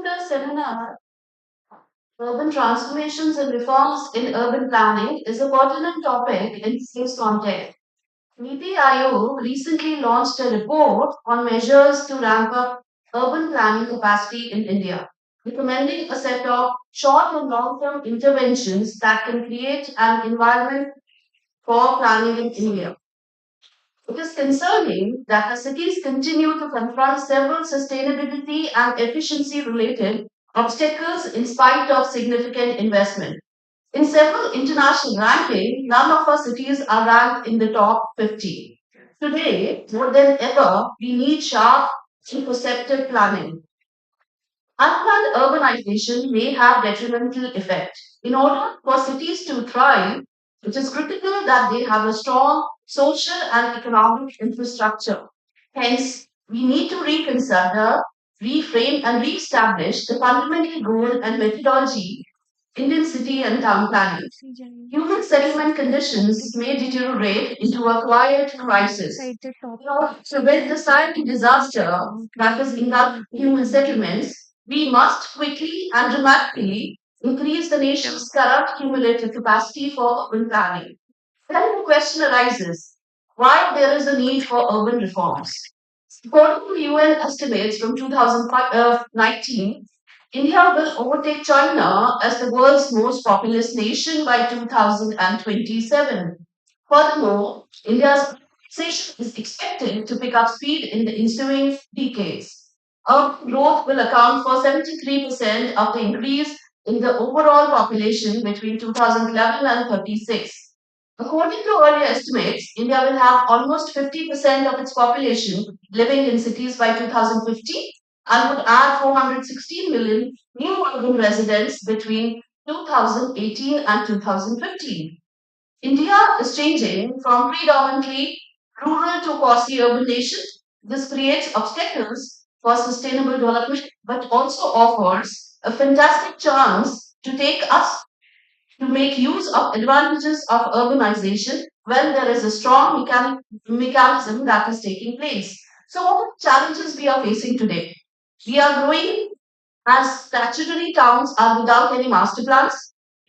the seminar, Urban Transformations and Reforms in Urban Planning is a pertinent topic in today's context. NITI Aayog recently launched a report on measures to ramp up urban planning capacity in India, recommending a set of short and long-term interventions that can create an environment for planning in India. It is concerning that the cities continue to confront several sustainability and efficiency related obstacles in spite of significant investment. In several international rankings, none of our cities are ranked in the top 50. Today, more than ever, we need sharp and perceptive planning. Unplanned urbanization may have detrimental effect. In order for cities to thrive, it is critical that they have a strong social and economic infrastructure. Hence, we need to reconsider, reframe, and re-establish the fundamental goal and methodology Indian city and town planning. Human settlement conditions may deteriorate into a quiet crisis. To prevent the silent disaster that is engulfed human settlements, we must quickly and dramatically increase the nation's current cumulative capacity for urban planning. Then the question arises why there is a need for urban reforms. According to UN estimates from 2019, India will overtake China as the world's most populous nation by 2027. Furthermore, India's population is expected to pick up speed in the ensuing decades. Urban growth will account for 73% of the increase in the overall population between 2011 and 36. According to earlier estimates, India will have almost 50% of its population living in cities by 2050 and would add 416 million new urban residents between 2018 and 2015. India is changing from predominantly rural to quasi-urban nation. This creates obstacles for sustainable development, but also offers a fantastic chance to take us to make use of advantages of urbanization when there is a strong mechanism that is taking place. So, what are the challenges we are facing today? We are growing as statutory towns are without any master plans.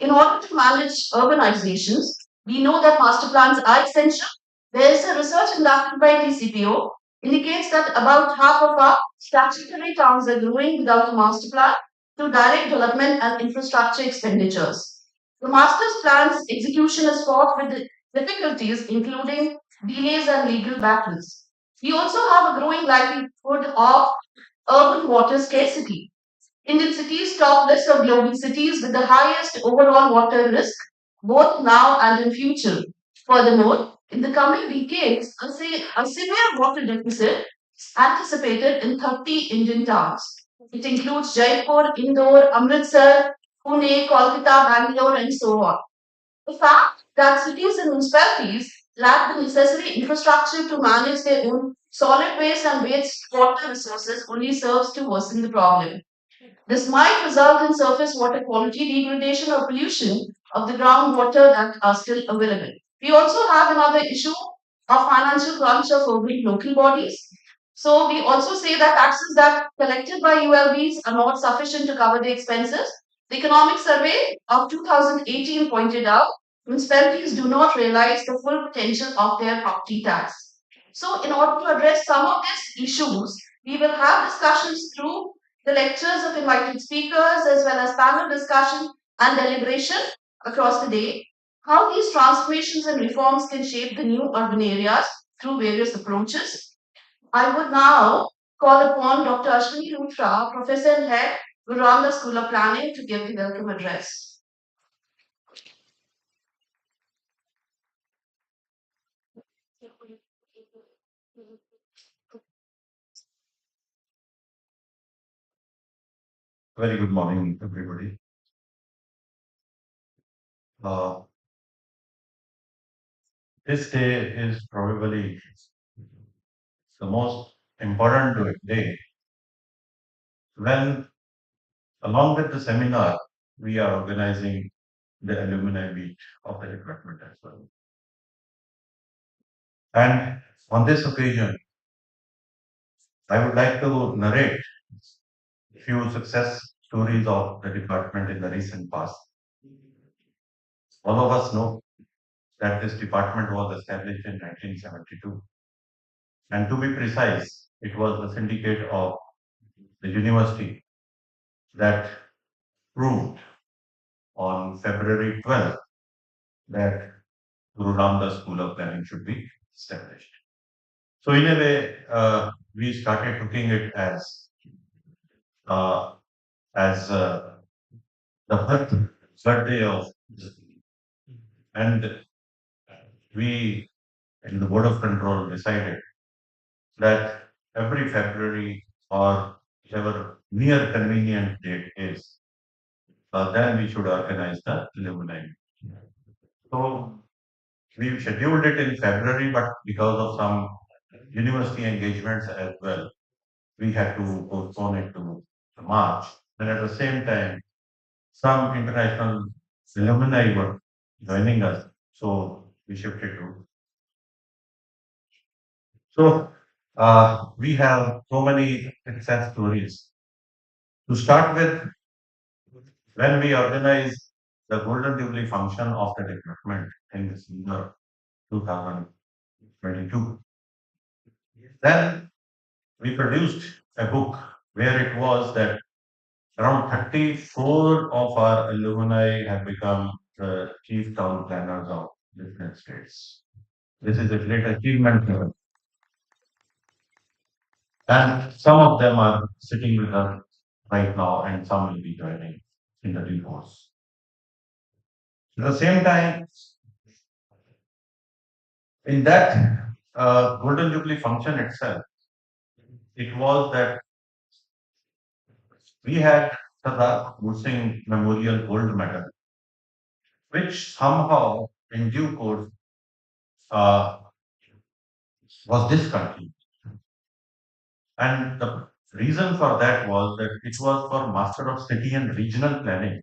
In order to manage urbanizations, we know that master plans are essential. There is a research conducted by TCPO indicates that about half of our statutory towns are growing without a master plan through direct development and infrastructure expenditures. The master plan's execution is fraught with difficulties, including delays and legal battles. We also have a growing likelihood of urban water scarcity. Indian cities top list of global cities with the highest overall water risk, both now and in future. Furthermore, in the coming decades, a severe water deficit is anticipated in 30 Indian towns. It includes Jaipur, Indore, Amritsar, Pune, Kolkata, Bangalore, and so on. The fact that cities and municipalities lack the necessary infrastructure to manage their own solid waste and wastewater resources only serves to worsen the problem. This might result in surface water quality degradation or pollution of the groundwater that are still available. We also have another issue of financial crunch of urban local bodies. So we also say that taxes that collected by ULBs are not sufficient to cover the expenses. The economic survey of 2018 pointed out municipalities do not realize the full potential of their property tax. So in order to address some of these issues, we will have discussions through the lectures of invited speakers as well as panel discussion and deliberation across the day, how these transformations and reforms can shape the new urban areas through various approaches. I would now call upon Dr. Ashwini Luthra, Professor and Head, Ramdas School of Planning, to give the welcome address. Very good morning, everybody. Uh, this day is probably the most important day when, along with the seminar, we are organizing the alumni meet of the department as well. And on this occasion, I would like to narrate few success stories of the department in the recent past. All of us know that this department was established in 1972. And to be precise, it was the syndicate of the university that proved on February 12th that Guru Ramdas School of Planning should be established. So in a way, we started looking it uh, as the birthday of, and we in the board of control decided that every February or whichever near convenient date is, then we should organize the alumni. So we scheduled it in February, but because of some university engagements as well, we had to postpone it to March. And at the same time, some international alumni were joining us, so we shifted to. So we have so many success stories. To start with, when we organized the Golden Jubilee function of the department in December 2022, then we produced a book where it was that around 34 of our alumni have become the chief town planners of different states. This is a great achievement level. And some of them are sitting with us right now, and some will be joining in the due course. At the same time, in that Golden Jubilee function itself, it was that we had Sardar Singh Memorial Gold Medal, which somehow in due course uh, was discontinued. And the reason for that was that it was for Master of City and Regional Planning.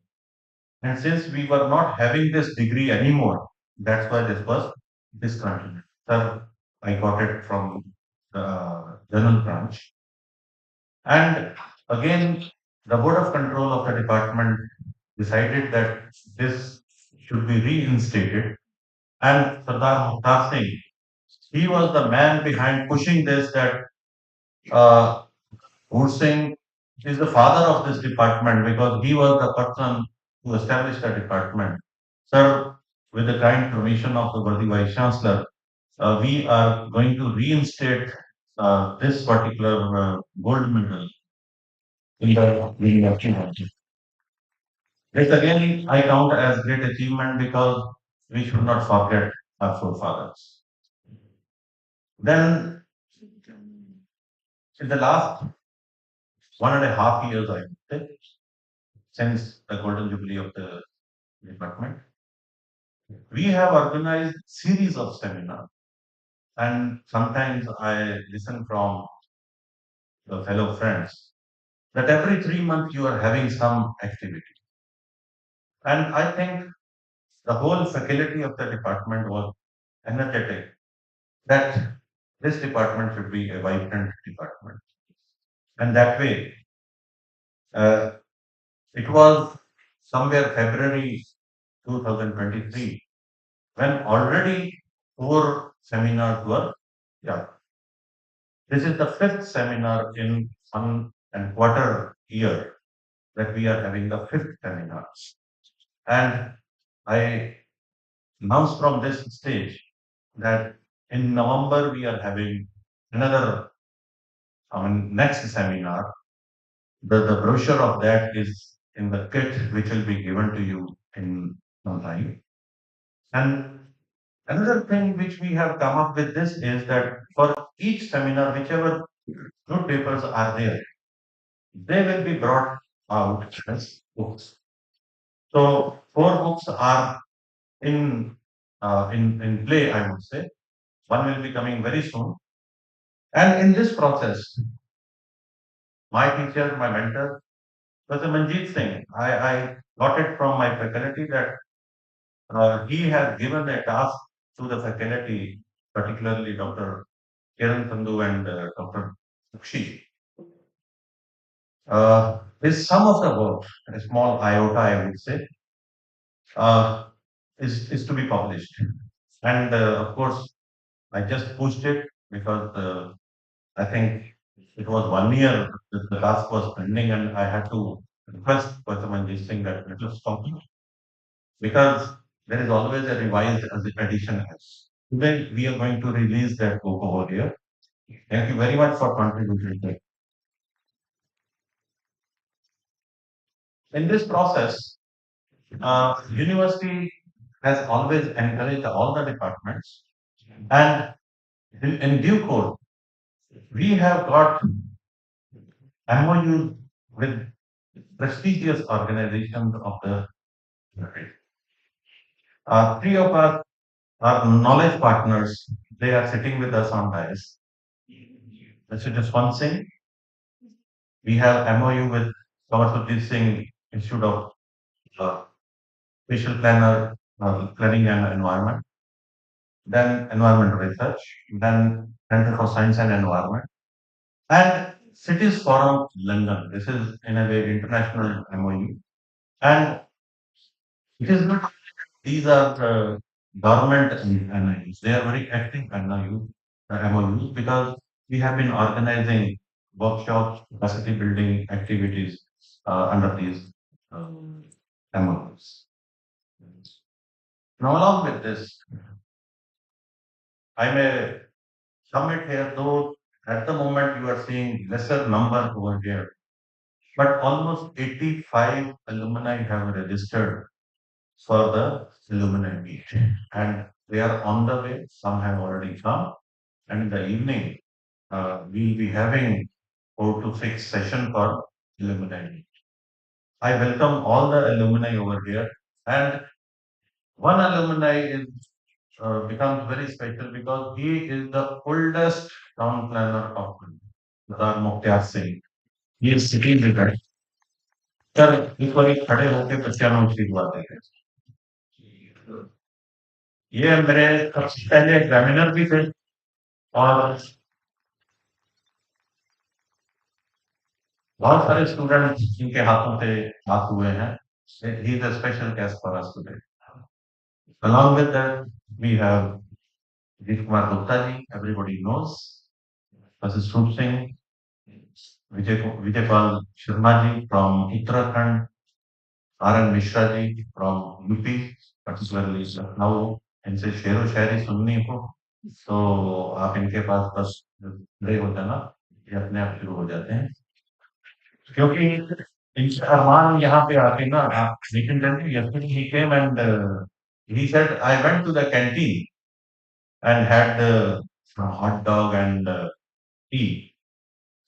And since we were not having this degree anymore, that's why this was discontinued. Sir, I got it from the general branch. And again, the Board of Control of the department decided that this should be reinstated. And Sardar Mukhtar Singh, he was the man behind pushing this that uh, Singh is the father of this department because he was the person who established the department. Sir, with the kind permission of the worthy Vice Chancellor, we are going to reinstate this particular gold medal in the university. This again I count as great achievement because we should not forget our forefathers. Then in the last 1.5 years, I would say, since the golden jubilee of the department, we have organized series of seminars. And sometimes I listen from the fellow friends that every 3 months you are having some activity. And I think the whole faculty of the department was energetic that this department should be a vibrant department. And that way, uh, it was somewhere February 2023 when already four seminars were, yeah, this is the fifth seminar in 1.25 year that we are having the fifth seminar. And I announce from this stage that in November we are having another, next seminar. The brochure of that is in the kit which will be given to you in some time. And another thing which we have come up with this is that for each seminar, whichever good papers are there, they will be brought out as books. So four books are in play, I would say. One will be coming very soon. And in this process, my teacher, my mentor, was a Manjeet Singh. I got it from my faculty that he has given a task to the faculty, particularly Dr. Kiran Sandhu and Dr. Sukshi, Is some of the work, a small iota, I would say, uh, is to be published. And of course, I just pushed it because I think it was 1 year that the task was pending, and I had to request Perthamanji Singh that it was complete because there is always a revised edition. Today, we are going to release that book over here. Thank you very much for contributing to it. In this process, university has always encouraged all the departments, and in due course, we have got MOUs with prestigious organizations of the country. Three of our knowledge partners, they are sitting with us on dais. Mr. Jaswant Singh, we have MOU with Kamarsuddin Singh Institute of uh, Spatial Planner, Planning and Environment, then Environmental Research, then Center for Science and Environment, and Cities Forum London. This is in a way international MOU. And it is not, these are government NIUs. They are very active MOUs because we have been organizing workshops, capacity building activities under these um, MOUs. Now, along with this, I may submit here, though at the moment you are seeing lesser number over here, but almost 85 alumni have registered for the alumni meet, and they are on the way. Some have already come, and in the evening, we'll be having 4 to 6 session for alumni meet. I welcome all the alumni over here, and one alumni is becomes very special because he is the oldest town planner of Radar Mukhtar Singh. He is sitting with us. Sir एक बार खड़े होकर बच्चा नाम दिलवाते हैं ये मेरे सबसे पहले एग्जामिनर भी थे और बहुत सारे स्टूडेंट जिनके हाथों से हाथ हुए हैं he is a special case for us today along with that we have Vijay Kumar Gupta ji, everybody knows. Mrs. Sroop Singh, Vijay Pal Sharma ji from Uttarakhand, R.N. Mishra ji from UP, particularly Lucknow. इनसे शेरो शायरी सुननी हो तो आप इनके पास बस खड़े हो जाना ये अपने आप शुरू हो जाते हैं क्योंकि इनके अरमान यहाँ पे आके ना आप लेकिन yesterday he came and he said I went to the canteen and had hot dog and tea.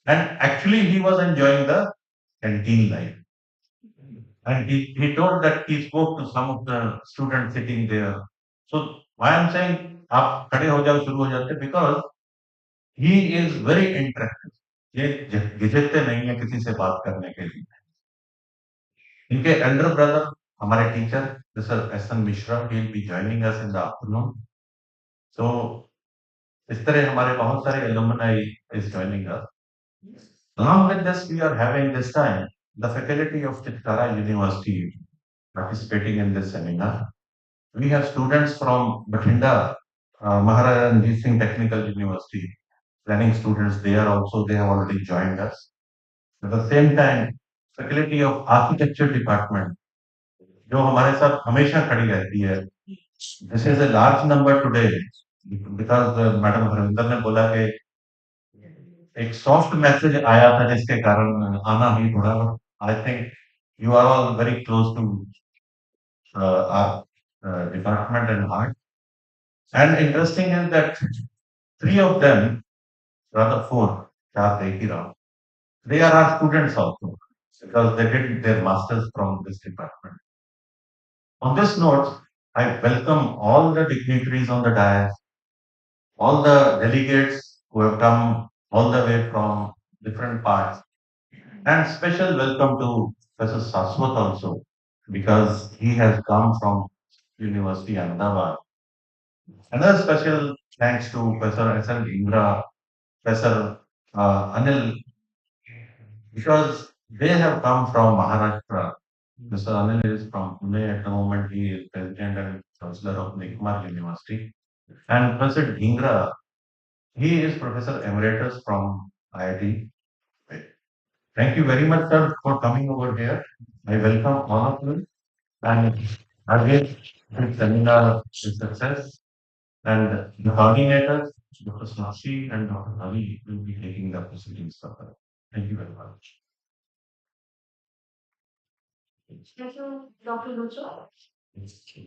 And actually, he was enjoying the canteen life. And he told that he spoke to some of the students sitting there. So why I'm saying आप खड़े हो जाओ शुरू हो जाते because he is very interested. ये झिझकते नहीं है किसी से बात करने के लिए. इनके elder brother हमारे teacher Mr. S.N. Mishra will be joining us in the afternoon. So इस तरह हमारे बहुत सारे alumni is joining us. Along with this, we are having this time the faculty of Chitkara University participating in this seminar. We have students from Bathinda, Maharaja Ranjit Singh Technical University, planning students there also, they have already joined us. At the same time, faculty of Architecture Department, जो हमारे साथ हमेशा खड़ी रहती है. This is a large number today because Madam Harvinder ने बोला कि एक सॉफ्ट मैसेज आया था जिसके कारण आना ही पड़ा. I think you are all very close to our department and art. And interesting is that three of them, rather four, चार देख ही रहा हूं, they are our students also because they did their masters from this department. On this note, I welcome all the dignitaries on the dais, all the delegates who have come all the way from different parts. And special welcome to Professor Saswat also, because he has come from University Ahmedabad. Another special thanks to Professor S.L. Indra, Professor Anil, because They have come from Maharashtra. Mr. Anil is from Pune at the moment. He is president and chancellor of Nikmar University. And Professor Dhingra, he is Professor Emeritus from IIT. Thank you very much, sir, for coming over here. I welcome all of you. And again, this seminar is success. And the coordinators, Dr. Sakshi and Dr. Ravi, will be taking the proceedings further. Thank you very much. Thank you, Dr. Lucho.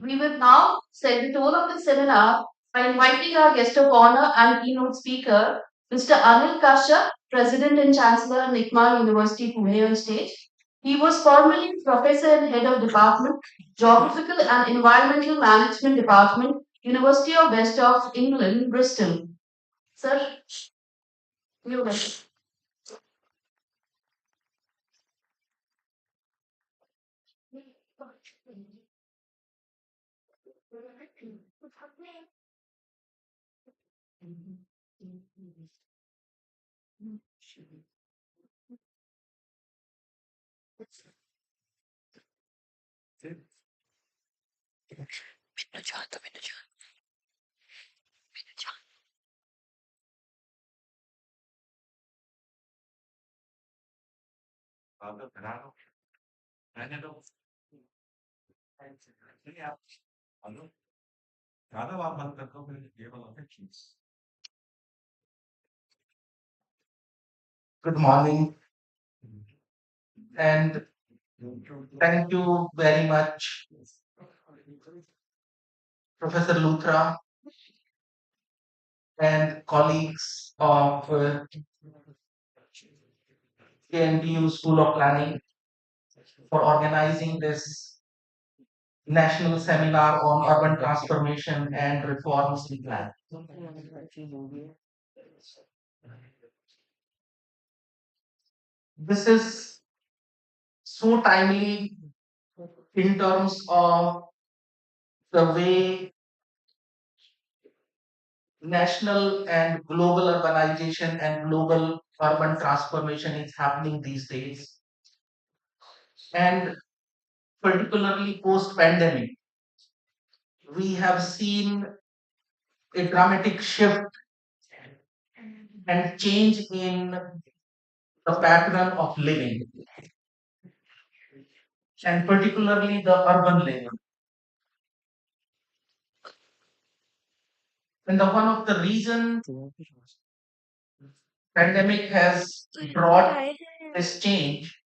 We will now set the tone of the seminar by inviting our guest of honor and keynote speaker, Mr. Anil Kashyap, President and Chancellor, Nikmar University, Pune on stage. He was formerly Professor and Head of Department, Geographical and Environmental Management Department, University of West of England, Bristol. Sir, you may. Good morning, and thank you very much, Professor Luthra and colleagues of KNTU School of Planning for organizing this national seminar on urban transformation and reforms in plan. This is so timely in terms of the way national and global urbanization and global urban transformation is happening these days, and particularly post pandemic, we have seen a dramatic shift and change in the pattern of living, and particularly the urban living. And the one of the reason pandemic has brought this change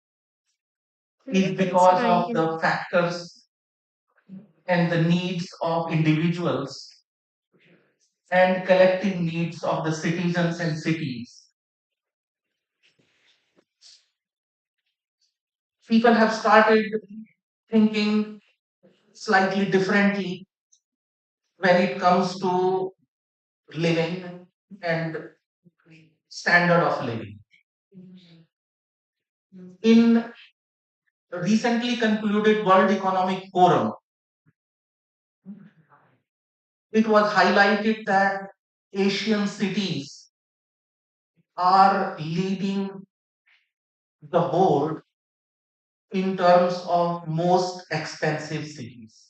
is because of the factors and the needs of individuals and collective needs of the citizens and cities. People have started thinking slightly differently when it comes to living and standard of living. In recently concluded World Economic Forum, it was highlighted that Asian cities are leading the board in terms of most expensive cities.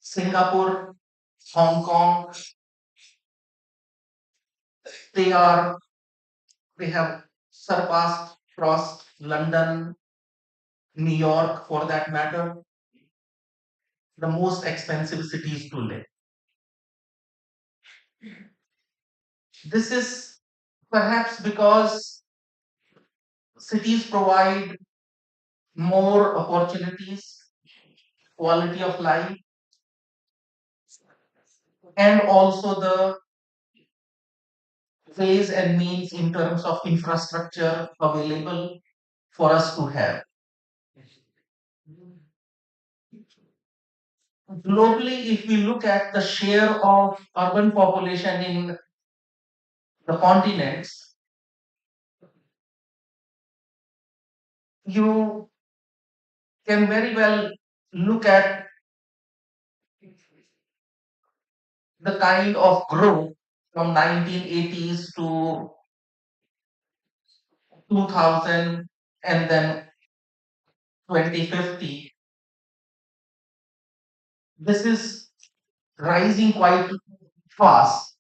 Singapore, Hong Kong, they are they have surpassed, crossed London, New York for that matter, the most expensive cities to live. This is perhaps because cities provide more opportunities, quality of life, and also the ways and means in terms of infrastructure available for us to have. Globally, if we look at the share of urban population in the continents, you can very well look at the kind of growth from 1980s to 2000 and then 2050, this is rising quite fast.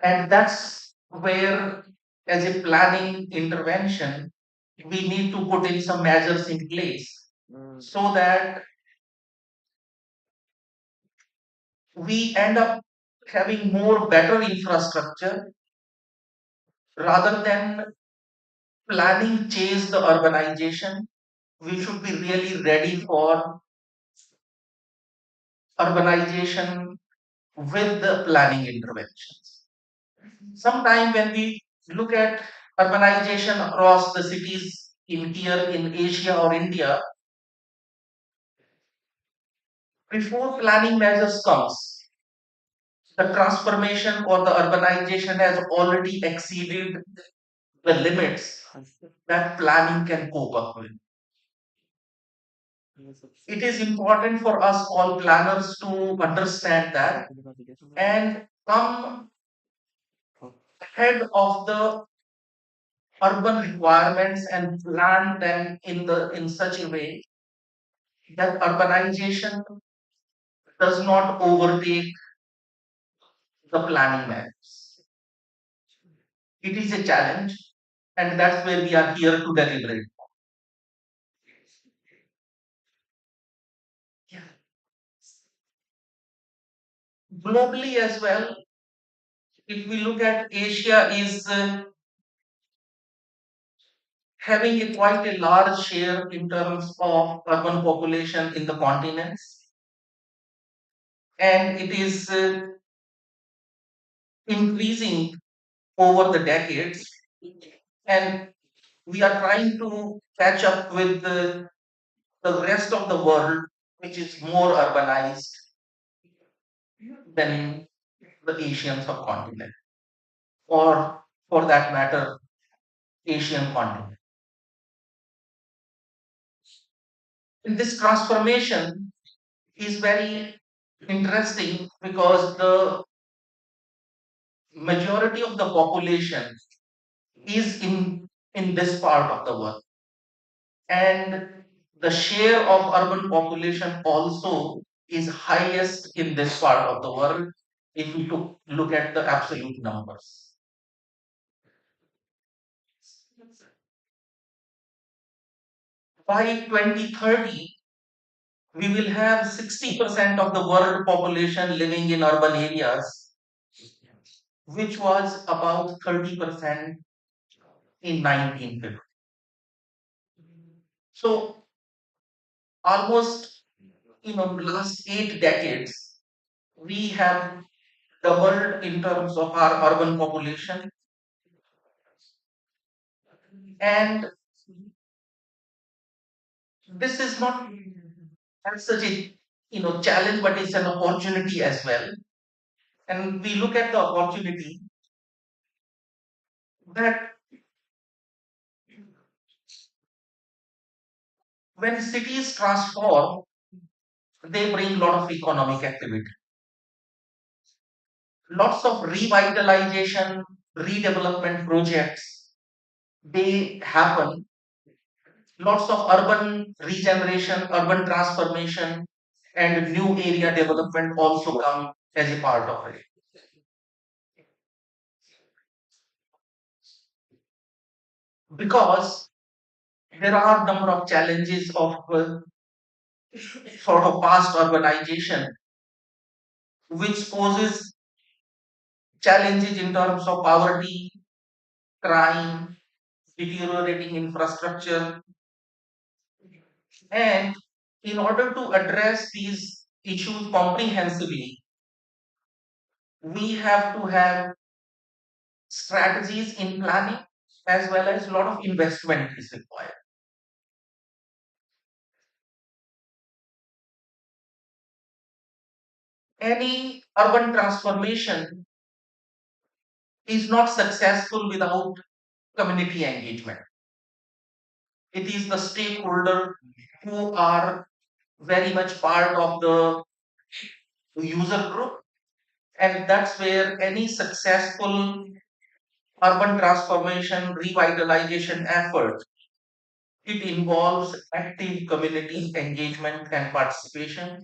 And that's where, as a planning intervention, we need to put in some measures in place so that we end up having more better infrastructure rather than planning chase the urbanization. We should be really ready for urbanization with the planning interventions. Sometime when we look at urbanization across the cities in here in Asia or India, before planning measures comes, the transformation or the urbanization has already exceeded the limits that planning can cope up with. It is important for us all planners to understand that and come ahead of the urban requirements and plan them in such a way that urbanization does not overtake the planning matters. It is a challenge, and that's where we are here to deliberate. Globally as well, if we look at Asia is having a quite a large share in terms of urban population in the continents, and it is increasing over the decades, and we are trying to catch up with the rest of the world, which is more urbanized than the Asian subcontinent, or for that matter, Asian continent. And this transformation is very interesting because the majority of the population is in this part of the world, and the share of urban population also is highest in this part of the world if we look at the absolute numbers. By 2030, we will have 60% of the world population living in urban areas, which was about 30% in 1950. So almost last 8 decades, we have doubled in terms of our urban population, and this is not as such a challenge, but it's an opportunity as well. And we look at the opportunity that when cities transform, they bring a lot of economic activity, lots of revitalization, redevelopment projects. They happen, lots of urban regeneration, urban transformation, and new area development also come as a part of it. Because there are number of challenges of sort of past urbanization, which poses challenges in terms of poverty, crime, deteriorating infrastructure, and in order to address these issues comprehensively, we have to have strategies in planning as well as a lot of investment is required. Any urban transformation is not successful without community engagement. It is the stakeholder who are very much part of the user group, and that's where any successful urban transformation revitalization effort, it involves active community engagement and participation.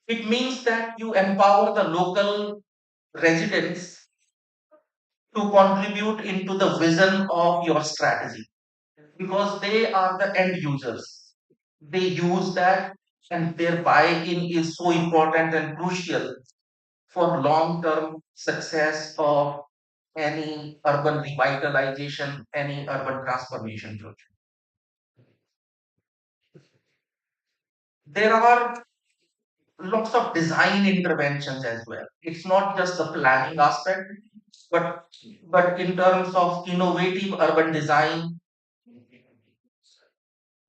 It means that you empower the local residents to contribute into the vision of your strategy because they are the end users. They use that, and their buy-in is so important and crucial for long-term success of any urban revitalization, any urban transformation project. There are lots of design interventions as well. It's not just the planning aspect, but in terms of innovative urban design,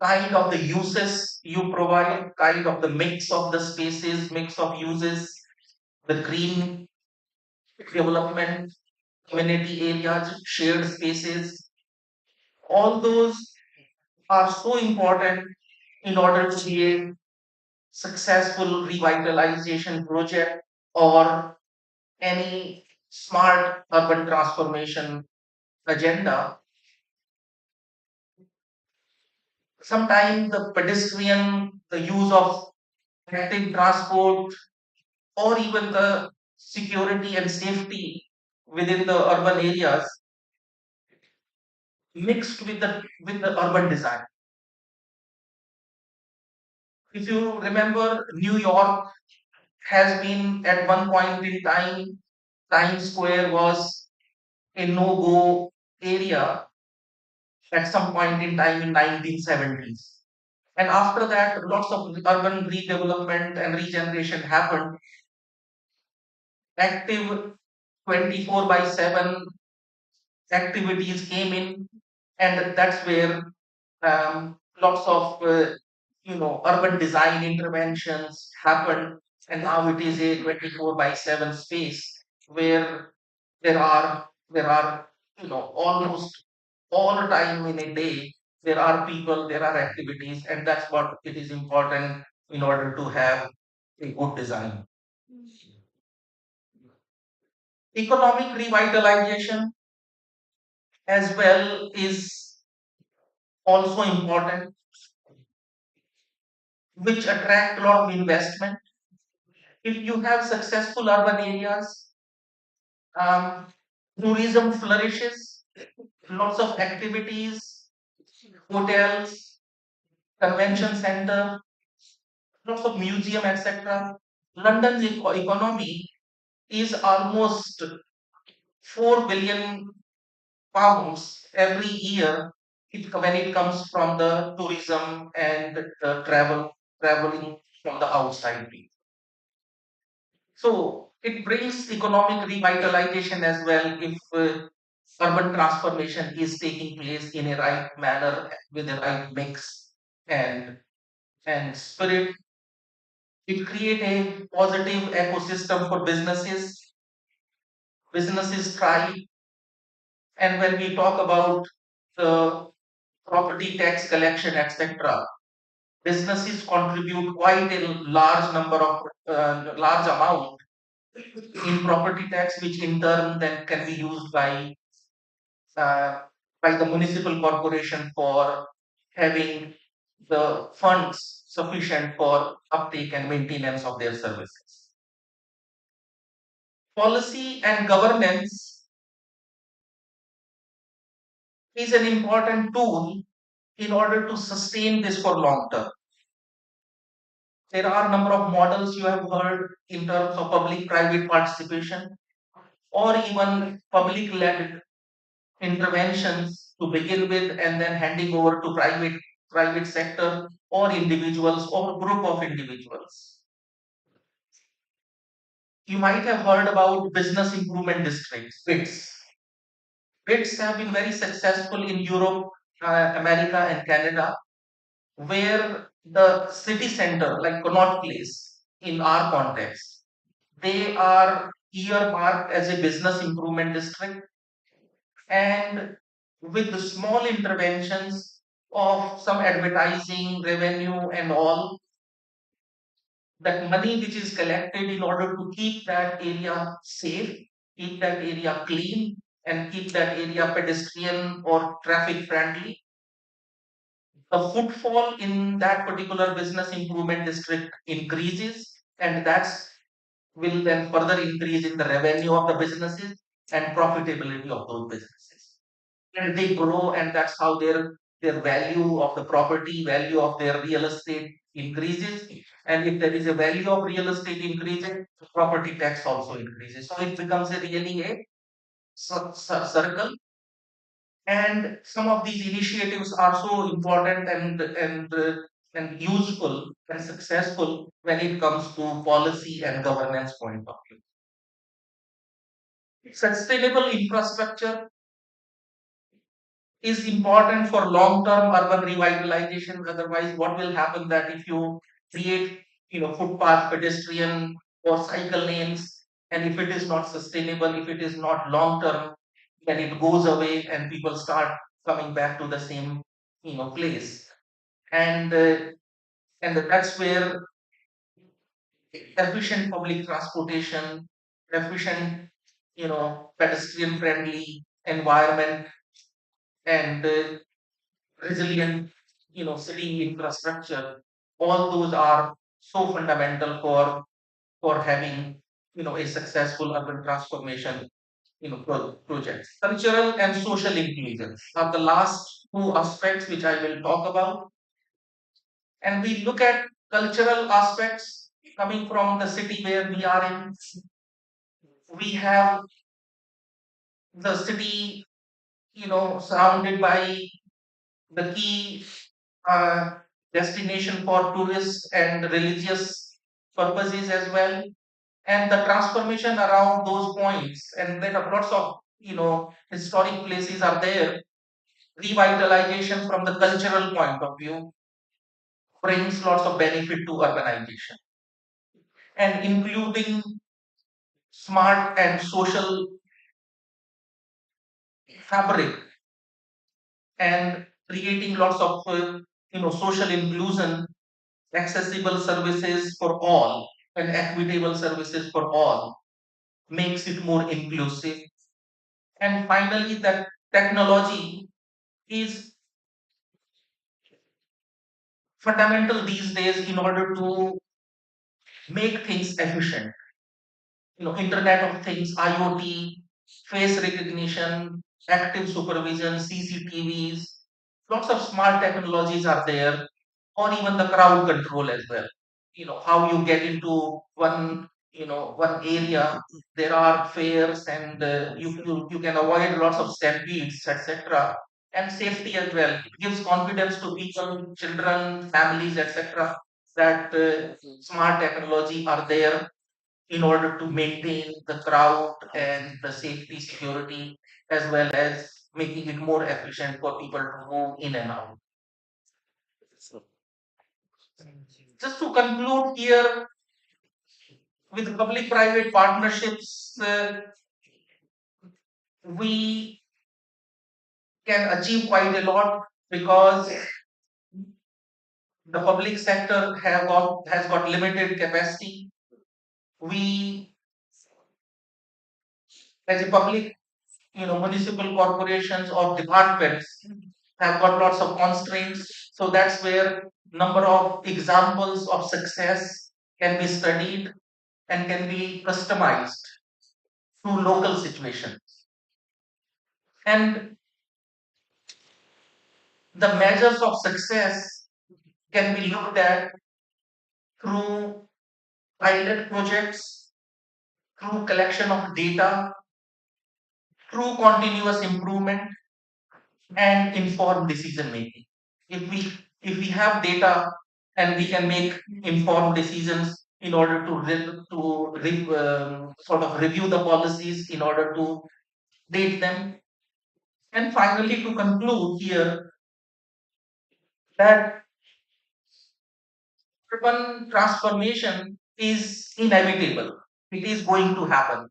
kind of the uses you provide, kind of the mix of the spaces, mix of uses, the green development, community areas, shared spaces, all those are so important in order to create successful revitalization project or any smart urban transformation agenda. Sometimes the pedestrian, the use of active transport, or even the security and safety within the urban areas mixed with the urban design. If you remember, New York has been at one point in time, Times Square was a no-go area at some point in time in 1970s. And after that, lots of urban redevelopment and regeneration happened. Active 24 by 7 activities came in, and that's where lots of urban design interventions happened, and now it is a 24 by 7 space where there are almost all time in a day there are people, there are activities, and that's what it is important in order to have a good design. Economic revitalization as well is also important, which attract a lot of investment. If you have successful urban areas, um, tourism flourishes, lots of activities, hotels, convention center, lots of museum, etc. London's economy is almost 4 billion pounds every year when it comes from the tourism and the traveling from the outside. So it brings economic revitalization as well if urban transformation is taking place in a right manner with a right mix and spirit. It create a positive ecosystem for businesses. Businesses thrive, and when we talk about the property tax collection, etc., businesses contribute quite a large number of large amount in property tax, which in turn then can be used uh, by the municipal corporation for having the funds sufficient for uptake and maintenance of their services. Policy and governance is an important tool in order to sustain this for long term. There are a number of models you have heard in terms of public-private participation or even public-led interventions to begin with and then handing over to private sector or individuals or group of individuals. You might have heard about business improvement districts, BITs. BITs have been very successful in Europe, America, and Canada, where the city center, like Connaught Place, in our context, they are earmarked as a business improvement district, and with the small interventions of some advertising revenue and all, that money which is collected in order to keep that area safe, keep that area clean, and keep that area pedestrian or traffic friendly, the footfall in that particular business improvement district increases, and that's will then further increase in the revenue of the businesses and profitability of those businesses. And they grow, and that's how their value of the property, value of their real estate increases. And if there is a value of real estate increasing, property tax also increases. So it becomes a really a circle. And some of these initiatives are so important and useful and successful when it comes to policy and governance point of view. Sustainable infrastructure is important for long-term urban revitalization. Otherwise, what will happen that if you create, footpath, pedestrian or cycle lanes, and if it is not sustainable, if it is not long-term, then it goes away and people start coming back to the same, place. And that's where efficient public transportation, efficient, pedestrian-friendly environment, and resilient, city infrastructure, all those are so fundamental for having, a successful urban transformation, projects. Cultural and social inclusion are the last two aspects which I will talk about. And we look at cultural aspects coming from the city where we are in. We have the city, surrounded by the key uh, destination for tourists and religious purposes as well, and the transformation around those points, and then lots of, historic places are there. Revitalization from the cultural point of view brings lots of benefit to urbanization, and including smart and social fabric, and creating lots of, social inclusion, accessible services for all, and equitable services for all makes it more inclusive. And finally, that technology is fundamental these days in order to make things efficient. Internet of Things, IoT, face recognition, active supervision, CCTVs, lots of smart technologies are there, or even the crowd control as well. How you get into one area, there are fairs, and you can avoid lots of stampedes, etc. And safety as well. It gives confidence to people, children, families, etc. that smart technology are there in order to maintain the crowd and the safety security, as well as making it more efficient for people to move in and out. Just to conclude here, with public private partnerships, we can achieve quite a lot, because the public sector has got limited capacity. We, as a public, municipal corporations or departments, have got lots of constraints. So that's where number of examples of success can be studied and can be customized to local situations. And the measures of success can be looked at through pilot projects, through collection of data, through continuous improvement, and informed decision making. If we have data, and we can make informed decisions in order to sort of review the policies in order to date them. And finally, to conclude here, that urban transformation is inevitable. It is going to happen.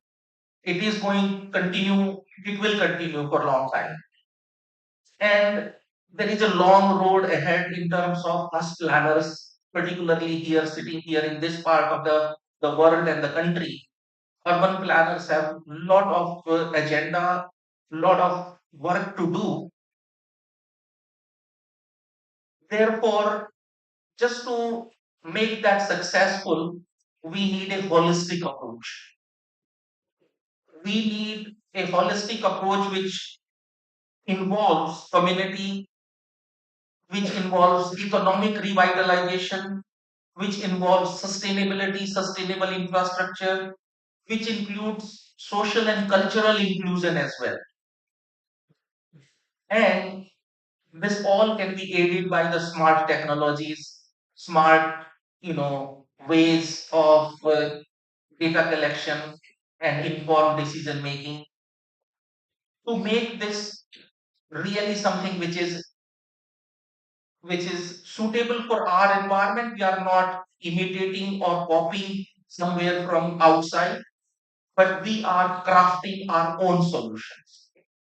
It is going to continue. It will continue for a long time. And there is a long road ahead in terms of us planners, particularly here, sitting here in this part of the world and the country. urban planners have a lot of agenda, lot of work to do. Therefore, just to make that successful, we need a holistic approach. We need a holistic approach which involves community, which involves economic revitalization, which involves sustainability, sustainable infrastructure, which includes social and cultural inclusion as well. And this all can be aided by the smart technologies, smart, ways of data collection and informed decision making to make this really something which is suitable for our environment. We are not imitating or copying somewhere from outside, but we are crafting our own solutions.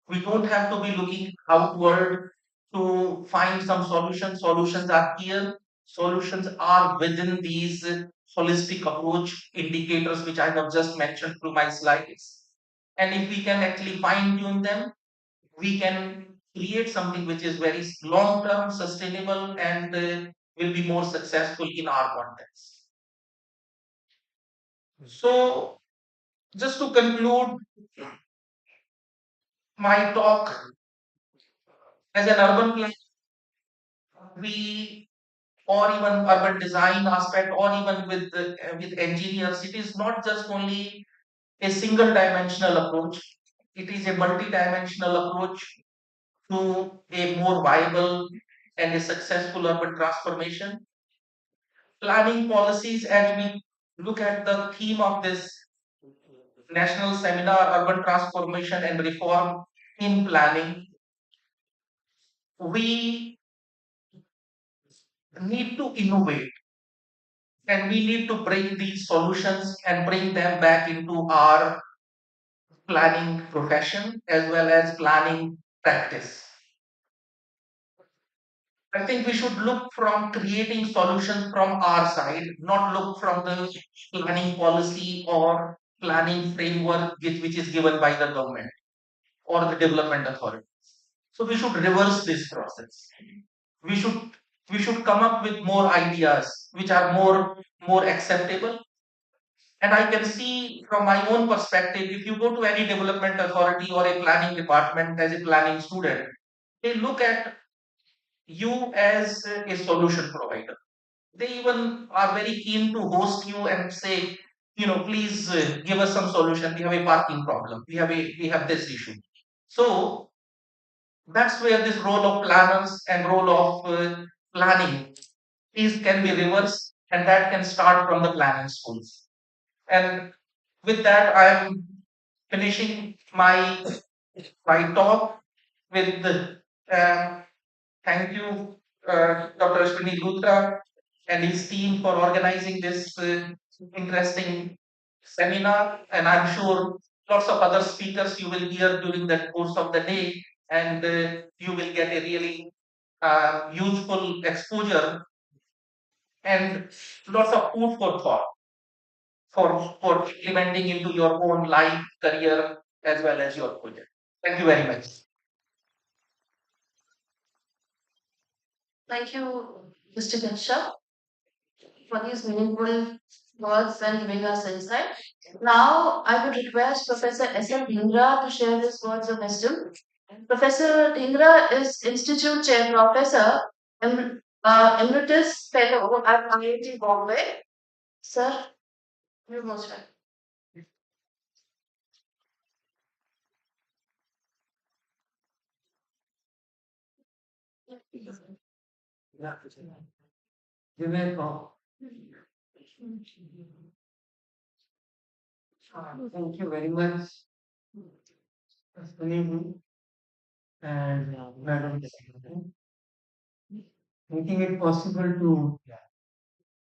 We don't have to be looking outward to find some solutions. Solutions are here. Solutions are within these holistic approach indicators, which I have just mentioned through my slides. And if we can actually fine tune them, we can create something which is very long term, sustainable, and will be more successful in our context. So, just to conclude my talk, as an urban planner, we or even urban design aspect, or even with engineers, it is not just only a single dimensional approach. It is a multi-dimensional approach to a more viable and a successful urban transformation. Planning policies, as we look at the theme of this national seminar, urban transformation and reform in planning, we need to innovate, and we need to bring these solutions and bring them back into our planning profession as well as planning practice. I think we should look from creating solutions from our side, not look from the planning policy or planning framework which is given by the government or the development authority. So we should reverse this process. We should we should come up with more ideas which are more acceptable. And I can see from my own perspective, if you go to any development authority or a planning department as a planning student, they look at you as a solution provider. They even are very keen to host you and say, please give us some solution. We have a parking problem. We have this issue. So that's where this role of planners and role of planning is can be reversed, and that can start from the planning schools. And with that, I am finishing my talk with thank you, Dr. Ashwini Luthra and his team for organizing this interesting seminar. And I'm sure lots of other speakers you will hear during the course of the day, and you will get a really useful exposure and lots of food for thought for implementing into your own life, career, as well as your project. Thank you very much. Thank you, Mr. Kansha, for these meaningful words and giving us insight. Now, I would request Professor S.M. Dhingra to share his words of wisdom. Professor Dhingra is Institute Chair Professor, Emeritus Fellow at IIT Bombay. Sir, you're most welcome. Thank you very much, Sunil and Madam Secretary, making it possible to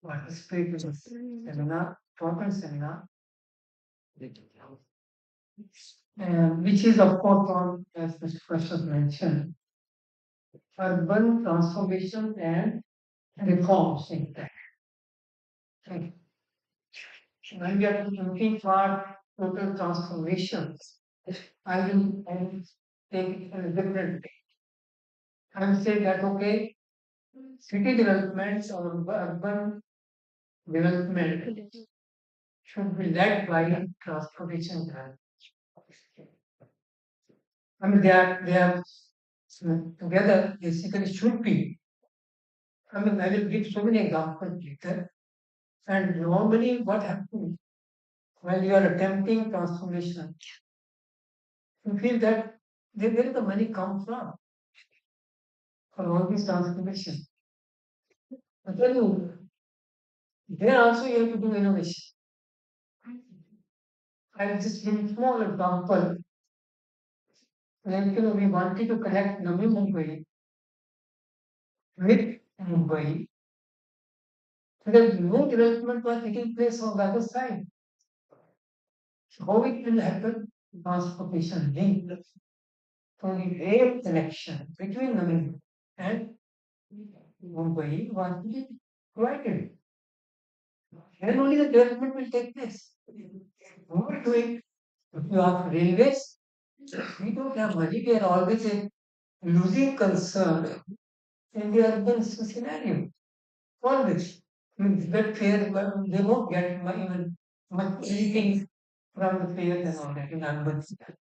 participate in this seminar, important seminar, which is of course on, as Mr. Prashad mentioned, urban transformation and reforms in tech. Okay. When we are looking for total transformation, I will take it in a different way. I will say that okay, city development or urban development should be led by transportation plan. I mean, they are together basically should be. I mean, I will give so many examples later. And normally, what happens when you are attempting transformation, you feel that where the money come from for all these transformation. I tell you, there also you have to do innovation. I'll just give a small example. Like, we wanted to connect Navi Mumbai with Mumbai. Because no development was taking place on the other side. So how it will happen? Transportation link. So the rail connection between Navi and Mumbai was to be provided. Then only the development will take place. Who will do it? If you have railways, we don't have money. We are always a losing concern in the urban scenario. Always. I mean, that fare, they won't get even much anything from the fare and all that in urban scenario.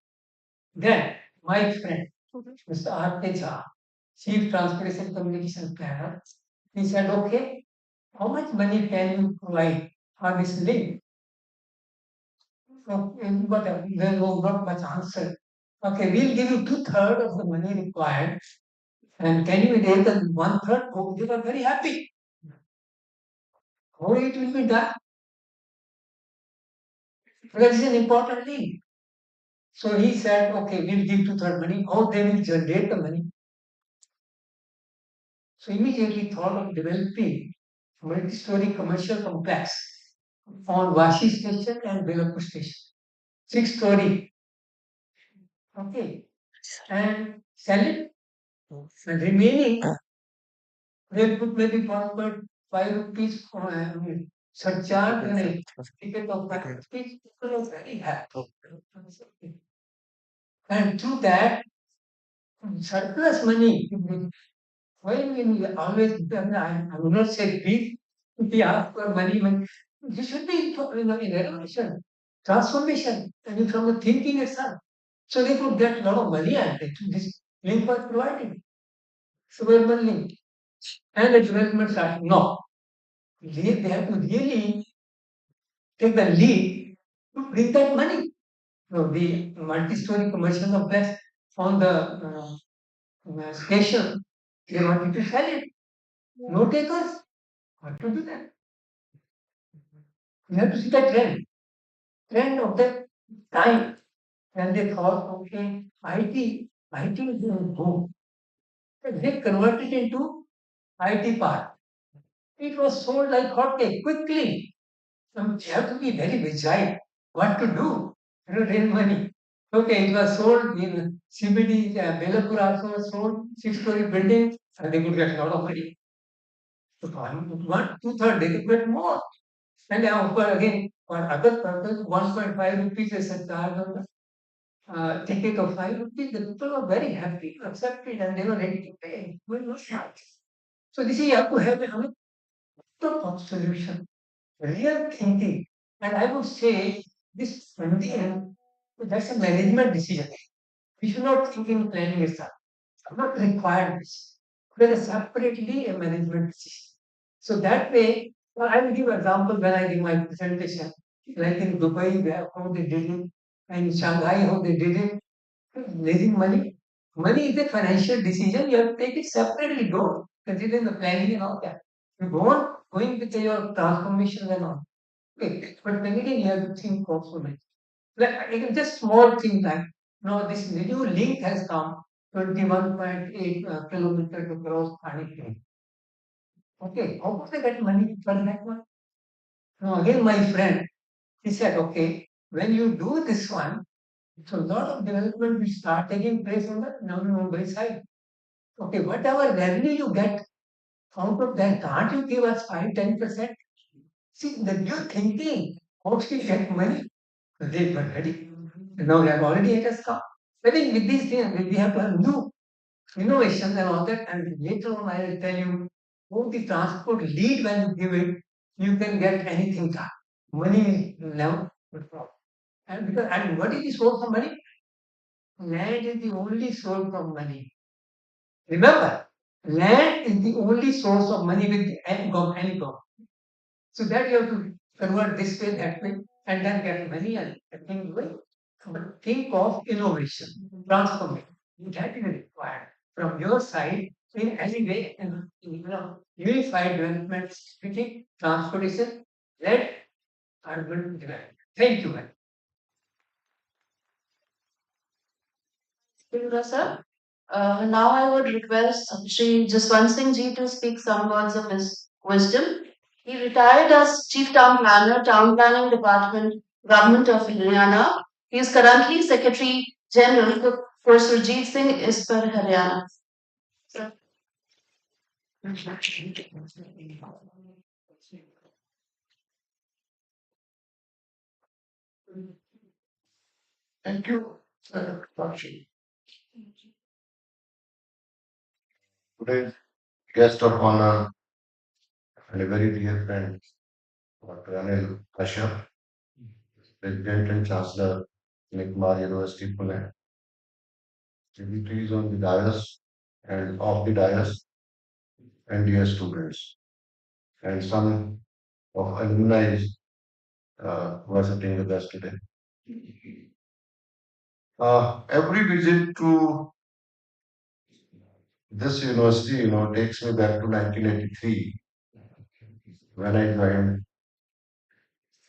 Then, my friend, Mr. R. K. Jha, Chief Transportation Communication Planner, he said, okay, how much money can you provide for this link? So, but there was not much answer. Okay, we'll give you two-thirds of the money required. And can you take the one-third? Oh, they were very happy. How it will be done? Because it's an important link. So he said, okay, we'll give two-third money. How they will generate the money? So immediately thought of developing multi-story commercial complex on Vashi station and Belapur station. 6 story. Okay. And sell it. And remaining, they put maybe 1.5 rupees for surcharge and a ticket of 5 rupees. People are very happy. And through that, surplus money, why we always, I would not say please, if we ask for money, when this should be in renovation, transformation, and from the thinking itself. So they could get a lot of money and this link was provided, suburban link. And the development started. No, they have to really take the lead to bring that money. No, the multi-story commercial complex on the station, they wanted to sell it. No takers. What to do that? You have to see the trend of the time. And they thought, okay, IT is going to boom. They converted into IT park. It was sold like hotcake quickly. So you have to be very agile. What to do? Raise money. Okay, it was sold in CBD, Belapur also was sold, 6 story building, and they could get a lot of money. So one, two-thirds, they could get more. And of course, again, for other purpose, 1.5 rupees is a charge on the ticket of 5 rupees. The people were very happy, accepted, and they were ready to pay. Well, no charge. So this is you have to have a solution, real thinking. And I would say this funding, that's a management decision. We should not think in planning itself. I'm not required this. There is separately a management decision. So that way, well, I will give an example when I give my presentation. Like in Dubai, how they did it, and in Shanghai, how they did it. Raising money. Money is a financial decision. You have to take it separately. Don't consider the planning and all that. You go on going with your transformation and all. Okay. But then again, you have to think also. Like just small thing like now this new link has come 21.8 kilometer to cross Thane. Okay, how could they get money for that one? Now again, my friend, he said, okay, when you do this one, so a lot of development will start taking place on the Navi Mumbai side. Okay, whatever revenue you get out of that, can't you give us 5-10%? See, the new thinking, how do you get money? They were ready. And now they have already it has come. I think with these things, we have to have new innovations and all that. And later on, I will tell you how the transport lead when you give it, you can get anything done. Money is never the problem. And because and what is the source of money? Land is the only source of money. Remember, land is the only source of money with any government. So that you have to convert this way, that way, and then get money and think way. But think of innovation, transformation. That is required from your side in any way, and unified development, city, transportation, led urban development. Thank you. Indra sir. Now I would request Shri Jaswant Singh ji to speak some words of his wisdom. He retired as Chief Town Planner, Town Planning Department, Government of Haryana. He is currently Secretary General for Surjit Singh ISPER Haryana. Sir. Thank you, Sakshi. Today's guest of honor and a very dear friend, Dr. Anil Kashyap, President and Chancellor, Nikmar University, Pune, dignitaries on the dais and off the dais, and dear students, and some of alumni who are sitting with us today. Every visit to this university, takes me back to 1983 when I joined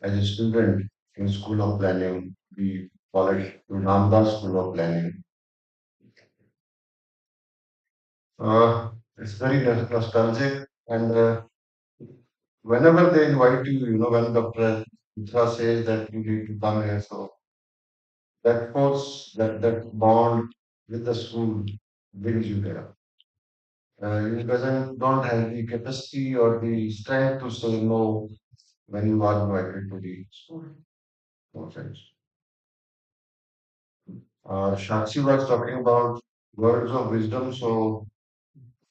as a student in School of Planning. We call it Ramdas School of Planning. It's very nostalgic, and whenever they invite you, when Dr. Mitra says that you need to come here, so that force, that bond with the school brings you there. You doesn't don't have the capacity or the strength to say no when you are invited to the school. No sense. Shakshi was talking about words of wisdom, so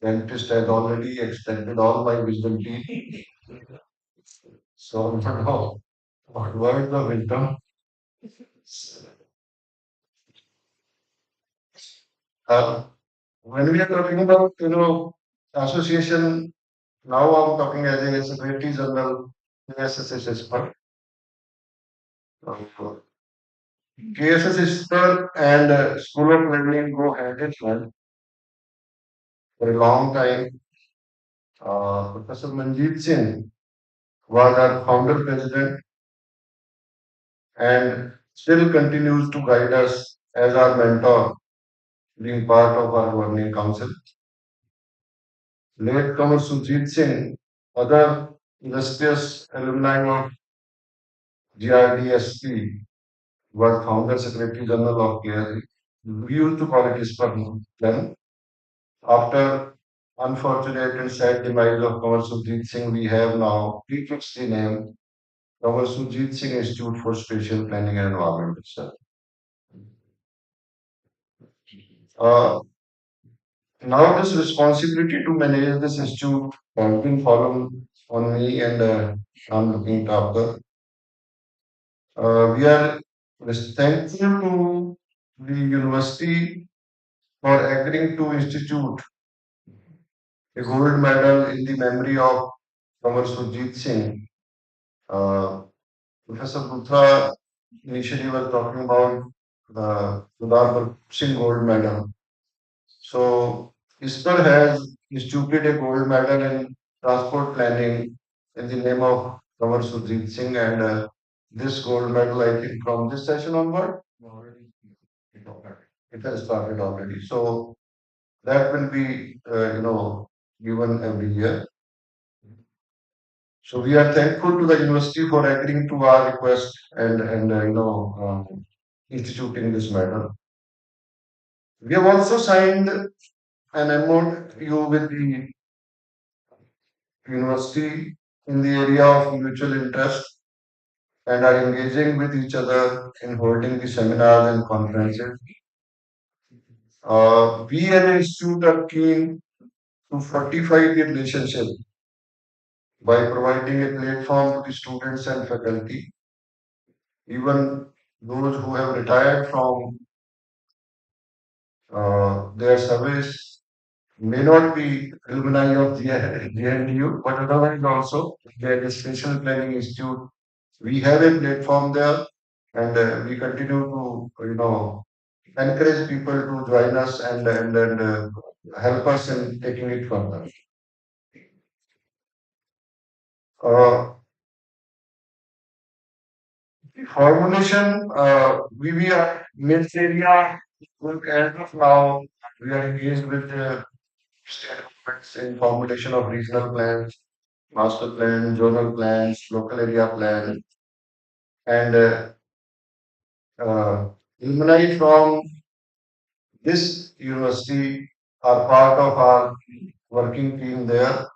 dentist has already extended all my wisdom teeth. So now, what words of wisdom? Uh, when we are talking about, association, now I'm talking as a Secretary General KSS ISPER. KSS ISPER and School of Learning go hand in hand for a long time. Professor Manjeet Singh was our founder president and still continues to guide us as our mentor, being part of our governing council. Latecomer Sujit Singh, other illustrious alumni of GRDSP, was founder secretary general of KSE. We used to call it ISPER then. After unfortunate and sad demise of Kumar Sujit Singh, we have now prefixed the name Kumar Sujit Singh Institute for Spatial Planning and Environment itself. Uh, Now this responsibility to manage this institute has been fallen on me, and I'm looking after. We are thankful to the university for agreeing to institute a gold medal in the memory of Kamar Surjit Singh. Uh, Professor Putra initially was talking about the Sudhar Singh Gold Medal. So ISPER has instituted a gold medal in transport planning in the name of Kamar Surjit Singh, and this gold medal, I think, from this session onward, it has started already. So that will be, given every year. So we are thankful to the university for agreeing to our request and instituting this medal. We have also signed an MOU with the university in the area of mutual interest. and are engaging with each other in holding the seminars and conferences. We as an institute are keen to fortify the relationship by providing a platform to the students and faculty, even those who have retired from their service may not be alumni of GNDU, but otherwise also there is Special Planning Institute. We have a platform there, and we continue to, encourage people to join us and help us in taking it further. Uh, the formulation, we are in this area. Look, as of now, we are engaged with the state governments in formulation of regional plans, master plan, zonal plans, local area plan, and alumni from this university are part of our working team there.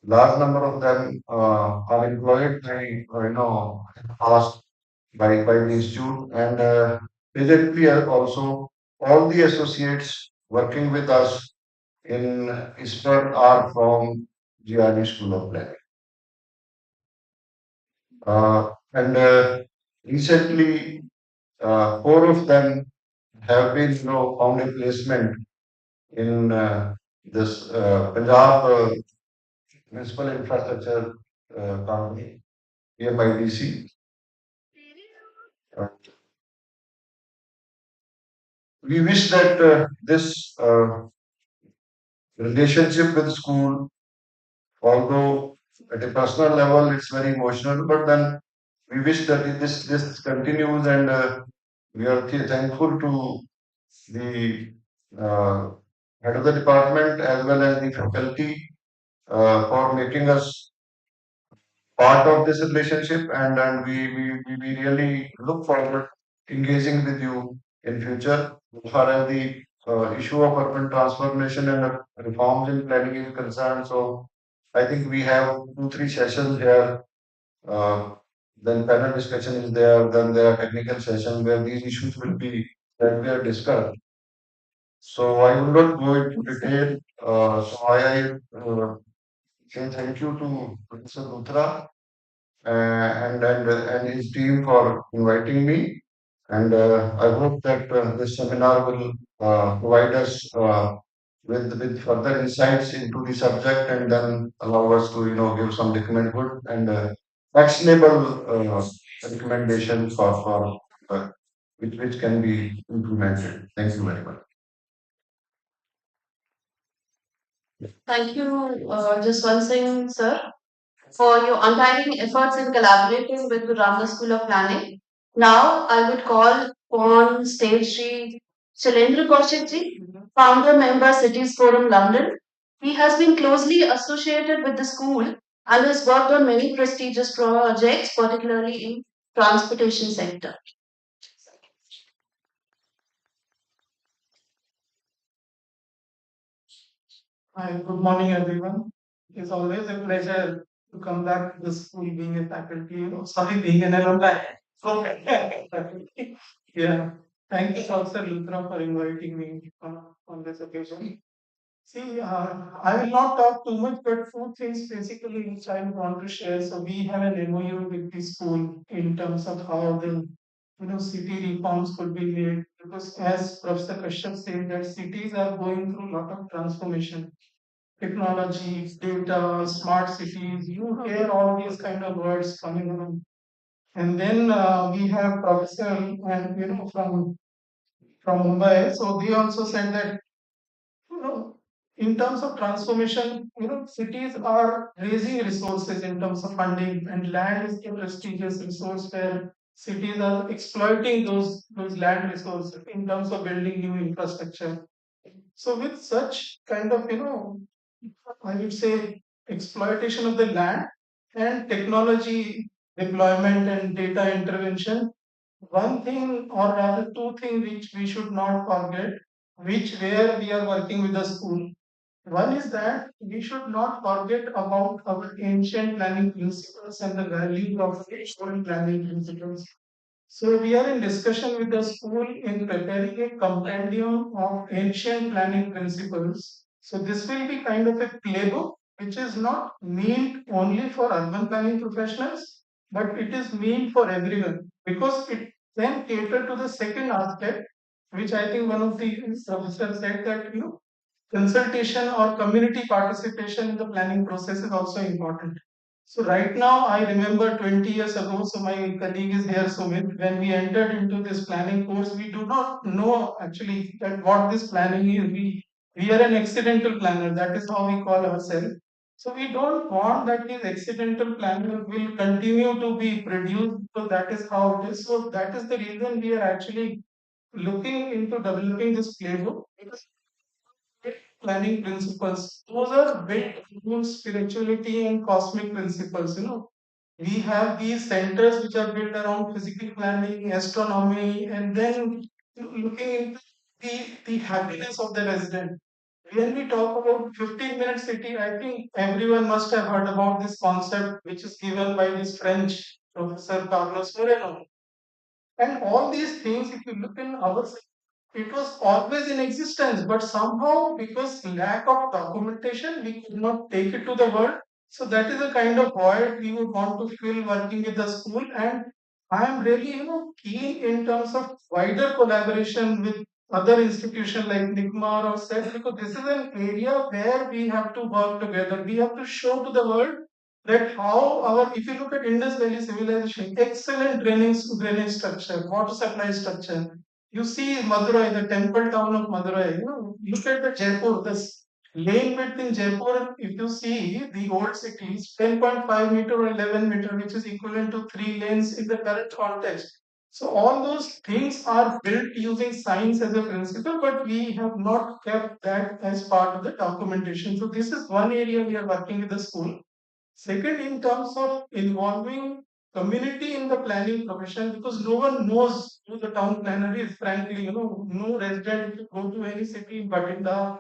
Large number of them are employed by, past by the institute, and presently also all the associates working with us in ISPER are from GRD School of Planning. And recently, four of them have been, found a placement in this Punjab Municipal Infrastructure Company, PMIDC. Uh, we wish that this relationship with school, although at a personal level it's very emotional, but then we wish that this continues, and we are thankful to the uh, head of the department as well as the faculty for making us part of this relationship, and we really look forward engaging with you in future as far as the issue of urban transformation and reforms in planning is concerned. So I think we have 2 3 sessions here. Uh, then panel discussion is there. Then there are technical sessions where these issues will be that we are discussed. So I will not go into detail. So I say thank you to Professor Luthra and his team for inviting me. And I hope that this seminar will provide us with further insights into the subject, and then allow us to, give some recommendable and actionable recommendations for which can be implemented. Thank you very much. Thank you, just one thing, sir, for your untiring efforts in collaborating with the Ramdas School of Planning. Now, I would call on stage Sri Shailendra Kaushikji, founder member Cities Forum London. He has been closely associated with the school and has worked on many prestigious projects, particularly in transportation sector. Hi, good morning, everyone. It's always a pleasure to come back to the school being a faculty, sorry, being an alumni. Faculty. Yeah. Thank you, Professor Luthra, for inviting me on this occasion. See, I will not talk too much, but two things basically which I want to share. So we have an MOU with the school in terms of how the city reforms could be made. Because as Professor Kashyap said, that cities are going through a lot of transformation, technology, data, smart cities. You hear all these kind of words coming on. And then we have Professor and from Mumbai. So they also said that you know in terms of transformation, cities are raising resources in terms of funding, and land is a prestigious resource where cities are exploiting those land resources in terms of building new infrastructure. So with such kind of I would say exploitation of the land and technology deployment and data intervention. One thing, or rather two things, which we should not forget, which where we are working with the school. One is that we should not forget about our ancient planning principles and the value of ancient planning principles. So we are in discussion with the school in preparing a compendium of ancient planning principles. So this will be kind of a playbook which is not meant only for urban planning professionals, but it is meant for everyone because it then cater to the second aspect, which I think one of the professors said that consultation or community participation in the planning process is also important. So right now, I remember 20 years ago, so my colleague is here, Sumit, when we entered into this planning course, we do not know actually that what this planning is. We are an accidental planner, that is how we call ourselves. So we don't want that these accidental planner will continue to be produced, so that is how it is. So that is the reason we are actually looking into developing this playbook. Planning principles. Those are built on spirituality and cosmic principles. We have these centers which are built around physical planning, astronomy, and then looking into the happiness of the resident. When we talk about 15-minute city, I think everyone must have heard about this concept which is given by this French professor Carlos Moreno. And all these things, if you look in our, it was always in existence, but somehow because lack of documentation, we could not take it to the world. So that is a kind of void we would want to fill working with the school. And I am really, keen in terms of wider collaboration with other institutions like NICMAR or SET, because this is an area where we have to work together. We have to show to the world that how our, if you look at Indus Valley civilization, excellent drainage structure, water supply structure. You see Madurai, the temple town of Madurai. Look at the Jaipur, this lane width in Jaipur. If you see the old cities, 10.5 meter or 11 meter, which is equivalent to 3 lanes in the current context. So all those things are built using science as a principle, but we have not kept that as part of the documentation. So this is one area we are working with the school. Second, in terms of involving community in the planning profession, because no one knows who the town planner is, frankly, no resident, if you go to any city in Batinda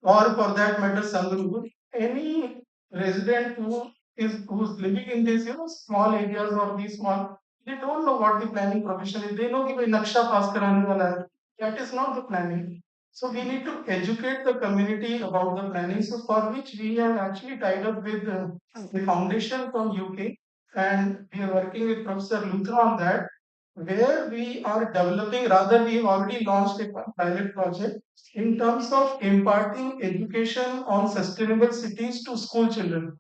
or for that matter Sangrur, any resident who's living in these small areas or these small, they don't know what the planning profession is. They know कि भाई नक्शा पास कराने वाला है. That is not the planning. So we need to educate the community about the planning. So for which we have actually tied up with the foundation from UK, and we are working with Professor Luthra on that, where we are developing, rather we have already launched a pilot project in terms of imparting education on sustainable cities to school children.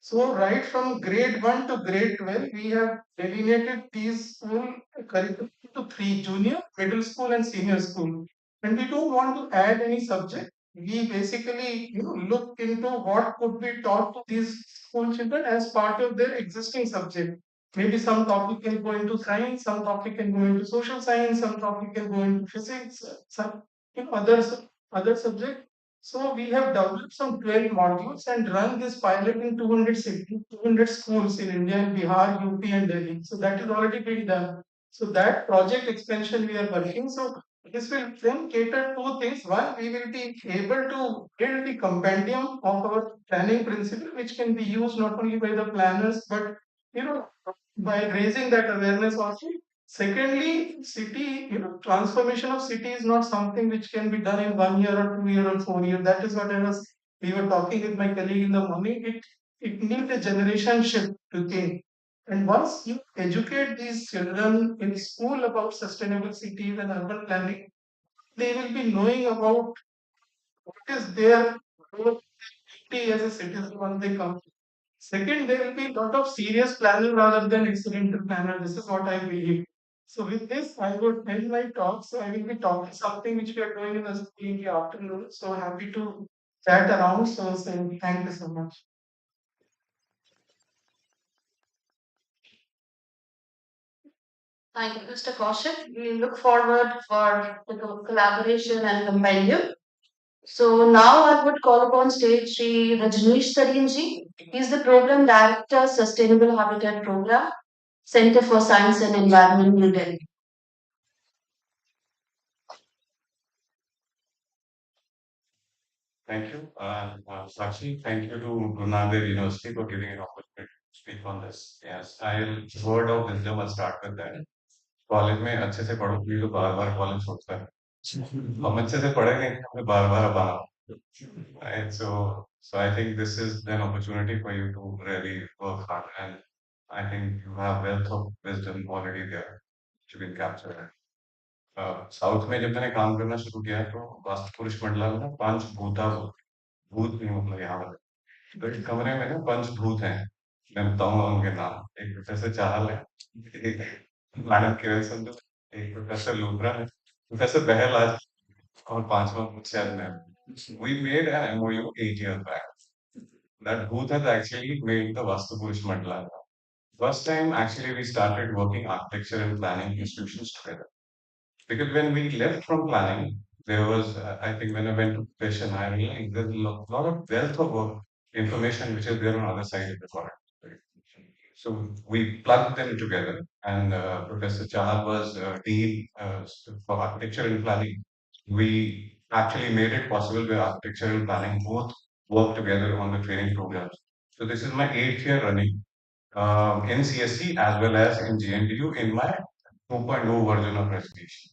So right from grade 1 to grade 12, we have delineated these school curriculum to three: junior, middle school, and senior school. And we don't want to add any subject. We basically, look into what could be taught to these school children as part of their existing subject. Maybe some topic can go into science, some topic can go into social science, some topic can go into physics, some other subject. So we have developed some 12 modules and run this pilot in 200 cities, 200 schools in India, in Bihar, UP, and Delhi. So that is already being done. So that project expansion we are working. So this will then cater two things. One, we will be able to build the compendium of our planning principle, which can be used not only by the planners, but you know, by raising that awareness also. Secondly, city, transformation of city is not something which can be done in 1 year or 2 year or 4 year. That is what we were talking with my colleague in the morning. It needs a generation shift to think. And once you educate these children in school about sustainable cities and urban planning, they will be knowing about what is their role duty as a citizen once they come. Second, there will be a lot of serious planning rather than accidental planner. This is what I believe. So with this, I would end my talk. So I will be talking something which we are doing in the afternoon. So happy to chat around. So saying thank you so much. Thank you, Mr. Kaushik. We look forward for the collaboration and compendium. So now I would call upon stage Sri Rajneesh Sarinji. He is the Program Director, Sustainable Habitat Program, Center for Science and Environment, New Delhi. Thank you. Sakshi, thank you to Gurunagar University for giving an opportunity to speak on this. Yes, I'll word of wisdom. I'll start with that. College में अच्छे से पढ़ो भी तो बार बार college छोड़ता है हम अच्छे से पढ़ेंगे हमें बार बार अब आना right so I think this is an opportunity for you to really work hard and I think you have wealth of wisdom already there which you can capture it south में जब मैंने काम करना शुरू किया तो वास्तु पुरुष मंडला में ना पांच भूता भूत नहीं मतलब यहाँ पर तो इस कमरे में ना पंचभूत हैं मैं बताऊंगा उनके नाम एक प्रोफेसर चाहल है एक मैडम किरण संधू एक प्रोफेसर लूथरा है प्रोफेसर बहल आज और पांचवा मुझसे आज मैं we made an MOU 8 years back that booth has actually made the Vastu Purush Mandala. First time actually we started working architecture and planning institutions together because when we left from planning, there was, I think, when I went to profession, I realized there's a lot of wealth of information which is there on the other side of the product. Right? So we plugged them together, and Professor Chahal was dean for architecture and planning. We actually made it possible where architecture and planning both work together on the training programs. So this is my 8th year running in CSC as well as in GNDU in my 2.0 version of residency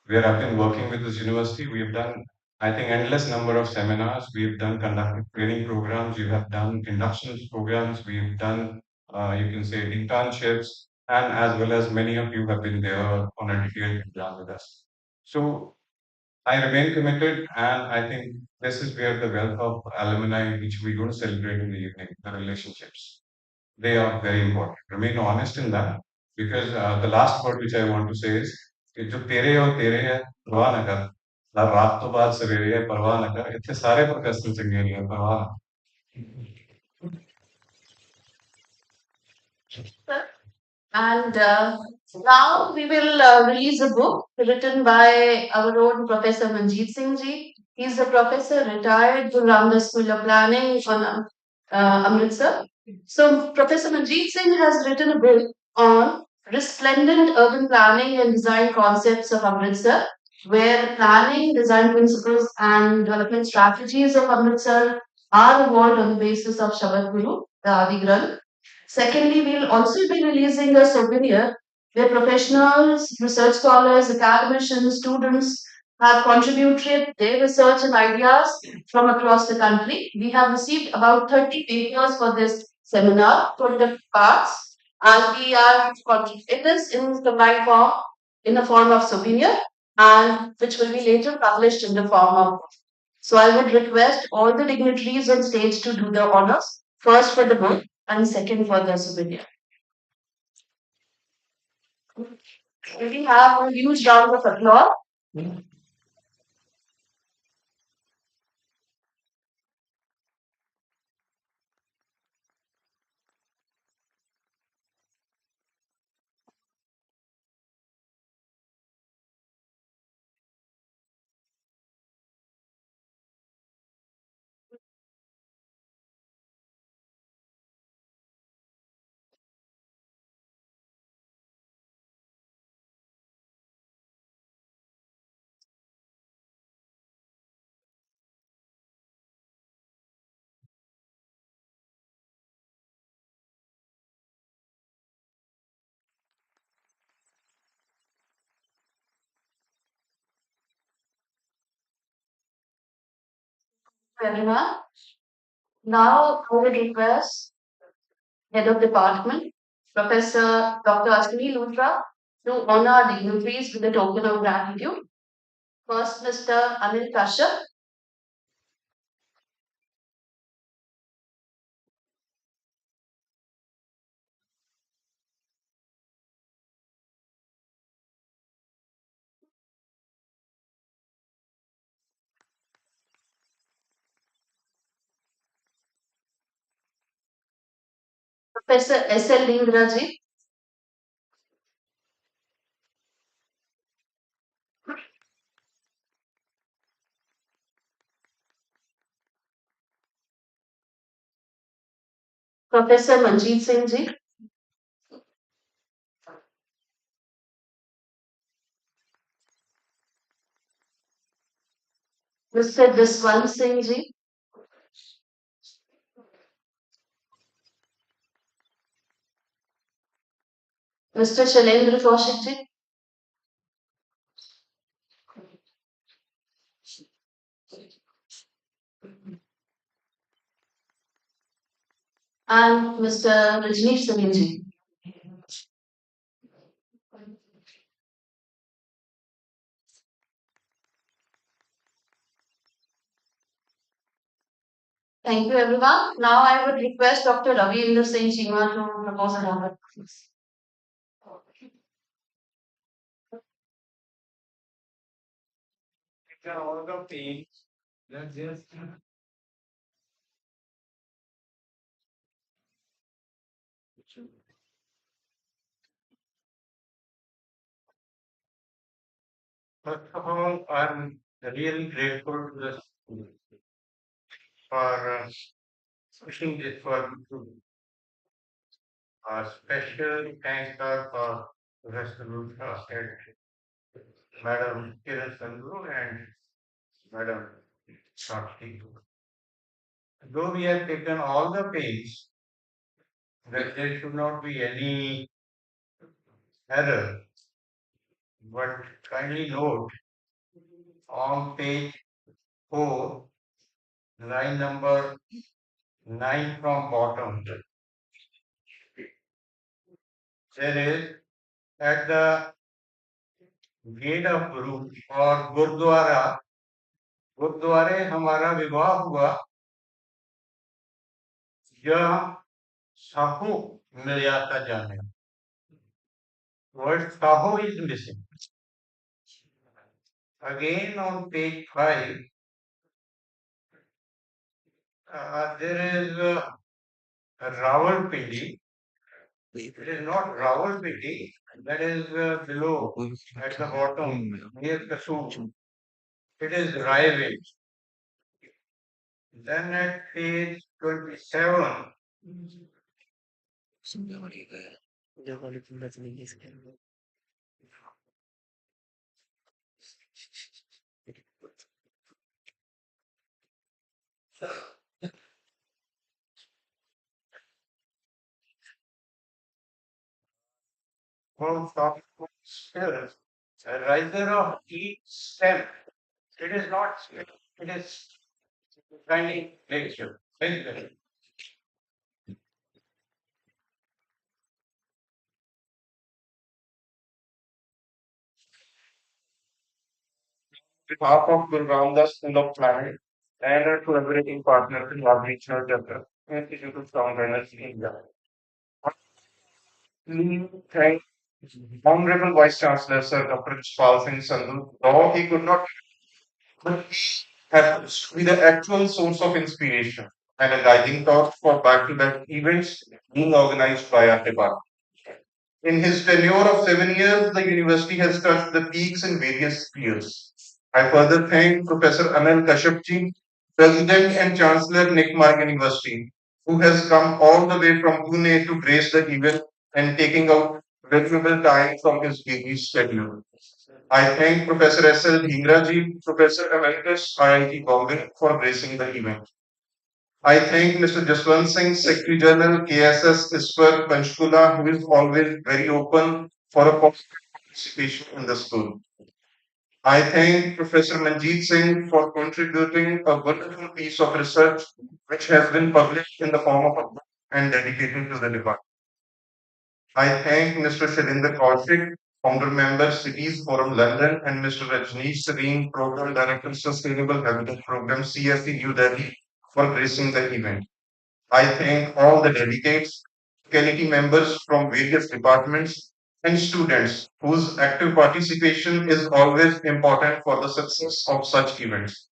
where I've been working with this university. We have done, I think, endless number of seminars. We have done conducted training programs. We have done induction programs. We have done, you can say, internships, and as well as many of you have been there on a detailed program with us. So I remain committed, and I think this is where the wealth of alumni, which we're going to celebrate in the evening, the relationships. They are very important. Remain honest in that because the last word which I want to say is कि जो तेरे और तेरे है परवाह न कर हर रात तो बाद सवेरे है परवाह न कर इतने सारे प्रोफेशनल चंगे नहीं है परवाह न And now we will release a book written by our own Professor Manjeet Singh Ji. He's a professor retired from Ramdas School of Planning on Amritsar. So Professor Manjeet Singh has written a book on resplendent urban planning and design concepts of Amritsar, where planning, design principles, and development strategies of Amritsar are evolved on the basis of Shabad Guru, the Adi Granth. Secondly, we'll also be releasing a souvenir where professionals, research scholars, academicians, students have contributed their research and ideas from across the country. We have received about 30 papers for this seminar from the parts, and we are contributing this in combined form in the form of souvenir and which will be later published in the form of. So I would request all the dignitaries on stage to do the honors, first for the book and second for the souvenir. We have a huge round of applause. Very much. Now I would request Head of Department, Professor Dr. Ashwini Luthra, to honor dignitaries with a token of gratitude. First, Mr. Anil Kashyap, Professor S.L. Lingraji, Professor Manjeet Singh Ji, Mr. Diswant Singh Ji, Mr. Shailendra Kaushik and Mr. Rajneesh Salinji. Thank you, everyone. Now I would request Dr. Ravi Singh Chima to propose an order. All the pain. Let's just First of all, I'm really grateful to the school for pushing this for to special thanks are for Resolution State, Madam Kiran Sandhu and Madam Shakti. Though we have taken all the pains that there should not be any error, but kindly note on page 4, line number 9 from bottom, there is at the gate of Guru or Gurdwara, गुरुद्वारे हमारा विवाह हुआ यह साहू मर्यादा जाने word saho is missing. Again on page 5, there is Rawalpindi. It is not Rawalpindi, that is below at the bottom near Kasur. It is Raivate. Then at page 27, from top still, a riser of each stem. It is not stem, it is kindly nature. Thank you. Behalf of Guru Ramdas School of Planet and our collaborating partner, Punjab Regional Center, Institute of Sound Energy, India. We thank Honorable Vice Chancellor Sir Dr. Pal Singh Sandhu, though he could not, but he happens to be the actual source of inspiration and a guiding thought for back-to-back events being organized by our department. In his tenure of 7 years, the university has touched the peaks in various spheres. I further thank Professor Anil Kashyapji, President and Chancellor Nickmark University, who has come all the way from Pune to grace the event and taking out valuable time from his busy schedule. I thank Professor S.L. Dhingraji, Professor Emeritus IIT Bombay for gracing the event. I thank Mr. Jaswant Singh, Secretary General, KSS ISPER Panchkula, who is always very open for a participation in the school. I thank Professor Manjeet Singh for contributing a wonderful piece of research which has been published in the form of a book and dedicated to the department. I thank Mr. Shalinder Kaushik, founder member, Cities Forum London, and Mr. Rajneesh Sareen, program director, Sustainable Habitat Program, CSE New Delhi, for gracing the event. I thank all the delegates, faculty members from various departments, and students whose active participation is always important for the success of such events.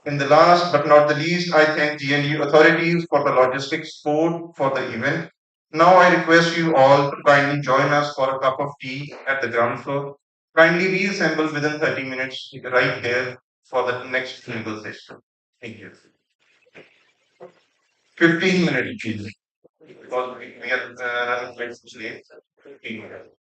In the last but not the least, I thank GNU authorities for the logistics support for the event. Now I request you all to kindly join us for a cup of tea at the ground floor. Kindly reassemble within 30 minutes right here for the next clinical session. Thank you. 15 minutes, please. Because we are running late today. 15 minutes.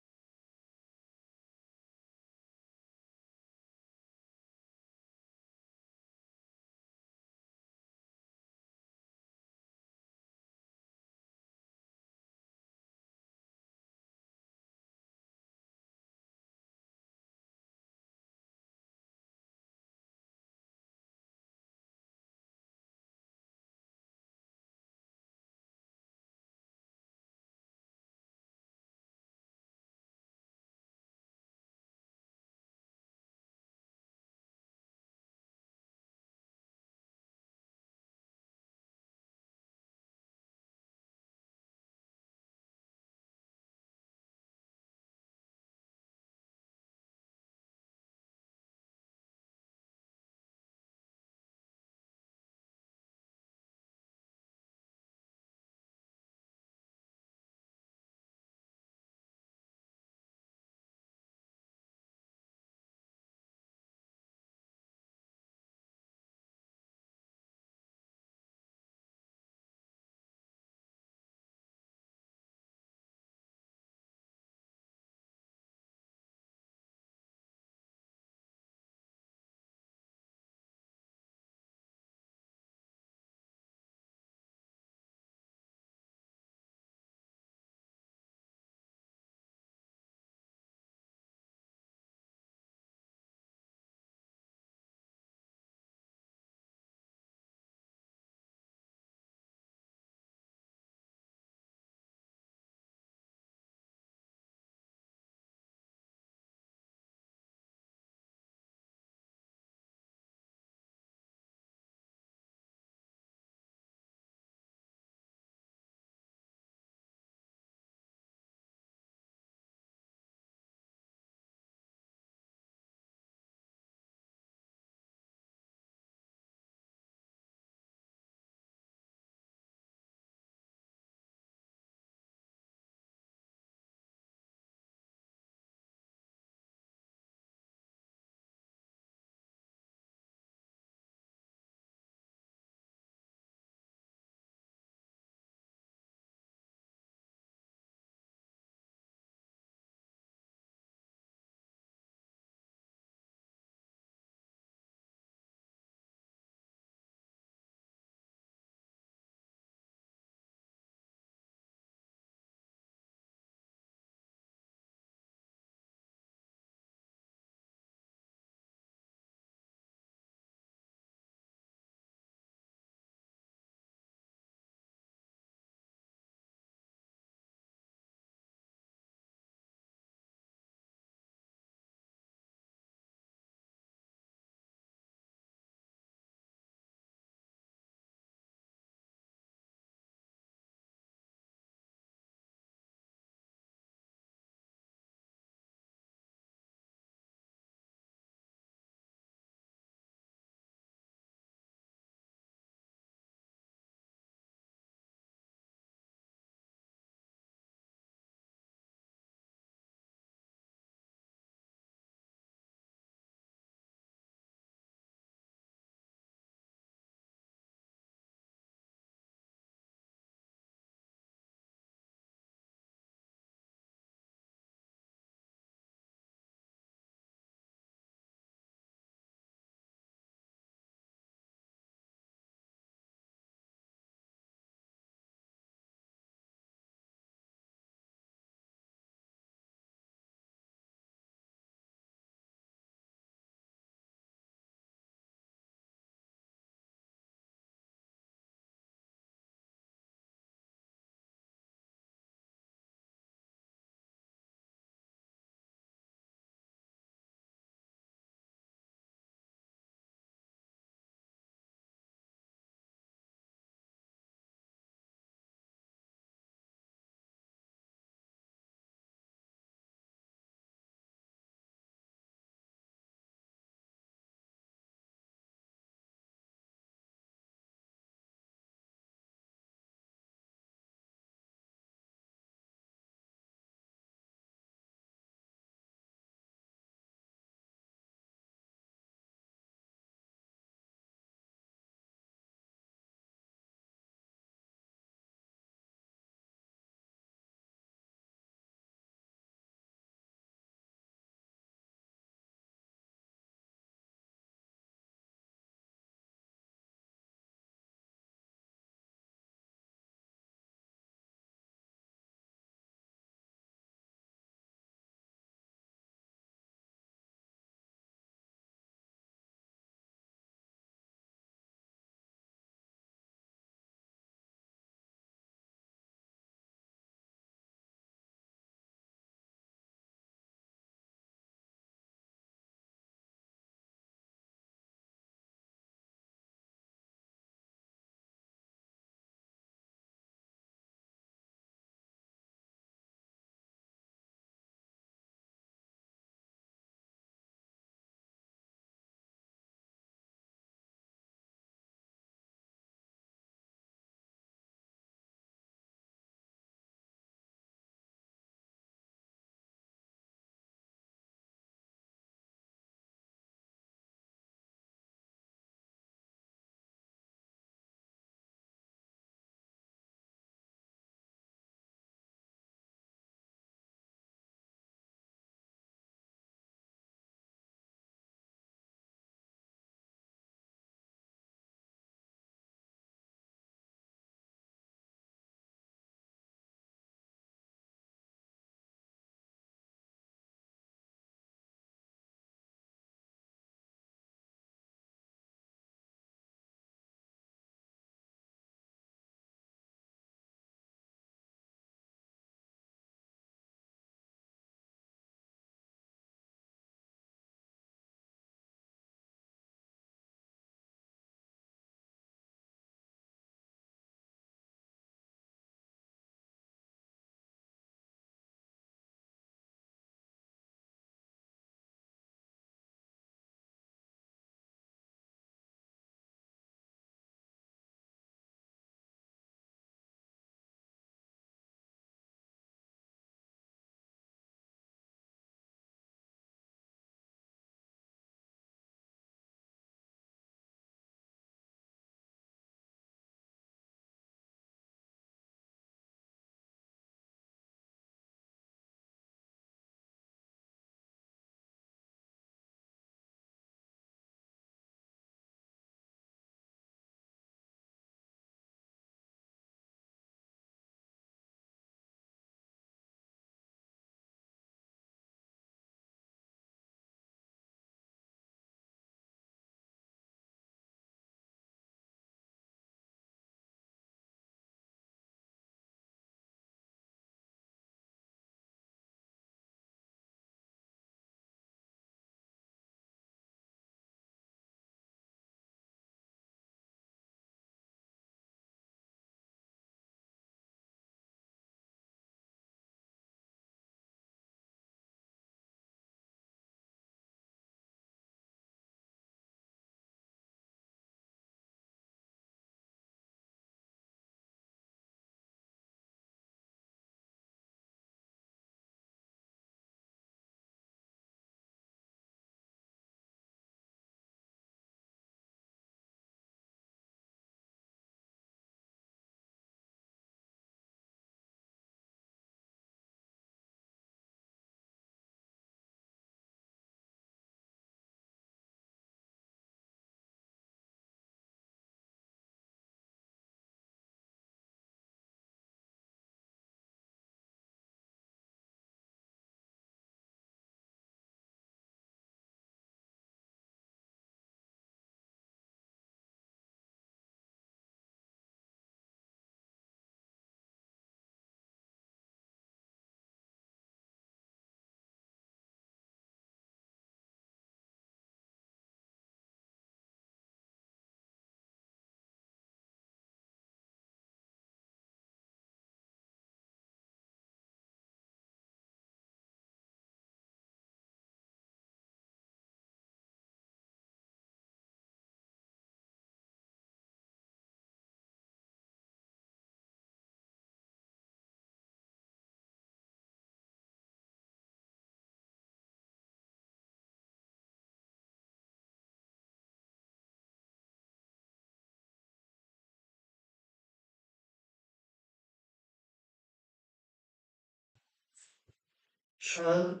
Well,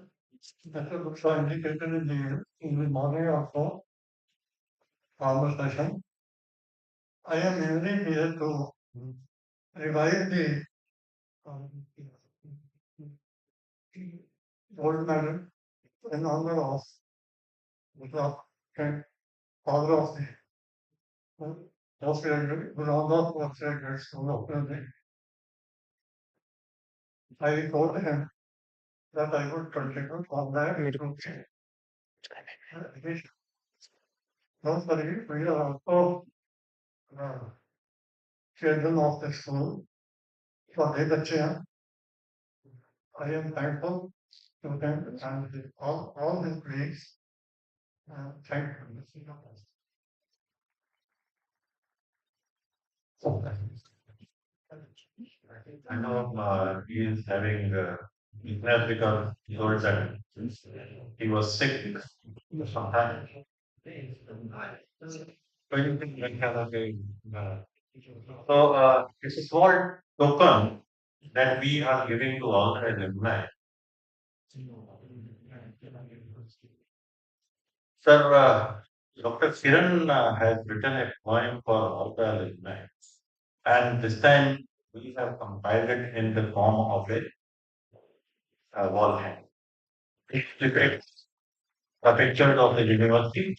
that is also indicated in the morning of the conversation. I am merely here to revive the um, gold medal in honor of the father of the postgraduate, Ramdas postgraduate school of building. I told him that I would contribute on that to education. Don't worry, we are also uh, children of the school. For the chair, I am thankful to them and all his colleagues. Thank you. I know he is having illness because he told that he was sick sometimes. So it's a small token that we are giving to all the alumni. Sir, Dr. Kiran has written a poem for all the alumni, and this time we have compiled it in the form of a wall hang. It depicts the pictures of the university.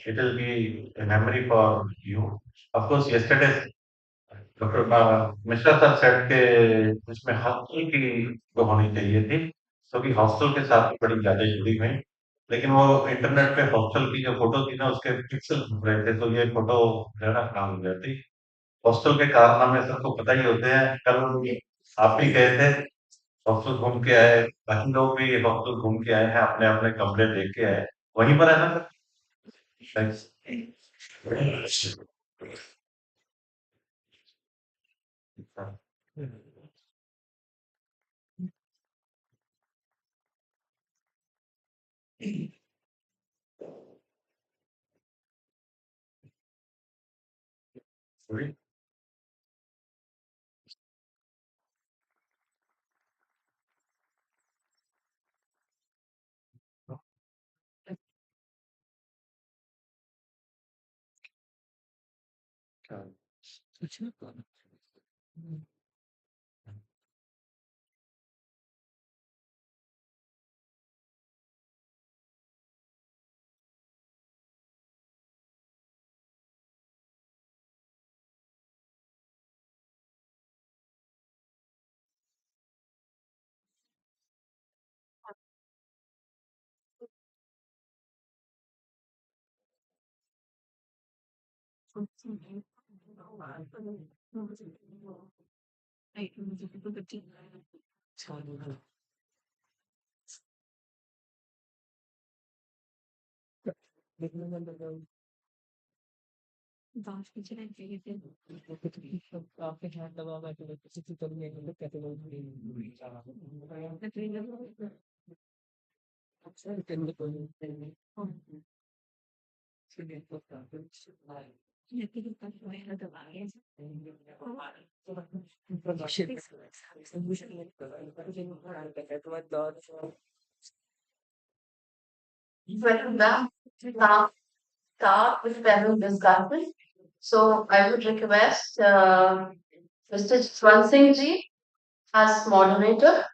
It will be a memory for you. Of course, yesterday doctor Mishra sir set के इसमें hostel की तो होनी चाहिए थी क्योंकि hostel के साथ बड़ी यादें जुड़ी हुई लेकिन वो इंटरनेट पे हॉस्टल की जो फोटो थी ना उसके पिक्सल घूम रहे थे तो ये फोटो जो है ना खराब हो जाती हॉस्टल के कारनामे सबको पता ही होते हैं कल आप भी गए थे हॉस्टल घूम के आए बाकी लोग भी हॉस्टल घूम के आए हैं अपने अपने कमरे देख के आए वहीं पर है ना sir Sorry? Welcome back. Now start with panel discussion. So I would request Mr. Swansingh ji as moderator,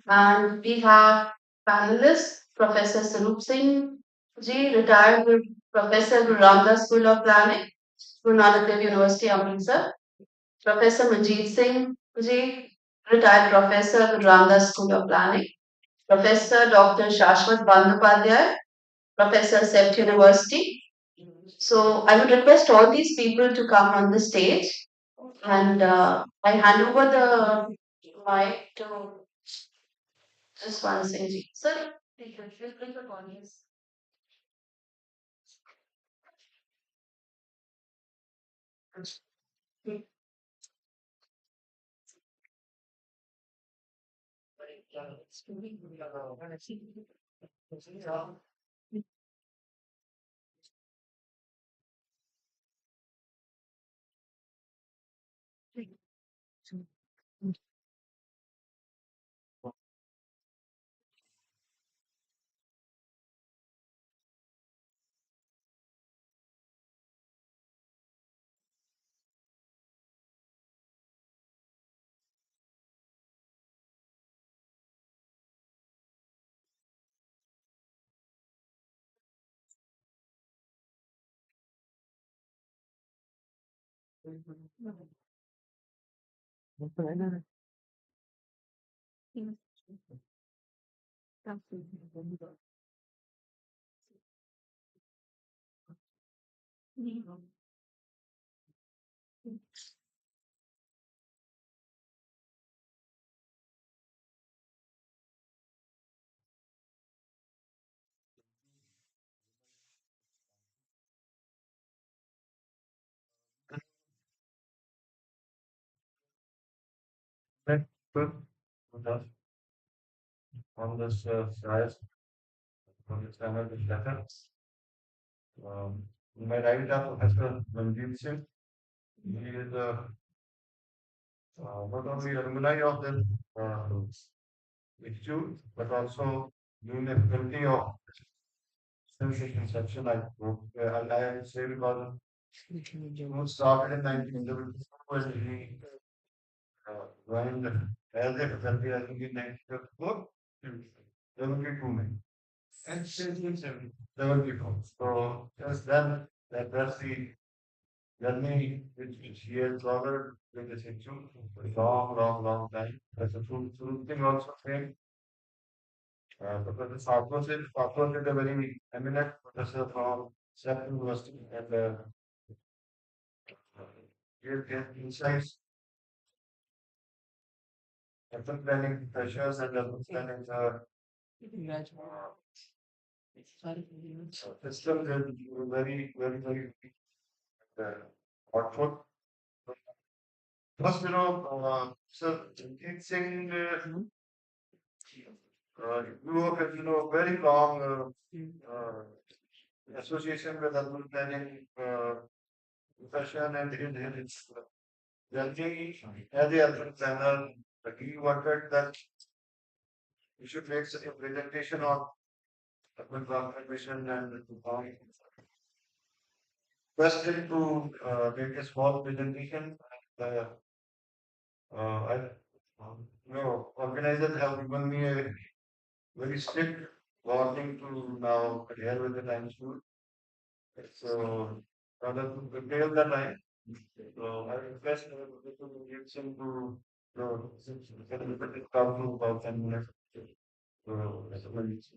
and we have panelists Professor Sarup Singh ji, retired Professor Ramdas School of Planning, Guru Nanak Dev University, Amritsar. Professor Manjeet Singh ji, retired Professor Guru Ramdas School of Planning. Professor Dr. Shashwat Bandyopadhyay, Professor Sept University. So I would request all these people to come on the stage, and I hand over the mic to just one second. Sir, take your feel free to audience. Next, just on this slides, on this channel discussion. My right are Professor Manjeet Singh. He is not only alumni of this institute, but also doing the faculty of since its inception. I say because it started in 1974 when he joined as a faculty, I think in 1974, 72 men. And since in 74. So just then, that's the journey which he has traveled with this institute for a long, long, long time. That's a true thing also saying. Professor Sarkos is a very eminent professor from Seth University and he has insights, urban planning pressures and urban planning systems is very, very, very uh, thoughtful. Plus, Sir Ranjit Singh grew up in, very long association with urban planning profession and his journey as a urban planner. He wanted that we should make such a presentation on urban transformation and requested to make a small presentation. And, I, organizers have given me a very strict warning to now adhere with the time schedule. So, rather to prepare the time, so I request to give some to, get a little bit come to about 10 minutes. So, that's what it is.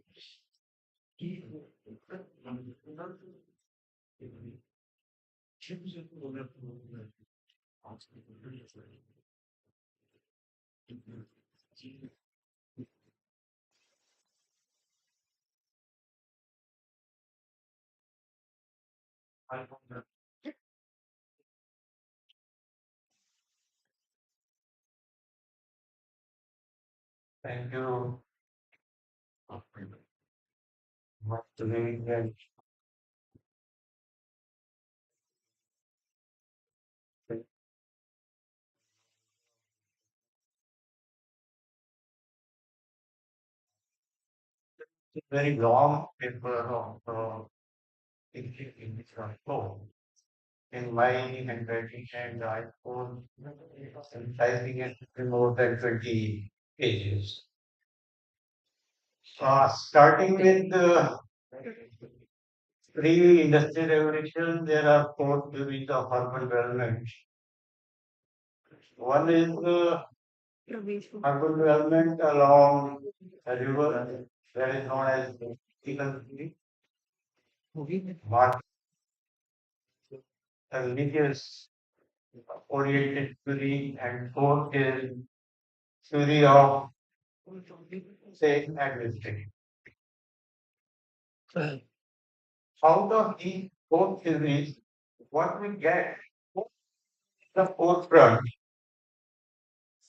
Thank you. Much today, and it's very long paper of in which I wrote in my handwriting, and I was typing it in more than 20 pages. Starting with the pre-industrial revolution, there are four theories of urban development. One is urban development along a river that is known as the market religious oriented theory, and fourth is theory of safe administration. Out of these four theories, what we get the forefront.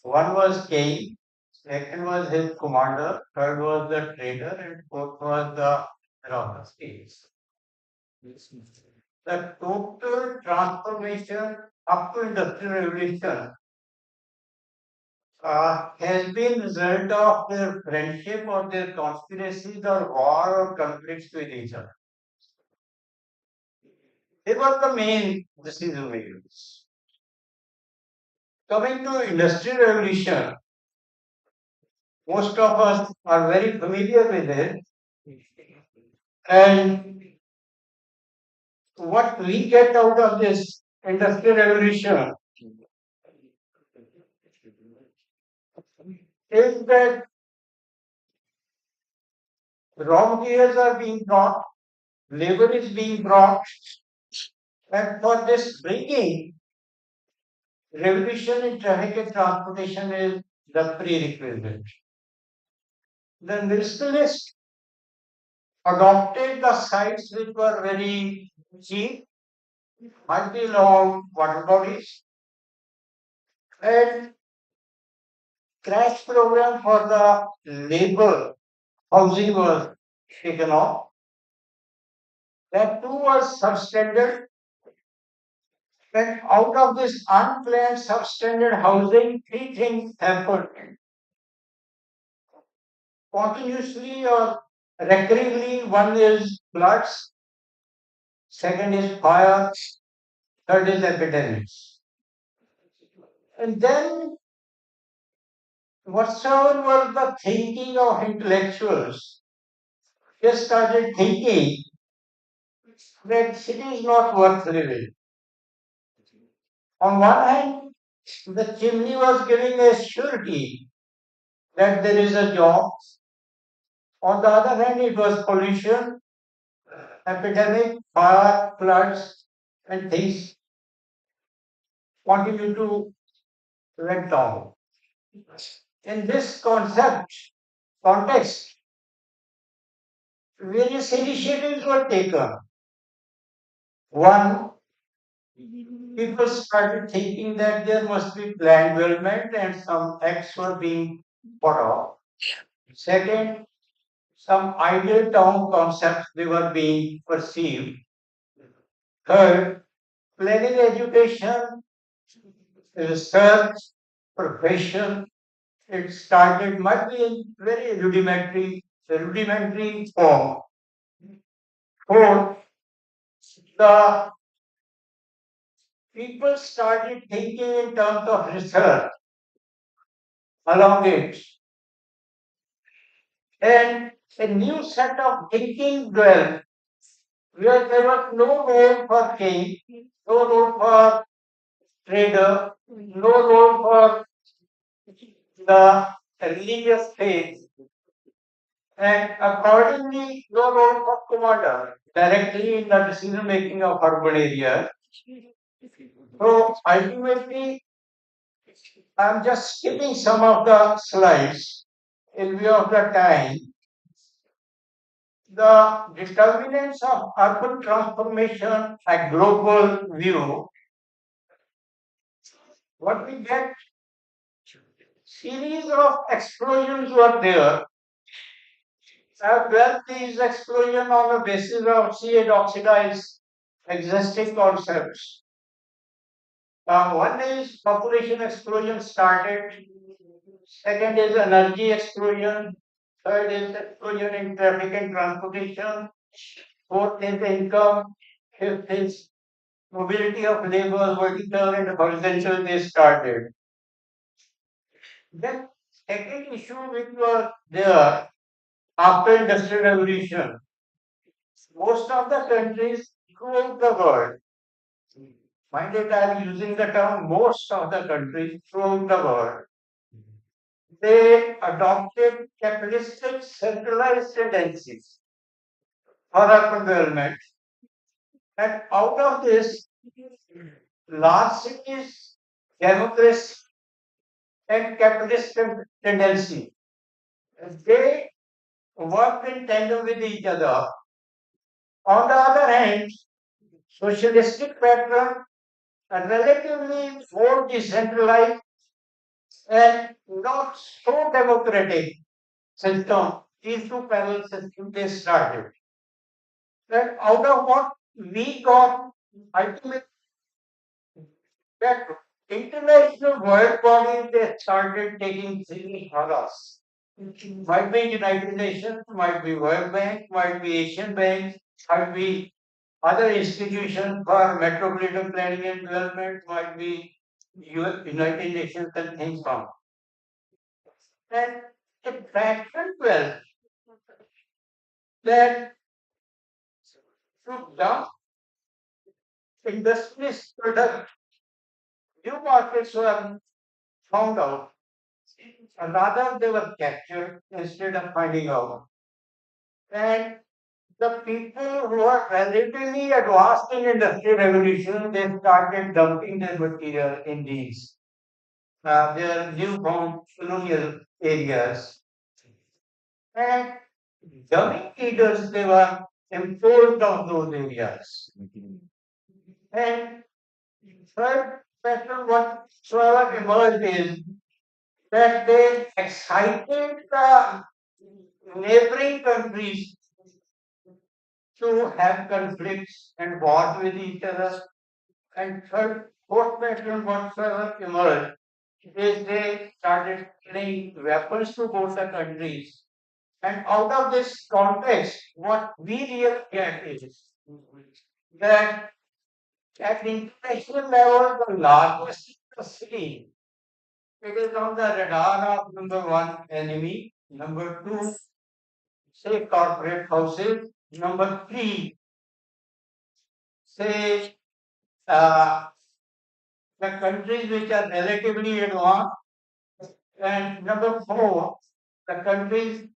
One was king, second was his commander, third was the trader, and fourth was the the states. The total transformation up to industrial revolution has been result of their friendship or their conspiracies or war or conflicts with each other. They were the main decision makers. Coming to industrial revolution, most of us are very familiar with it, and what we get out of this industrial revolution is that raw materials are being brought, labor is being brought, and for this bringing, revolution in traffic and transportation is the prerequisite. The nationalists adopted the sites which were very cheap, might be long water bodies, and crash program for the labor housing was taken off. That too was substandard. And out of this unplanned substandard housing, three things happened continuously or recurringly. One is floods, second is fire, third is epidemics. And then whatsoever was the thinking of intellectuals, they started thinking that city is not worth living. On one hand, the chimney was giving a surety that there is a job. On the other hand, it was pollution, epidemic, fire, floods, and things continue to went down. In this context, various initiatives were taken. One, people started thinking that there must be planned development and some acts were being thought of. Second, some ideal town concepts they were being perceived. Third, planning education, research, profession, it started might be in very rudimentary form. Fourth, the people started thinking in terms of research along it, and a new set of thinking developed where there was no role for king, no role for trader, no role for the religious faith, and accordingly no role for commander directly in the decision making of urban areas. So ultimately, I'm just skipping some of the slides in view of the time. The determinants of urban transformation at global view, what we get, series of explosions were there. I've dwelt these explosions on the basis of C8 oxidized existing concepts. One is population explosion started. Second is energy explosion. Third is explosion in traffic and transportation. Fourth is income. Fifth is mobility of labor, vertical and horizontal. They started. Then second issue which was there after industrial revolution, most of the countries throughout the world, mind that I am using the term most of the countries throughout the world, they adopted capitalistic centralized tendencies for urban development. And out of this, large cities, democracy, and capitalist tendency, they work in tandem with each other. On the other hand, socialistic pattern are relatively more decentralized and not so democratic system. These two parallel systems they started. That out of what we got, ultimately that international world bodies they started taking serious for us. Might be United Nations, might be World Bank, might be Asian Bank, might be other institutions for metropolitan planning and development, might be United Nations and things on. And the fraction 12 that to dump industries product, new markets were found out, and rather they were captured instead of finding out. And the people who are relatively advanced in industrial revolution, they started dumping their material in these their newfound colonial areas. And young leaders, they were imposed on those areas. And third pattern whatsoever emerged is that they excited the neighboring countries to have conflicts and wars with each other. And third, fourth pattern whatsoever emerged is they started selling weapons to both the countries. And out of this context, what we really get is that at international level, the largest city, it is on the radar of number one, enemy, number two, say corporate houses, number three, say uh, the countries which are relatively advanced, and number four, the countries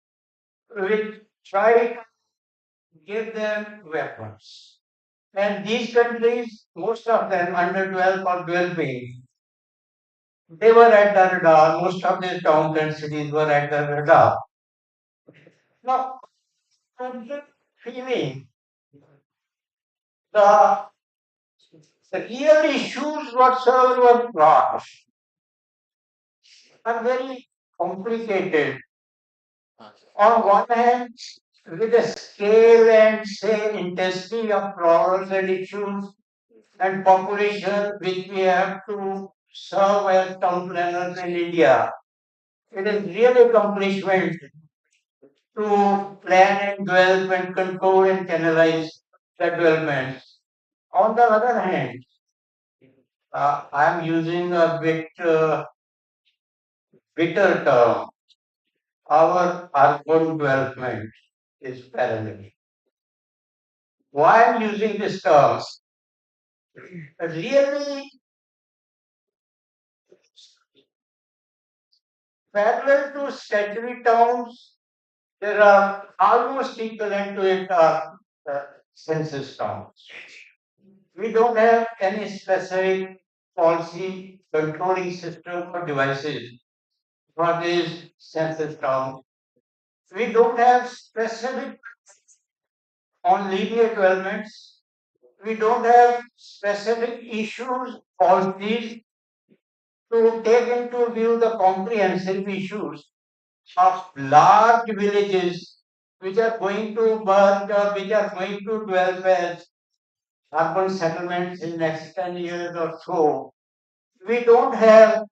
which try to give them weapons. And these countries, most of them under 12 or 12 page, they were at the radar. Most of these towns and cities were at the radar. Now, I'm just feeling the, the real issues whatsoever were brought are very complicated. On one hand, with the scale and say intensity of problems and issues and population which we have to serve as town planners in India, it is really accomplishment to plan and develop and control and canalize the developments. On the other hand, I am using a bit bitter term. Our urban development is parallel. Why I'm using this term? Really, parallel to statutory towns, there are almost equivalent to it are census towns. We don't have any specific policy controlling system or devices for these census towns. We don't have specific on linear developments. We don't have specific issues, policies to take into view the comprehensive issues of large villages which are going to merge or which are going to develop as urban settlements in next 10 years or so. We don't have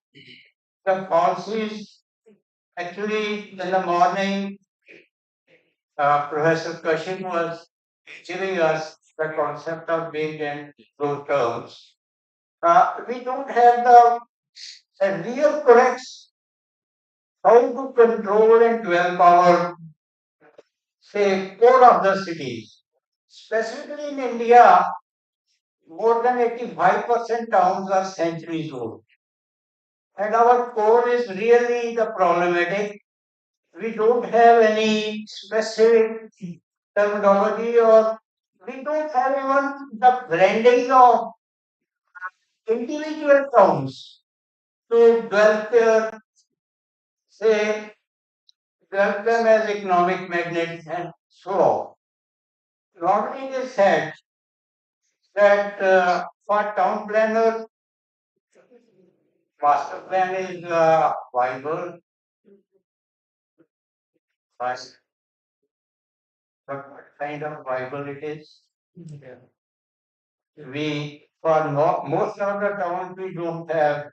the policies. Actually, in the morning, Professor Kashin was giving us the concept of being in those terms. We don't have the a real correct how to control and develop our say core of the cities. Specifically in India, more than 85% towns are centuries old. And our core is really the problematic. We don't have any specific terminology or we don't have even the branding of individual towns to develop their, say, develop them as economic magnets and so on. Normally it is said that for town planner, master plan is Bible, but what kind of Bible it is? We, for most of the towns, we don't have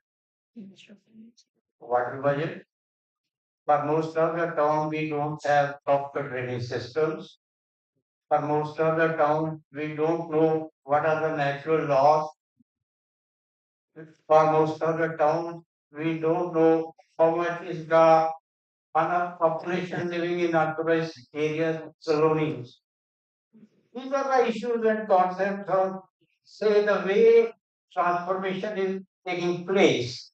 water budget. For most of the town, we don't have proper drainage systems. For most of the town, we don't know what are the natural laws. For most of the town, we don't know how much is the population living in unauthorized areas, colonies. These are the issues and concepts of say the way transformation is taking place.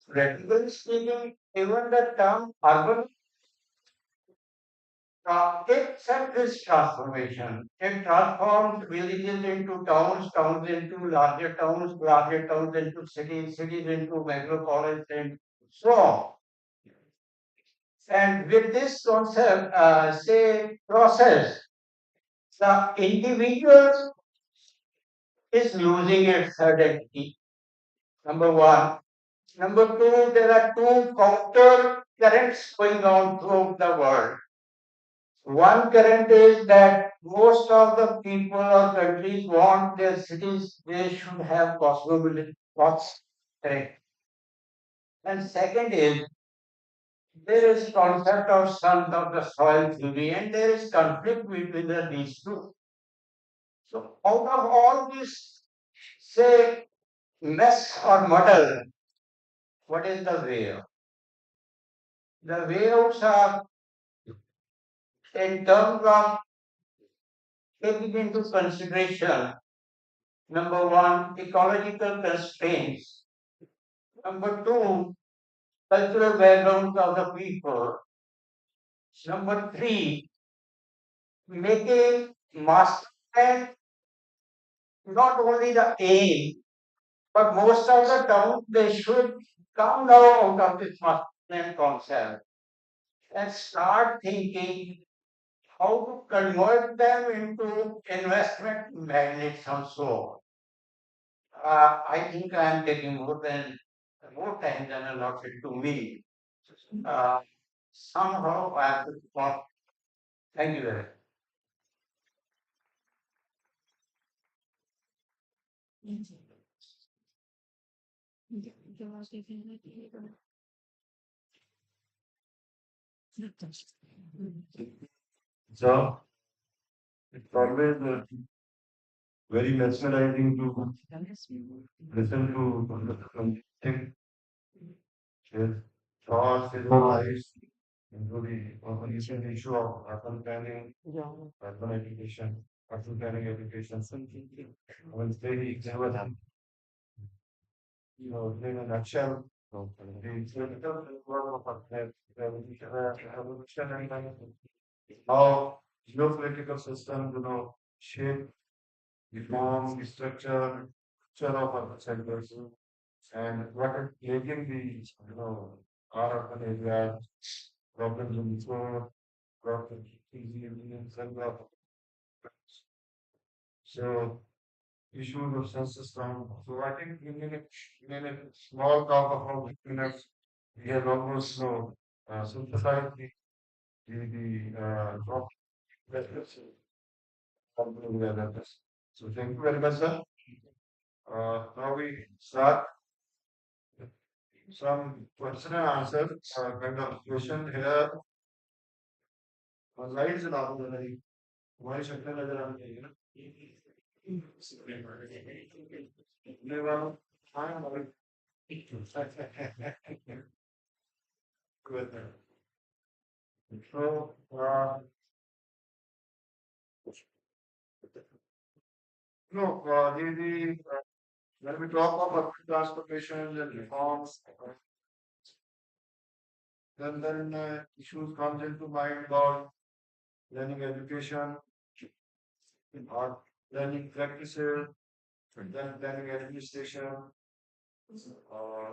Practically speaking, even the term urban itself is transformation. It transforms villages into towns, towns into larger towns into cities, cities into metropolis, and so on. And with this concept, say process, the individual is losing its identity. Number one. Number two, there are two counter currents going on throughout the world. One current is that most of the people or countries want their cities, they should have cosmopolitan thoughts. Correct. And second is there is concept of sons of the soil theory, and there is conflict between these two. So out of all this, say mess or muddle, what is the way out? The way outs are in terms of taking into consideration number one, ecological constraints, number two, cultural backgrounds of the people, number three, making master plan not only the aim, but most of the towns they should come now out of this master plan concept and start thinking how to convert them into investment magnets and so on. I think I am taking more time than allotted to me. Uh, Somehow I have to stop. Thank you very So it's always very mesmerizing to listen to think his thoughts, his lives into the recent issue of urban planning, urban education, urban planning education. I will say the example, in a nutshell, the theoretical work of evolution and how geopolitical systems, shape the form, the structure of urban centers, and what is making the, our urban areas, problems in the road, problems in the so issues of sense system. So I think in a small talk of about 2 minutes, we have almost synthesized the top questions from the others. So thank you very much, sir. Now we start some question and answer kind of question here. Slides and all the हमारी शक्ल नजर आनी चाहिए ना अपने वालों हाँ हमारे good so no when we talk of urban transformations and reforms then issues comes into mind about learning education or learning practices then learning administration uh,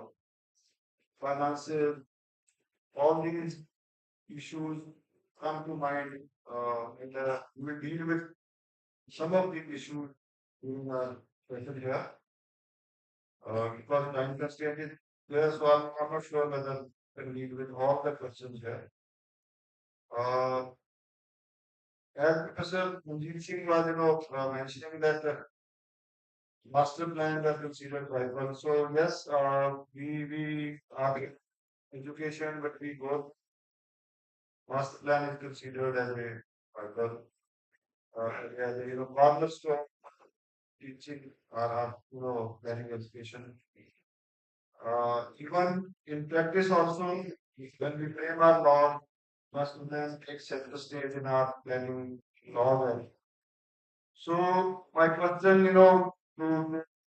finances all these issues come to mind and we will deal with some of these issues in session here because time constraint is there, so I'm not sure whether we can deal with all the questions here. Uh, as Professor Manjeet Singh was, mentioning that master plan was considered viable. So yes, we are in education, but we go master plan is considered as a viable, as a cornerstone teaching or planning education. Even in practice also, when we frame our law, must then take center stage in our planning law. So my question, to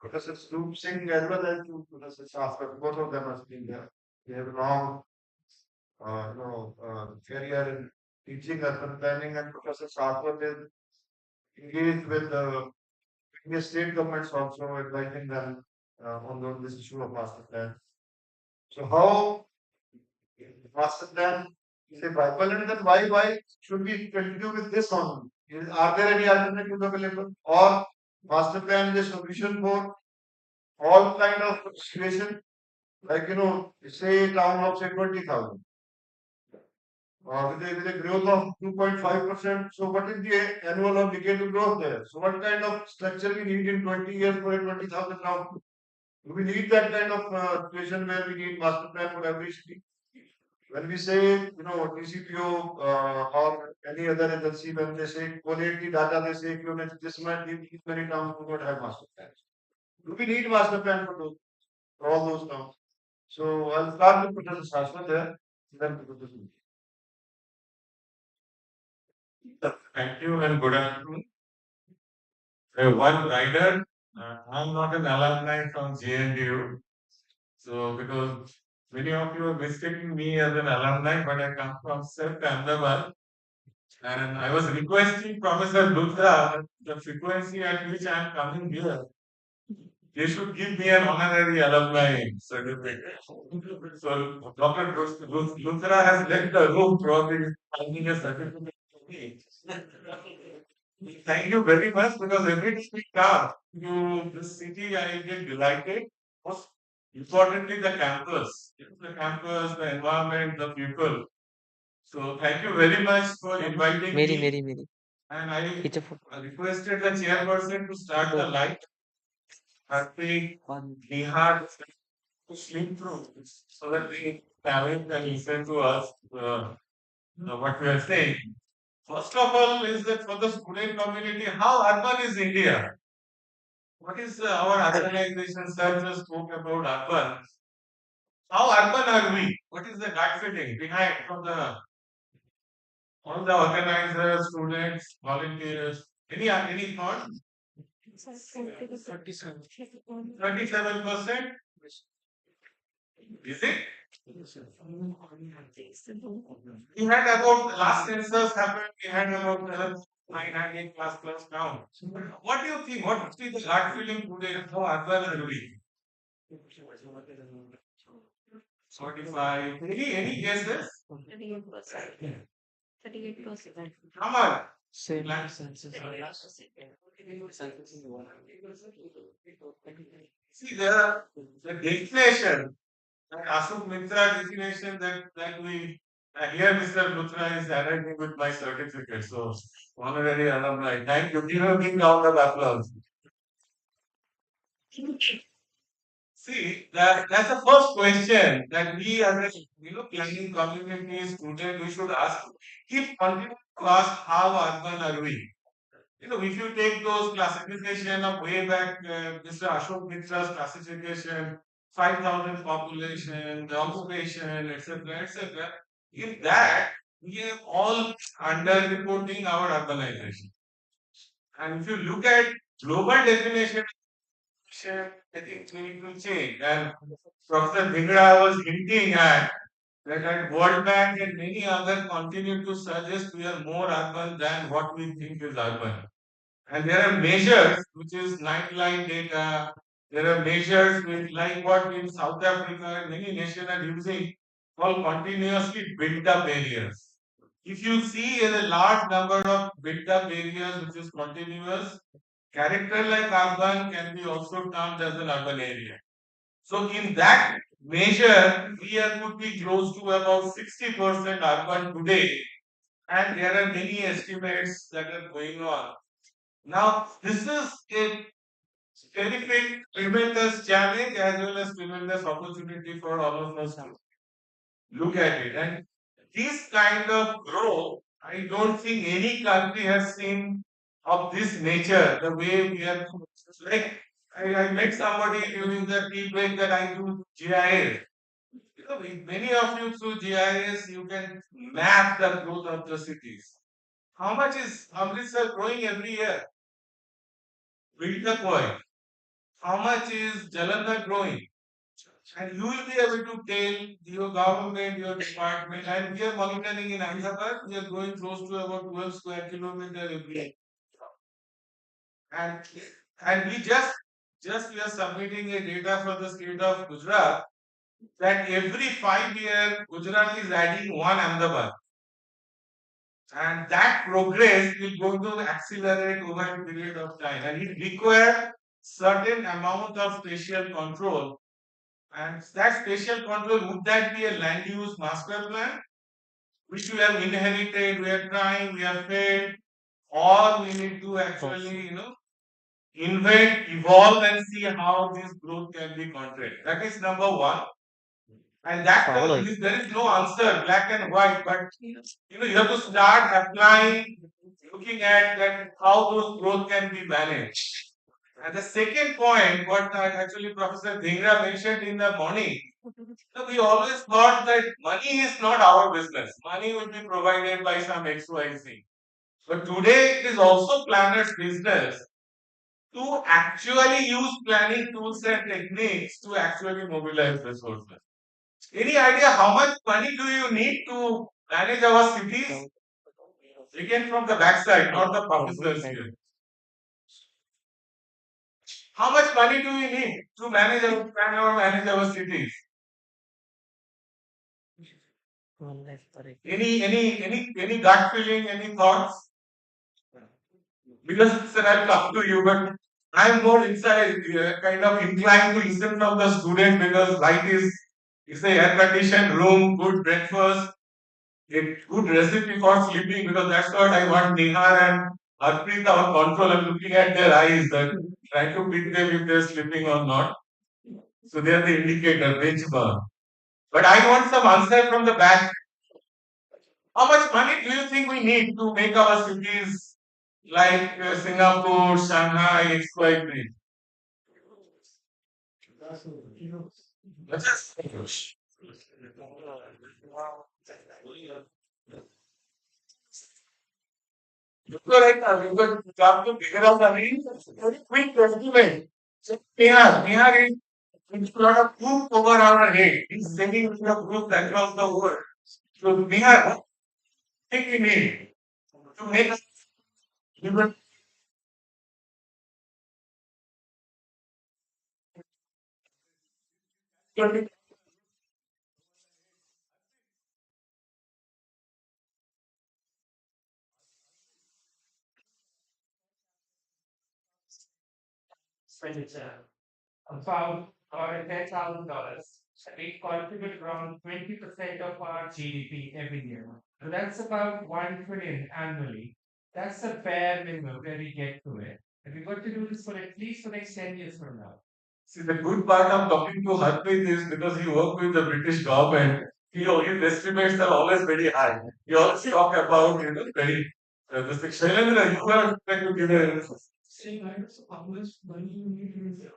Professor Snoop Singh as well as to Professor Shastra, both of them have been there. They have long, career in teaching urban planning, and Professor Shastra is engaged with the previous state governments also advising them on this issue of master plan. So how master plan is a viable, and then why should we continue with this only? Are there any alternatives available, or master plan is a solution for all kind of situation? Like say town of say 20,000, with a growth of 2.5%. So what is the annual or decadal growth there? So what kind of structure we need in 20 years for a 20,000 now? Do we need that kind of situation where we need master plan for every city? When we say, TCPO or any other agency, when they say collate the data, they say, this might be these many towns do not have master plans. Do we need master plan for all those towns? So I'll start with Professor Sashwat there, then Professor Sudhir. Thank you and good afternoon. One rider, I'm not an alumni from JNDU, so because many of you are mistaking me as an alumni, but I come from South Ahmedabad, and I was requesting Professor Luthra the frequency at which I am coming here. They should give me an honorary alumni certificate. So Dr. Luthra has left the room, probably finding a certificate for me. Thank you very much, because every time we come to this city, I get delighted. Most importantly, the campus. The campus, the environment, the people. So thank you very much for inviting me. And I requested the chairperson to start the light. Happy Nihar to sleep through so that the parent can listen to us what we are saying. First of all, is that for the student community, how urban is India? What is our urbanization? Sir just spoke about urban. How urban are we? What is the gut feeling behind from the all the organizers, students, volunteers? Any thought? 37%? Is it? We had about the last census happened. We had about 900 plus now. What do you think? What is the gut feeling today? How urban are we? 45. Any guesses? Come on. See, there are the definition, and Ashok Mitra definition that we here Mr. Luthra is arriving with my certificate. So honorary alumni. Thank you. Give a big round of applause. See, that's the first question that we as a planning community student we should ask. Keep continuing to ask how urban are we? If you take those classification of way back, Mr. Ashok Mitra's classification, 5,000 population, the occupation, etc., etc., in that we are all underreporting our urbanization. And if you look at global definition, I think we need to change. And Professor Dhingra was hinting at that at World Bank and many other continue to suggest we are more urban than what we think is urban. And there are measures, which is nightline data. There are measures which, like what in South Africa, many nations are using, called continuously built up areas. If you see a large number of built up areas which is continuous, character like urban can be also termed as an urban area. So in that measure, we could be close to about 60% urban today, and there are many estimates that are going on. Now, this is a terrific, tremendous challenge as well as tremendous opportunity for all of us to look at it. And this kind of growth, I don't think any country has seen of this nature, the way we are. Like, I met somebody during the tea break that I do GIS. With many of you through GIS, you can map the growth of the cities. How much is Amritsar growing every year? filter point. How much is Jalandhar growing? And you will be able to tell your government, your department, and we are monitoring in Ahmedabad, we are going close to about 12 square kilometer every year. And and we just we are submitting a data for the state of Gujarat that every 5 years Gujarat is adding one Ahmedabad. And that progress is going to accelerate over a period of time. And it requires certain amount of spatial control. And that spatial control, would that be a land use master plan, which we have inherited, we are trying, we have failed, or we need to actually, invent, evolve, and see how this growth can be controlled. That is number one. And there is no answer, black and white, but you have to start applying, looking at that how those growth can be managed. And the second point, what actually Professor Dhingra mentioned in the morning, we always thought that money is not our business. Money will be provided by some XYZ. But today it is also planners' business to actually use planning tools and techniques to actually mobilize resources. Any idea how much money do you need to manage our cities? Again from the backside, not the professors here. How much money do we need to manage our cities? Any gut feeling, any thoughts? Because sir, I'll come to you, but I'm more inside, kind of inclined to listen from the student because light is it's a air conditioned room, good breakfast, a good recipe for sleeping because that's what I want Nihar and Harpreet our control. I'm looking at their eyes that trying to pick them if they're sleeping or not. So they are the indicator, benchmark. But I want some answer from the back. How much money do you think we need to make our cities like Singapore, Shanghai, XYZ? Correct. You got to figure out the very quick estimate. So Nihar is it's a lot of proof over our head. He's sending a lot of proof across the world. So Nihar, what think we need to make even expenditure about $10,000. We contribute around 20% of our GDP every year. So that's about 1 trillion annually. That's the bare minimum where we get to it. And we've got to do this for at least the next 10 years from now. See, the good part of talking to Harpreet is because he worked with the British government, his estimates are always very high. He always talk about, very, this Shailendra, you are trying to give a saying how much money you need to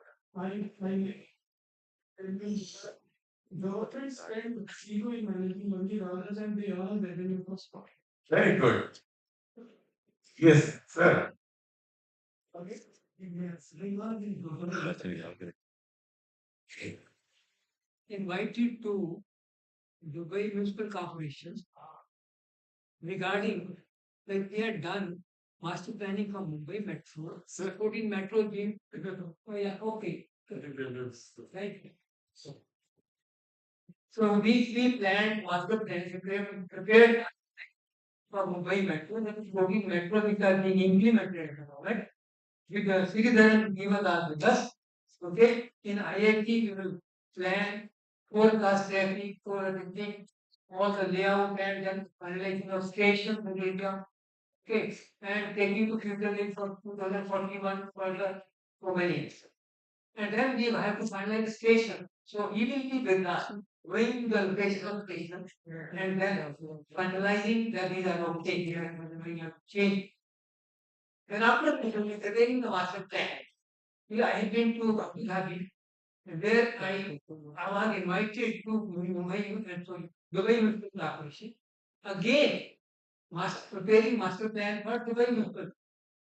government spend zero in managing money rather than they earn revenue per spot. Very good. Yes, sir. Okay. Yes, regarding invited to Dubai Municipal Corporation regarding like they had done master planning for Mumbai Metro. Sir. 14 metro being oh yeah, okay. Right. So we planned master plan, prepared for Mumbai Metro, then 14 metro which are being implemented at the moment. With the citizen given are with us. Okay, in IIT we will plan forecast traffic for everything, all the layout and then finalizing of stations in area. Okay, and taking to future in from 2041 further for many years. And then we have to finalize the station. So he will be with us, going to the location of station, and then finalizing that these are okay here and we have change. Then after preparing the master plan, I have been to Abu Dhabi, where I was invited to Mumbai and so Dubai Municipal Corporation. Again, preparing master plan for Dubai Municipal.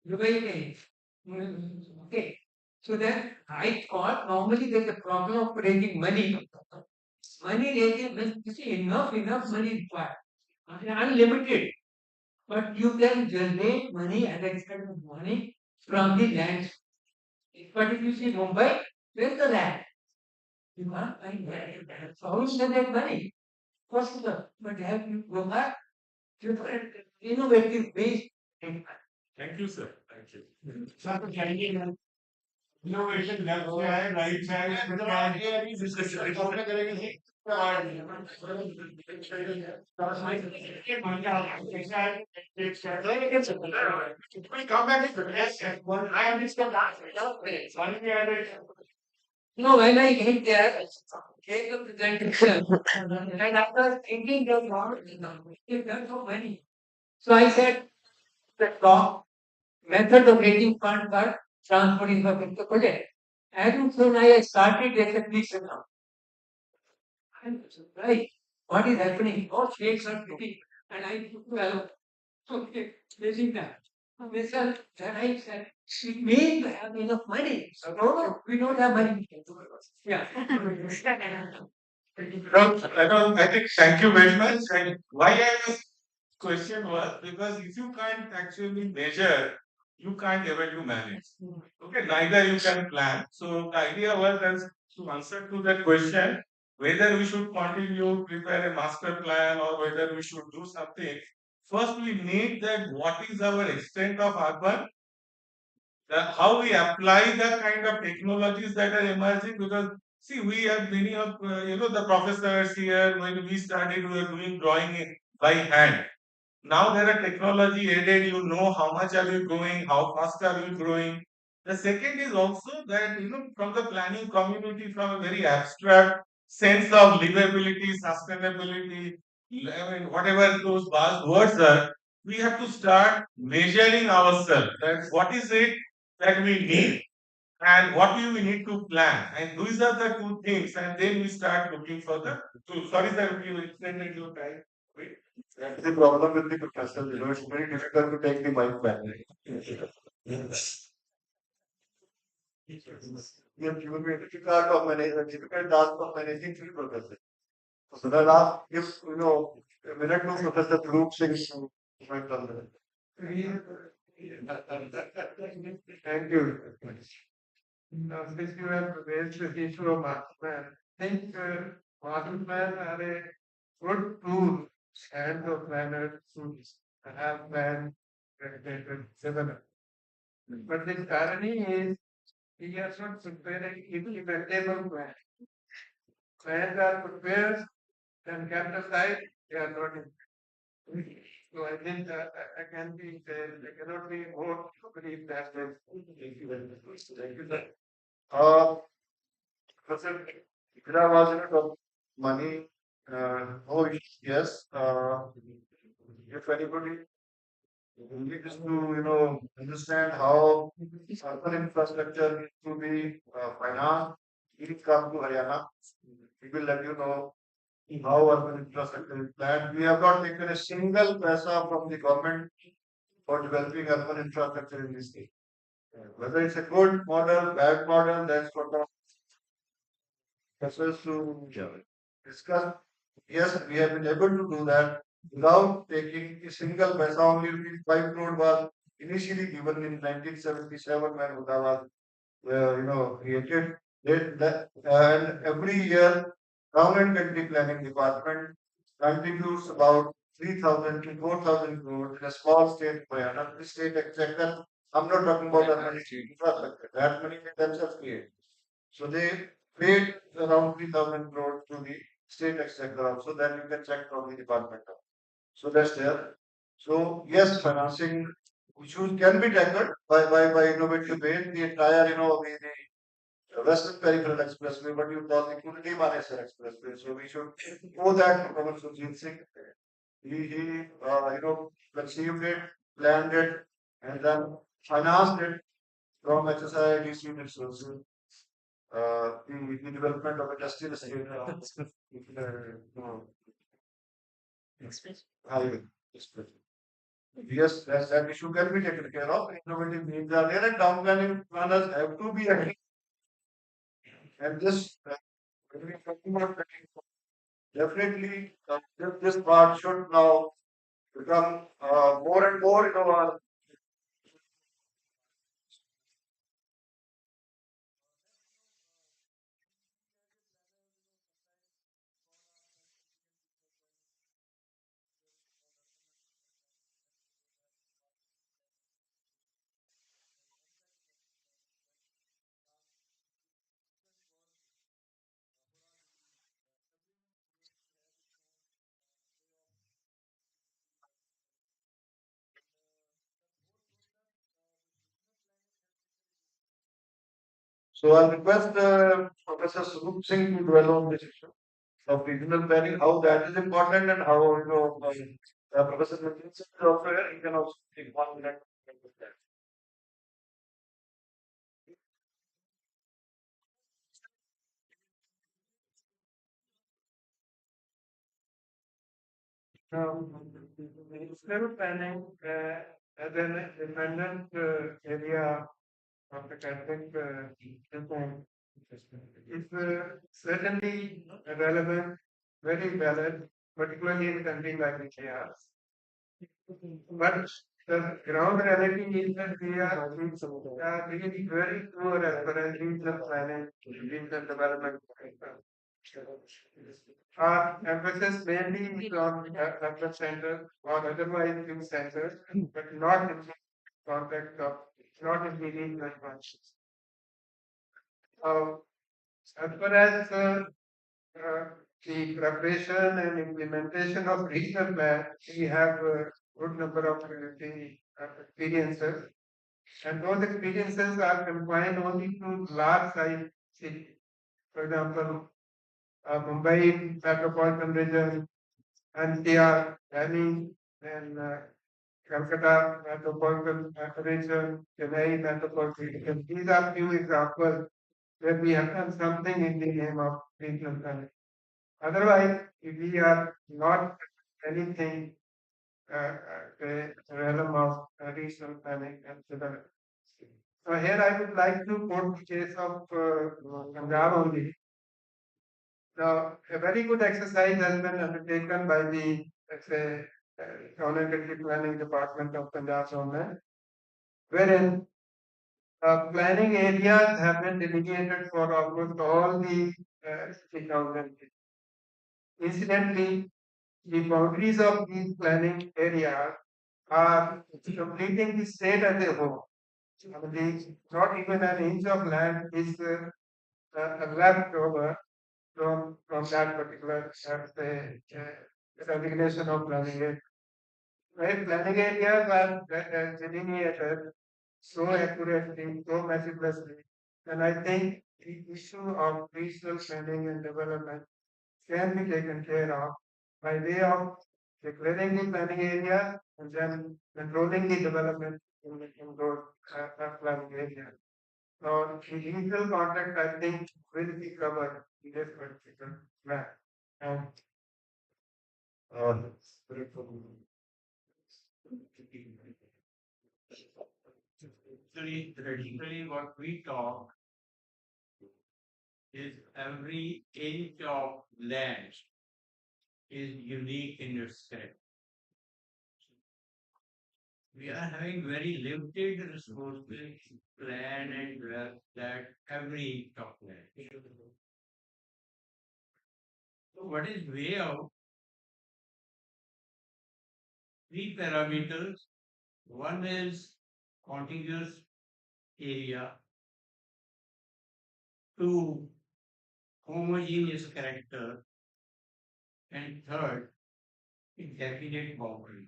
Dubai में Okay. So then I thought normally there's a problem of raising money. Money raising means you see enough money required. Unlimited. But you can generate money as I said money from the land. But if you see Mumbai, where's the land? You can't find land. So how is that money? Possible. But have you go back different innovative ways. Thank you, sir. Thank you. Sir, innovation left side, right side, middle area is discussion. Report में करेंगे we come back to yes, one I understand that. No, when I get there, take the presentation, and after thinking that lot, it done so many. So I said the top method of raising fund for transport infrastructure project. And soon I started as a police now. I'm surprised. What is happening? All states are getting, and I well, okay, raising that. Mr. Then I said, we may have enough money. So no, we don't have money. Yeah. I think thank you very much. And why I was question was because if you can't actually measure, you can't able to manage. Okay, neither you can plan. So the idea was as to answer to that question, whether we should continue prepare a master plan or whether we should do something. First, we need that what is our extent of urban, how we apply the kind of technologies that are emerging because see we have many of the professors here when we started we were doing drawing by hand. Now there are technology aided, you know how much are you growing, how fast are you growing. The second is also that, from the planning community, from a very abstract sense of livability, sustainability, I mean, whatever those buzzwords are, we have to start measuring ourselves. That what is it that we need and what do we need to plan. And these are the two things. And then we start looking for the tools. Sorry, sir, you extended your time. Wait. That's the problem with the professor. It's very difficult to take the mic back. You have given me a difficult task of managing three professors. So then ask if, a minute to Professor Dhruv Singh to comment on that. Thank you. Now, since you have raised the issue of master plan, I think master plan are a good tool and the planner to have plan developed. But the irony is we are not preparing implementable plan. Plans are prepared and kept aside, they are not in. So I think I can be I cannot be more believe that way. Thank you very much. Thank you, sir. Uh, Professor, there was a lot of money. Oh, yes. If anybody needs to, understand how urban infrastructure needs to be financed, please come to Haryana. We will let you know how urban infrastructure is planned. We have not taken a single paisa from the government for developing urban infrastructure in this state. Whether it's a good model, bad model, that's for the professors to discuss. Yes, we have been able to do that without taking a single paisa. Only rupees 5 crore was initially given in 1977 when Huda was, created. And every year, Town and Country Planning Department contributes about 3,000 to 4,000 crores in a small state, Haryana. This state exchequer, I'm not talking about urban infrastructure. That money they themselves create. So they paid around 3,000 crores to the state exchequer also. Then you can check from the department. So that's there. So yes, financing issues can be tackled by innovative ways. The entire, the Western Peripheral Expressway, what you call the Kurdi Manesar Expressway. So we should owe that to Professor Sujit Singh. He conceived it, planned it, and then financed it from HSI DC resources. The development of industrial estate, highway. Express. Yes, that issue can be taken care of. Innovative needs are there, and town planning planners have to be agree. And this, when we talking about planning, definitely, this part should now become more and more, So I request Professor Surup Singh to dwell on this issue of regional planning, how that is important, and how Professor Nitin Singh is also here. He can also take 1 minute. Regional planning as an independent area of academic reform is certainly relevant, very valid, particularly in countries like India. But the ground reality is that we are really very poor as far as regional planning, regional development. Our emphasis mainly is on urban centers or otherwise big centers, but not in the context of, not in the regional functions. Uh, as far as uh, the preparation and implementation of regional plan, we have a good number of the experiences, and those experiences are confined only to large size cities. For example, Mumbai metropolitan region, NCR, Delhi, and Calcutta metropolitan region, Chennai metropolitan region. These are few examples where we have done something in the name of regional planning. Otherwise, if we are not anything the realm of regional planning and development. So here I would like to quote the case of Punjab only. Now, a very good exercise has been undertaken by the, let's say, Town and Country Planning Department of Punjab government, wherein planning areas have been delineated for almost all the city councils. Incidentally, the boundaries of these planning areas are completing the state as a whole. I mean, not even an inch of land is left over from that particular designation of planning area. Right? Planning areas are delineated so accurately, so meticulously, and I think the issue of regional planning and development can be taken care of by way of declaring the planning area and then controlling the development in those planning areas. So the legal context, I think, will be covered in this particular plan. And Uh, Traditionally, what we talk is every inch of land is unique in its character. We are having very limited resources, plan and wealth that every inch of land. So what is way out? Three parameters. One is contiguous area. Two, homogeneous character. And third, definite boundary.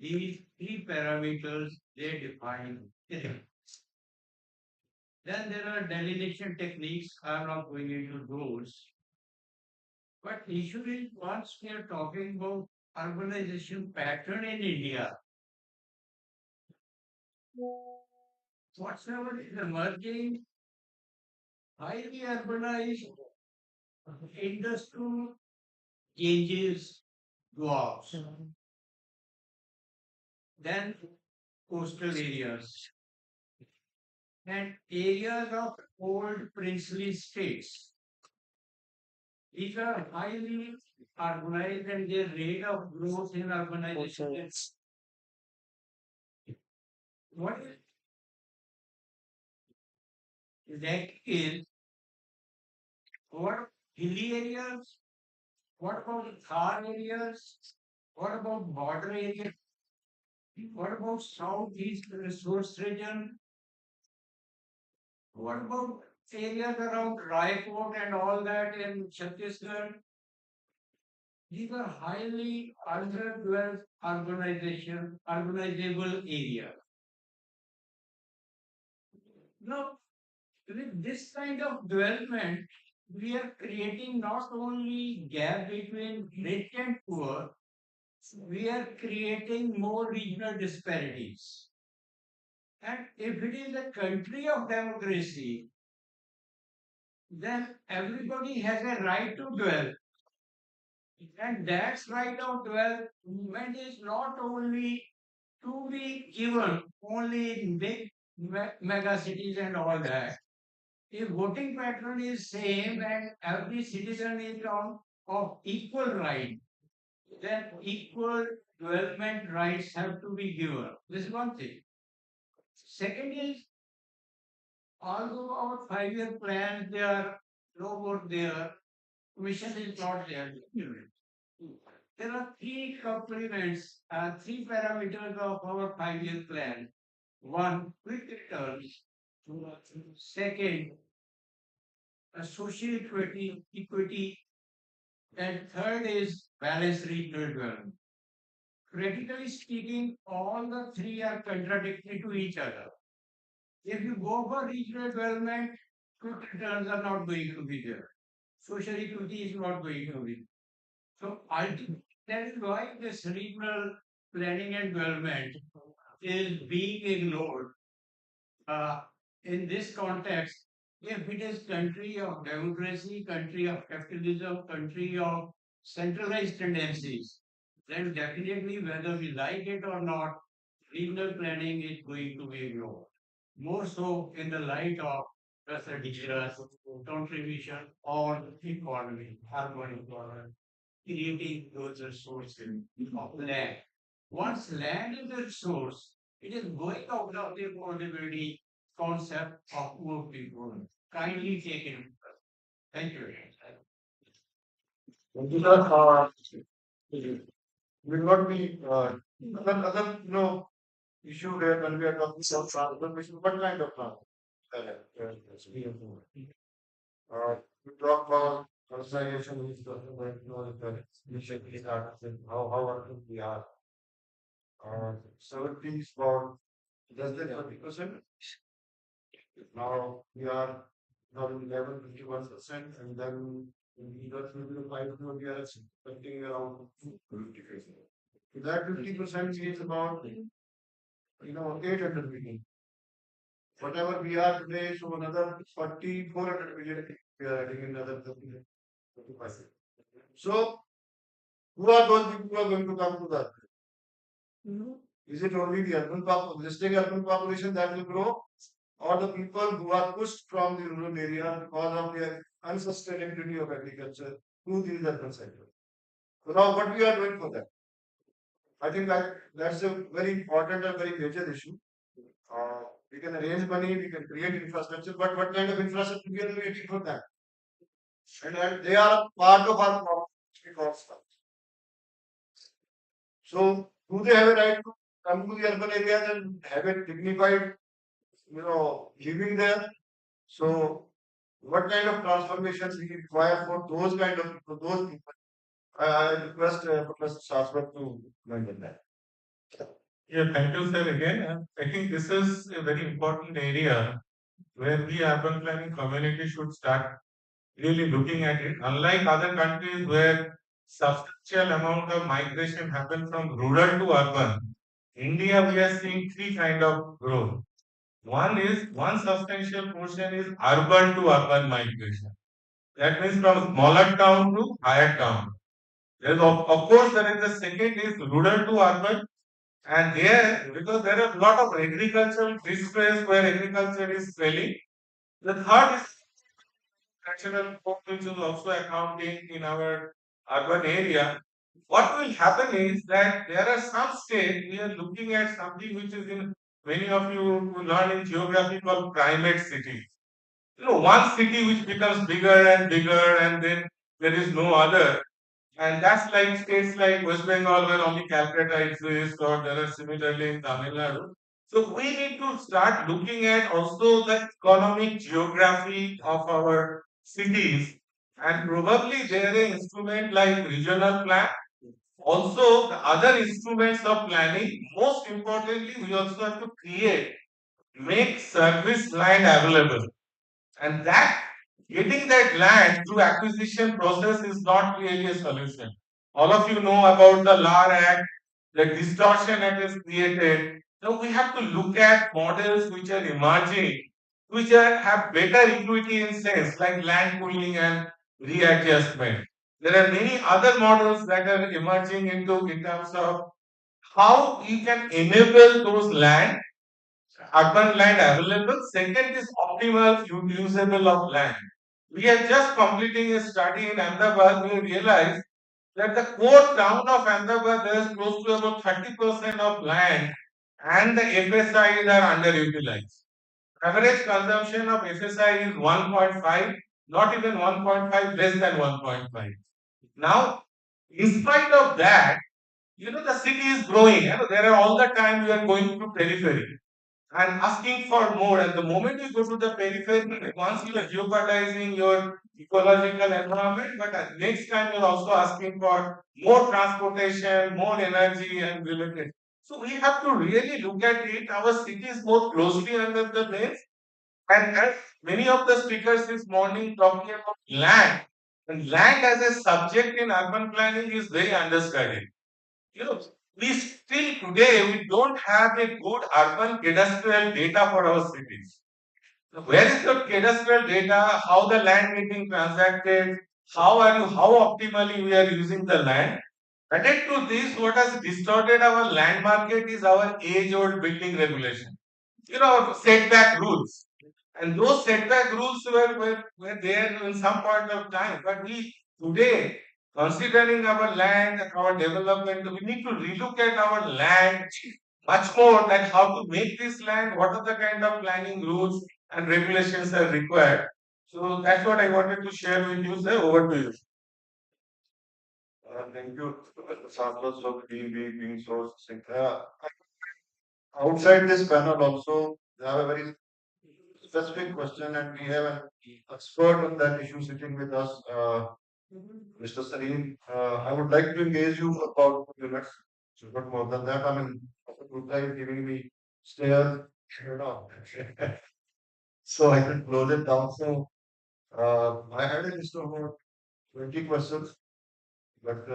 These three parameters they define terrain. Then there are delineation techniques. I'm not going into those. But issue is once we are talking about urbanization pattern in India, whatsoever is emerging, highly urbanized, industrial changes dwarfs. then coastal areas, and areas of old princely states. These are highly urbanized and their rate of growth in urbanization is what is that is what hilly areas, what about Thar areas, what about border areas, what about southeast resource region, what about areas around Raipur and all that in Chhattisgarh? These are highly underdeveloped urbanizable areas. Now, with this kind of development, we are creating not only gap between rich and poor, we are creating more regional disparities. And if it is a country of democracy, then everybody has a right to dwell. And that right of development is not only to be given only in big mega cities and all that. If voting pattern is same and every citizen is on of equal right, then equal development rights have to be given. This is one thing. Second is, although our 5-year plans they are no more there, mission is not there. There are three complements, three parameters of our 5-year plan. One, quick returns. Second, a social equity, and third is balanced regional development. Critically speaking, all the three are contradictory to each other. If you go for regional development, quick returns are not going to be there. Social equity is not going to be. So ultimately, that is why this regional planning and development is being ignored. In this context, if it is country of democracy, country of capitalism, country of centralized tendencies, then definitely whether we like it or not, regional planning is going to be ignored. More so in the light of Russia's contribution on economy, urban economy, creating those resources of land. Once land is a resource, it is going out of the affordability concept of poor people. Kindly take it. Thank you. Because will not be other issue here when we are talking about transformation. What kind of transformation? We talk about personalization, which is the initially started with how urban we are. 70 is about less than 30%. Now we are 2011, 51%, and then in the year 2005, we are expecting around 50%. That 50% is about 800 million. Whatever we are today, so another 400 million we are adding another 35. So who are those people who are going to come to that? Is it only the existing urban population that will grow, or the people who are pushed from the rural area because of their unsustainability of agriculture to these urban centers? So now what we are doing for that? I think that's a very important and very major issue. We can arrange money, we can create infrastructure, but what kind of infrastructure we are creating for that? And they are part of our problem. So, do they have a right to come to the urban areas and have a dignified, living there? So, what kind of transformations we require for those kind of for those people? I request Professor Shashwat to mention that. Yeah, thank you, sir, again. I think this is a very important area where we urban planning community should start really looking at it. Unlike other countries where substantial amount of migration happen from rural to urban, India we are seeing three kind of growth. One substantial portion is urban to urban migration. That means from smaller town to higher town. There is of course there is the second is rural to urban, And there, because there are a lot of agricultural distress where agriculture is failing, the third is natural code, which is also accounting in our urban area. What will happen is that there are some states we are looking at something which is in many of you who learn in geography called primate cities. One city which becomes bigger and bigger, and then there is no other. And that's like states like West Bengal where only Calcutta exists, or there are similarly in Tamil Nadu. So we need to start looking at also the economic geography of our cities, and probably there is an instrument like regional plan. Also, the other instruments of planning, most importantly, we also have to make service land available. And that getting that land through acquisition process is not really a solution. All of you know about the LAR Act, the distortion it has created. So we have to look at models which are emerging, have better equity in sense, like land pooling and readjustment. There are many other models that are emerging in terms of how you can enable those urban land available. Second is optimal usable of land. We are just completing a study in Ahmedabad. We realized that the core town of Ahmedabad, there is close to about 30% of land and the FSIs are underutilized. Average consumption of FSI is 1.5, not even 1.5, less than 1.5. Now, in spite of that, the city is growing. There are all the time you are going to periphery and asking for more. And the moment you go to the periphery, once you are jeopardizing your ecological environment, but next time you're also asking for more transportation, more energy and related. So we have to really look at it, our cities more closely under the lens. And as many of the speakers this morning talking about land, and land as a subject in urban planning is very understudied. You know, we still today we don't have a good urban cadastral data for our cities. So where is the cadastral data? How the land getting transacted? How optimally we are using the land? Added to this, what has distorted our land market is our age-old building regulation. Setback rules. And those setback rules were there in some point of time. But we today, considering our land, our development, we need to relook at our land much more, like how to make this land, what are the kind of planning rules and regulations are required. So that's what I wanted to share with you, sir. Over to you. Thank you, Santos, for being so succinct. Outside this panel also, we have a very specific question, and we have an expert on that issue sitting with us, Mr. Salim. I would like to engage you for about 2 minutes, not more than that. I mean, Gupta is giving me stairs, you know, so I can close it down. So, I had a list of about 20 questions, but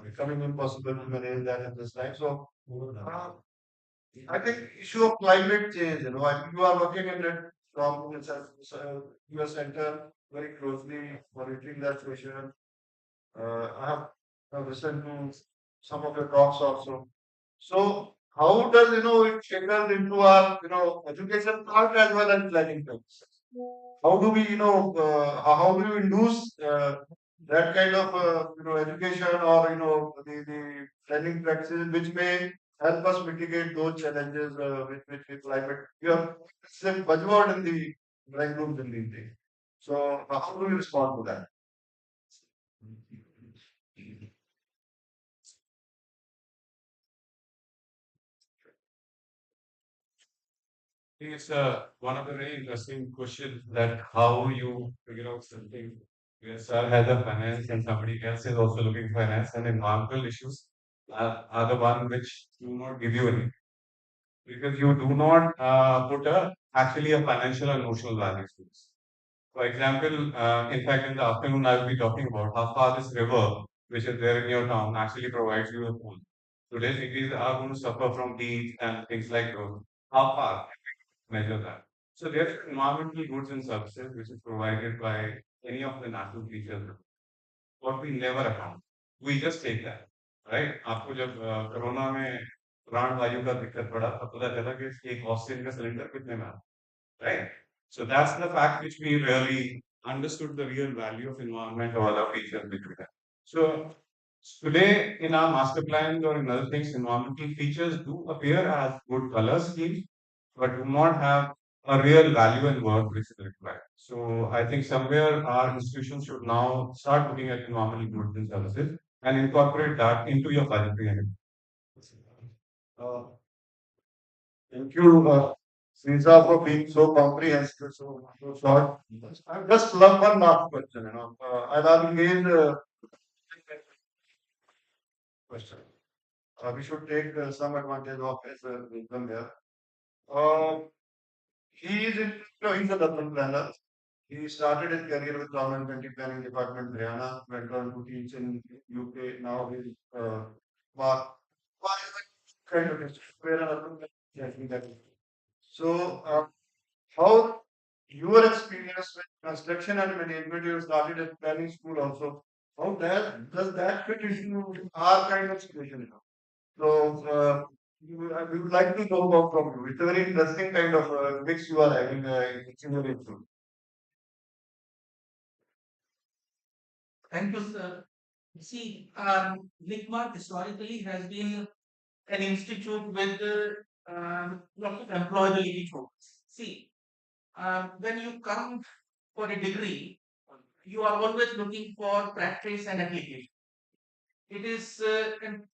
becoming impossible to manage that at this time. So, I think issue of climate change, I think you are working in it from your center very closely, monitoring that situation. I have listened to some of your talks also. So how does it trickle into our education part as well as planning purposes? How do we how do you induce that kind of education or the planning practices which may help us mitigate those challenges with climate? You have it's a buzzword in the drawing rooms in these days. So how do you respond to that? It's one of the very interesting questions that how you figure out something. Yes, sir has a finance and somebody else is also looking finance, and environmental issues are the one which do not give you any, because you do not put actually a financial and notional value to this. For example, in fact, in the afternoon, I will be talking about how far this river, which is there in your town, actually provides you a pool. Today, cities are going to suffer from heat and things like those. How far can we measure that? So, there are environmental goods and services which is provided by any of the natural features, what we never account. We just take that. Right? आपको जब corona में प्राण वायु का दिक्कत पड़ा तब पता चला कि एक ऑक्सीजन का सिलेंडर कितने में आता है, right? So that's the fact which we really understood the real value of environment or other features which we have. So today in our master plans or in other things, environmental features do appear as good color schemes, but do not have a real value and worth which is required. So I think somewhere our institutions should now start looking at environmental goods and services and incorporate that into your budgetary and Uh, Thank you, Sriza, for being so comprehensive, so short. I just love one last question, and I'll engage question. We should take some advantage of his wisdom here. Uh, he is, he's a development planner. He started his career with Government Twenty Planning Department, Haryana, went on to teach in UK. Now he's ma- kind of where so, how your experience with construction and management, you started at planning school also. How that does that fit into our kind of situation? So, we would like to know more from you. It's a very interesting kind of mix you are having in your institute. Thank you, sir. See, Nikmat historically has been an institute with lots of employability focus. See, when you come for a degree, you are always looking for practice and application. It is,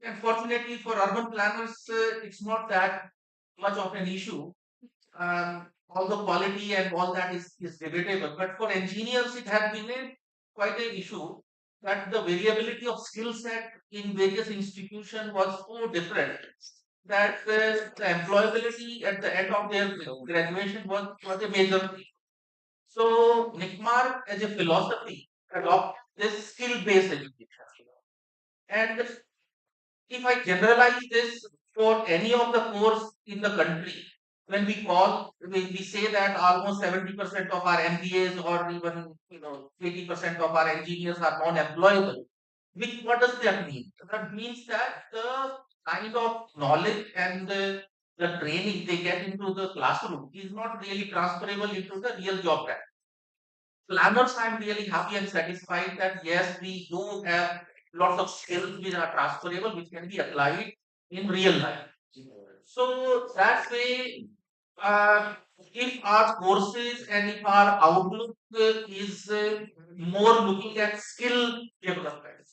unfortunately for urban planners, it's not that much of an issue. Although quality and all that is debatable, but for engineers, it has been quite an issue that the variability of skill set in various institutions was so different that the employability at the end of their graduation was a major thing. So NICMAR as a philosophy adopted this skill-based education. And if I generalize this for any of the course in the country, when we say that almost 70% of our MBAs or even 80% of our engineers are non-employable. What does that mean? That means that the kind of knowledge and the training they get into the classroom is not really transferable into the real job practice. Planners, I'm really happy and satisfied that yes, we do have lots of skills which are transferable, which can be applied in real life. So that way, uh, if our courses and if our outlook is more looking at skill development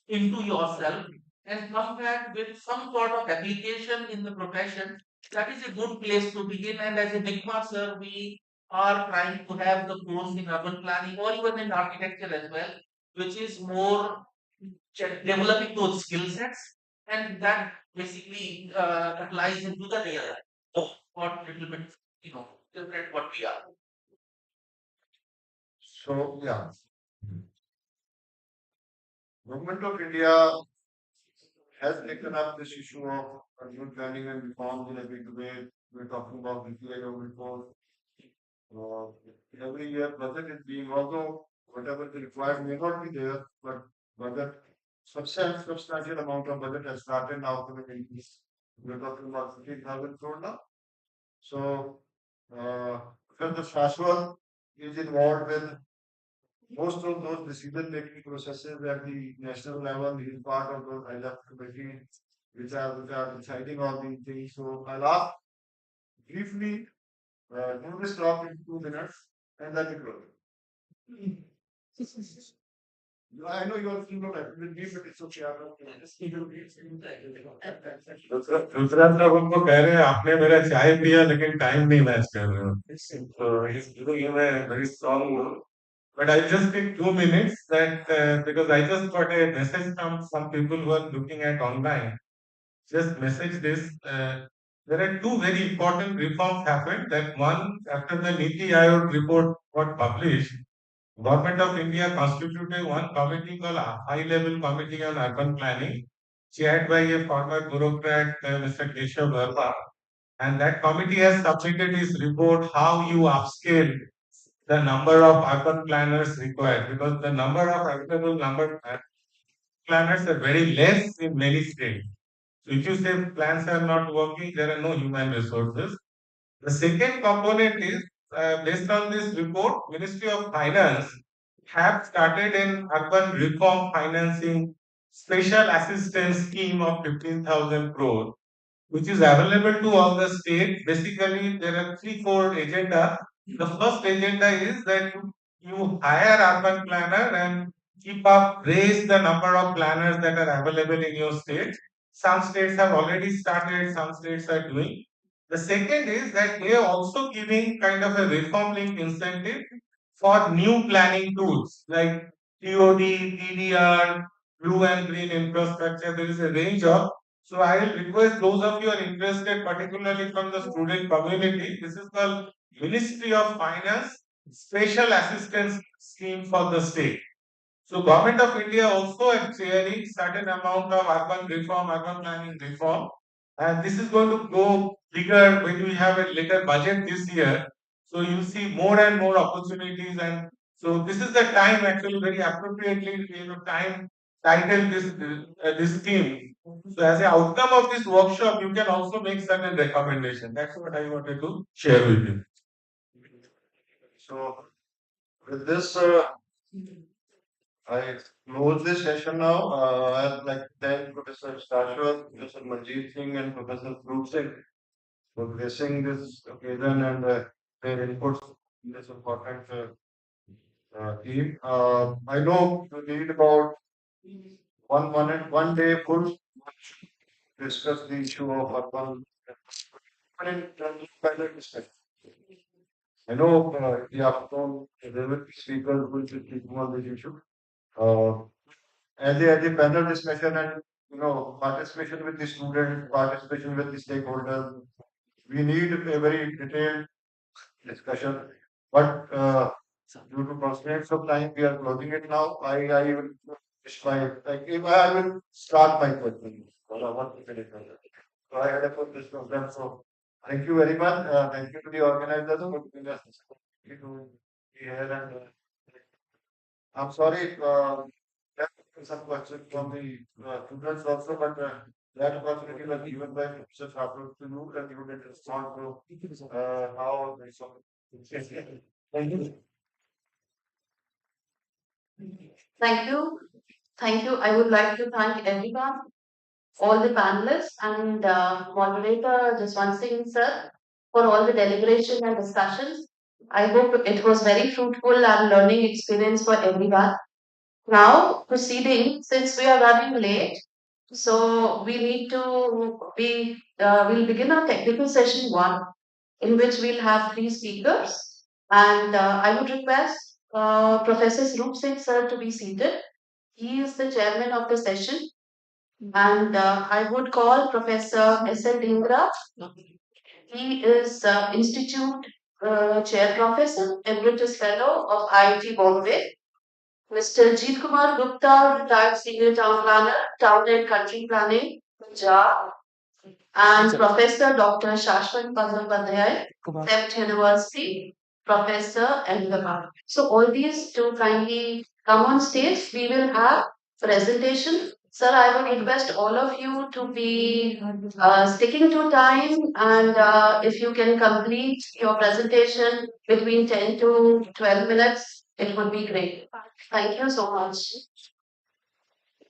into yourself and come back with some sort of application in the profession, that is a good place to begin. And as a Bigma sir, we are trying to have the course in urban planning or even in architecture as well, which is more developing those skill sets, and that basically applies into the real life. So, what little bit, different what we are. So, yeah, Government of India has taken up this issue of urban planning and reforms in a big way. We're talking about DPIO reform. Uh, every year budget is being, although whatever is required may not be there, but budget, substantial amount of budget has started now for the country. We're talking about 15,000 crore now. So, Further Shashwat is involved with most of those decision-making processes at the national level. He is part of those ILF committee which are deciding all these things. So I'll ask briefly do this talk in 2 minutes and then we close. I know you are still not happy with me, but it's okay. I'm not just दूसरा सब हमको कह रहे हैं आपने मेरा चाय पिया लेकिन टाइम नहीं मैच कर रहे हो. So he's giving him a very strong mood. But I'll just take 2 minutes that because I just got a message from some people who are looking at online. Just message this. There are two very important reforms happened. That one, after the Niti Aayog report got published, Government of India constituted one committee called High Level Committee on Urban Planning, chaired by a former bureaucrat, Mr. Keshav Verma. And that committee has submitted its report how you upscale the number of urban planners required because the number of available number planners are very less in many states. So if you say plans are not working, there are no human resources. The second component is based on this report, Ministry of Finance have started an urban reform financing special assistance scheme of 15,000 crore, which is available to all the states. Basically, there are three, four agenda. The first agenda is that you hire urban planner and keep up, raise the number of planners that are available in your state. Some states have already started, some states are doing. The second is that they are also giving kind of a reform linked incentive for new planning tools like TOD, TDR, blue and green infrastructure. There is a range of, so I will request those of you who are interested, particularly from the student community. This is called Ministry of Finance Special Assistance Scheme for the state. So Government of India also is sharing certain amount of urban reform, urban planning reform, and this is going to go bigger when we have a later budget this year. So you see more and more opportunities, and so this is the time actually very appropriately time title this scheme. So as an outcome of this workshop, you can also make certain recommendation. That's what I wanted to share with you. So with this, I close this session now. I'd like to thank Professor Shashwat, Professor Manjeet Singh, and Professor Dhruv Singh for gracing this occasion and their inputs in this important theme. I know we need about one day full to discuss the issue of urban panel discussion. I know the afternoon there will be speakers who will be speaking on this issue. Uh, as a panel discussion and participation with the students, participation with the stakeholders, we need a very detailed discussion. But due to constraints of time, we are closing it now. I will finish my I will start my question. I want to finish my question. So I had a put this program. So thank you very much. Thank you to the organizers for giving us this opportunity to be here and I'm sorry. There are some questions from the students also, but that opportunity was given by Professor Thakur to you, and you did respond to how the so. Thank you. Thank you. Thank you. I would like to thank everyone, all the panelists and moderator Jaswant Singh sir for all the deliberation and discussions. I hope it was very fruitful and learning experience for everyone. Now, proceeding, since we are running late, so we need to we'll begin our technical session one, in which we'll have three speakers. And I would request Professor Sroop Singh sir to be seated. He is the chairman of the session. And I would call Professor S.L. Dhingra. He is Institute Chair Professor, Emeritus Fellow of IIT Bombay. Mr. Jeet Kumar Gupta, retired senior town planner, town and country planning, Punjab, and Professor Dr. Shashwat Bandyopadhyay, Tufts University, Professor Ahmedabad. So all these to kindly come on stage. We will have presentation. Sir, I would request all of you to be sticking to time and if you can complete your presentation between 10 to 12 minutes, it would be great. Thank you so much.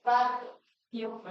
Bye. You.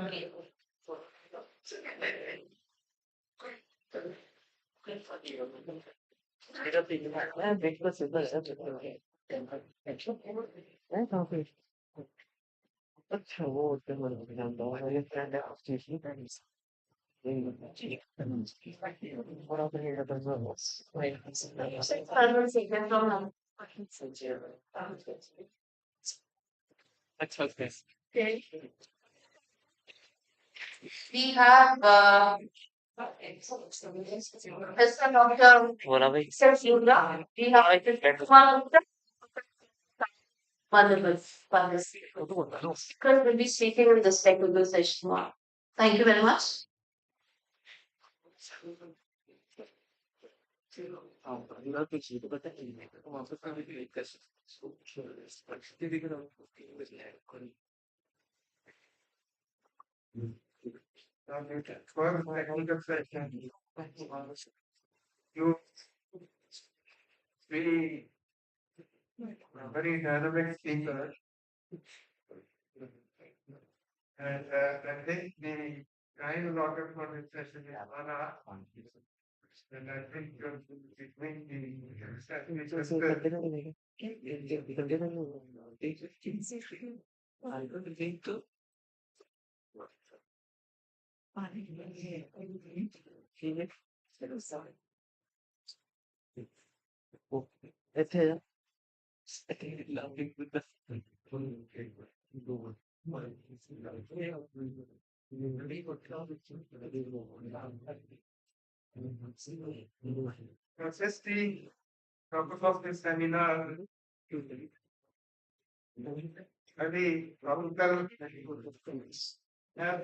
We have Mr. Dr. Sura. We have wonderful. Because we'll be speaking in this technical session. Thank you very much. For technical section, you very very dynamic speaker, and I think the time allotted for this session is 1 hour, and I think between the session is just just the purpose of this seminar. Very topical have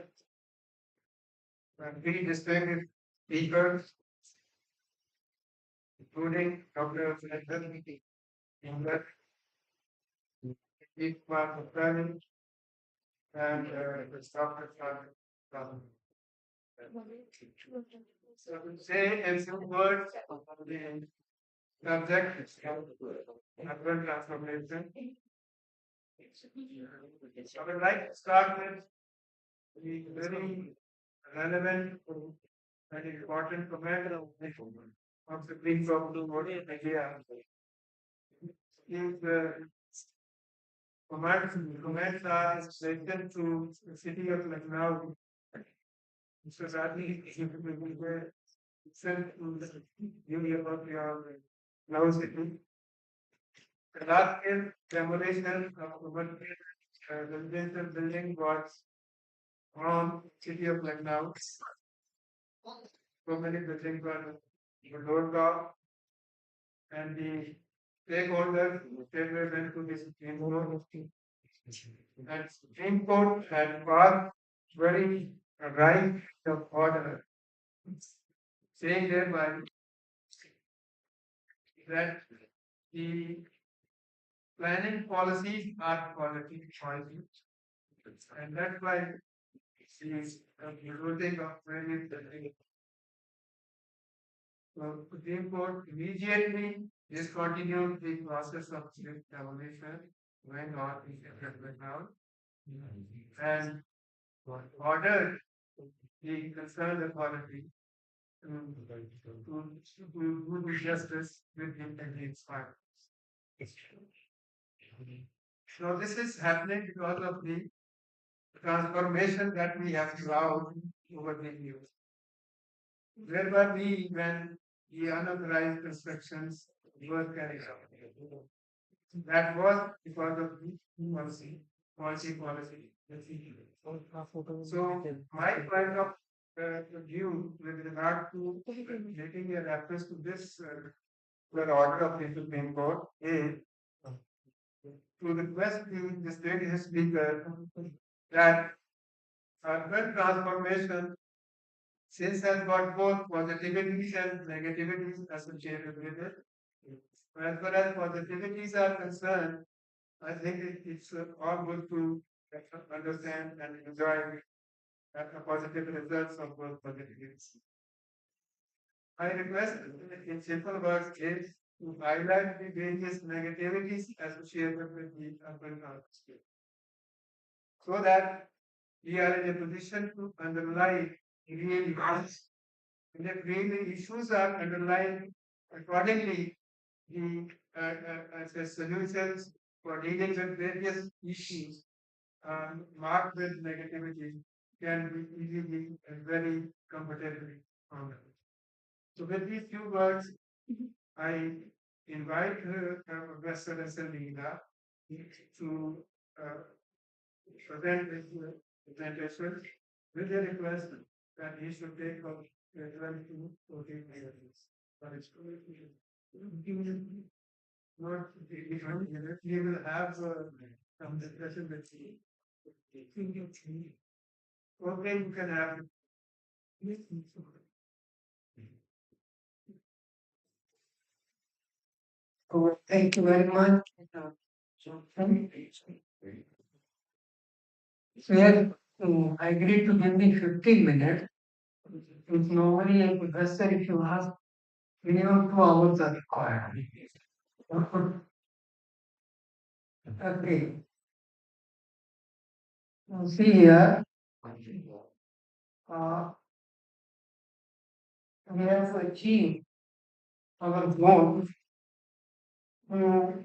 three distinguished speakers, including Dr. Sanatan English, Chief Mark Planning, and Dr. Sanatan. So to say a few words on the subject urban transformation, I would like to start with the very relevant and important comment of Supreme Court of India. Is comments are taken to the city of Lucknow. So sadly, if you will be sent to you about your Lucknow city. The last year demolition of residential building was on city of Lucknow. So many buildings were rolled off, and the stakeholders went to this Supreme Court. And Supreme Court had passed very right of order, saying thereby that the planning policies are quality choices, and that's why she is using of various buildings. So Supreme Court immediately discontinued the process of demolition going on in the ground and ordered the concerned authority to do the justice with its findings. So this is happening because of the transformation that we have allowed over the years. Where were we when the unauthorized constructions were carried out? That was because of the policy. So my point of view with regard to making a reference to this the order of the Supreme Court is to request the distinguished speaker that urban transformation, since has got both positivities and negativities associated with it. As far as positivities are concerned, I think it's all good to understand and enjoy the positive results of both positivities. I request in simple words is to highlight the various negativities associated with the urban landscape, so that we are in a position to underline real issues. And if real issues are underlined accordingly, the solutions for dealing with various issues marked with negativity can be easily and very comfortably found. So with these few words, I invite Professor Salina to present his presentation with a request that he should take up 12 to 14 minutes. But it's not, he will have some discussion with you. Okay, you can have it. Oh, thank you very much. So, we are I agreed to give me 15 minutes, which normally a professor, if you ask, minimum 2 hours are required. Okay, now see here, uh, we have to achieve our goal. Mm,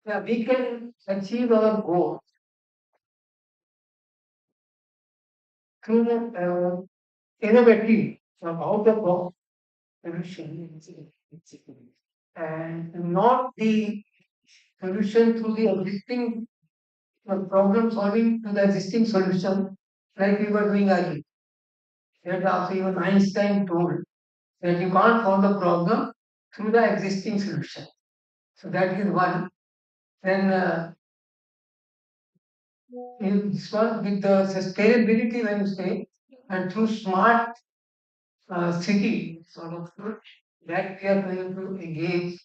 yeah, we can achieve our goal through the innovative out of box solution and not the solution through the existing problem solving to the existing solution like we were doing earlier. That also even Einstein told that you can't solve the problem through the existing solution. So that is one. Then this one with the sustainability when you say and through smart city sort of that we are going to engage.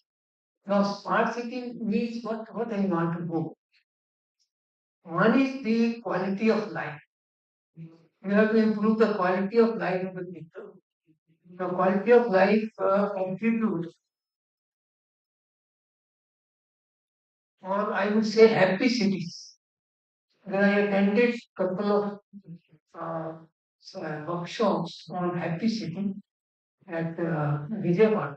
Now smart city means what I want to go. One is the quality of life. You have to improve the quality of life of the people. The quality of life contributes, or I would say, happy cities. Then I attended couple of workshops on happy city at Vijayawada.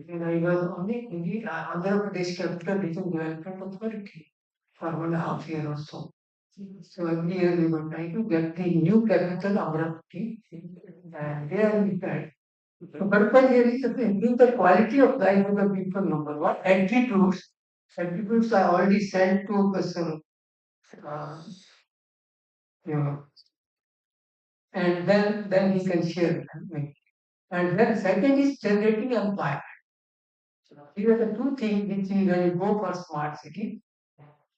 And I was only in the Andhra Pradesh Capital Region Development Authority for 1.5 years or so. So every year we were trying to get the new capital Amritsar, and there we tried. So purpose here is to improve the quality of life of the people. Number one, attitudes are already sent to a person, uh, you know, and then he can share it. And then second is generating employment. These are the two things which is when you go for smart city,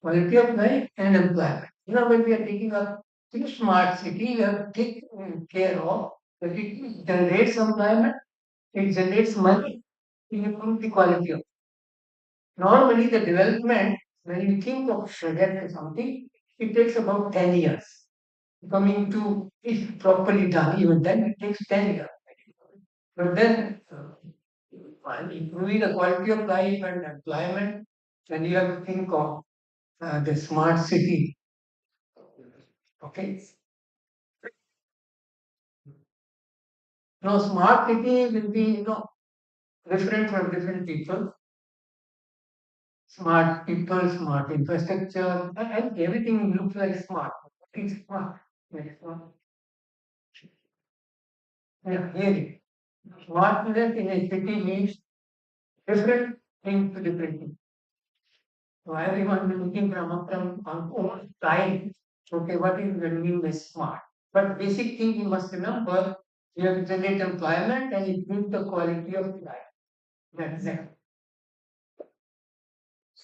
quality of life and employment. When we are taking a smart city, we have to take care of that it generates employment, it generates money, it improves the quality of. Normally, the development, when you think of project or something, it takes about 10 years. Coming to, if properly done, even then it takes 10 years. But then, while improving the quality of life and employment, then you have to think of the smart city. Okay. Now, smart city will be, different for different people. Smart people, smart infrastructure, and everything looks like smart. It's smart. Very smart. Yeah, really. Smartness in a city means different things to different people. So everyone is looking from own time. Okay, what is the mean by smart? But basic thing you must remember, you have to generate employment and improve the quality of life. That's it.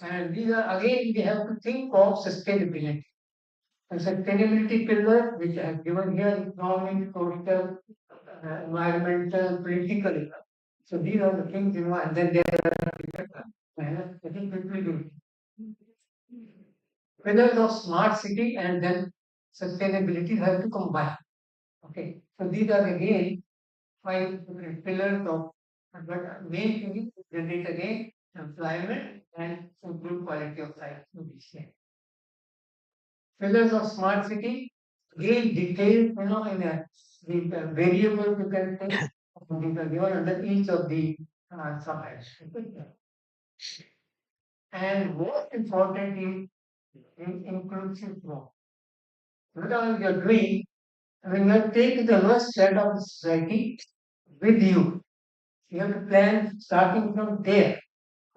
And these are again we have to think of sustainability. And sustainability pillar, which I have given here, economic, social, environmental, political. So these are the things, and then there are I think it will do. Pillars of smart city and then sustainability have to combine. Okay, so these are again 5 pillars of, but main thing is generate again employment and improve quality of life. Pillars of smart city, again detailed, in a the variables you can take, these are given under each of the subheads. And most important is inclusive growth. Whatever you're doing, when you take the lowest set of the society with you, you have to plan starting from there.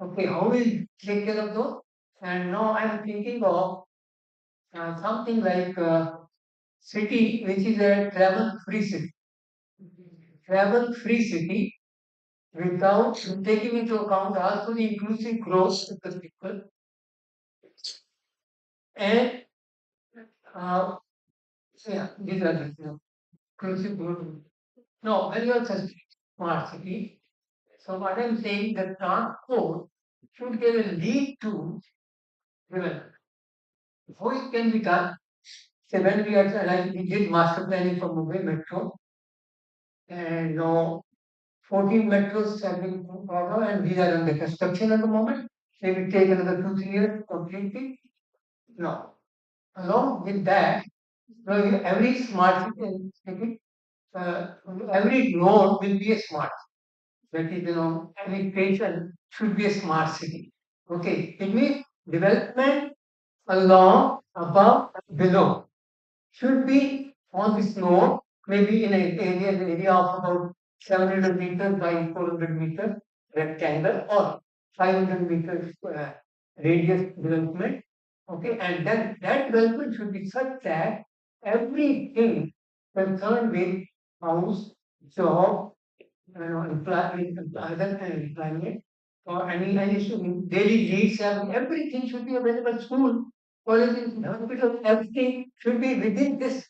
Okay, how will you take care of those? And now I'm thinking of something like city, which is a travel-free city. Travel-free city without taking into account also the inclusive growth of the people and yeah, these are the inclusive growth. No, when you are such smart city, So what I'm saying, the transport should give a lead to development. How it can be done? So when we are like we did master planning for Mumbai Metro, and 14 metros have been ordered, and these are under construction at the moment. They will take another 2 3 years completely. No. Along with that, every smart city, uh, every node will be a smart. That is, every station should be a smart city. Okay, it means development along, above, below should be on this node, maybe in an area of about 700 meters by 400 meters rectangle or 500 meters radius development. Okay, and then that development should be such that everything concerned with house, job, other employment or any daily needs, everything should be available. School, colleges, hospitals, everything should be within this.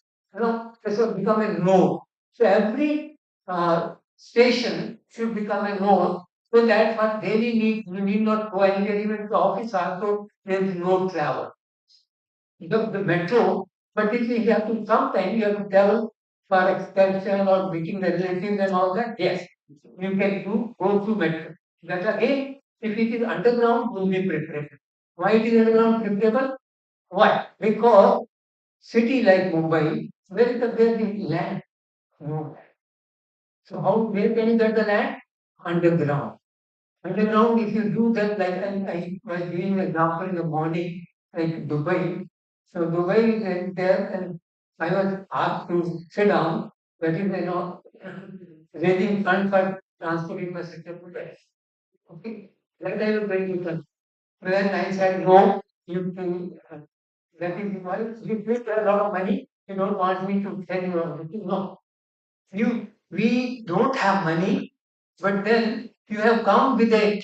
This will become a node. So every station should become a node. So that for daily needs, you need not go anywhere, even to office also, there is no travel. The metro, but if you have to sometime you have to travel for excursion or meeting the relatives and all that, yes, you can go through metro. That again, if it is underground, will be preferable. Why it is underground preferable? Why? Because city like Mumbai, where is land? No. So where can you get the land? Underground. Underground, if you do that, like I was giving an example in the morning, like Dubai. So Dubai is there, and I was asked to sit down, that is, raising fund for transport infrastructure projects. Okay, that I was very different. When I said no, that is why you give a lot of money. You don't want me to tell you everything. No, we don't have money, but then you have come with a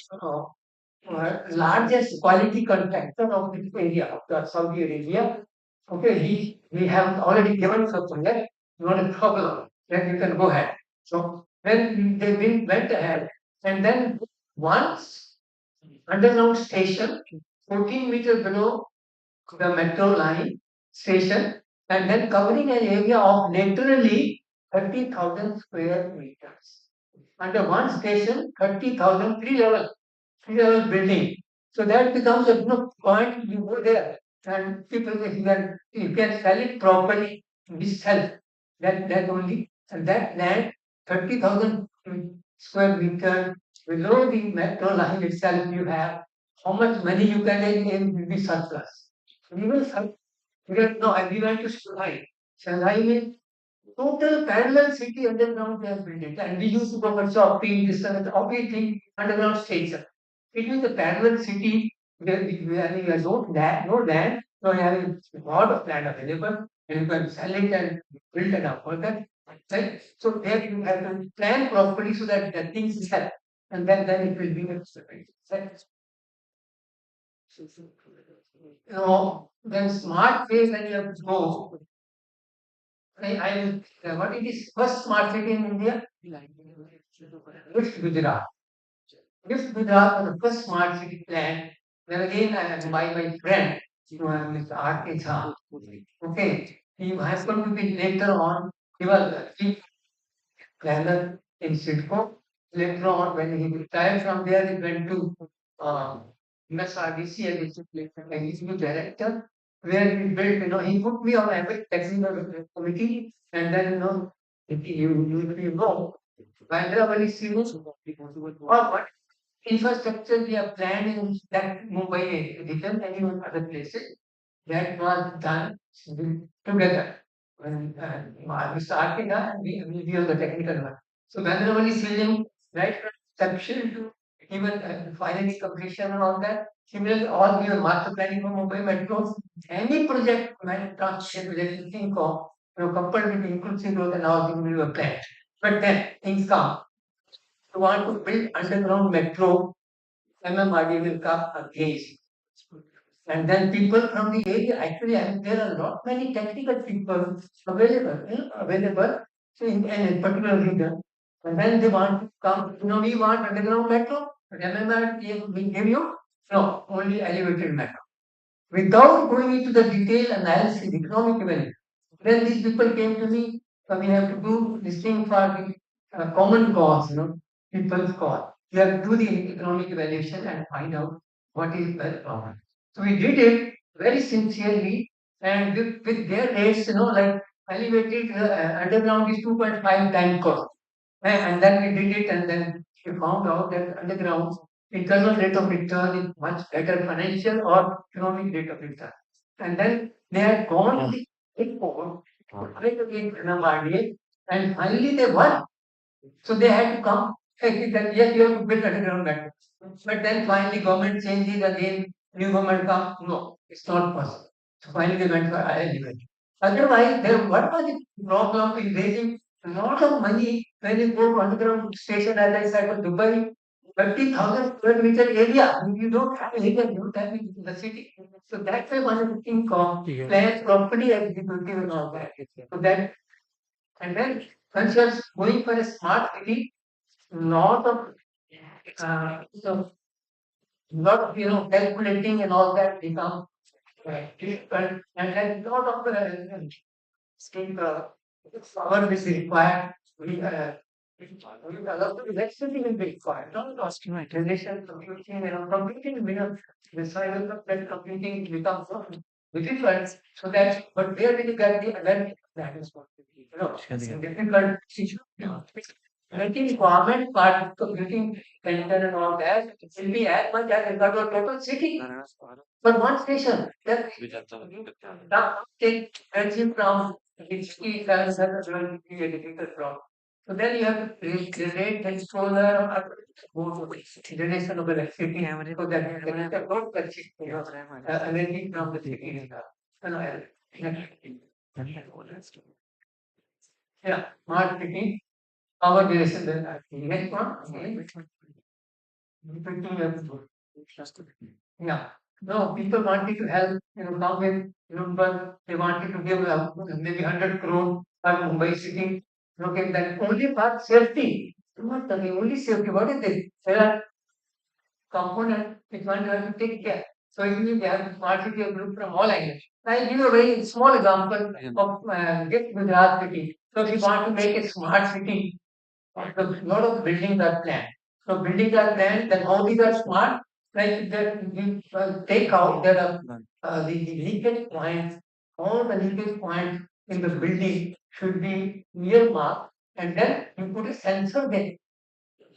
largest quality contractor of this area of the Saudi Arabia. Okay, we have already given something that not a problem. Then you can go ahead. So then went ahead, and then once underground station, 14 meters below the metro line station, and then covering an area of literally 30,000 square meters. Under one station, 30,000 three level building. So that becomes a point. You go there, and people, if you can sell it properly, we sell that only. And that land, 30,000 square meter below the metro line itself, you have how much money you can in will be surplus. We will because no, we went to Shanghai. Shanghai means total parallel city underground they have built it. And we used to go for shopping, this and that, everything underground station. It is a parallel city where we having a no land, so we have a lot of land available, and you can sell it and build it up further. Right? So there you have to plan properly so that the things help, and then it will be a right? Then smart phase when you have to go. What is this first smart city in India? It's Gujarat. If Gujarat was the first smart city plan, then again I have by my friend, Mr. R.K. Jha. Okay, he happened to be later on, he was a chief planner in Sidco. Later on, when he retired from there, he went to MSRDC as executive director, where he built, he put me on a technical committee, and then, you know, Bandra series or what infrastructure we have planned in that Mumbai region and even other places that was done together. When we started and we are the technical one. So Bandravali ceiling, right from conception to even finally completion and all that. Similarly, all we are master planning for Mumbai Metro. Any project, transportation project you think of, coupled with inclusive growth and housing we were planned. But then things come. You want to build underground metro, MMRD will come against. And then people from the area, actually, there are not many technical people available, so in any particular region. And when they want to come, we want underground metro. Remember, we give you? No, only elevated metro. Without going into the detailed analysis, economic value. Then these people came to me, we have to do this thing for the common cause, people's cause. We have to do the economic evaluation and find out what is the problem. So we did it very sincerely and with their rates, like elevated underground is 2.5 times cost. And then we did it, and then we found out that underground internal rate of return is much better financial or economic rate of return. And then they had gone to the big four, tried again Canamardie, and finally they won. So they had to come. That yes, you have to build underground networks. But then finally government changes again, new government comes. No, it's not possible. So finally they went for ILM. Otherwise, what was the problem in raising a lot of money when you go to underground station, as I said, for Dubai, 30,000 square meter area. You don't have area, you don't have it in the city. So that's why one of the things called plans property executive and all that. So that, and then once you're going for a smart city, lot of so lot of calculating and all that become difficult, and then lot of state power is required. We a lot of electricity will be required. Not optimization, computing, computing the cycle of that computing becomes difficult. So that, but where will you get the energy? That is what it's a difficult issue. I think government part computing center and all that will be as much as regard to a total city. But one station that take energy from 67 be a difficult problem. So then you have to create the solar or generation of electricity so that you can not purchase energy from the city. Yeah, smart city, power generation. Then next one. Yeah. No, people wanted to help, come with, but they wanted to give maybe 100 crore for Mumbai city. Okay, then only for safety. What the only safety? What is this? There are components which one you have to take care. So you need to have smart city group from all angles. I give a very small example of get Gujarat city. So if you want to make a smart city, a lot of buildings are planned. So buildings are planned, then how these are smart, like that we take out there are the leakage points, all the leakage points in the building should be near marked, and then you put a sensor there.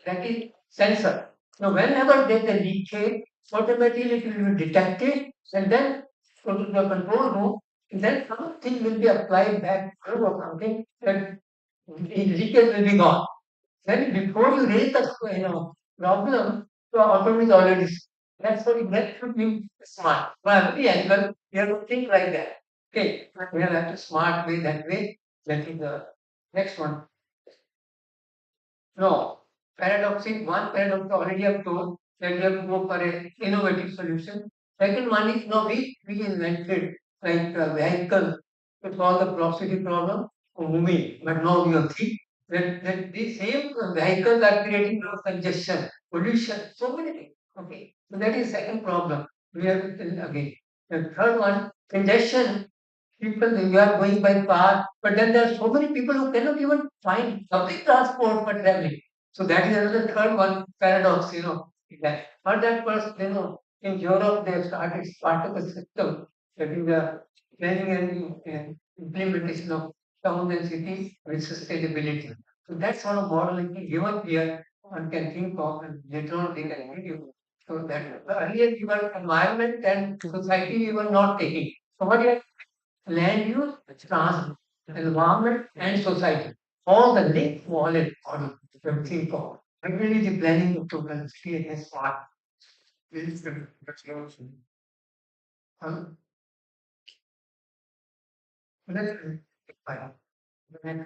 That is sensor. So whenever there is a leakage, automatically it will be detected, and then go to the control room, and then something will be applied back or something that the leakage will be gone. Then before you raise the problem, the automate is already. That's what that should be smart. From every angle, you have to think like that. Okay, we have to smart way that way. That is the next one. No, paradox is one paradox already have told that you have to go for a innovative solution. Second one is no, we invented like a vehicle to solve the velocity problem for moving, but now we have think that these same vehicles are creating congestion, pollution, so many things. Okay, so that is second problem. We have to tell again. The third one, congestion. People, you are going by car, but then there are so many people who cannot even find public transport for traveling. So that is another third one paradox, that for that person, in Europe they have started Spartacus system, that is the planning and implementation of towns and cities with sustainability. So that sort of model is given here, one can think of and later on they can give you. So that earlier we were environment and society we were not taking. So what you land use, transport, environment, and society. All the link wallet model to think of. Really the planning of total city is smart. Um, let's fine.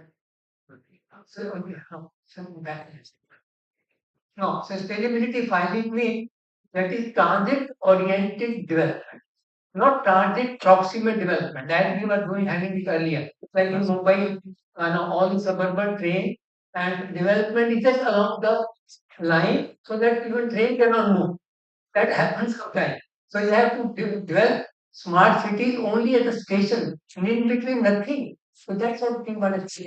So we have some balance. No, sustainability finding means that is transit oriented development, not transit proximate development. That we were doing having it earlier. Like in Mumbai, all the suburban train and development is just along the line so that even train cannot move. That happens sometimes. So you have to develop smart cities only at the station, and in between nothing. So that's what thing what is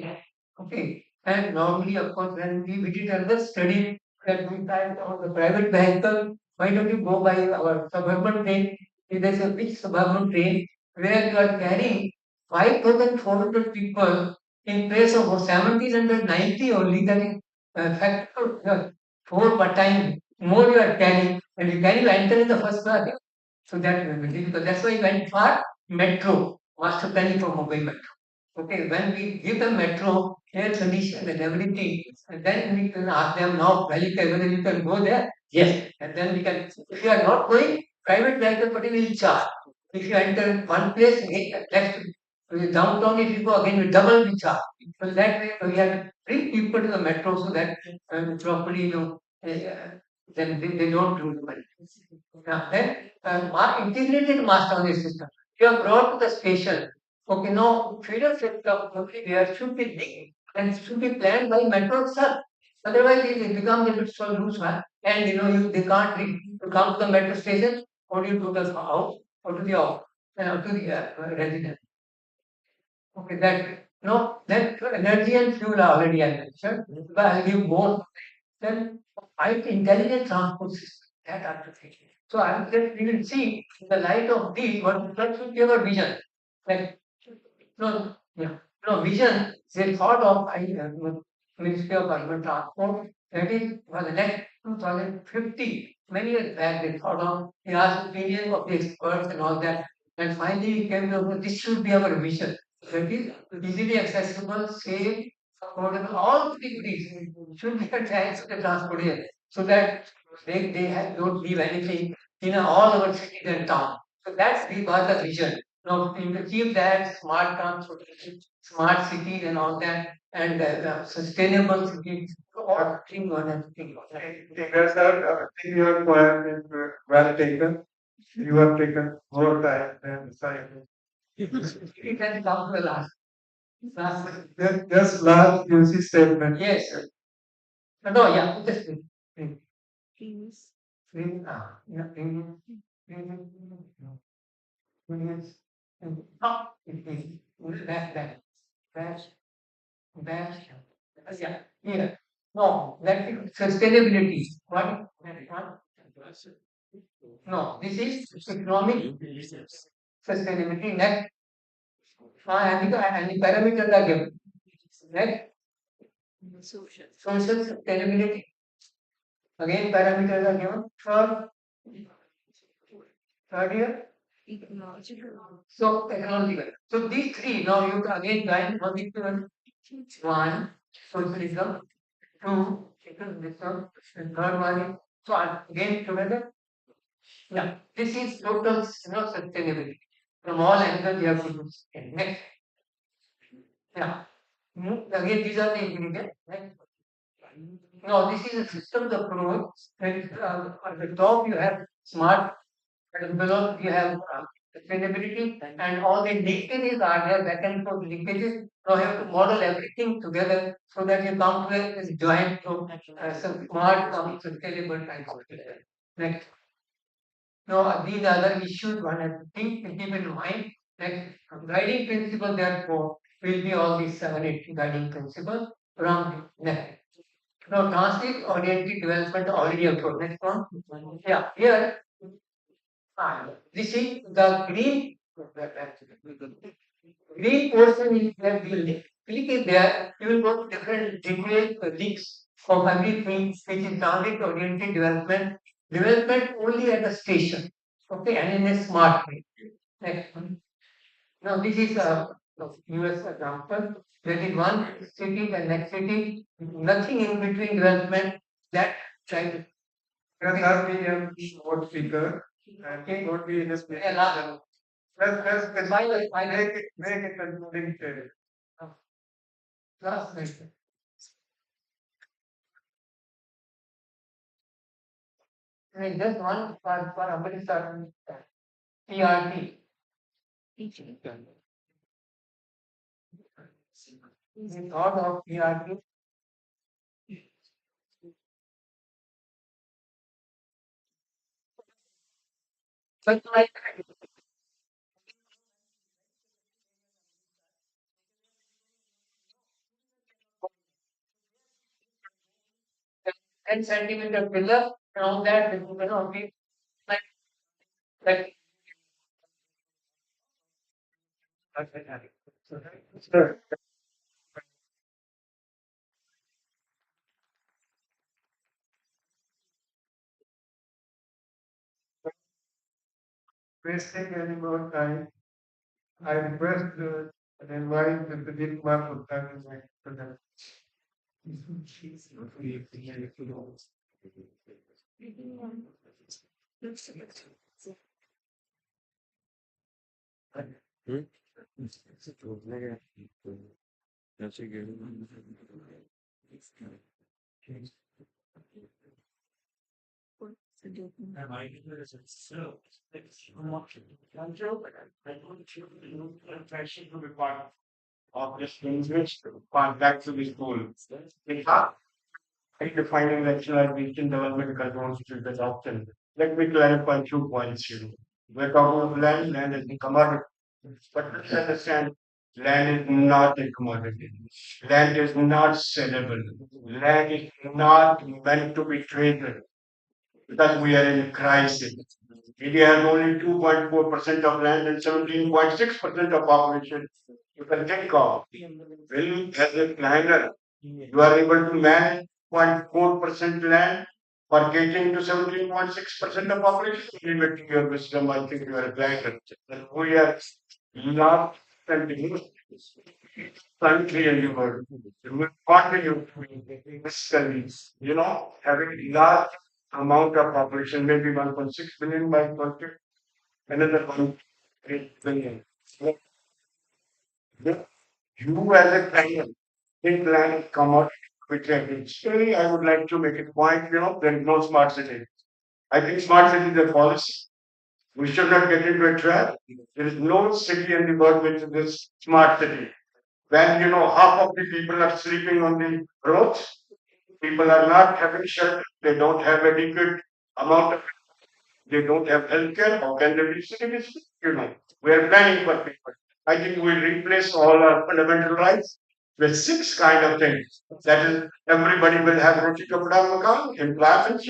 okay. And normally, of course, when we did another study that we tried on the private vehicle, why don't you go by our suburban train? If there's a big suburban train where you are carrying 5,400 people in place of 1,790 only, that is factor 4 per time more you are carrying, and you can enter in the first class. So that will be difficult. That's why we went for metro, master planning for mobile metro. Okay, when we give them metro, air condition and everything, and then we can ask them now, whether you can go there. Yes, and then we can. If you are not going, private vehicle, but will charge. If you enter one place, next downtown, if you go again, we double the charge. So that way, we have to bring people to the metro so that properly, then they don't lose money. Now, then, integrated mass transit system. You are brought to the station. Okay, now feeder system there should be linked and should be planned by metro itself. Otherwise, it becomes a bit so loose, man. And they can't to come to the metro station, or you to the house, or to the office, to the residence. Okay, that no, then energy and fuel are already I mentioned, but I'll give more. Then intelligent transport system that are to take. So I'm just we will see in the light of these what should be our vision. Like no, yeah, no vision. They thought of Ministry of Urban Transport. That is for the next 2050. Many years back, they thought of. They asked opinion of the experts and all that, and finally came to this should be our vision. That is easily accessible, safe, affordable. All categories should be attached to the transportation, so that don't leave anything in all our cities and towns. So that's was the vision. Now, to achieve that smart transportation, smart cities and all that, and sustainable cities, all thing one and thing one. Yes, sir. I think your point is well taken. You have taken more time than science. It can come to the last. Just last UC statement. Yes. Sir. No, yeah, just yeah, yes. No, back, back, back. Yeah, yeah. No, that is sustainability. What? No, this is economic sustainability. Next, and the parameters are given. Next, social sustainability. Again, parameters are given. Third year. So technological. So these three now you again join one into one socialism, two secularism, and third one is so again together. Yeah, this is total sustainability. From all angles you have to do. Okay, next. Yeah. Again, these are the ingredients. Right? Now, this is a systems approach. And at the top, you have smart, and below, you have sustainability, and all the linkages are there, back and forth linkages. Now, you have to model everything together so that you come to a joint some smart, sustainable transportation. Next. Now, these other issues one has to think and keep in mind that guiding principle, therefore, will be all these 7 8 guiding principles from next. Now, transit-oriented development already approached. Next one. Yeah, here, this is the green portion is there. Click it there. You will go to different detailed links of everything which is transit-oriented development. Development only at the station. Okay, and in a smart way. Next one. Now, this is a US example. That is one city, the next city, nothing in between development. That child. Because we have board speaker and would be in this meeting. Let's make it concluding statement. Last question. And just one for Amritsar PRT. We thought of PRT But like uh, 10 centimeter pillar and all that, okay, like like Sure. Wasting any more time. I request and invite the Pradeep Kumar Gupta to present. Of this language contact to the school. In fact, defining regionalization development controls which is the option. Let me clarify 2 points here. We're talking of land, land is a commodity. But let's understand, land is not a commodity. Land is not sellable. Land is not meant to be traded because we are in crisis. India has only 2.4% of land and 17.6% of population. You can think of. Will, as a planner, you are able to manage 0.4% land for catering to 17.6% of population. Leave it to your wisdom. I think you are a planner. And we are not continuous country in the world. We will continue to be fiscally, having large amount of population, maybe 1.6 billion by 20, another 1.8 billion. So, you as a planner, in plan come out with a Still, I would like to make it point, there is no smart city. I think smart city is a policy. We should not get into a trap. There is no city in the world which is this smart city. When half of the people are sleeping on the roads, people are not having shelter, they don't have adequate amount of, they don't have healthcare. How can they be citizens? We are planning for people. I think we replace all our fundamental rights with six kind of things. That is, everybody will have roti kapda makan, employment,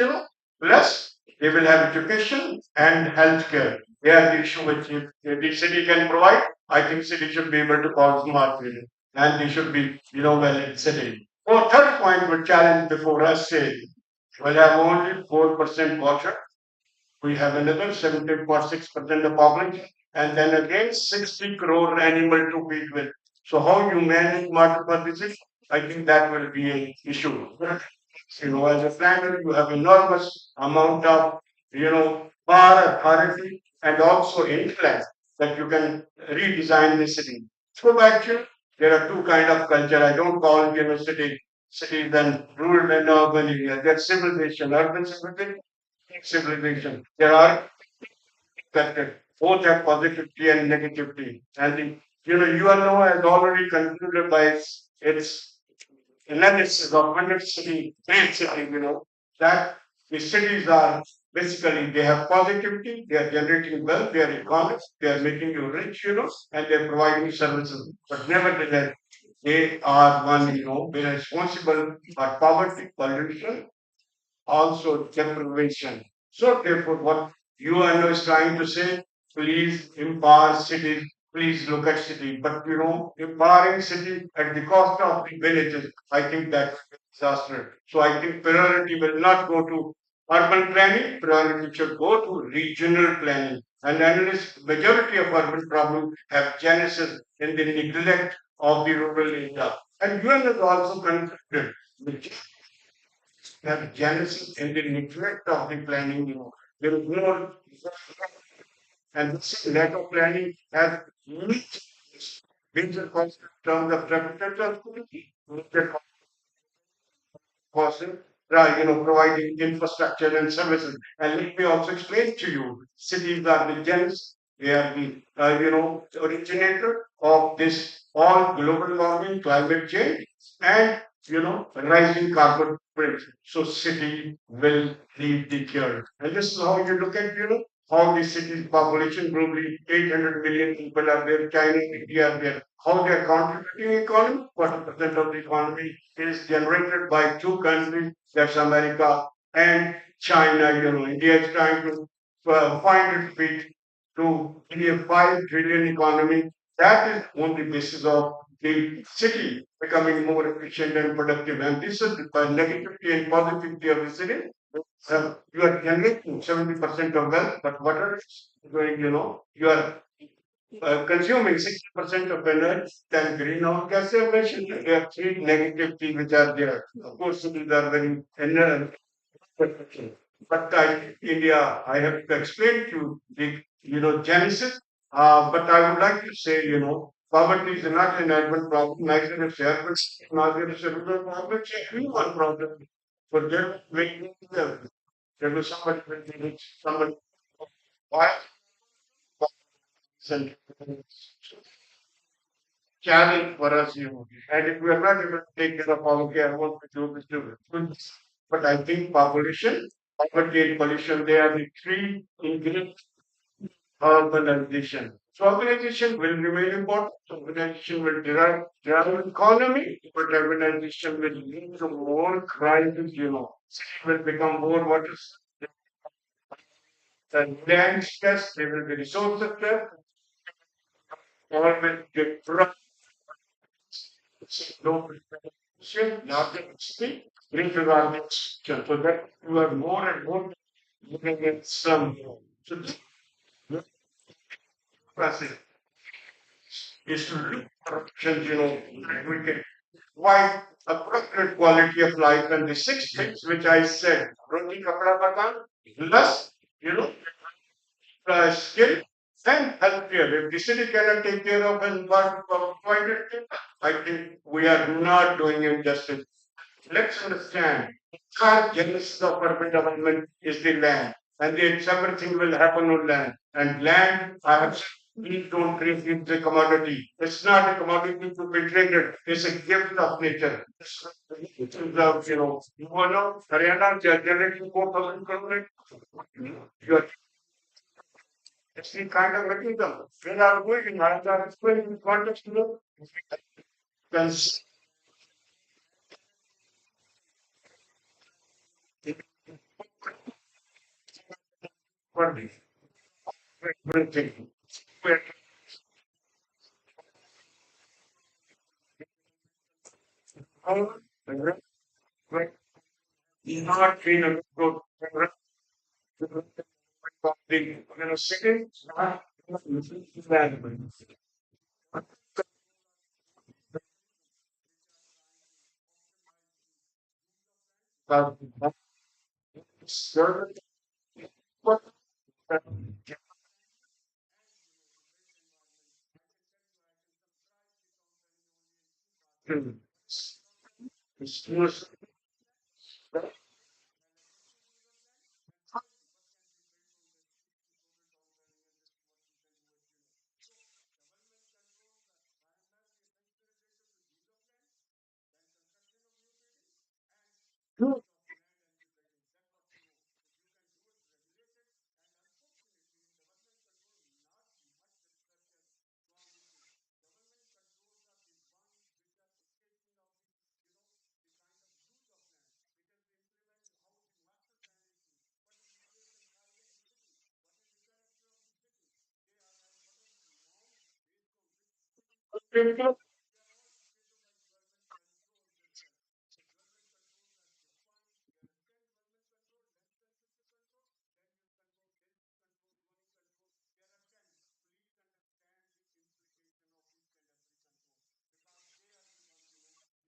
plus they will have education and healthcare. They are the issue which if the city can provide. I think city should be able to call smart city, and they should be, well in city. Or third point would challenge before us say, well, I have only 4% water, we have another 70.6% of population, and then again 60 crore animal to feed with. So how you manage multiple disease? I think that will be an issue. As a planner, you have enormous amount of, power, authority, and also influence that you can redesign the city. So actually, there are two kind of culture. I don't call cities and rural and urban areas. There's civilization, urban civilization. There are factors. Both have positivity and negativity. And UNO has already concluded by its analysis of 100 great city, that the cities are basically they have positivity, they are generating wealth, they are economics, they are making you rich, and they are providing services. But nevertheless, they are one, they are responsible for poverty, pollution, also deprivation. So therefore, what UNO is trying to say, please empower cities, please look at city. But empowering city at the cost of the villages, I think that's a disaster. So I think priority will not go to urban planning, priority should go to regional planning. And analysts, majority of urban problems have genesis in the neglect of the rural area. And UN has also concluded have genesis in the neglect of the planning. There is no, and this lack of planning has major causes in terms of reputation, major causes, providing infrastructure and services. And let me also explain to you, cities are the genesis, they are the, originator of this all global warming, climate change, and, rising carbon print. So city will lead the cure. And this is how you look at, how the city's population globally, 800 million people are there, China, India are there, how they are contributing economy, 40% of the economy is generated by two countries, that's America and China. India is trying to find its feet to be a 5 trillion economy. That is on the basis of the city becoming more efficient and productive. And this is the negativity and positivity of the city. You are generating 70% of wealth, but what are you doing? You are consuming 60% of energy, then greenhouse gas emission. There are three negative things which are there. Of course, these are very inherent. But India, I have to explain to you the genesis. But I would like to say, poverty is not an urban problem, neither is urban, neither is a rural problem. It's a human problem. For there, there was somebody when they reach somebody why and challenge for us, And if we are not able to take care of our care, what we do is do it. But I think population, poverty and pollution, they are the three ingredients of urbanization. So urbanization will remain important. Urbanization will drive economy, but urbanization will lead to more crimes, City will become more water and land stress, there will be resource stress, all will get no preparation, not the city, bring to our so that you are more and more looking at some. So this process is to look for options, that we can provide appropriate quality of life. And the six things which I said, roti kapda makan, plus, skill and healthcare. If the city cannot take care of and provide it, I think we are not doing injustice. Let's understand, our genesis of urban development is the land, and everything will happen on land. And land, I have said, please don't treat it as a commodity. It's not a commodity to be traded. It's a gift of nature. It is Haryana, they are generating 4,000 crore. You are it's the kind of mechanism. When I was working, I was explaining the context to them. Cons- everything. We're we're not being a good the city, not management. But certain what is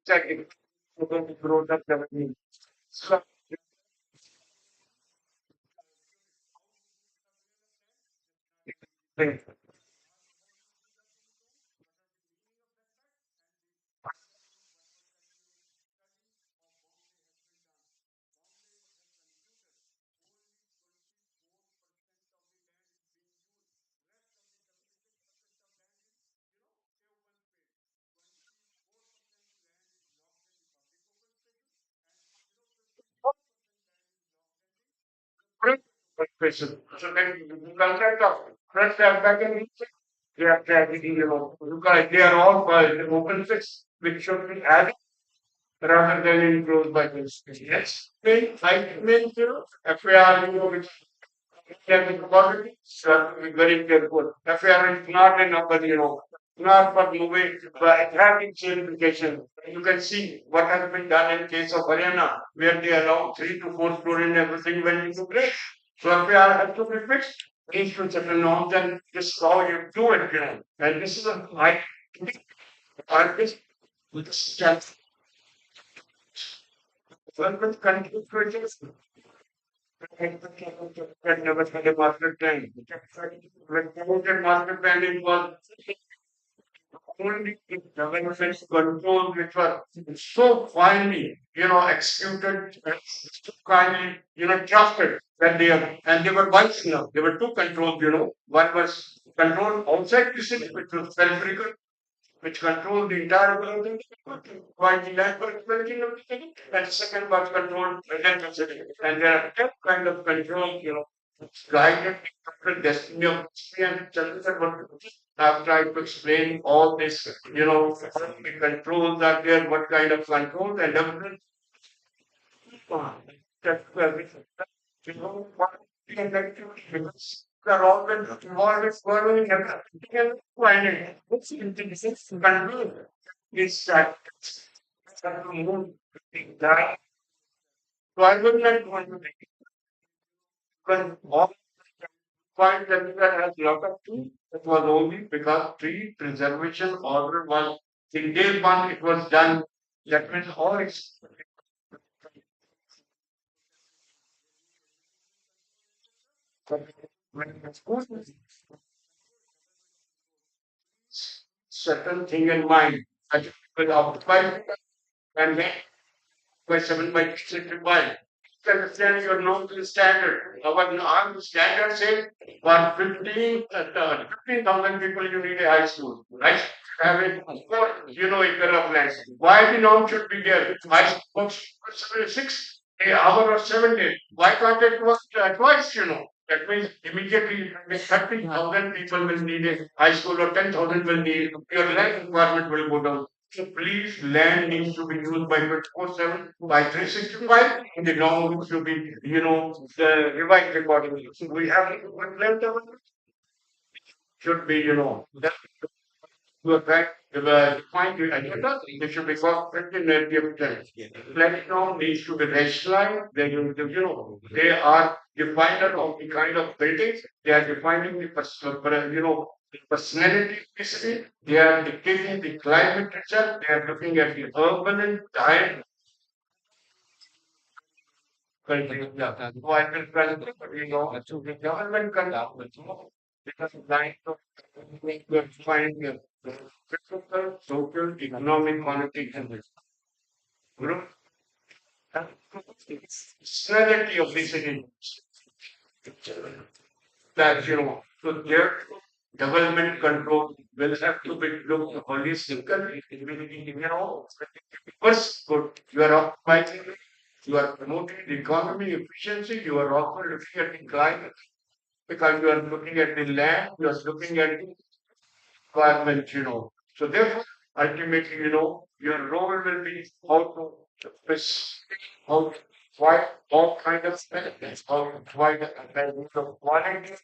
checking for the growth of revenue. So, So then the concept of front and back and they are tragedy, they are all by the open fix, which should be added rather than enclosed by this. Yes, I mean, FAR, which can be quality, so have to be very careful. FAR is not a number, not for moving, but it having simplification. You can see what has been done in case of Haryana, where they allow 3 to 4 story and everything went into place. So FAR has to be fixed, needs to certain norms, and this is how you do it, And this is a high artist with a step. Development country projects had never had a master plan. When promoted master planning was only development control which were so finely, executed, so kindly, drafted that they were once enough. There were two controls, One was control outside the city, which was self-regular, which controlled the entire building, while the land was building of the city, and the second was controlled within the city. And there are that kind of control, guided the destiny of history and Chandigarh. I've tried to explain all this, how the controls are there, what kind of controls and everything. That's what we can because they're always involved with following everything and finding what's intelligence control is that to move that. So I would not want to take even all point that has lot of tree. It was only because tree preservation order was in day one it was done. That means all its when the school certain thing in mind. I will occupy and then by 7 by 6 understand your local standard. Our standard says for 15,000 people you need a high school, right? Having 4 acre of land. Why the norm should be there? High school 6 hour or 7 days. Why can't it work twice? That means immediately 30,000 people will need a high school or 10,000 will need your land requirement will go down. So please, land needs to be used by 24/7 by 365. The norm should be, revised accordingly. So we have to put land development should be, that you are right. Define the agenda, they should be cost-effective and energy efficient. Platform needs to be rationalized. They are definer of the kind of buildings. They are defining the the personality of the city. They are dictating the climate itself. They are looking at the urban and time country. Yeah. So I will the government can because line of find the physical, social, economic connotation. Group personality of the city that so their development control will have to be looked holistically. First, good. You are optimizing, you are promoting the economy efficiency, you are also looking at the climate because you are looking at the land, you are looking at the environment, So therefore, ultimately, your role will be how to how to provide all kind of benefits, how to provide a benefit of quality.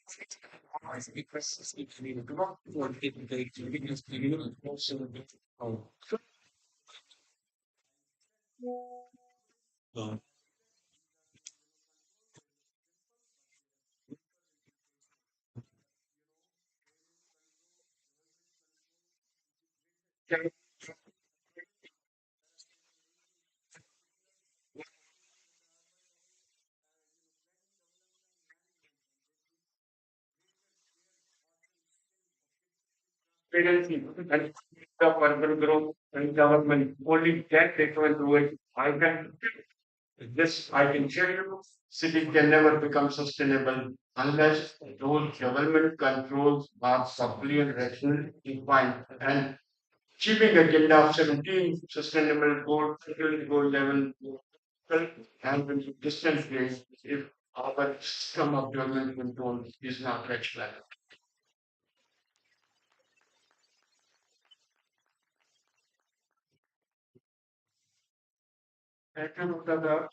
Transparency and the urban growth and government only that they can do it. I can tell you, city can never become sustainable unless those government controls are properly and rationally defined. And achieving agenda of 17 sustainable goal, goal level and in distant place. If our system of government control is not transparent. Thank you, Dr. Dar.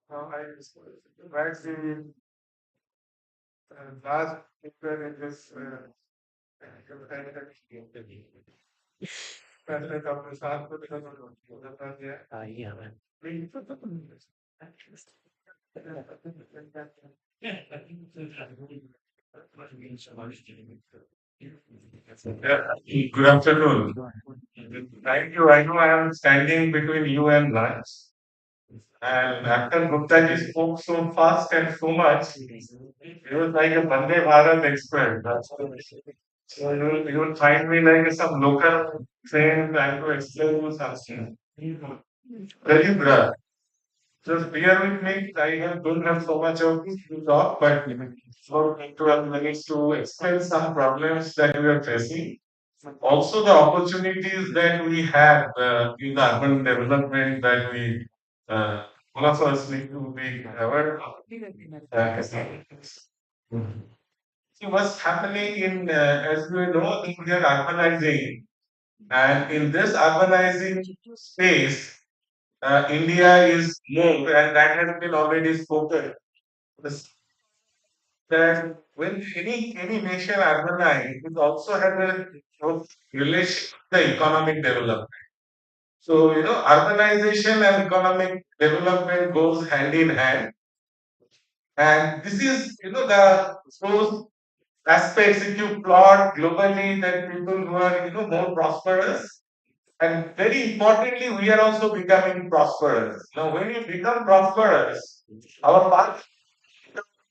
Now I write the last paper in this president of the South because of Good afternoon. Thank you. I know I am standing between you and lunch. And after Gupta ji spoke so fast and so much, he was like a Vande Bharat expert. So you will find me like some local train trying to explain you something. Very brother. Just bear with me. Don't have so much of to talk, but for 12 minutes to explain some problems that we are facing. Also, the opportunities that we have in the urban development that we, all of us need to be aware of. See what's happening in, as we know, we are urbanizing, and in this urbanizing space, India is more, and that has been already spoken. This- That when any nation urbanizes, it also has a relation to the economic development. So, urbanization and economic development goes hand in hand. And this is, the those aspects, if you plot globally that people who are, more prosperous. And very importantly, we are also becoming prosperous. Now, when you become prosperous, our path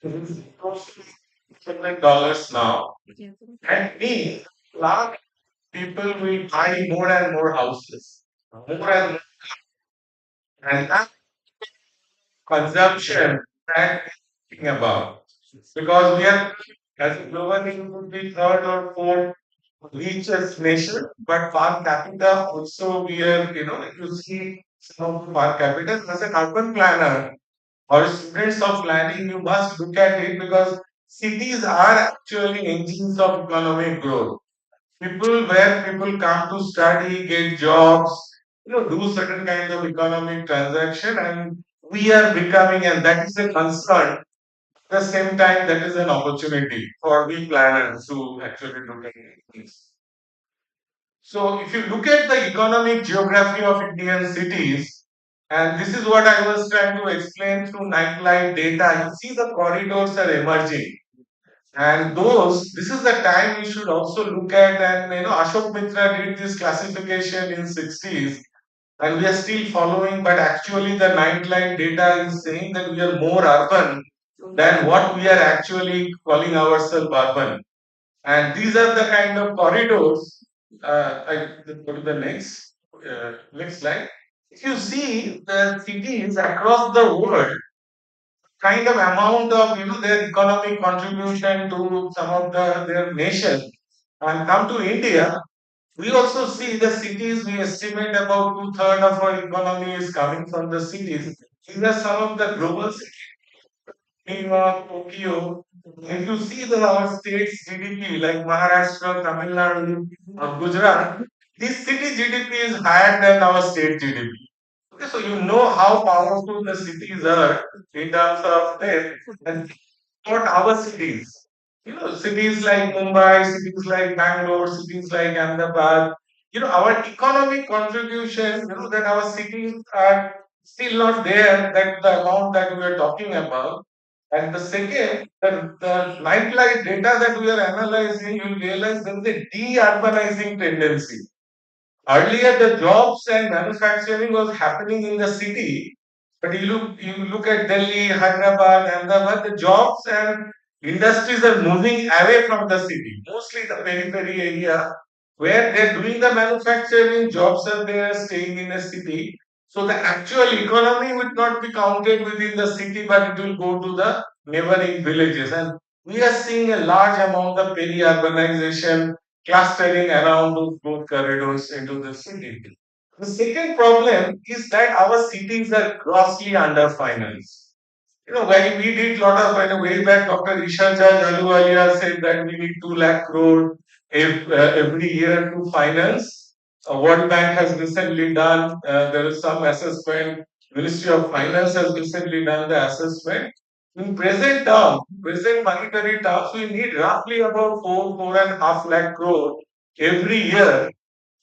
is close to $100 now. And me, large people will buy more and more houses. More and more. And that consumption that we're thinking about. Because we are, as a global, we would be third or fourth richest nation, but per capita also we are, if you see some of the per capita as an urban planner or students of planning, you must look at it because cities are actually engines of economic growth. People where people come to study, get jobs, do certain kinds of economic transaction, and we are becoming, and that is a concern. At the same time, that is an opportunity for we planners to actually look at things. So, if you look at the economic geography of Indian cities, and this is what I was trying to explain through nightlife data, you see the corridors are emerging. And this is the time we should also look at, and Ashok Mitra did this classification in 60s, and we are still following, but actually the nightline data is saying that we are more urban than what we are actually calling ourselves urban. And these are the kind of corridors. I go to the next slide. If you see the cities across the world, kind of amount of their economic contribution to some of their nation, and come to India, we also see the cities. We estimate about two-thirds of our economy is coming from the cities. These are some of the global cities. New York, Tokyo. If you see our state's GDP, like Maharashtra, Tamil Nadu, or Gujarat, this city GDP is higher than our state GDP. Okay, so you know how powerful the cities are in terms of this, and not our cities. Cities like Mumbai, cities like Bangalore, cities like Ahmedabad. Our economic contribution, that our cities are still not there, that the amount that we are talking about. And the second, the nightlife data that we are analyzing, you realize there is a de-urbanizing tendency. Earlier, the jobs and manufacturing was happening in the city, but you look at Delhi, Hyderabad, Ahmedabad, the jobs and industries are moving away from the city, mostly the periphery area where they're doing the manufacturing, jobs are there, staying in a city. So the actual economy would not be counted within the city, but it will go to the neighboring villages. And we are seeing a large amount of peri-urbanization clustering around those growth corridors into the city. The second problem is that our cities are grossly underfinanced. When we did lot of, way back, Dr. Ishan Chand Aluwalia said that we need 2 lakh crore every year to finance. World Bank has recently done, there is some assessment, Ministry of Finance has recently done the assessment. In present monetary terms, we need roughly about 4.5 lakh crore every year,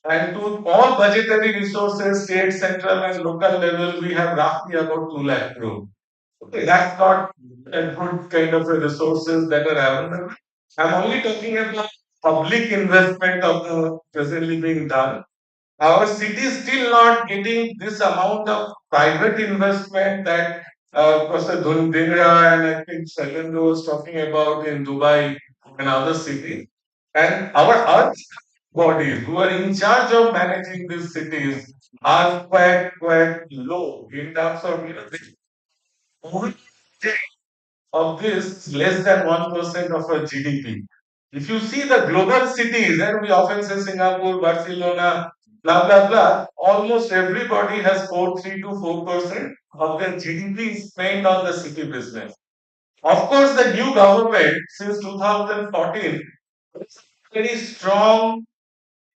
and to all budgetary resources, state, central, and local level, we have roughly about 2 lakh crore. Okay, that's not a good kind of a resources that are available. I'm only talking about public investment of the presently being done. Our city is still not getting this amount of private investment that Professor Dhingra and I think Sailendra was talking about in Dubai and other cities. And our earth bodies who are in charge of managing these cities are quite low in terms of of this less than 1% of our GDP. If you see the global cities, and we often say Singapore, Barcelona, blah blah blah, almost everybody has 3 to 4% of their GDP spent on the city business. Of course, the new government since 2014 is very strong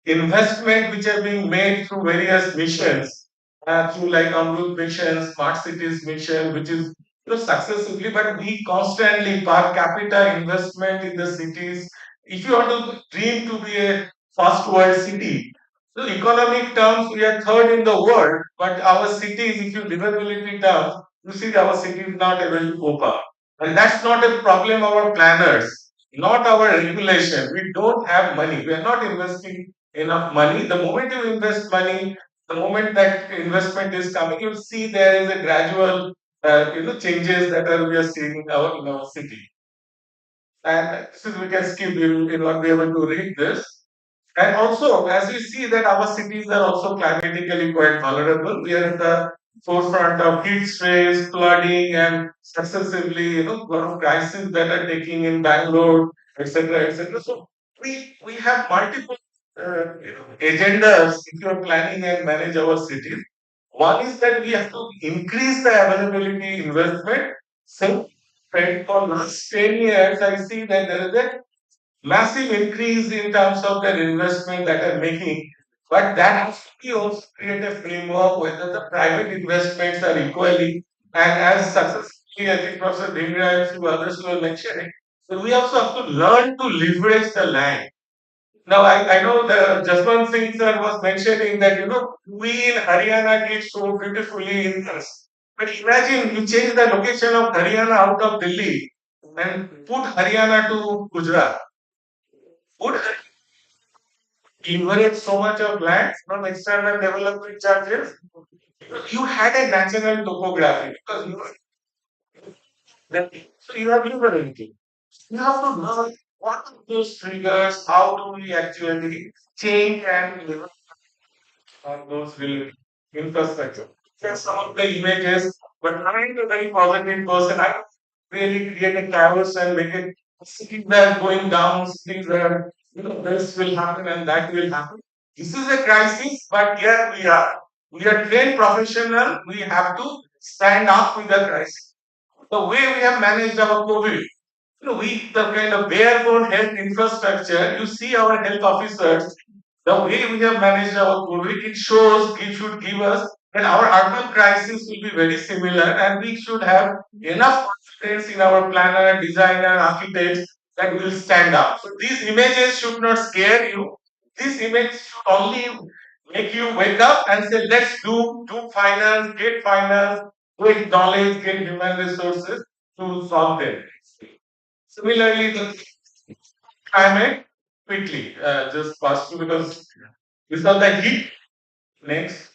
investment which are being made through various missions, through like Amrut mission, Smart Cities mission, which is successively, but we constantly per capita investment in the cities. If you want to dream to be a first world city, so economic terms we are third in the world, but our cities, if you livability terms, you see our city is not able to cope up, and that's not a problem of our planners, not our regulation. We don't have money. We are not investing enough money. The moment you invest money, the moment that investment is coming, you see there is a gradual, changes that we are seeing in our city. And since we can skip, we will not be able to read this. And also, as we see that our cities are also climatically quite vulnerable, we are at the forefront of heat stress, flooding, and successively, lot of crises that are taking in Bangalore, etc., etc. So we have multiple agendas if you are planning and manage our cities. One is that we have to increase the availability investment. So, for last 10 years, I see that there is a massive increase in terms of their investment that are making, but that has to be also create a framework whether the private investments are equally, and as successfully I think Professor Dhingra and few others were mentioning, so we also have to learn to leverage the land. Now I know the Jaswant Singh sir was mentioning that we in Haryana did so beautifully in this. But imagine you change the location of Haryana out of Delhi and put Haryana to Gujarat. Would leverage so much of land from external development charges? You had a natural topography because so you have leveraging. You have to learn what are those triggers, how do we actually change and leverage on those infrastructure. Just some of the images, but I'm a very positive person. I really create a chaos and make it cities are going down, cities are, this will happen and that will happen. This is a crisis, but here we are. We are trained professional. We have to stand up with the crisis. The way we have managed our COVID, the kind of barebone health infrastructure, you see our health officers, the way we have managed our COVID, it should give us that our urban crisis will be very similar, and we should have enough confidence in our planner, designer, architects that will stand up. So these images should not scare you. These images should only make you wake up and say, let's do finance, get finance, get knowledge, get human resources to solve them. Similarly, the climate quickly just pass through because these are the heat. Next,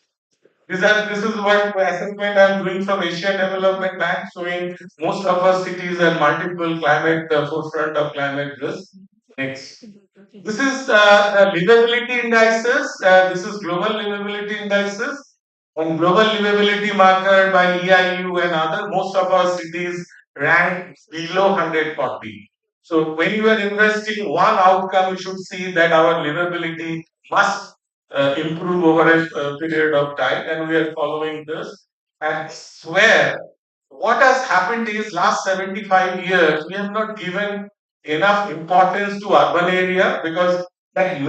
this is what assessment I'm doing from Asian Development Bank, showing most of our cities are multiple climate forefront of climate risk. Next, this is livability indices. This is global livability indices. On global livability marker by EIU and other, most of our cities rank below 140. So when you are investing one outcome, you should see that our livability must improve over a period of time, and we are following this. And swear, what has happened is last 75 years, we have not given enough importance to urban area because that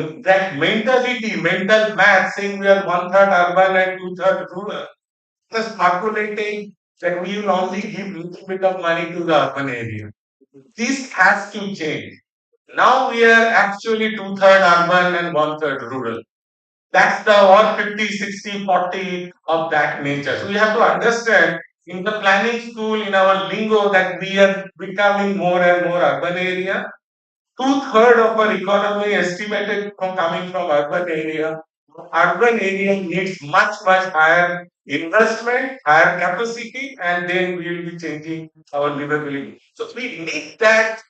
mentality, mental math saying we are one third urban and two third rural, just calculating that we will only give little bit of money to the urban area. This has to change. Now we are actually two-third urban and one-third rural. That's the or 50, 60, 40 of that nature. So we have to understand in the planning school, in our lingo, that we are becoming more and more urban area. Two-third of our economy estimated from coming from urban area. Urban area needs much, much higher investment, higher capacity, and then we will be changing our livability. So we need that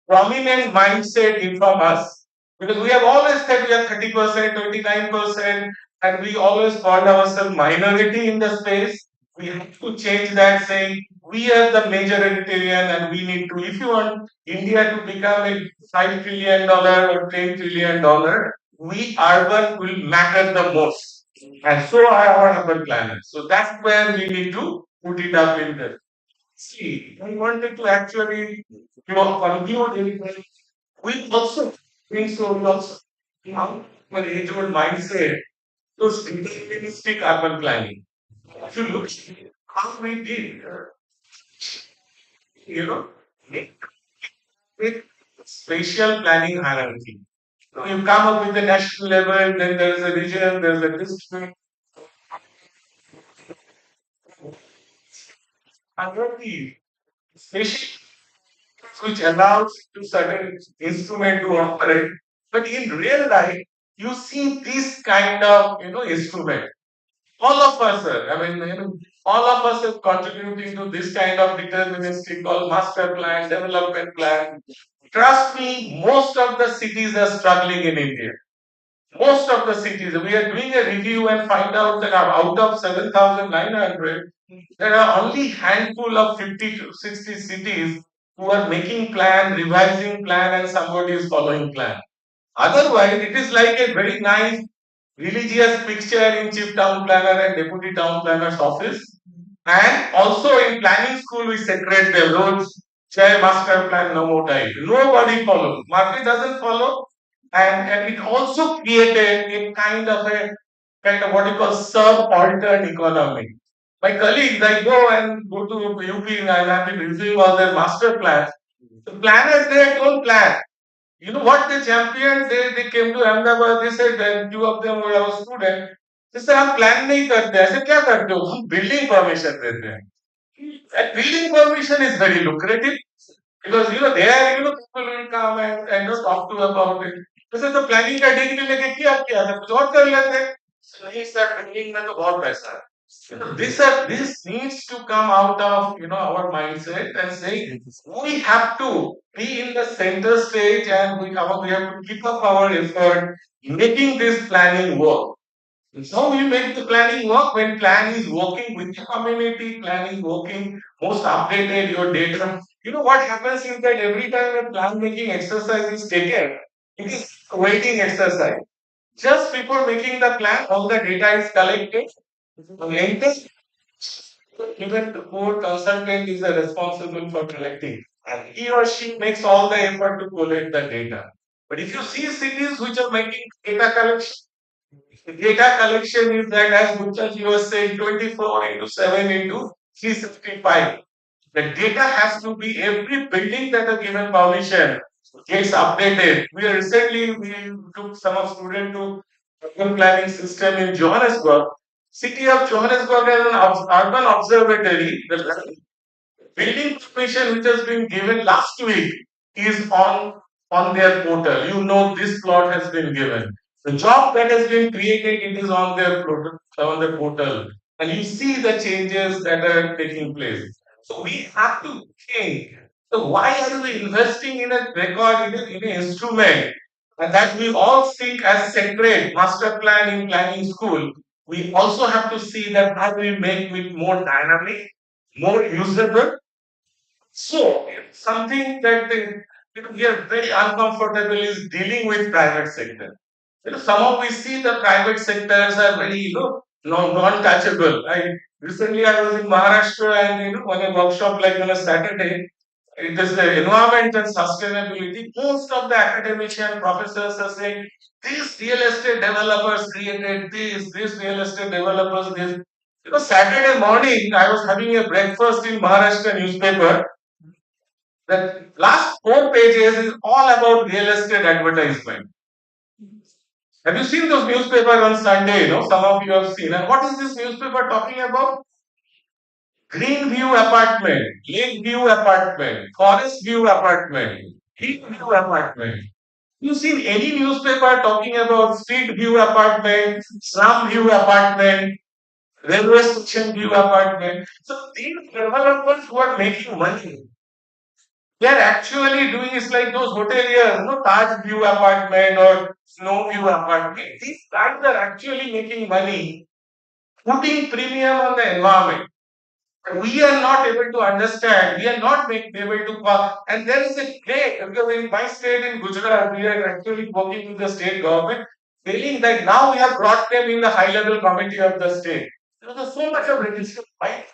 prominent mindset inform us because we have always said we are 30%, 29%, and we always called ourselves minority in the space. We have to change that saying we are the majoritarian and we need to, if you want India to become a $5 trillion or $10 trillion, we urban will matter the most. And so are our urban planners. So that's where we need to put it up in the see. I wanted to actually conclude it. We also think so. We also have an age-old mindset to deterministic urban planning. If you look at how we did, you know, with spatial planning hierarchy. So you come up with the national level, then there is a region, there is a district, hierarchy. Spatial which allows to certain instrument to operate. But in real life, you see this kind of instrument. All of us are, I mean, all of us are contributing to this kind of deterministic or master plan, development plan. Trust me, most of the cities are struggling in India. Most of the cities, we are doing a review and find out that out of 7,900, there are only handful of 50 to 60 cities who are making plan, revising plan, and somebody is following plan. Otherwise, it is like a very nice religious picture in chief town planner and deputy town planner's office. And also in planning school, we separate the roads, chair master plan, no more type. Nobody follows. Market doesn't follow. And it also created a kind of what you call subaltern economy. My colleagues, I go and go to UP and I've been reviewing all their master plans. The planners there don't plan. You know what they championed? They came to Ahmedabad, they said that two of them were our students. They said, हम plan नहीं करते ऐसे क्या करते हो हम building permission देते हैं that building permission is very lucrative because there people will come and just talk to about it. जैसे तो planning का degree लेके किया था कुछ और कर लेते नहीं सर building में तो बहुत पैसा है. This needs to come out of our mindset and say we have to be in the center stage and we have to keep up our effort making this planning work. So we make the planning work when plan is working with the community, plan is working, most updated your data. You know what happens is that every time a plan making exercise is taken, it is a waiting exercise. Just before making the plan, all the data is collected. Later, even the core consultant is responsible for collecting. And he or she makes all the effort to collect the data. But if you see cities which are making data collection, the data collection is that as Gupta was saying 24 into 7 into 365. The data has to be every building that a given permission gets updated. We took some of student to urban planning system in Johannesburg. City of Johannesburg has an urban observatory. The building permission which has been given last week is on their portal. You know this plot has been given. The job that has been created, it is on the portal, and you see the changes that are taking place. So we have to think. So why are we investing in a record in an instrument and that we all think as sacred master plan in planning school? We also have to see that how we make it more dynamic, more usable, so something that we are very uncomfortable is dealing with private sector. Somehow we see the private sectors are very, non-touchable. Recently I was in Maharashtra and, on a workshop like on a Saturday, it is the environment and sustainability. Most of the academician professors are saying, these real estate developers created this, these real estate developers this. Saturday morning, I was having a breakfast in Maharashtra newspaper. The last 4 pages is all about real estate advertisement. Have you seen those newspapers on Sunday? Some of you have seen. And what is this newspaper talking about? Green View apartment, Lake View apartment, Forest View apartment, Heat View apartment. You seen any newspaper talking about Street View apartment, Slum View apartment, Railway Station View apartment? So these developers who are making money, they are actually doing is like those hoteliers, Taj View apartment or Snow View apartment. These guys are actually making money, putting premium on the environment. We are not able to understand, we are not able to, and there is a great, because in my state in Gujarat, we are actually working with the state government, feeling that now we have brought them in the high level committee of the state. There's so much of register,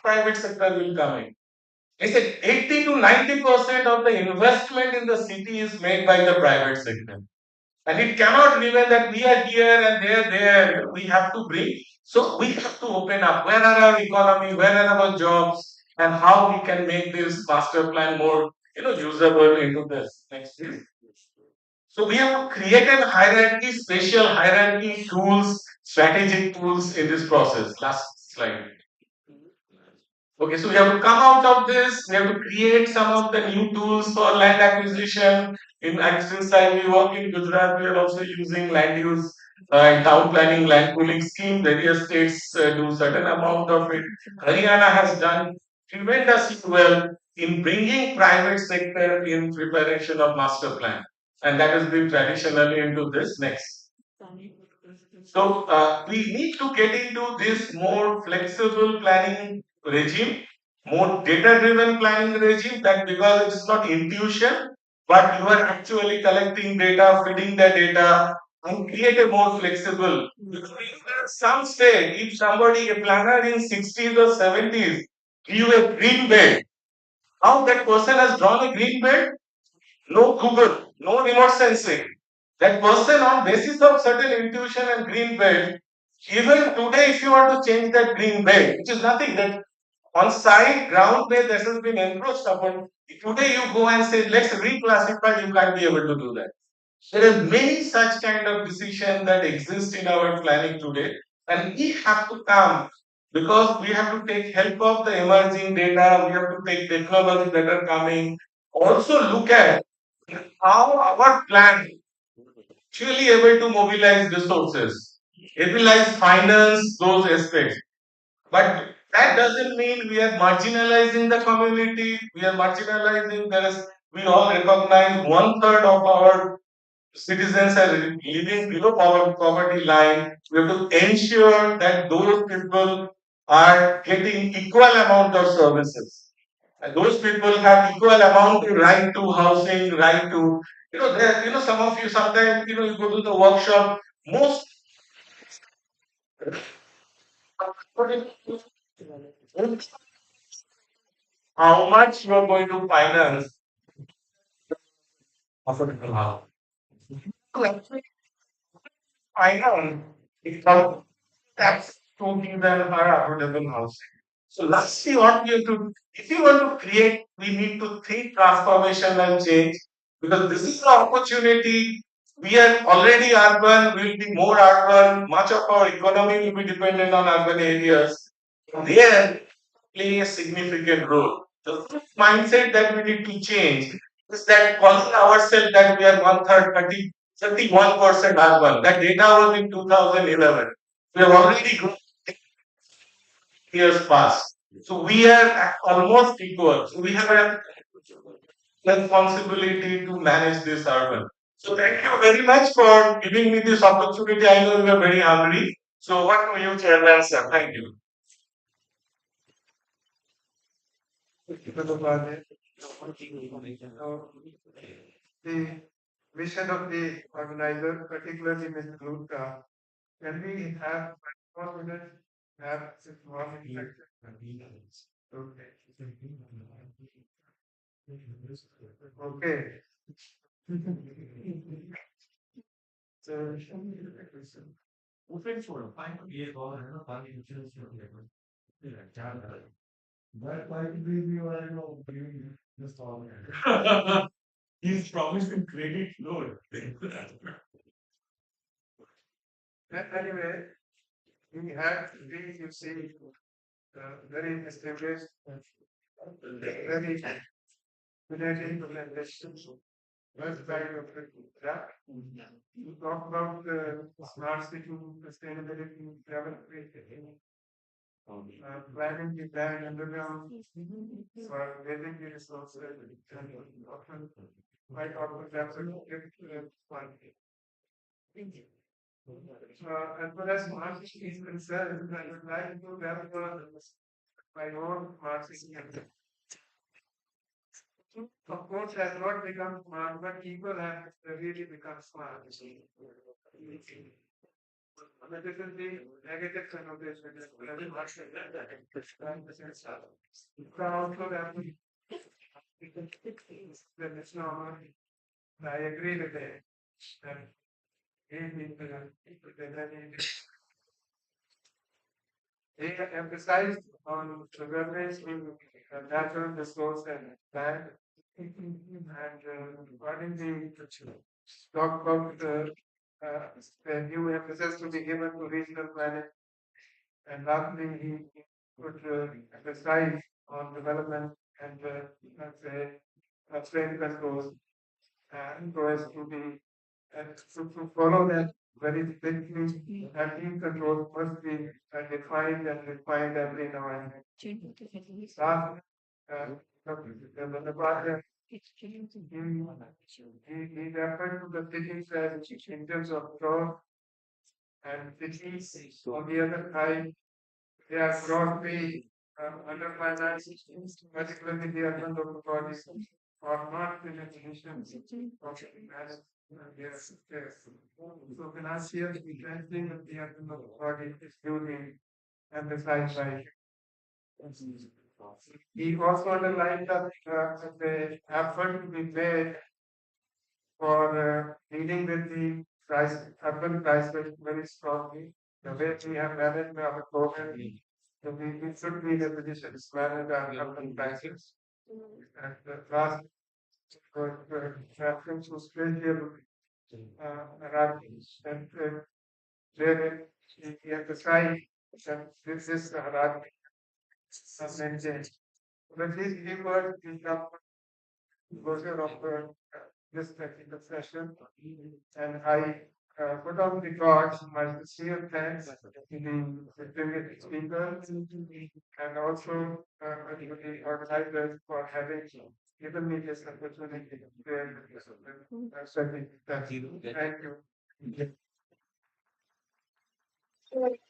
private sector will come in. I said 80 to 90% of the investment in the city is made by the private sector. And it cannot remain that we are here and they are there. We have to bring. So we have to open up. Where are our economy? Where are our jobs? And how we can make this master plan more, usable into this. Next, please. So we have to create a hierarchy, spatial hierarchy, tools, strategic tools in this process. Last slide. Okay, so we have to come out of this. We have to create some of the new tools for land acquisition. Since we work in Gujarat, we are also using land use and town planning, land pooling scheme. Various states do certain amount of it. Haryana has done tremendously well in bringing private sector in preparation of master plan, and that has been traditionally into this next. So we need to get into this more flexible planning regime, more data-driven planning regime. That because it's not intuition, but you are actually collecting data, feeding the data, and create a more flexible. Because if there are some state, if somebody, a planner in 60s or 70s, give you a green belt, how that person has drawn a green belt? No Google, no remote sensing. That person on basis of certain intuition and green belt, even today if you want to change that green belt, which is nothing that on site ground base that has been encroached upon, today you go and say let's reclassify, you can't be able to do that. There are many such kind of decisions that exist in our planning today, and we have to come because we have to take help of the emerging data, we have to take technology that are coming. Also look at how our plan actually able to mobilize resources, mobilize finance, those aspects. But that doesn't mean we are marginalizing the community. We are marginalizing. We all recognize 1/3 of our citizens are living below poverty line. We have to ensure that those people are getting equal amount of services. And those people have equal amount of right to housing, right to, some of you sometimes, you go to the workshop, most, how much you are going to finance affordable house. To actually finance, it's not tax to give them our affordable housing. So lastly, what we have to, if you want to create, we need to think transformational change because this is the opportunity. We are already urban, we will be more urban, much of our economy will be dependent on urban areas. There play a significant role. The mindset that we need to change is that calling ourselves that we are 1/3, 31% urban. That data was in 2011. We have already grown years past. So we are almost equal. So we have a responsibility to manage this urban. So thank you very much for giving me this opportunity. I know you are very hungry. So what do you, Chairman, sir? Thank you. vision of the organizer, particularly Ms. Gupta. Can we have 4 minutes? Have 1 minute? Okay. Okay. So, He's promising credit load. anyway, we had three, you see, very distinguished, very brilliant presentations. First side of the graph. You talk about smart city sustainability, travel creativity, planning the land underground for building the resources, and often quite often that's a good point. As far as smart city is concerned, I would like to have my own smart city. Of course, has not become smart, but people have really become smart. But this is the negative connotation. You can also have the misnomer. I agree with it. And they emphasize on the reference in natural resource and land. And according to talk about the new emphasis to be given to regional planning. And lastly, he would emphasize on development and let's say strain controls and so as to be to follow that very strictly and team controls must be defined and refined every now and then. Last, the project he referred to the cities as in terms of growth and cities on the other side they are grossly underfinanced, particularly the urban local bodies are not in a position of manage their affairs. So financial strengthening of the urban local body is duly emphasized by. He also underlined that the effort to be made for dealing with the price, urban price very strongly. The way we have managed our program, so we should be in a position to manage our urban prices. And the last reference to spatial hierarchies. And there he emphasized that this is the hierarchy maintained. But these keywords become closure of this technical session, and I put on record my sincere thanks to the previous speakers and also to the organizers for having given me this opportunity to share this study. Thank you. Thank you.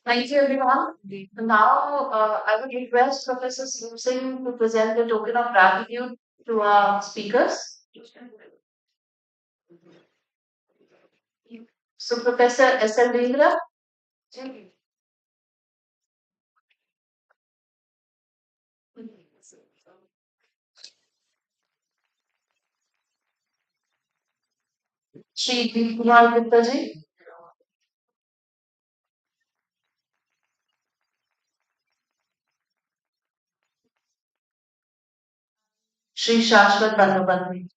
Thank you, everyone. Now, I would request Professor Singh to present the token of gratitude to our speakers. So, Professor S.L. Dhingra. Shri Kumar Gupta ji, Shri Shashwat Bandyopadhyay.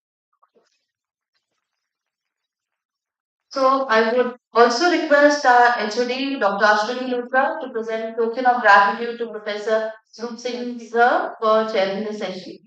So I would also request our HOD, Dr. Ashwini Luthra, to present token of gratitude to Professor Snoop Singh sir for chairing the session.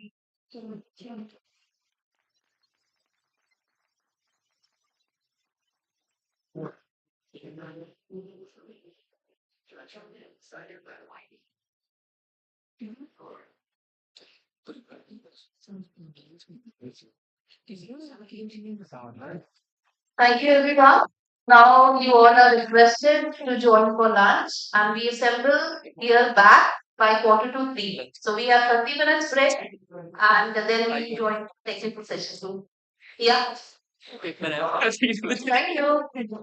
Thank you, everyone. Now you all are requested to join for lunch, and we assemble here back by 2:45. So we have 30 minutes break, and then we join technical session. Yeah. Thank you.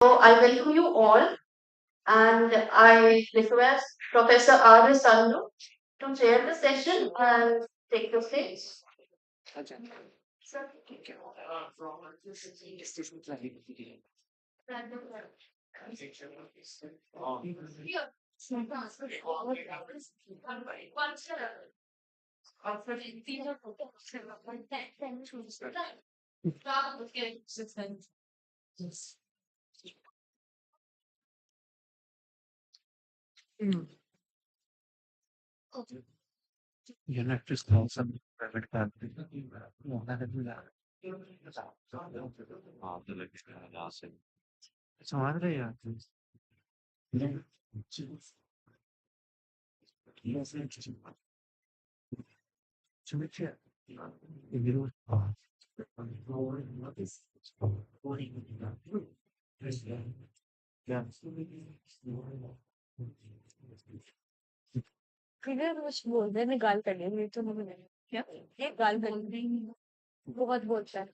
So I welcome you all and I request Professor R. Sandhu to chair the session and take the stage. इधर कुछ बोल रहे मैं गाल कर लिया मेरी तो नहीं बनेगा क्या ये गाल कर ली बहुत बोलता है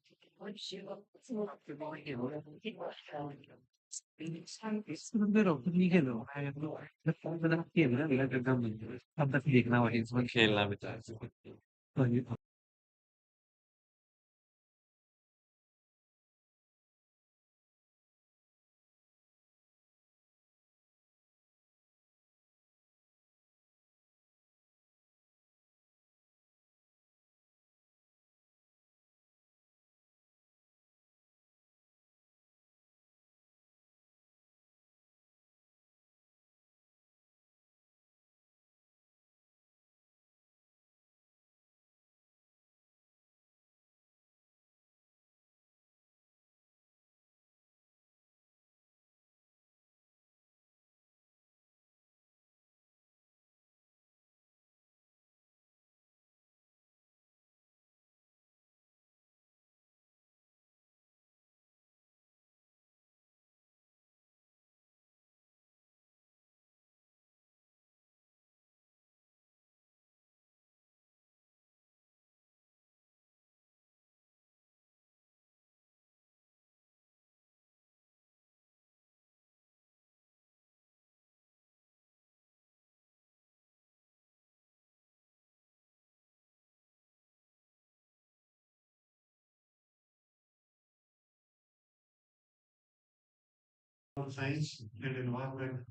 Science and environment.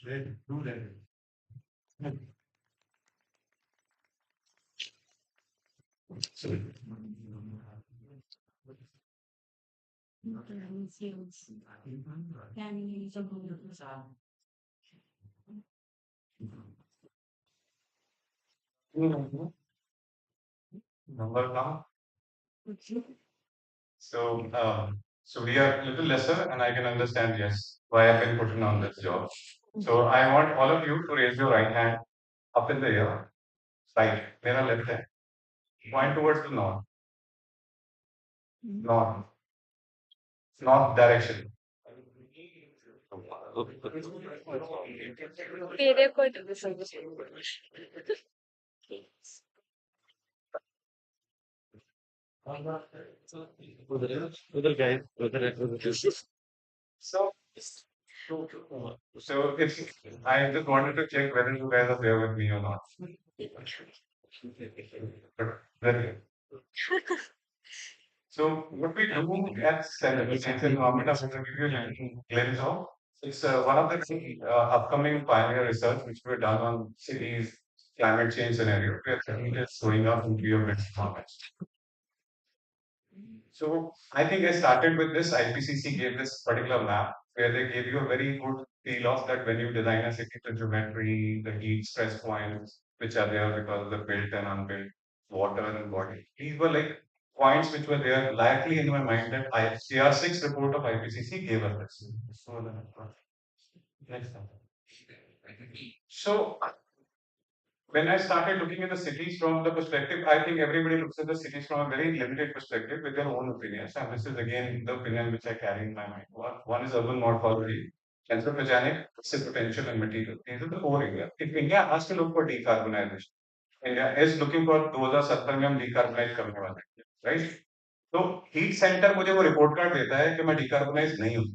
Let do that. So, number now. So, so we are a little lesser, and I can understand, yes, why I've been put in on this job. So I want all of you to raise your right hand up in the air. Right, मेरा left hand. Point towards the north. North. North direction. तेरे को तो So, so if I just wanted to check whether you guys are there with me or not. But very good. So what we do at Science and Environment, I'm going to give you a little glimpse of. It's one of the upcoming pioneer research which we've done on cities climate change scenario where it is showing up in your environment. So I think I started with this. IPCC gave this particular map where they gave you a very good feel of that when you design a city, the geometry, the heat stress points, which are there because of the built and unbuilt water and body. These were like points which were there likely in my mind that CR6 report of IPCC gave us this. So next time. So when I started looking at the cities from the perspective, I think everybody looks at the cities from a very limited perspective with their own opinions. And this is again the opinion which I carry in my mind. One is urban morphology, anthropogenic, potential, and material. These are the core areas. If India has to look for decarbonization, India is looking for 2070 में हम decarbonize करने वाले हैं, right? तो heat centre मुझे वो report card देता है कि मैं डिकार्बोनाइज नहीं हूँ।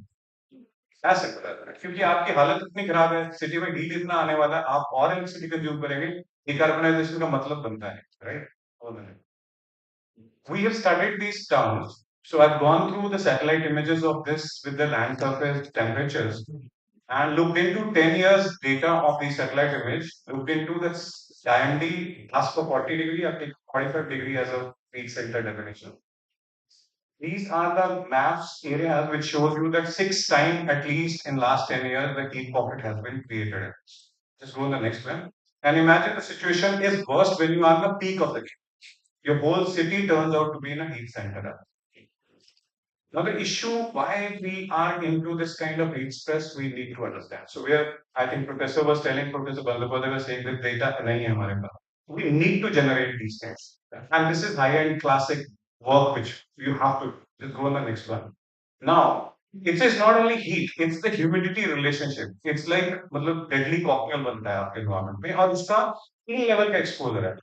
ऐसे बताता है क्योंकि आपकी हालत इतनी खराब है, सिटी में हीट इतना आने वाला है, आप और इलेक्ट्रिसिटी कंज्यूम करेंगे, डिकार्बोनाइजेशन का मतलब बनता है, right? We have studied these towns. So I've gone through the satellite images of this with the land surface temperatures and looked into 10 years data of the satellite image, looked into the IMD, asked for 40 degree, I take 45 degree as a heat center definition. These are the maps areas which shows you that 6 times at least in last 10 years the heat pocket has been created. Just go on the next one. And imagine the situation is worst when you are in the peak of the heat. Your whole city turns out to be in a heat center. Now, the issue why we are into this kind of heat stress, we need to understand. So, where I think Professor was telling, Professor Bandapade was saying that data nahi hai hamare paas. We need to generate these things. And this is high-end classic work which you have to just go on the next one. Now, it is not only heat, it's the humidity relationship. It's like मतलब deadly cocktail बनता है आपके environment में और उसका 3 level का exposure है.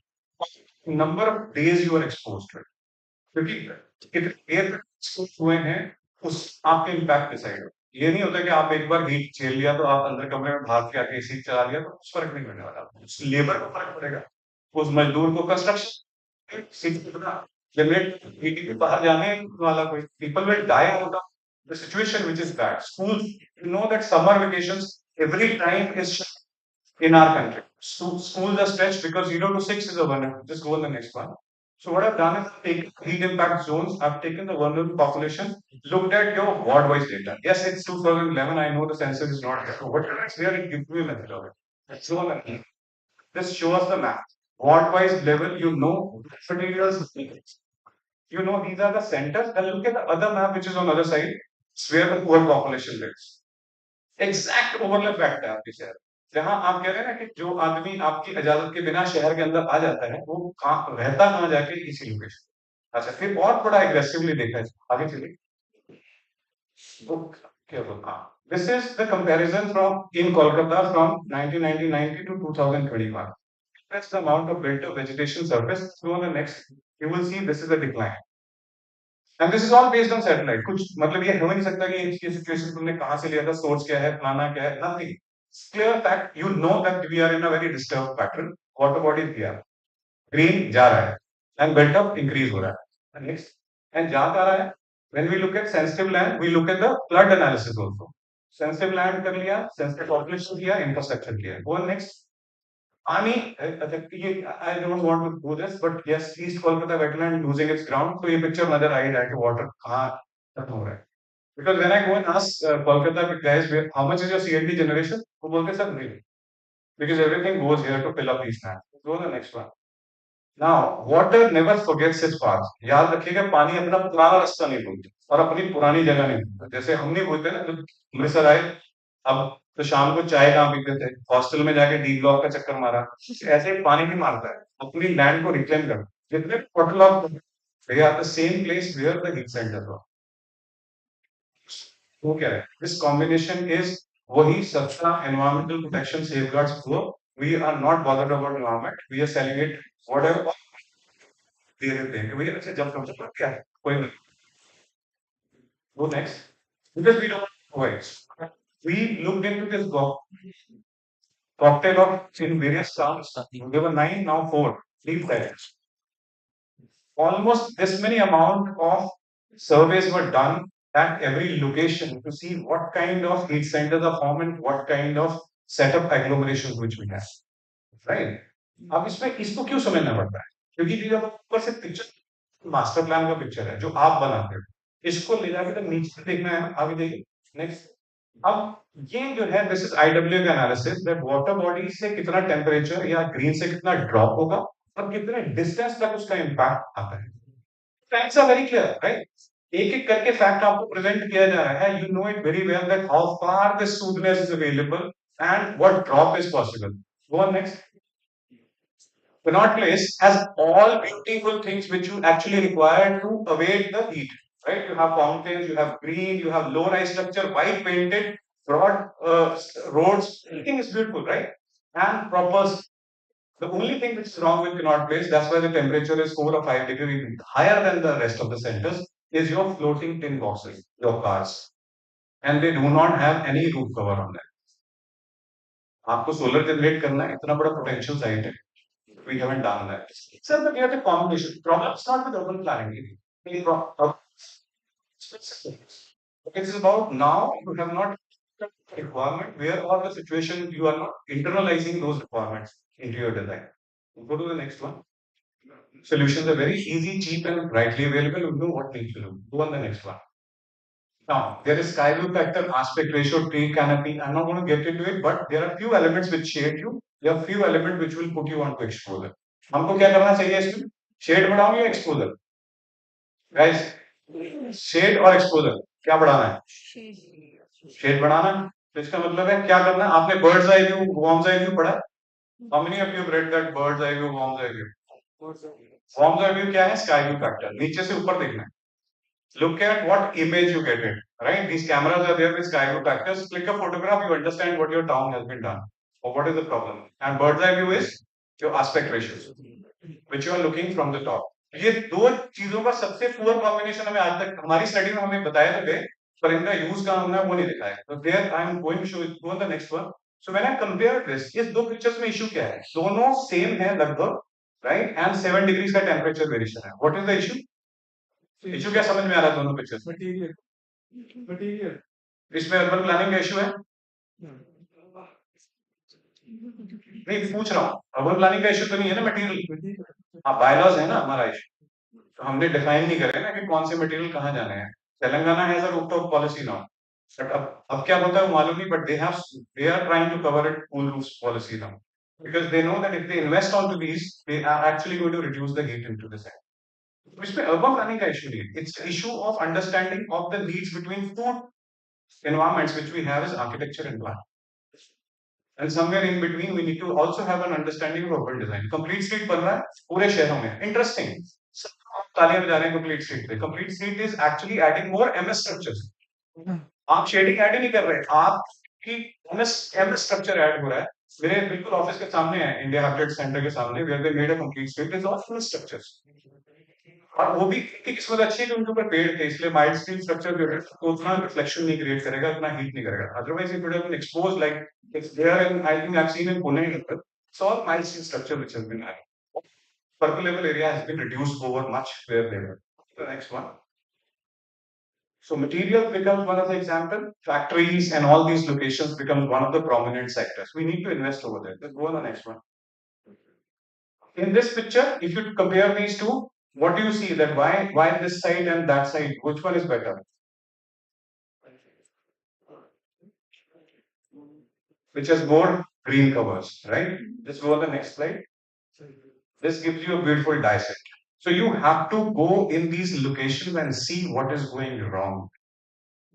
Number of days you are exposed to it. क्योंकि कितने एयर एक्सपोज हुए हैं उस आपके इम्पैक्ट डिसाइड हो। ये नहीं होता कि आप एक बार हीट झेल लिया तो आप अंदर कमरे में भाग के आके एसी चला लिया तो कुछ फर्क नहीं पड़ने वाला। उस लेबर को फर्क पड़ेगा, उस मजदूर को कंस्ट्रक्शन जनरेट हीटिंग के बाहर जाने वाला कोई people will die out of the situation which is bad. School you know that summer vacations every time is in our country. Schools are stretched because 0 to 6 is a vulnerable. Just go on the next one. So what I've done is I've taken heat impact zones, I've taken the vulnerable population, looked at your ward-wise data. Yes, it's 2011. I know the census is not there. So what is there? It gives me a method of it. Let's go on the next. This shows the map. Ward-wise level, you know materials. You know these are the centers. And look at the other map which is on the other side. It's where the poor population lives. Exact overlap fact है आपके शहर। जहां आप कह रहे हैं ना कि जो आदमी आपकी इजाजत के बिना शहर के अंदर आ जाता है वो कहाँ रहता कहाँ जाके इसी लोकेशन। अच्छा फिर और थोड़ा एग्रेसिवली देखा है आगे चलिए। This is the comparison from in Kolkata from 1990 to 2021. That's the amount of built up vegetation surface. Go on the next. You will see this is a decline. And this is all based on satellite. कुछ मतलब ये हो नहीं सकता कि ये situation तुमने कहाँ से लिया था, सोर्स क्या है, फलाना क्या है, nothing. Clear fact, you know that we are in a very disturbed pattern. Water body is here. Green जा रहा है and built up increase हो रहा है. Next. And जा कहाँ रहा है? When we look at sensitive land, we look at the flood analysis also. Sensitive land कर लिया, sensitive population किया, infrastructure किया. Go on next. I don't want to do this, but yes, East Kolkata wetland losing its ground. So ये picture नजर आ ही रहा है कि water कहाँ खत्म हो रहा है. Because when I go and ask Kolkata guys, how much is your CND generation? वो बोलते हैं सर नहीं, because everything goes here to fill up these lands. Go to the next one. Now, water never forgets its past. याद रखिएगा पानी अपना पुराना रास्ता नहीं भूलता और अपनी पुरानी जगह नहीं भूलता। जैसे हम नहीं भूलते ना, जब अमृतसर आए अब तो शाम को चाय कहाँ पीते थे, हॉस्टल में जाके डी ब्लॉक का चक्कर मारा, ऐसे ही पानी भी मारता है, अपनी लैंड को रिक्लेम कर जितने total of they are the same place where the heat centre was. वो क्या है? दिस कॉम्बिनेशन इज वही सबका एनवायरमेंटल प्रोटेक्शन सेफगार्ड्स को we are not bothered about environment, we are selling it whatever they देते हैं कि भैया अच्छा जब कम से कम क्या है कोई नहीं। Go next. Because we don't know it. We looked into this cocktail of in various towns. There were 9, now 4. Deep dives. Almost this many amount of surveys were done at every location to see what kind of heat centers are formed and what kind of setup agglomerations which we have. Right? अब इसमें इसको क्यों समझना पड़ता है? क्योंकि ये जब ऊपर से पिक्चर मास्टर प्लान का पिक्चर है जो आप बनाते हो, इसको ले जाके तो नीचे देखना है। आगे देखिए नेक्स्ट। अब ये जो है दिस इज आईडब्ल्यू का एनालिसिस दैट वाटर बॉडी से कितना टेम्परेचर या ग्रीन से कितना ड्रॉप होगा और कितने डिस्टेंस तक उसका इम्पैक्ट आता है। Facts are very clear right. एक एक करके फैक्ट आपको प्रेजेंट किया जा रहा है। You know it very well that how far this smoothness is available and what drop is possible. Go on next. Connaught Place has all beautiful things which you actually require to evade the heat. Right? You have fountains, you have green, you have low-rise structure, white painted, broad roads. Everything is beautiful, right? And proper The only thing which is wrong with Connaught Place, that's why the temperature is 4 or 5 degrees higher than the rest of the centers, is your floating tin boxes, your cars. And they do not have any roof cover on them. आपको solar generate करना है इतना बड़ा potential site है. We haven't done that. Sir, but you have a combination. Problem is not with urban planning. It's about now you have not requirement where or the situation you are not internalizing those requirements into your design. Go to the next one. Solutions are very easy, cheap, and rightly available. You know what needs to do. Go on the next one. Now, there is sky view factor, aspect ratio, tree canopy. I'm not going to get into it, but there are few elements which shade you. There are few elements which will put you onto exposure. हमको क्या करना चाहिए इसमें? Shade बढ़ाओ या exposure? Guys, shade और exposure क्या बढ़ाना है? शेड बढ़ाना. तो इसका मतलब है क्या करना है? आपने birds eye view, worms eye view पढ़ा है? How many of you have read that bird's eye view, worm's eye view? Worm's eye view क्या है? Sky view factor. नीचे से ऊपर देखना है. Look at what image you get it. Right? These cameras are there with sky view factors. Click a photograph, you understand what your town has been done or what is the problem. And bird's eye view is your aspect ratios, which you are looking from the top. ये दो चीजों का सबसे poor combination हमें आज तक हमारी study में हमें बताया तो गए, पर इनका यूज कहाँ होना है वो नहीं दिखाया. तो there I am going to show it. Go the next one. So when I compare this, इस दो पिक्चर्स में इशू क्या है? दोनों सेम है लगभग, राइट? एंड 7 डिग्रीज का टेम्परेचर वेरिएशन है. What is the issue? Issue क्या समझ में आ रहा है दोनों पिक्चर्स? मटीरियल. इसमें अर्बन प्लानिंग का इशू है? नहीं पूछ रहा हूँ, अर्बन प्लानिंग का इशू तो नहीं है ना मटेरियल? हाँ, बायलॉज है ना हमारा इशू. तो हमने डिफाइन नहीं करे ना कि कौन से मटेरियल कहाँ जाने हैं. Telangana has a rooftop policy now, but अब क्या होता है वो मालूम नहीं, but they are trying to cover it cool roof policy now, because they know that if they invest onto these, they are actually going to reduce the heat into the site. इसमें urban planning का issue नहीं है. It's the issue of understanding of the needs between two environments which we have is architecture and plan. And somewhere in between, we need to also have an understanding of urban design. Complete street बन रहा है पूरे शहरों में. Interesting. तालियां बजा रहे हैं complete street पे. Complete street is actually adding more MS structures. आप शेडिंग ऐड ही नहीं कर रहे, आपकी MS स्ट्रक्चर ऐड हो रहा है. मेरे बिल्कुल ऑफिस के सामने है, इंडिया हैबिटेट सेंटर के सामने, where they made a complete street is all MS structures. और वो भी एक किस्मत अच्छी है कि उनके ऊपर पेड़ थे, इसलिए माइल्ड स्टील स्ट्रक्चर जो है तो उतना रिफ्लेक्शन नहीं क्रिएट करेगा, उतना हीट नहीं करेगा. Otherwise it would have been exposed like it's there in, I think I have seen in Pune. It's all mild steel structure which has been added. Percolable area has been reduced over much where they were. The next one. So material becomes one of the example. Factories and all these locations become one of the prominent sectors. We need to invest over there. Let's go on the next one. In this picture, if you compare these two, what do you see? That why this side and that side? Which one is better? Which has more green covers, right? Let's go on the next slide. This gives you a beautiful dissect. So you have to go in these locations and see what is going wrong.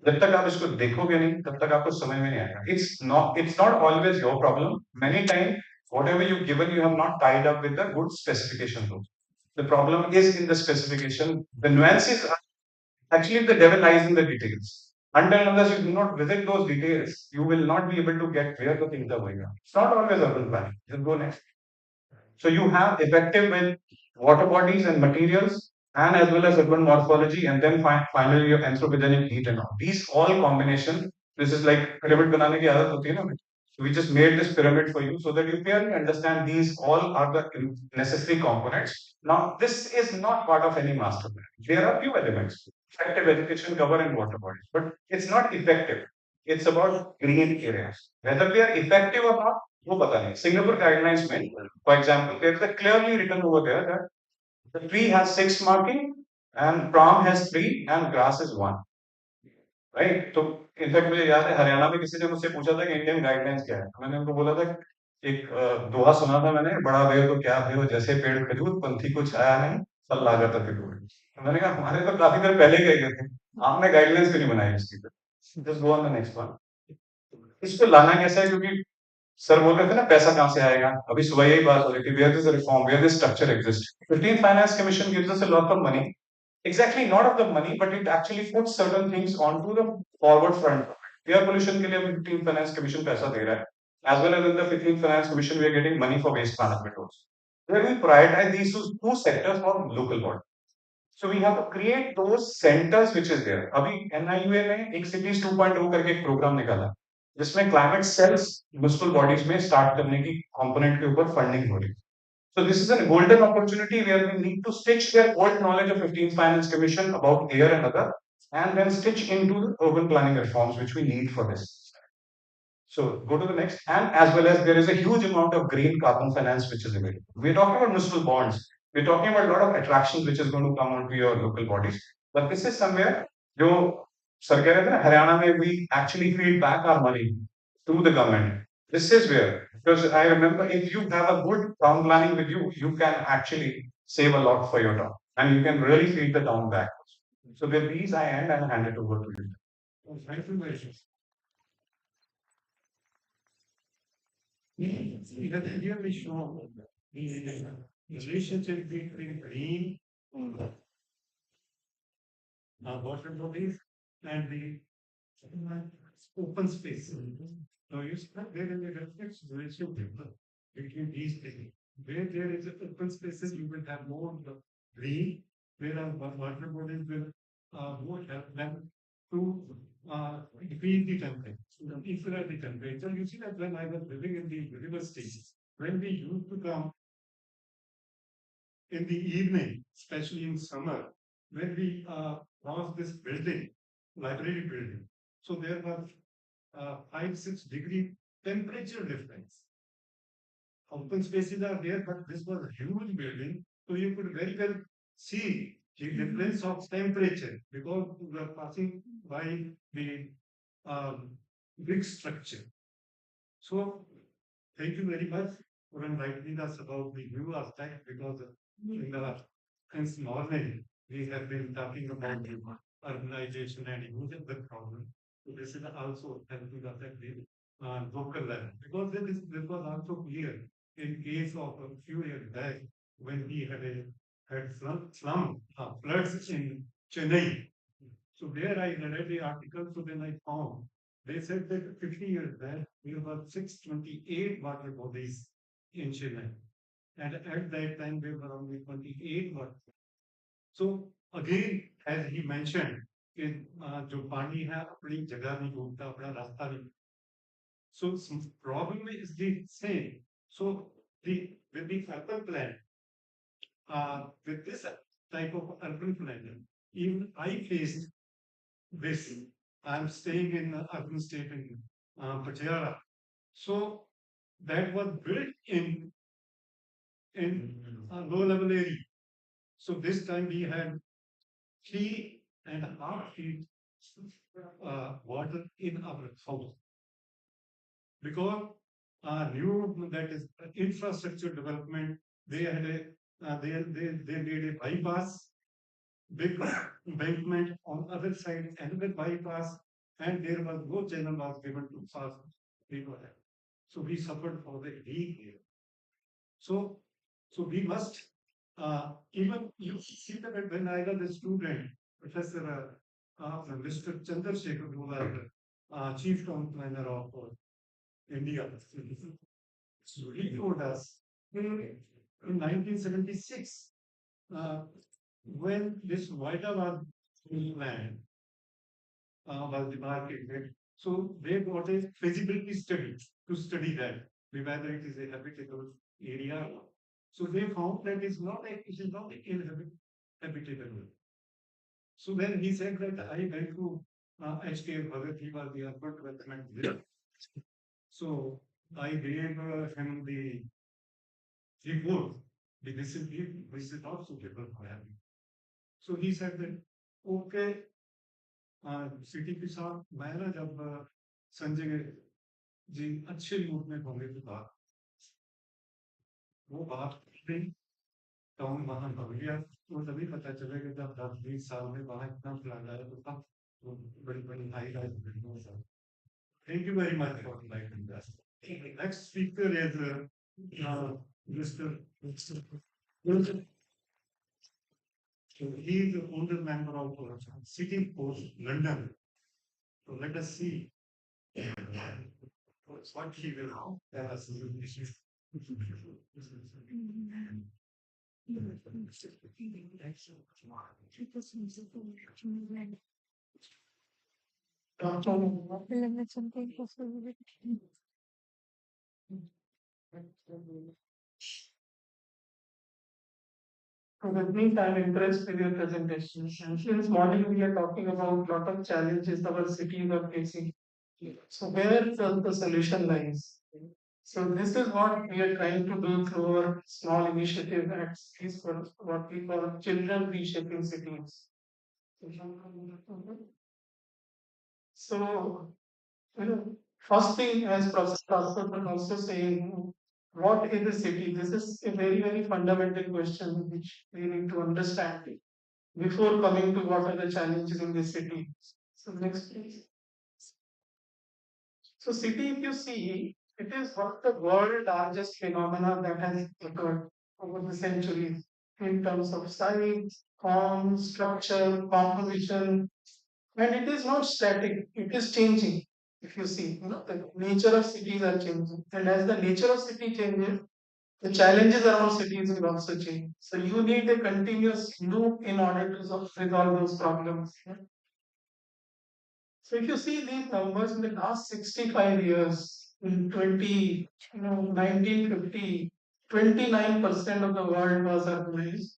जब तक आप इसको देखोगे नहीं तब तक आपको समझ में नहीं आएगा. It's not always your problem. Many times whatever you've given you have not tied up with the good specification rules. The problem is in the specification. The nuances are actually the devil lies in the details. Until unless you do not visit those details, you will not be able to get where the things are going on. It's not always urban planning. Just go next. So you have effective with water bodies and materials, and as well as urban morphology, and then finally your anthropogenic heat and all. These all combination. This is like pyramid banane ki aadat hoti hai na. So we just made this pyramid for you so that you clearly understand these all are the necessary components. Now this is not part of any master plan. There are few elements: effective education, cover, and water bodies, but it's not effective. It's about green areas. Whether they are effective or not, वो पता नहीं. Singapore guidelines में, for example, there is a clearly written over there that the tree has 6 marking and prom has 3 and grass is 1. Right. तो in fact मुझे याद है हरियाणा में किसी ने मुझसे पूछा था कि इंडियन गाइडलाइंस क्या है. मैंने उनको बोला था एक दोहा सुना था मैंने, बड़ा भेद तो क्या भेद जैसे पेड़ खजूर पंथी को छाया नहीं फल लागत अतिदूर. मैंने कहा हमारे तो काफी देर पहले गए थे, आपने गाइडलाइंस क्यों नहीं बनाई इसकी पे. Just go on the next one. इसको लाना कैसा है, क्योंकि सर बोल रहे थे ना पैसा कहां से आएगा. अभी सुबह यही बात हो रही थी, where this reform, where this structure exist. 15th finance commission gives us a lot of money. Exactly, not of the money, but it actually puts certain things onto the forward front. Air pollution के लिए 15th finance commission पैसा दे रहा है. as well as in the 15th Finance Commission, we are getting money for waste management also. Where we prioritize these two sectors for local body. So we have to create those centers which is there. अभी NIUA ने एक cities 2.0 करके एक programme निकाला जिसमें climate cells municipal bodies में start करने की component के ऊपर funding हो रही है. So this is a golden opportunity where we need to stitch their old knowledge of 15th Finance Commission about air and other, and then stitch into the urban planning reforms which we need for this. So go to the next, and as well as there is a huge amount of green carbon finance which is available. We're talking about municipal bonds. We're talking about a lot of attractions which is going to come onto your local bodies. But this is somewhere, sir keh rahe the na, Haryana mein we actually feed back our money to the government. This is where, because I remember if you have a good town planning with you, you can actually save a lot for your town, and you can really feed the town back. So with these, I end and hand it over to you. Thank you very much. It has clearly shown the relationship between green water bodies and the open space. Now you see that there is a reflex ratio between these things. Where there is open spaces, you will have more green, whereas water bodies will more help them to increase the temperature, influence the temperature. You see that when I was living in the university, when we used to come in the evening, especially in summer, when we was this building, library building, so there was 5-6 degree temperature difference. Open spaces are there, but this was a huge building, so you could very well see the difference of temperature because we were passing by the big structure. So thank you very much for enlightening us about the new aspect because in the since morning we have been talking about the urbanization and use of the problem. So this is also helping us at the local level because this was also clear in case of a few years back when we had floods in Chennai. So there I read the article, so then I found they said that 50 years back there were 628 water bodies in Chennai. And at that time there were only 28 water. So again, as he mentioned, कि जो पानी है अपनी जगह नहीं ढूंढता अपना रास्ता नहीं. So problem is the same. So with the urban plan, with this type of urban planning, even I faced this. I'm staying in urban state in Patiala. So that was built in a low level area. So this time we had 3.5 feet water in our house because new that is infrastructure development. They had they made a bypass, big embankment on other side, another bypass, and there was no channel was given to pass people. So we suffered for the leak here. So we must even you see that when I was a student, Professor Mr. Chandrasekhar, who was chief town planner of India, so he told us in 1976 when this Vita was planned was demarcated. So they got a feasibility study to study that whether it is a habitable area. So they found that it is not habitable. So then he said that I went to H.K. Bhagat, he was the urban development leader. So I gave him the report. This is not suitable for him. So he said that okay, city के साथ मैं ना जब संजय जी अच्छे mood में होंगे तो बात वो बात नहीं टाउन वहां हो गया तो तभी पता चलेगा जब 10-20 साल में वहां इतना फ्लड आया तो तब बड़ी बड़ी हाई राइज बिल्डिंग सब. Thank you very much for inviting us. Next speaker is Mr. Wilson. So he is the founder member of City Post London. So let us see. what he will tell us. With me, I'm impressed with your presentation. And since morning we are talking about lot of challenges our cities are facing. So where does the solution lies? So this is what we are trying to do through our small initiative at ISPER, what we call Children Reshaping Cities. So, first thing, as Professor Kasper was also saying, what is a city? This is a very, very fundamental question which we need to understand before coming to what are the challenges in the city. So next please. So city, if you see, it is one of the world largest phenomena that has occurred over the centuries in terms of size, form, structure, composition, and it is not static, it is changing. If you see, the nature of cities are changing. And as the nature of city changes, the challenges around cities will also change. So you need a continuous loop in order to resolve those problems. So if you see these numbers in the last 65 years, in 1950, 29% of the world was urbanized,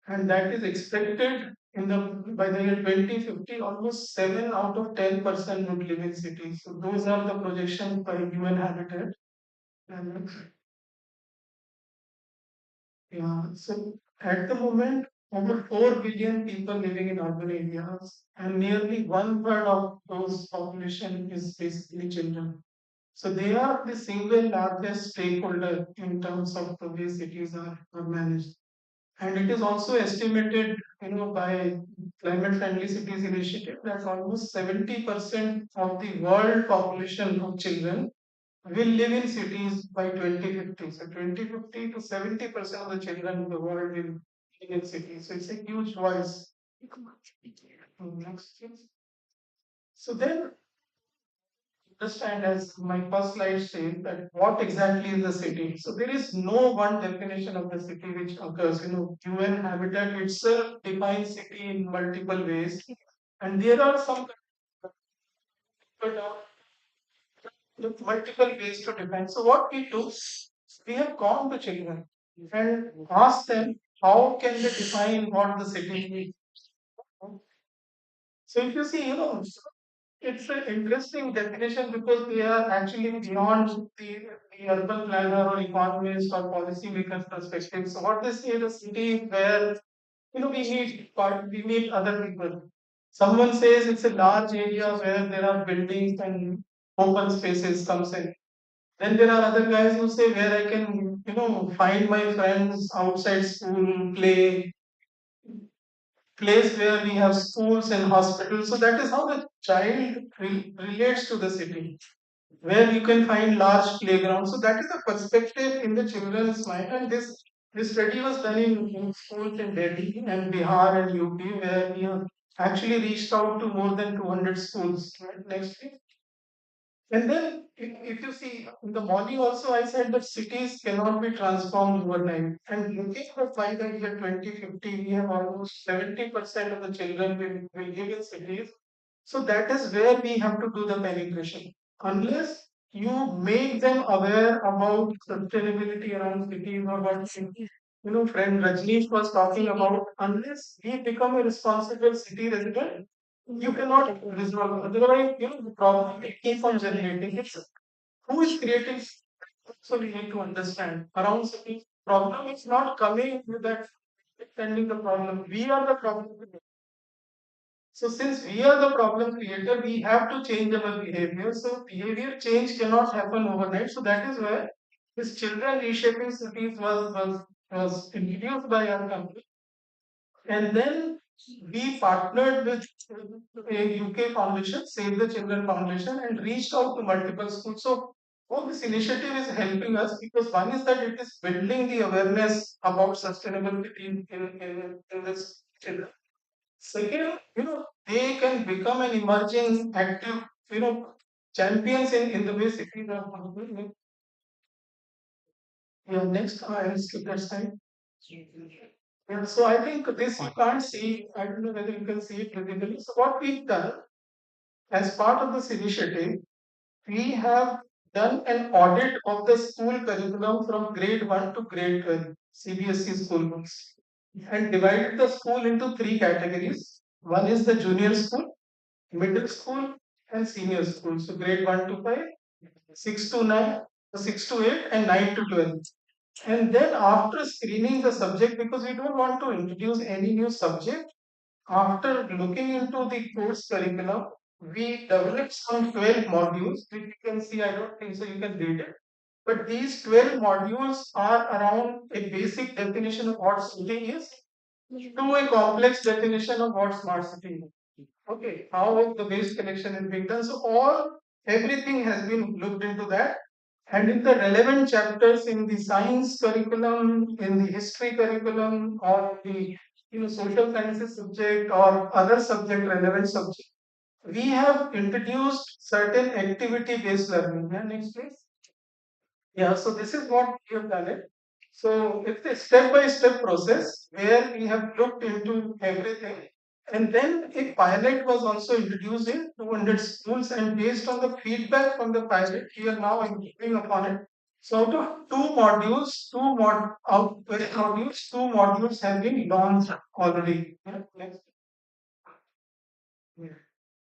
and that is expected in the by the year 2050, almost 7 out of 10% would live in cities. So those are the projections by UN Habitat. And yeah, so at the moment, over 4 billion people living in urban areas, and nearly one third of those population is basically children. So they are the single largest stakeholder in terms of the way cities are managed. And it is also estimated, by Climate Friendly Cities Initiative that almost 70% of the world population of children will live in cities by 2050. So 2050 to 70% of the children in the world will live in cities. So it's a huge voice. Next, please. So then understand, as my first slide says, that what exactly is the city. So there is no one definition of the city which occurs. UN Habitat itself defines city in multiple ways, and there are some but, multiple ways to define. So what we do, we have gone to children and asked them how can they define what the city is. So if you see, it's an interesting definition because they are actually beyond the urban planner or economist or policymaker perspective. So what they say is a city where we meet other people. Someone says it's a large area where there are buildings and open spaces comes in. Then there are other guys who say where I can find my friends outside school, play, place where we have schools and hospitals. So that is how the child relates to the city, where you can find large playgrounds. So that is the perspective in the children's mind. And this study was done in schools in Delhi and Bihar and UP, where we have actually reached out to more than 200 schools. Right? Next, please. And then, if you see in the morning, also I said that cities cannot be transformed overnight. And looking at by the year 2050, we have almost 70% of the children will live in cities. So that is where we have to do the penetration. Unless you make them aware about sustainability around cities or what friend Rajneesh was talking about, unless we become a responsible city resident, you cannot resolve. Otherwise, the problem will keep on generating. It's who is creating. So we need to understand around city problem is not coming with that extending the problem. We are the problem. So since we are the problem creator, we have to change our behavior. So behavior change cannot happen overnight. So that is where this children reshaping cities was introduced by our company. And then we partnered with a UK foundation, Save the Children Foundation, and reached out to multiple schools. So all this initiative is helping us because one is that it is building the awareness about sustainability in this children. Second, they can become an emerging active, champions in the way cities are functioning. Yeah, next, I'll skip that slide. Yeah, so I think this you can't see. I don't know whether you can see it visibly. So what we've done as part of this initiative, we have done an audit of the school curriculum from grade 1 to grade 12 CBSE school books and divided the school into three categories. One is the junior school, middle school, and senior school. So grade 1 to 5, 6 to 9, 6 to 8, and 9 to 12. And then after screening the subject, because we don't want to introduce any new subject, after looking into the course curriculum, we developed some 12 modules, which you can see, I don't think so, you can read it. But these 12 modules are around a basic definition of what city is to a complex definition of what smart city is. Okay, how the waste collection is being done. So everything has been looked into that. And in the relevant chapters in the science curriculum, in the history curriculum, or the social sciences subject or other subject relevant subject, we have introduced certain activity based learning. Yeah, next please. Yeah, so this is what we have done it. So it's a step-by-step process where we have looked into everything. And then a pilot was also introduced in 200 schools, and based on the feedback from the pilot, we are now improving upon it. So out of out 12 modules, two modules have been launched already. Yeah, next. Yeah.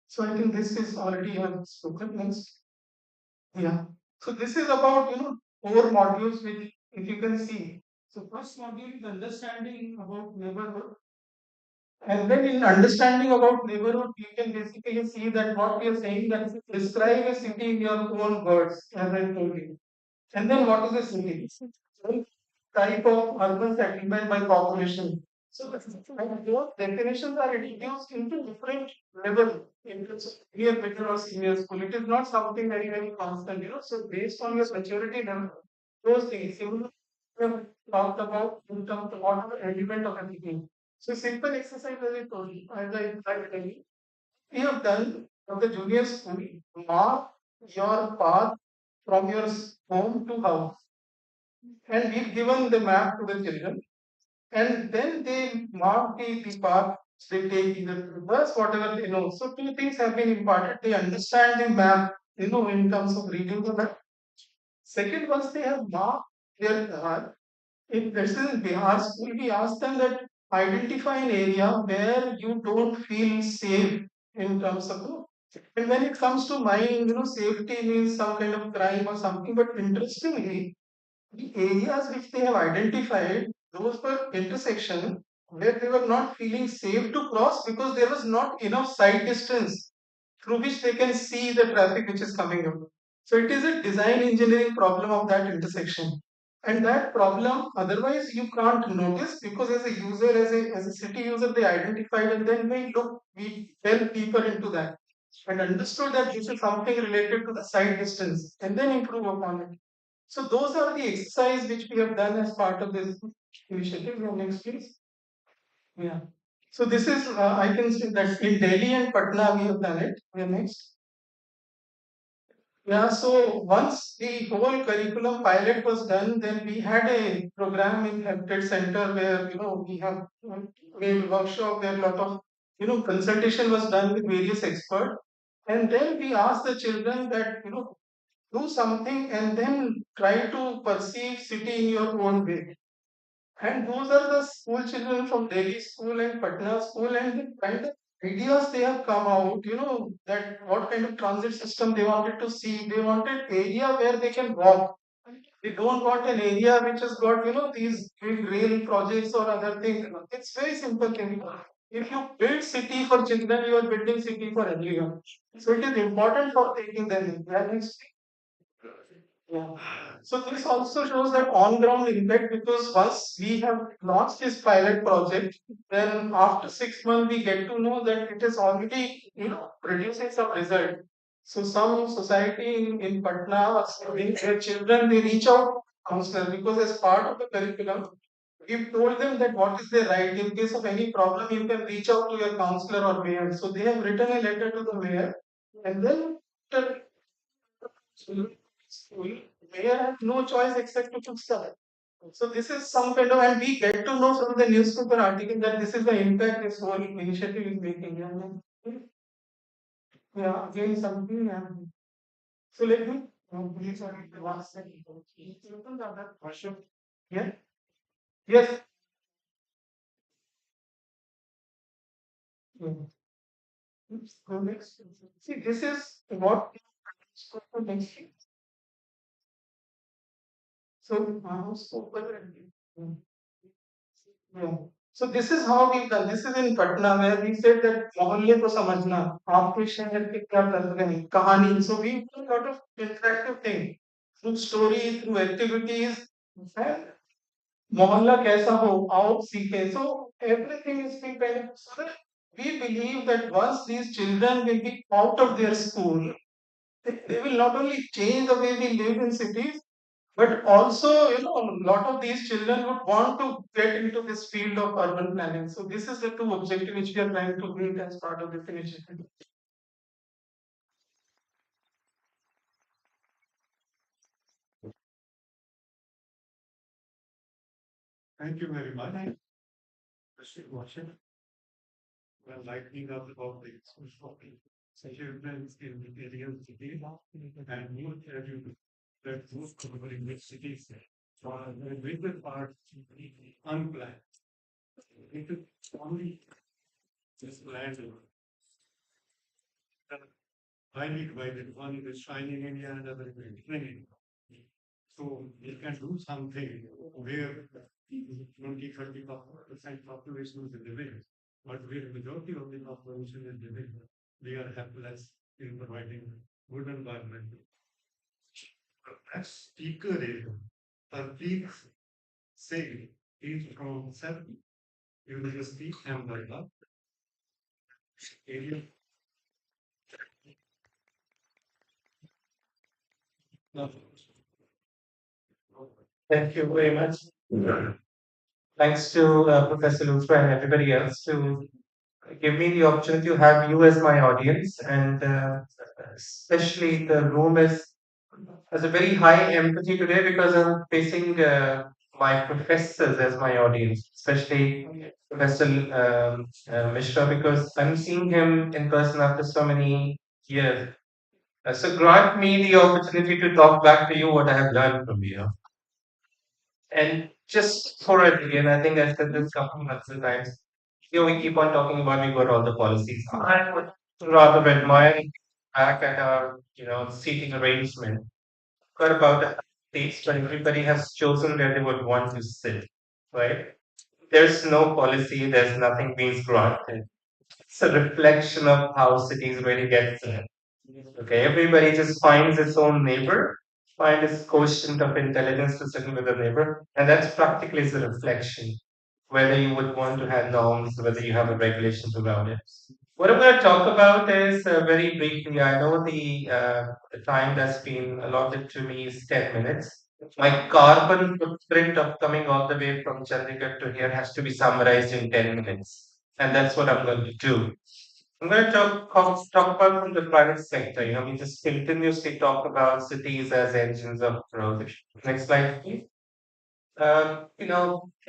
So I think this is already have spoken. Next. Yeah. So this is about four modules which if you can see. So first module is understanding about neighborhood. And then in understanding about neighborhood, you can basically see that what we are saying that describe a city in your own words, as I told you. And then what is a city? So type of urban settlement by population. So and those definitions are introduced into different level in terms of junior, middle, or senior school. It is not something very constant. So based on your maturity level, those things similar we have talked about in terms of what are the element of everything. So simple exercise as I told you, as I tried telling you, we have done from the junior school, mark your path from your home to house. And we've given the map to the children. And then they mark the path, they take either to the bus, whatever they know. So two things have been imparted. They understand the map, in terms of reading the map. Second, once they have marked their if this is Bihar school, we ask them that identify an area where you don't feel safe in terms of and when it comes to mind, safety means some kind of crime or something. But interestingly, the areas which they have identified, those were intersection where they were not feeling safe to cross because there was not enough sight distance through which they can see the traffic which is coming up. So it is a design engineering problem of that intersection. And that problem, otherwise you can't notice because as a user, as a city user, they identified and then we delve deeper into that and understood that this is something related to the side distance and then improve upon it. So those are the exercise which we have done as part of this initiative. Next, please. Yeah. So this is, I can say that in Delhi and Patna we have done it. Yeah, next. Yeah, so once the whole curriculum pilot was done, then we had a program in Heritage Center where, we have made workshop where a lot of, consultation was done with various experts. And then we asked the children that, do something and then try to perceive city in your own way. And those are the school children from Delhi school and Patna school, and the kind of ideas they have come out, that what kind of transit system they wanted to see. They wanted area where they can walk. They don't want an area which has got, these big rail projects or other things. It's very simple thing. If you build city for children, you are building city for everyone. So it is important for taking them in. Yeah, next. Yeah. So this also shows that on-ground impact because once we have launched this pilot project, then after 6 months we get to know that it is already, producing some result. So some society in Patna, their children, they reach out counselor because as part of the curriculum, we've told them that what is their right. In case of any problem, you can reach out to your counselor or mayor. So they have written a letter to the mayor, and then after Children in school, they have no choice except to start. So this is some kind of, and we get to know from the newspaper article that this is the impact this whole initiative is making. And yeah, again something. So let me please the last second. Question. Yeah. Yes. Mm. So next, see, this is what next. So, yeah. So this is how we've done. This is in Patna where we said that मोहल्ले को समझना, आपके शहर के क्या कर रहे हैं, कहानी. So we do a lot of interactive thing through stories, through activities. And मोहल्ला कैसा हो, आओ सीखें. So everything is being kind of, so that we believe that once these children will be out of their school, they will not only change the way we live in cities, but also, a lot of these children would want to get into this field of urban planning. So this is the two objectives which we are trying to meet as part of this initiative. Thank you very much. Mr. Watson. Well, lightening up about the children in the area of city and more you that those covering the cities are the bigger part unplanned. It is only this land highly divided. One is shining India and other is declining India. So you can do something where 20-30% population is living, but where majority of the population is living, we are helpless in providing good environment. That's speaker area. Tarpeek Singh is from 7 University Ahmedabad. Area. Thank you very much. Thanks to Professor Luthra and everybody else to give me the opportunity to have you as my audience, and especially the room has a very high empathy today because I'm facing my professors as my audience, especially Professor Mishra, because I'm seeing him in person after so many years. So grant me the opportunity to talk back to you what I have learned from you. And just for a day, and I think I said this couple multiple times, we keep on talking about we got all the policies. I would rather admire back at our, seating arrangement. Got about a seats, but everybody has chosen where they would want to sit, right? There's no policy, there's nothing being granted. It's a reflection of how cities really get there. Okay, everybody just finds its own neighbor, find its quotient of intelligence to sit with the neighbor, and that's practically is a reflection. Whether you would want to have norms, whether you have a regulations around it. What I'm going to talk about is very briefly. I know the time that's been allotted to me is 10 minutes. My carbon footprint of coming all the way from Chandigarh to here has to be summarized in 10 minutes, and that's what I'm going to do. I'm going to talk about from the private sector. We just continuously talk about cities as engines of growth. Next slide, please.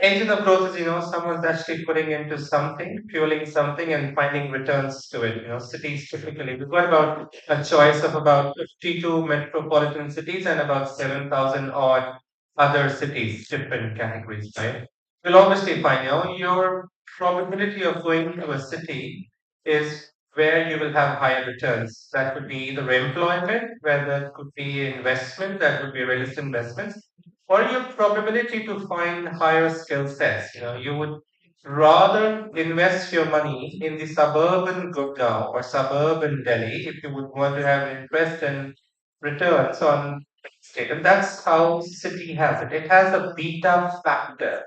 Engine of growth is, someone's actually putting into something, fueling something and finding returns to it. Cities typically, we've got about a choice of about 52 metropolitan cities and about 7,000 odd other cities, different categories, right? You'll obviously find, your probability of going to a city is where you will have higher returns. That could be either employment, where that could be investment, that would be real estate investments, or your probability to find higher skill sets. You would rather invest your money in the suburban Gurgaon or suburban Delhi if you would want to have interest and returns on estate. And that's how city has it. It has a beta factor.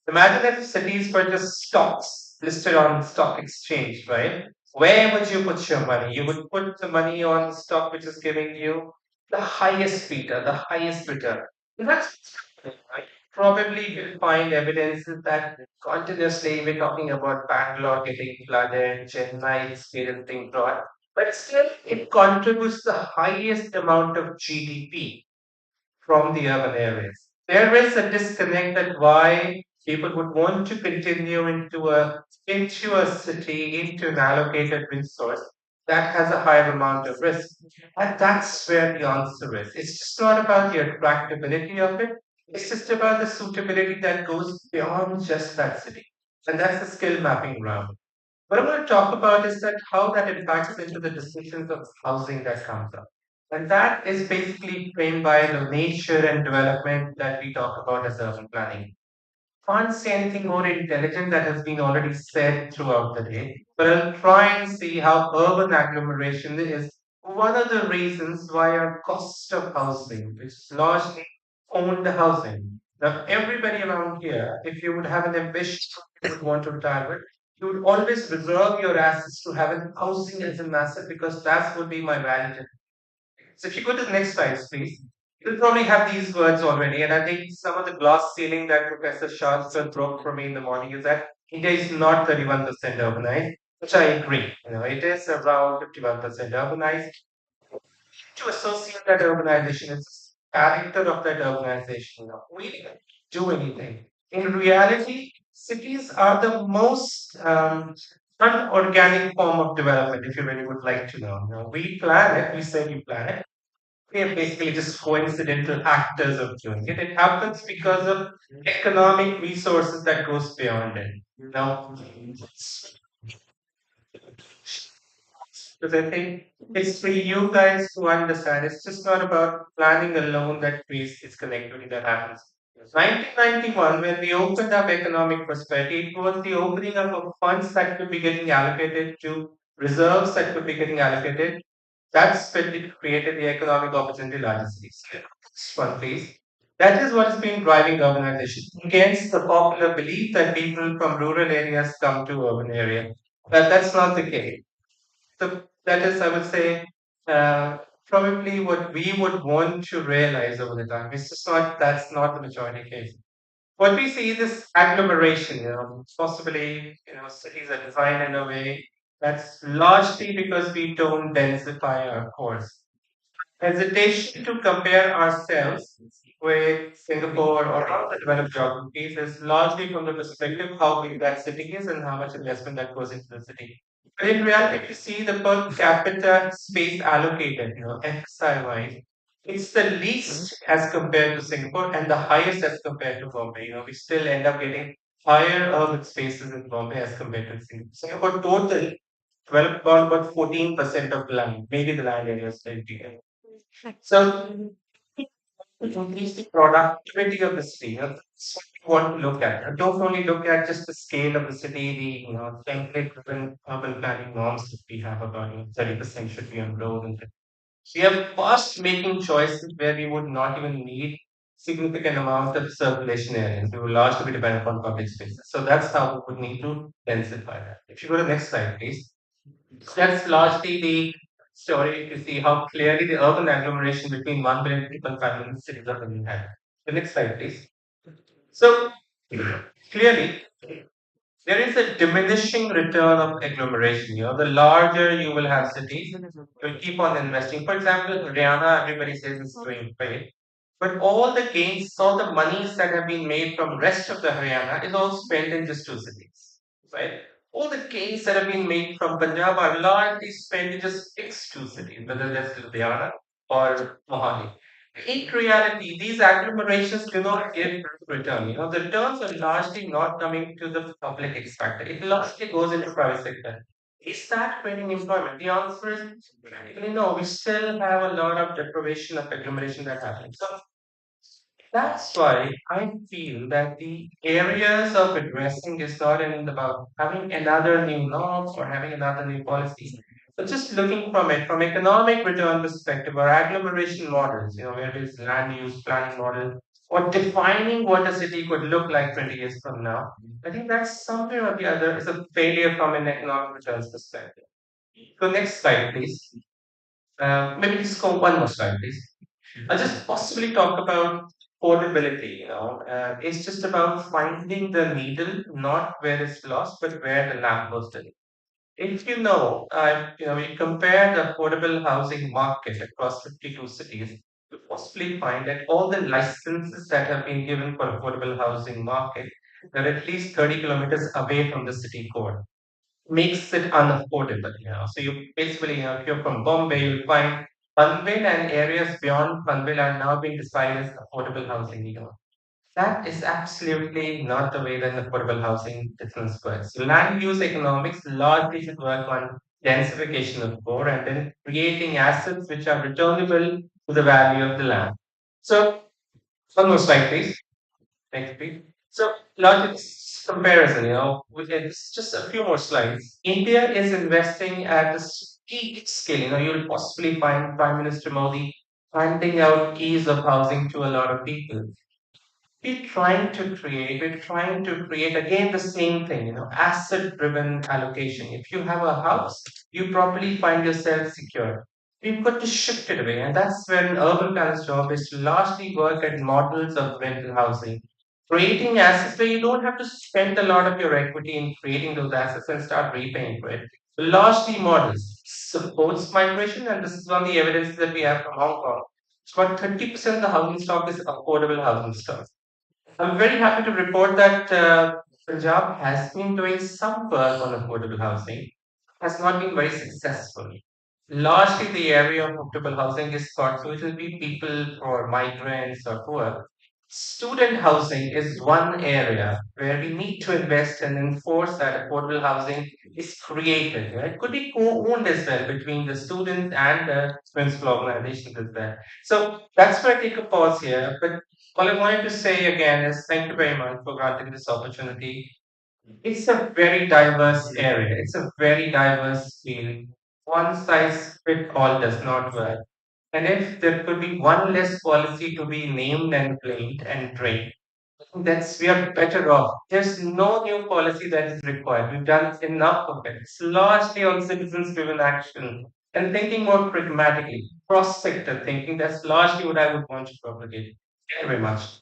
Imagine if cities were just stocks listed on stock exchange, right? Where would you put your money? You would put the money on stock which is giving you the highest beta, the highest return. That's right. Probably you'll find evidences that continuously we're talking about Bangalore getting flooded, Chennai experiencing drought. but still it contributes the highest amount of GDP from the urban areas. There is a disconnect that why people would want to continue into a city, into an allocated resource that has a higher amount of risk. And that's where the answer is. It's just not about the attractability of it. It's just about the suitability that goes beyond just that city. And that's the skill mapping round. What I want to talk about is that how that impacts into the decisions of housing that comes up. And that is basically framed by the nature and development that we talk about as urban planning. Can't say anything more intelligent that has been already said throughout the day, but I'll try and see how urban agglomeration is one of the reasons why our cost of housing, which is largely owned housing. Now, everybody around here, if you would have an ambition, you would want to retire, with, you would always reserve your assets to have an housing as an asset because that would be my value. So if you go to the next slide, please, you'll probably have these words already. And I think some of the glass ceiling that Professor Shah broke for me in the morning is that India is not 31% urbanized, which I agree. It is around 51% urbanized. To associate that urbanization, it's the character of that urbanization. We didn't do anything. In reality, cities are the most unorganic form of development, if you really would like to know. We plan it, we say we plan it, we are basically just coincidental actors of doing it. It happens because of economic resources that goes beyond it. Now, because I think it's for you guys to understand. It's just not about planning alone that creates this connectivity that happens. 1991, when we opened up economic prosperity, it was the opening up of funds that could be getting allocated to reserves that could be getting allocated. That's when it created the economic opportunity in larger cities. Next one, please. That is what has been driving urbanization against the popular belief that people from rural areas come to urban area. But that's not the case. So that is, I would say, probably what we would want to realize over the time. It's just not that's not the majority case. What we see is this agglomeration. Possibly, cities are designed in a way that's largely because we don't densify our cores. Hesitation to compare ourselves with Singapore or other developed geographies is largely from the perspective how big that city is and how much investment that goes into the city. But in reality, if you see the per capita space allocated, FSI wise, it's the least as compared to Singapore and the highest as compared to Bombay. We still end up getting higher urban spaces in Bombay as compared to Singapore. Singapore total developed about 14% of land, maybe the land area is slightly. So increase the productivity of the city. That's what you want to look at. Don't only look at just the scale of the city, the template-driven urban planning norms that we have about 30% should be on road. And we are fast making choices where we would not even need significant amount of circulation areas. We will largely be dependent on public spaces. So that's how we would need to densify that. If you go to the next slide, please. That's largely the story to see how clearly the urban agglomeration between 1 million people family in cities are being had. The next slide, please. So clearly, there is a diminishing return of agglomeration. The larger you will have cities, you'll keep on investing. For example, Haryana, everybody says it's doing great. But all the gains, all the monies that have been made from rest of the Haryana is all spent in just two cities, right? All the gains that have been made from Punjab are largely spent in just six two cities, whether that's Ludhiana or Mohali. In reality, these agglomerations do not give return. The returns are largely not coming to the public expected. It largely goes into private sector. Is that creating employment? The answer is practically no. We still have a lot of deprivation of agglomeration that happens. So that's why I feel that the areas of addressing is not about having another new norm or having another new policy. But just looking from it, from economic return perspective or agglomeration models, where it is land use planning model or defining what a city could look like 20 years from now, I think that's somewhere or the other is a failure from an economic returns perspective. So next slide, please. Maybe just go one more slide, please. I'll just possibly talk about portability. It's just about finding the needle, not where it's lost, but where the lamppost is. If you compare the affordable housing market across 52 cities, you possibly find that all the licenses that have been given for affordable housing market are at least 30 kilometers away from the city core. Makes it unaffordable. So you basically, if you're from Bombay, you'll find Panvel and areas beyond Panvel are now being decided as affordable housing. That is absolutely not the way that affordable housing business works. So land use economics largely should work on densification of core and then creating assets which are returnable to the value of the land. So, one more slide, please. Next, please. So, logic comparison, it's just a few more slides. India is investing at a peak scale. You'll possibly find Prime Minister Modi handing out keys of housing to a lot of people. We're trying to create again the same thing, asset driven allocation. If you have a house, you probably find yourself secure. We've got to shift it away, and that's where an urban planner's job is to largely work at models of rental housing, creating assets where you don't have to spend a lot of your equity in creating those assets and start repaying for it. Largely models supports migration, and this is one of the evidence that we have from Hong Kong. It's about 30% of the housing stock is affordable housing stock. I'm very happy to report that Punjab has been doing some work on affordable housing, has not been very successful. Largely, the area of affordable housing is thought so it will be people or migrants or poor. Student housing is one area where we need to invest and enforce that affordable housing is created. It could be co-owned as well between the students and the municipal organizations as well. So that's where I take a pause here. But all I wanted to say again is thank you very much for granting this opportunity. It's a very diverse area. It's a very diverse field. One size fit all does not work. And if there could be one less policy to be named and claimed and trained, that's we are better off. There's no new policy that is required. We've done enough of it. It's largely on citizens-driven action and thinking more pragmatically, cross-sector thinking. That's largely what I would want to propagate. Thank you very much.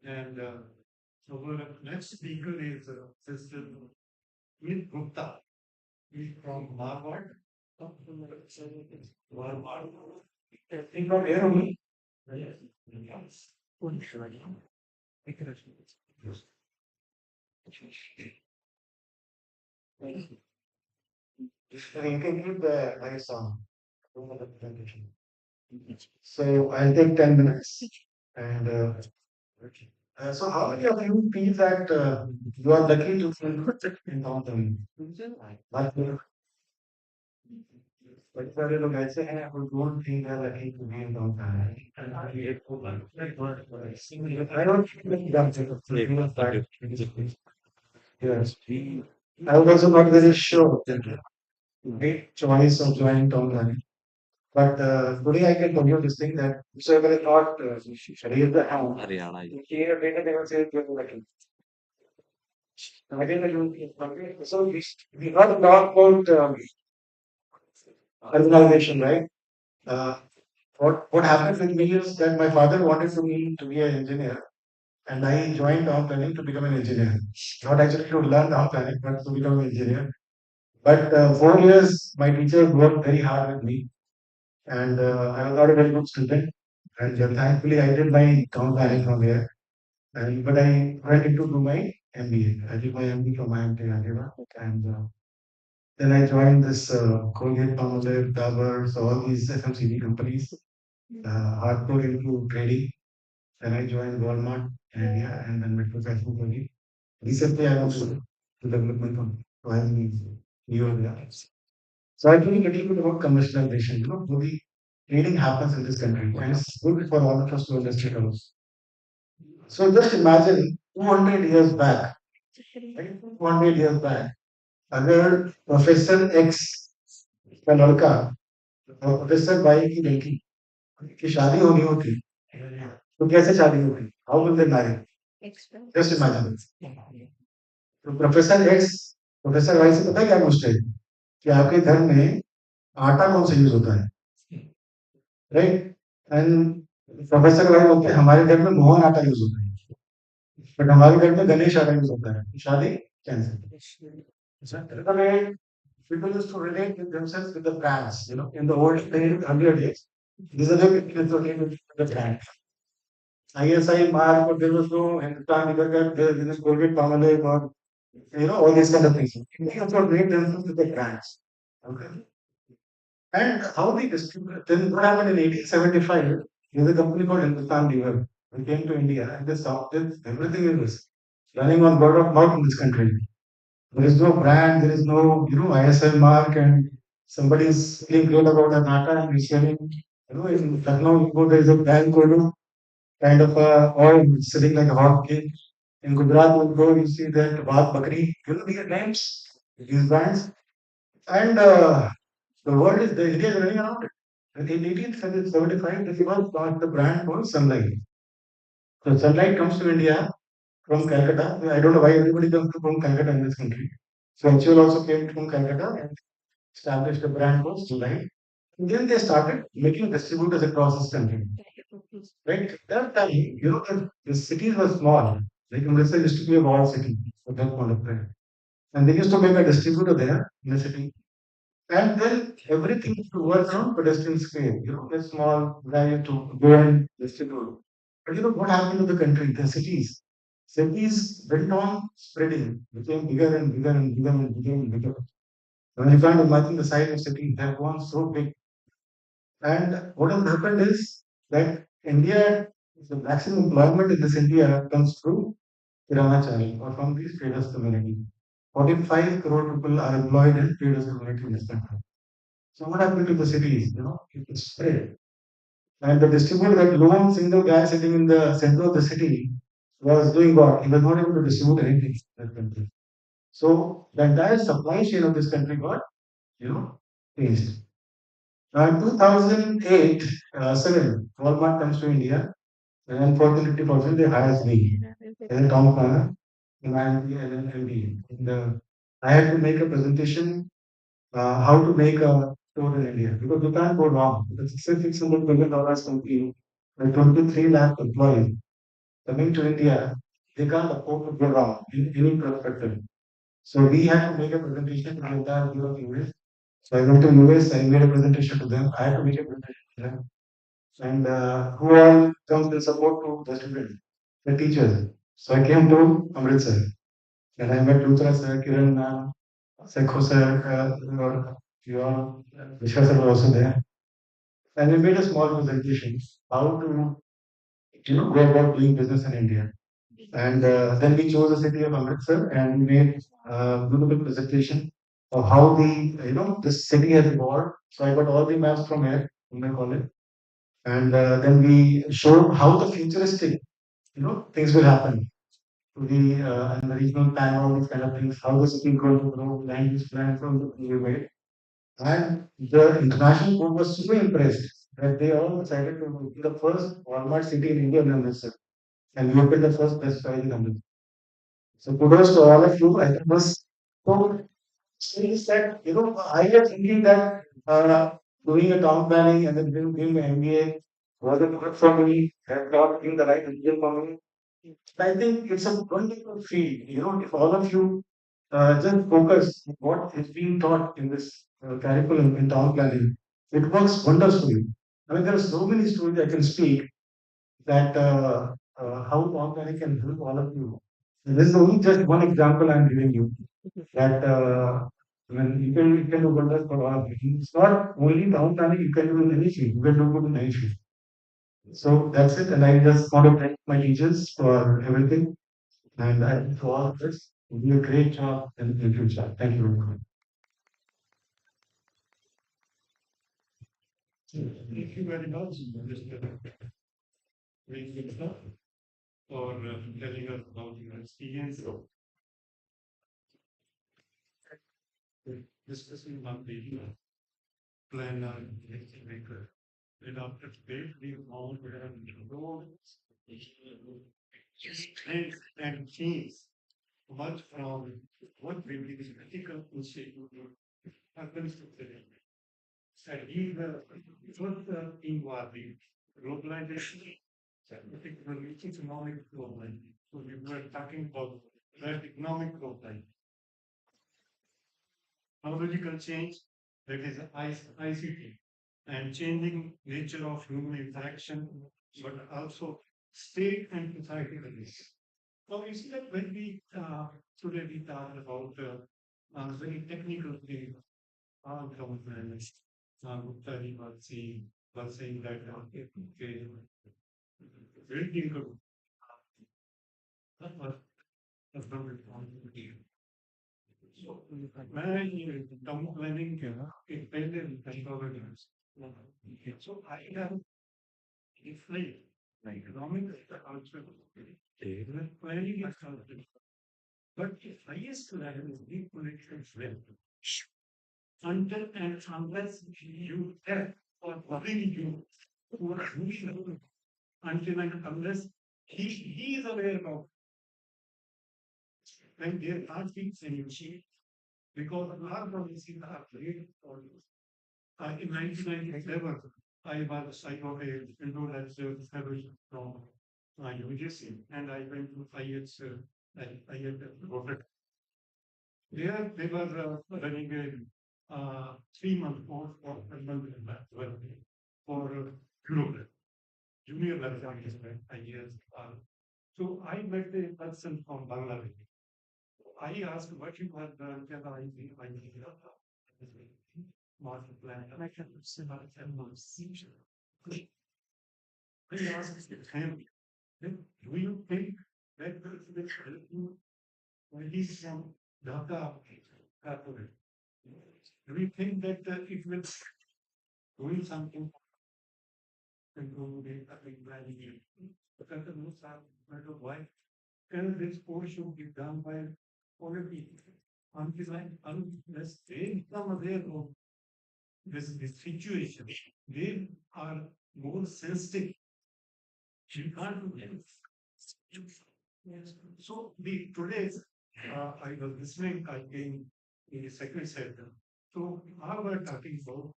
And our next speaker is Sister Meet Gupta. He's from Marwar. Marwar. He's from here only. Yes. You can keep the lights on. For the presentation. So I'll take 10 minutes. And so, how many of you feel that you are lucky to feel in downtown? Like, सारे लोग ऐसे हैं who don't think they're lucky to be in downtown. I don't think that's it. Yes. I was also not very sure that great choice of joining downtown. But today I can tell you this thing that whoever is not raise the hand, here later they will say you're lucky. Again, so we heard about urbanization, right? Uh, what happened with me is that my father wanted me to be an engineer, and I joined town planning to become an engineer. Not actually to learn town planning, but to become an engineer. But 4 years, my teachers worked very hard with me, and I was not a very good student. And thankfully, I did my town planning from here. And but I went into do my MBA. I did my MBA from IMT Andhra, and then I joined this Colgate, Palmolive, Dabur, so all these FMCG companies, hardcore into trading. Then I joined Walmart in India, and then Metro Fashion Company. Recently, I was to development company, so I'm new in there. So I think a little bit about commercialization. The trading happens in this country, and it's good for all of us to understand also. So just imagine 200 years back, right? 200 years back, अगर professor x का लड़का और professor Y की लड़की की शादी होनी होती तो कैसे शादी होती? How will they marry? Just imagine. तो प्रोफेसर एक्स प्रोफेसर वाई से पता है क्या पूछते हैं कि आपके घर में आटा कौन सा यूज होता है? राइट? एंड प्रोफेसर भाई बोलते हैं हमारे घर में मोहन आटा यूज होता है, बट हमारे घर में गणेश आटा यूज होता है, शादी cancel. The way people used to relate with themselves with the brands, in the old days, earlier days, these are the people used to relate with the brand. ISI mark, or there was no Hindustan, there was Colgate Palmolive, or all these kind of things. They also relate themselves with the brands. Okay. And how they distribute. Then what happened in 1875? There's a company called Hindustan Lever. They came to India and they started everything in this, running on word of mouth in this country. There is no brand, there is no, ISL mark, and somebody is feeling great about an atta and he's selling. In Lucknow, you go, there is a brand called kind of a oil selling like a hot cake. In Gujarat, you go, you see that Bhat Bakri, these names, these brands. And the world is, the India is running around it. And in 1875, they first launched the brand called Sunlight. So Sunlight comes to India from Calcutta. I don't know why everybody comes from Calcutta in this country. So HUL also came from Calcutta and established a brand called Sunlight. And then they started making distributors across this country. Right? At that time, the cities were small. Like Amritsar used to be a walled city at that point of time. And they used to make a distributor there in the city. And then everything was on pedestrian scale, a small guy to go and distribute. But what happened to the country, the cities? Cities went on spreading, became bigger and bigger and bigger and bigger and bigger. I mean, you can't imagine the size of cities, they have gone so big. And what has happened is that India, the maximum employment in this India comes through Kirana channel or from these traders community. 45 crore people are employed in traders community in this country. So what happened to the cities? It spread. And the distributor, that lone single guy sitting in the center of the city, was doing what? He was not able to distribute anything in that country. So the entire supply chain of this country got, changed. Now in 2008, 7, Walmart comes to India, and unfortunately for them, they hires me as a town planner in IMP and MBA. And I had to make a presentation how to make a store in India because you can't go wrong. It's a $600 billion company with 23 lakh employees coming to India. They can't afford to go wrong in any perspective. So we had to make a presentation to the entire Europe US. So I went to US, I made a presentation to them. I had to make a presentation to them. And who all comes in support to the students? The teachers. So I came to Amritsar and I met Luthra sir, Kiran ma'am, Sekho sir, your Vishwa sir was also there. And we made a small presentation how to go about doing business in India. And then we chose the city of Amritsar and we made a beautiful presentation of how this city has evolved. So I got all the maps from here in my college. And then we showed how the futuristic, things will happen to the and the regional plan, all these kind of things, how the city is going to grow, land use plan from the we made. And the international group was super impressed that they all decided to be the first Walmart city in India in Amritsar. And we opened the first Best Buy in Amritsar. So kudos to all of you. I think was so is that I was thinking that doing a town planning and then doing my MBA wasn't good for me, had not been the right decision for me. I think it's a wonderful field. If all of you just focus on what is being taught in this curriculum in town planning, it works wonders for you. I mean, there are so many stories I can speak that how town planning can help all of you. This is only just one example I'm giving you that I mean, you can do wonders for all of you. It's not only town planning, you can do in any field. You can do good in any field. So that's it. And I just want to thank my teachers for everything. And I think for all of this, you do a great job in the future. Thank you very much. Thank you very much, Mr. Krishna, for telling us about your experience of discussing on the planner, maker. And after debate, we all have roads, strengths, and themes. Much from what will be the critical institute happens to today. And he, the first thing was the globalization, particularly economic globalization. So we were talking about that economic globalization. Technological change, that is ICT, and changing nature of human interaction, but also state and society relations. So you see that when we today we talk about very technical things, government, Guptari was saying that okay, very difficult. That was very difficult. So मैं town planning क्या एक पहले methodologies. So I have if like economic also planning is also, but the highest level is the political will. Until and unless you have or bring you who are doing until and unless he is aware of when there are things in you because our policies are great for you. In 1997, I got a introduction from UGC and I went to IELTS. I had got it. There they were running a 3-month course for Europe, junior level IELTS. So I met a person from Bangladesh. I asked what you have done, and I master plan, and I can see my seizure. I asked him, do you think that will help you when he's from Dhaka? Do you think that it will doing something and go to planning? But at the most, why? Because this course should be done by already unless they become aware of this situation, they are more sensitive. You can't do that. Yes. So the today's I was listening, I came in the second sector. So I was talking about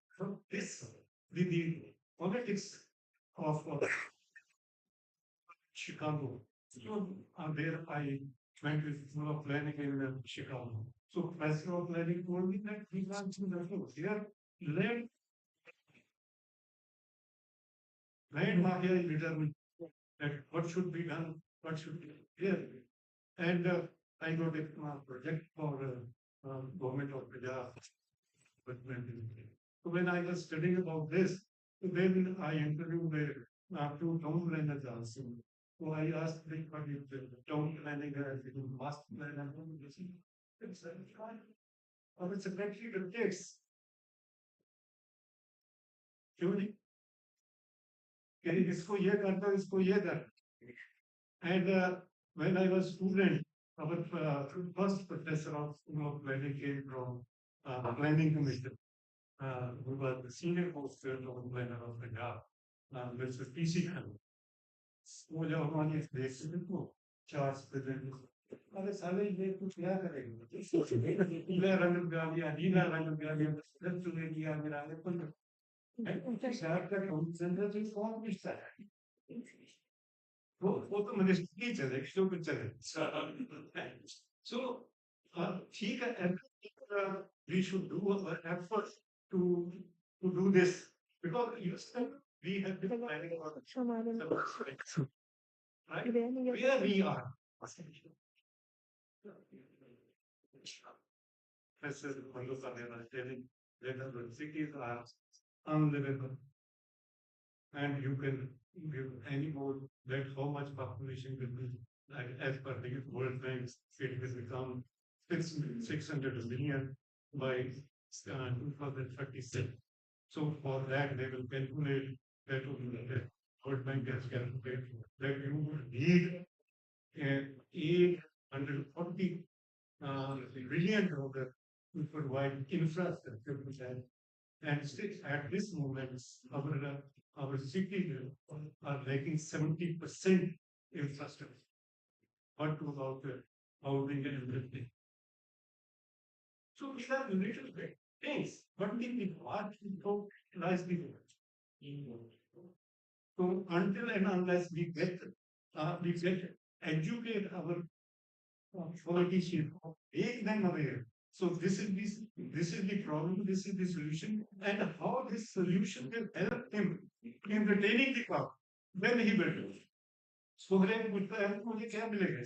this the politics of Chicago. So there I went with full of planning in Chicago. So professor of planning told me that we want to know here land mafia is determined that what should be done, what should be here. And I got a project for government of Punjab. So when I was studying about this, so then I interviewed two town planners also. So I asked them what is the town planning as it is master plan and all this. It's fine. Or it's a country dictates. क्यों नहीं? कि इसको ये करना इसको ये करना. And when I was student, our first professor of planning came from planning commission, who was the senior most planner of the job, Mr. PC Khan. वो जब हमारी देखते थे तो चार्ज प्रेजेंट अरे साले ये कुछ क्या करेंगे पीला रंग लगा दिया नीला रंग लगा दिया रंग चुने दिया मेरा लेकिन शहर का टाउन सेंटर जो कौन पूछता है वो तो मिनिस्ट्री चले क्यों कुछ चले so ठीक है we should do an effort to do this because we have been planning for right where we are Professor Mandoka was telling that the cities are unlivable and you can give any more that how much population will be like as per the World Bank it will become 600 million by 2036. So for that they will calculate that World Bank has calculated that you would need 840 billion dollars to provide infrastructure to that. And at this moment, our cities are lacking 70% infrastructure. What about housing and everything? So we are a little bit things, but what we don't realize before. So until and unless we get educate our politicians, make them aware. So this is the problem, this is the solution, and how this solution will help him in retaining the power when he will do. Sovereign पूछता है मुझे क्या मिलेगा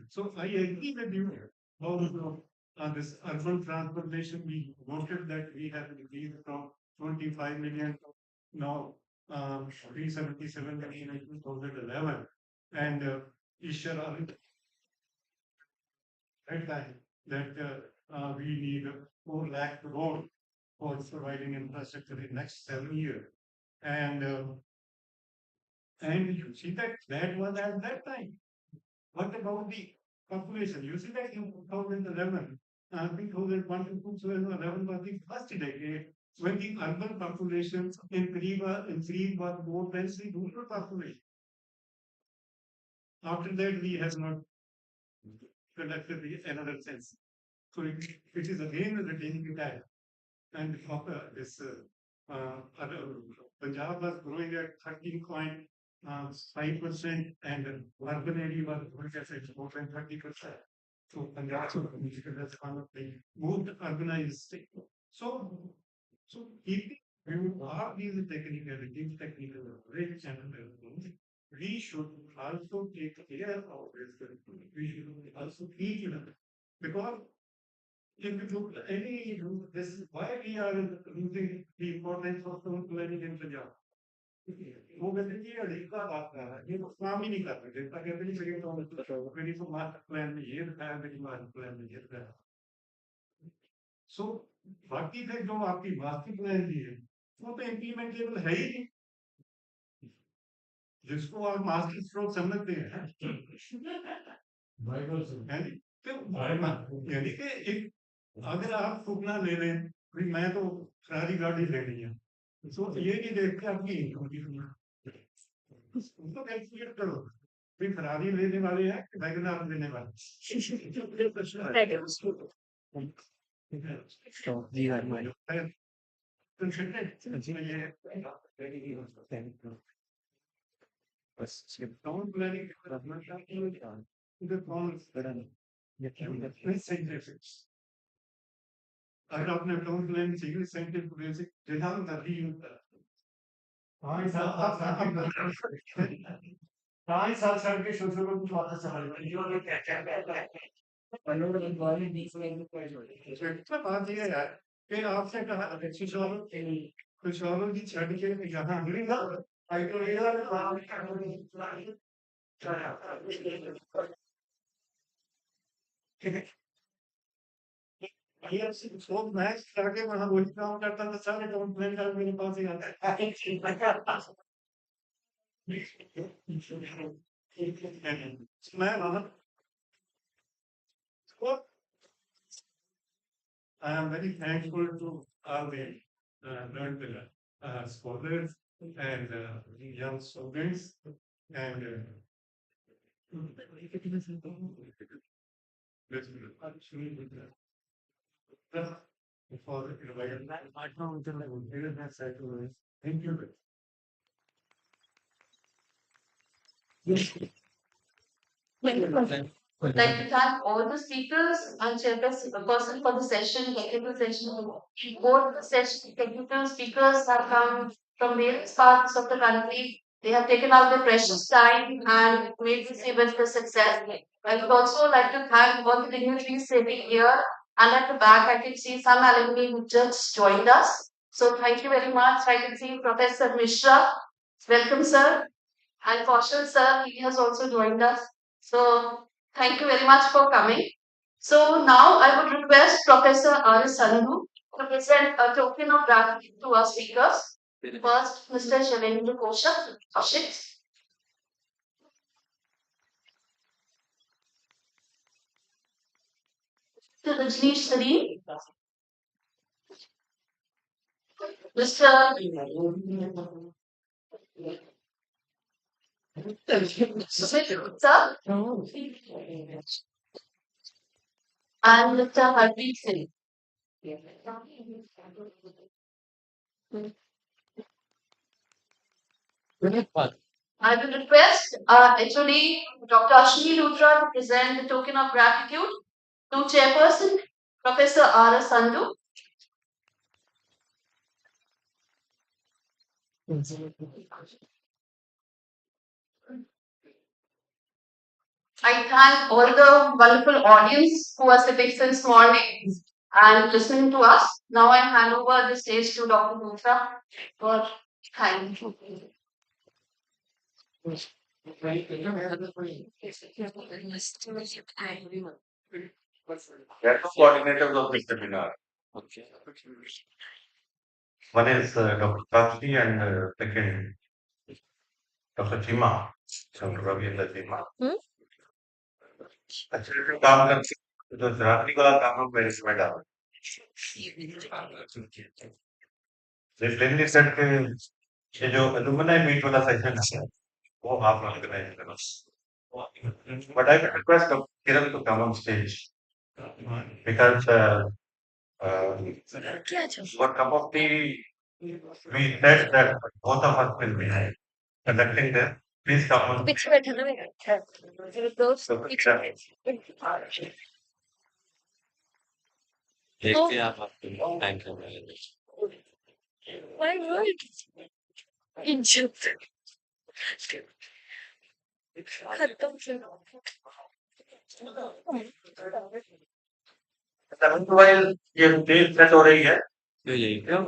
so I agree with you about this urban transformation. We noted that we have increased from 25 million to now 377 million in 2011. And Ishar at time that we need 4 lakh crore for providing infrastructure in next 7 years. And you see that was at that time. What about the population? You see that in 2011, 2001 to 2011 was the first decade when the urban population increase was more than the rural population. After that, we have not conducted another sense. So it is again retaining time. And this Punjab was growing at 13.5%, and urban area was growing at more than 30%. So Punjab has kind of the moved urbanized state. So keeping view all these technicalities, technical knowledge and we should also take care of this. We should also teach them because if you look at any this is why we are losing the importance of town planning in Punjab. वो कहते हैं कि अड़ीका बात कर रहा है ये तो काम ही नहीं कर रहे जितना कहते नहीं मेरी तो मास्टर प्लान में ये दिखाया मेरी मास्टर प्लान में ये दिखाया सो बाकी थे जो आपकी मास्टर प्लान दी है वो तो इम्प्लीमेंटेबल है ही नहीं जिसको आप मास्टर स्ट्रोक समझते हैं यानी कि एक अगर आप सुपना ले लें भाई मैं तो फरारी गाड़ी लेनी है तो ये नहीं देखते आपकी इनकम की उसको कैलकुलेट करो भाई फरारी लेने वाले हैं कि वैगन आर लेने वाले टाउन प्लानिंग अगर आपने town plan civil scientific basic देखा तो तभी ढाई साल छड़ के सोचो को कुछ पता चला बात ये है यार कि आपसे कहा कुछ और की छड़ के यहाँ मिलेगा आई तो ये सो मैच करके वहां वही काम करता था सारे टाउन प्लान का मेरे पास ही आता है मैं वहां I am very thankful to all the learned scholars and young students and for thank you. I'd like to thank all the speakers and chairperson for the session, technical session. Both the session technical speakers have come from various parts of the country. They have taken out their precious time and made this event a success. I would also like to thank all the dignitaries sitting here, and at the back I can see some alumni who just joined us. So thank you very much. I can see Professor Mishra. Welcome, sir. And Kaushal sir, he has also joined us. So thank you very much for coming. So now I would request Professor R.S. Sandhu to present a token of gratitude to our speakers. First, Mr. Shavendra Kaushik. To Rajneesh Sareem. Mr. Sir. and Mr. Harpreet Singh. I will request HOD Dr. Ashwini Luthra to present the token of gratitude to Chairperson Professor R. S. Sandhu. I thank all the wonderful audience who are sitting since morning and listening to us. Now I hand over the stage to Dr. Luthra for thank you. There are two coordinators of this seminar. One is Dr. Sakshi and second Dr. Chima, Dr. Ravinder Chima. अच्छे से काम करके जो रात्रि वाला काम हम मेरे इसमें डाल रिफ्लेक्टली सेट के ये जो एलुमनाई मीट वाला सेशन है वो आप ऑर्गेनाइज करना but I request Kiran to come on stage because for cup of tea we said that both of us will be conducting this. Please come on. पीछे बैठा ना मेरा मेरे दोस्त पीछे देखते आप आपको टाइम कर माय गॉड इज्जत खत्म while ये तेज सेट हो रही है तो यही क्या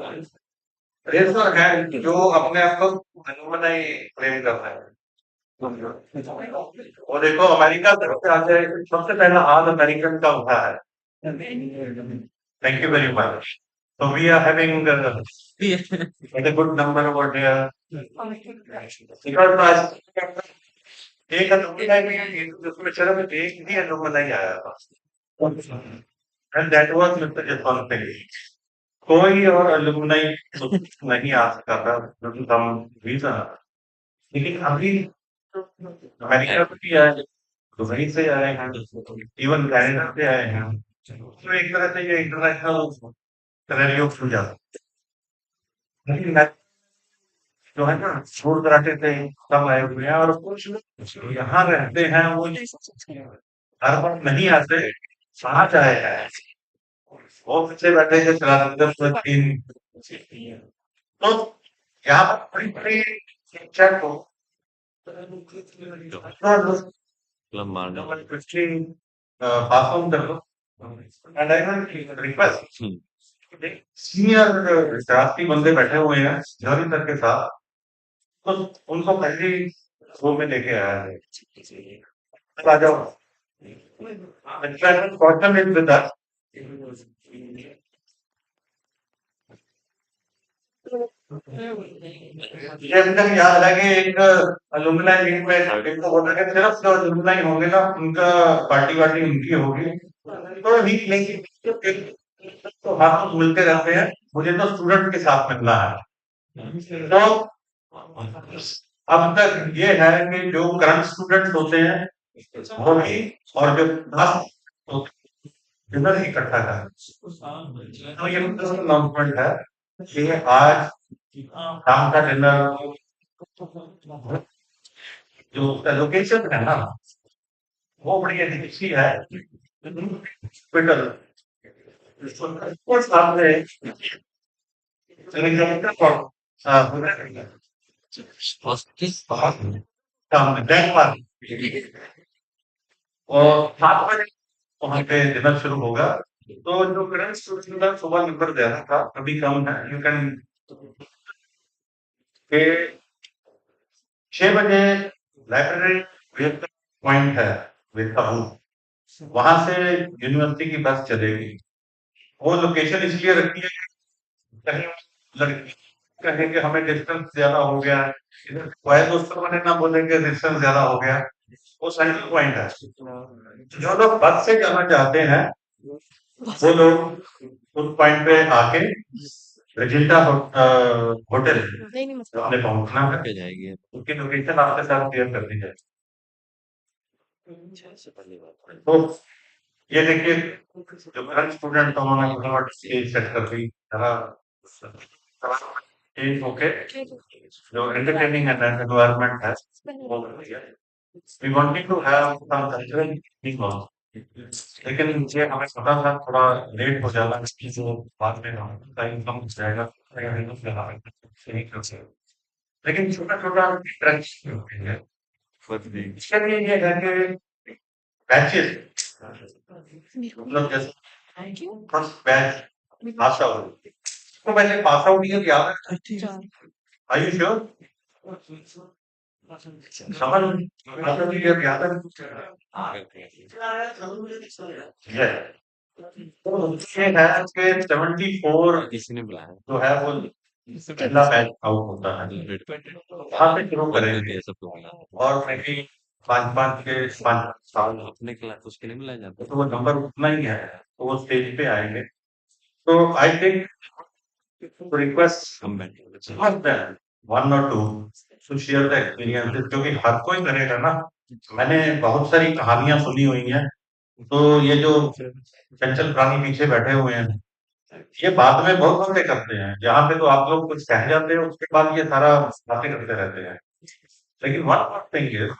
रेस और है जो अपने आप को अनुमनाई फ्रेम करता है वो देखो अमेरिका तरफ से आज सबसे पहला हाथ अमेरिकन का उठा है thank you very much so we are having a good number over there because एक अनुमनाई में उसमें सिर्फ एक ही अनुमनाई आया था and that was Mr. Jason Singh कोई और अलुमनाई नहीं आ सका था क्योंकि हम वीजा लेकिन अभी अमेरिका से भी आए दुबई से आए हैं इवन कनाडा से आए हैं तो एक तरह से ये इंटरनेशनल रेडियो खुल जाता लेकिन जो है ना दूर दराजे से सब आए हुए हैं और कुछ लोग यहाँ रहते हैं वो हर बार नहीं आते आज आए हैं वो पीछे बैठे थे तीन तो यहाँ पर बड़ी बड़ी शिक्षा को pass on कर लो and I will request senior विद्यार्थी बंदे बैठे हुए हैं जॉनी सर के साथ तो उनको पहले वो में लेके आया है आ जाओ कॉन्टन विद दैट ये अभी तक याद है कि एक अलुमनाई मीट में इनको बोला कि सिर्फ जो अलुमनाई होंगे ना उनका पार्टी वार्टी उनकी होगी तो ही नहीं तो हाथ मिलते रहते हैं मुझे तो स्टूडेंट के साथ मिलना है तो अब तक ये है कि जो करंट स्टूडेंट्स होते हैं वो भी और जो डिनर इकट्ठा कर तो ये अनाउंसमेंट है कि आज शाम का डिनर जो उसका लोकेशन है ना वो बड़ी अच्छी है हॉस्पिटल सामने और 7 बजे वहाँ पे डिनर शुरू होगा तो जो करंट स्टूडेंट का सुबह नंबर देना था अभी कम है यू कैन के 6 बजे लाइब्रेरी पॉइंट है वहां से यूनिवर्सिटी की बस चलेगी वो लोकेशन इसलिए रखी है कहीं लड़की कहें कि हमें डिस्टेंस ज्यादा हो गया है दोस्तों मैंने ना बोले कि डिस्टेंस ज्यादा हो गया वो सेंट्रल पॉइंट है जो लोग बस से जाना चाहते हैं वो लोग उस पॉइंट पे आके रजिंटा होटल अपने पहुंचना है जाएगी उसकी लोकेशन आपके साथ शेयर कर दी जाए तो ये देखिए जो करंट स्टूडेंट उन्होंने बहुत स्टेज सेट कर दी सारा चेंज होके जो एंटरटेनिंग एनवायरनमेंट है वो कर दिया we wanted to have some cultural thing also लेकिन ये हमें पता था थोड़ा लेट हो जाना कि जो बाद में हम टाइम कम हो जाएगा नहीं कर सकते लेकिन छोटा छोटा ट्रेंड्स होते हैं इसके लिए ये है कि बैचेस मतलब जैसे फर्स्ट बैच पास आउट तो पहले पास आउट ईयर याद है आर यू श्योर समझ पास आउट ईयर याद है तो ये है कि 74 किसी ने बुलाया जो है वो पहला बैच आउट होता है वहां से शुरू करेंगे सबको और मे बी पाँच साल अपने क्लास उसके लिए बुलाया जाता तो वो नंबर उतना ही है तो वो स्टेज पे आएंगे तो आई थिंक रिक्वेस्ट हम बैठे वन और two to share the experiences क्योंकि हर कोई करेगा ना मैंने बहुत सारी कहानियां सुनी हुई हैं तो ये जो चंचल प्राणी पीछे बैठे हुए हैं ये बाद में बहुत बातें करते हैं यहाँ पे तो आप लोग कुछ कह जाते हैं उसके बाद ये सारा बातें करते रहते हैं लेकिन वन और थिंग इज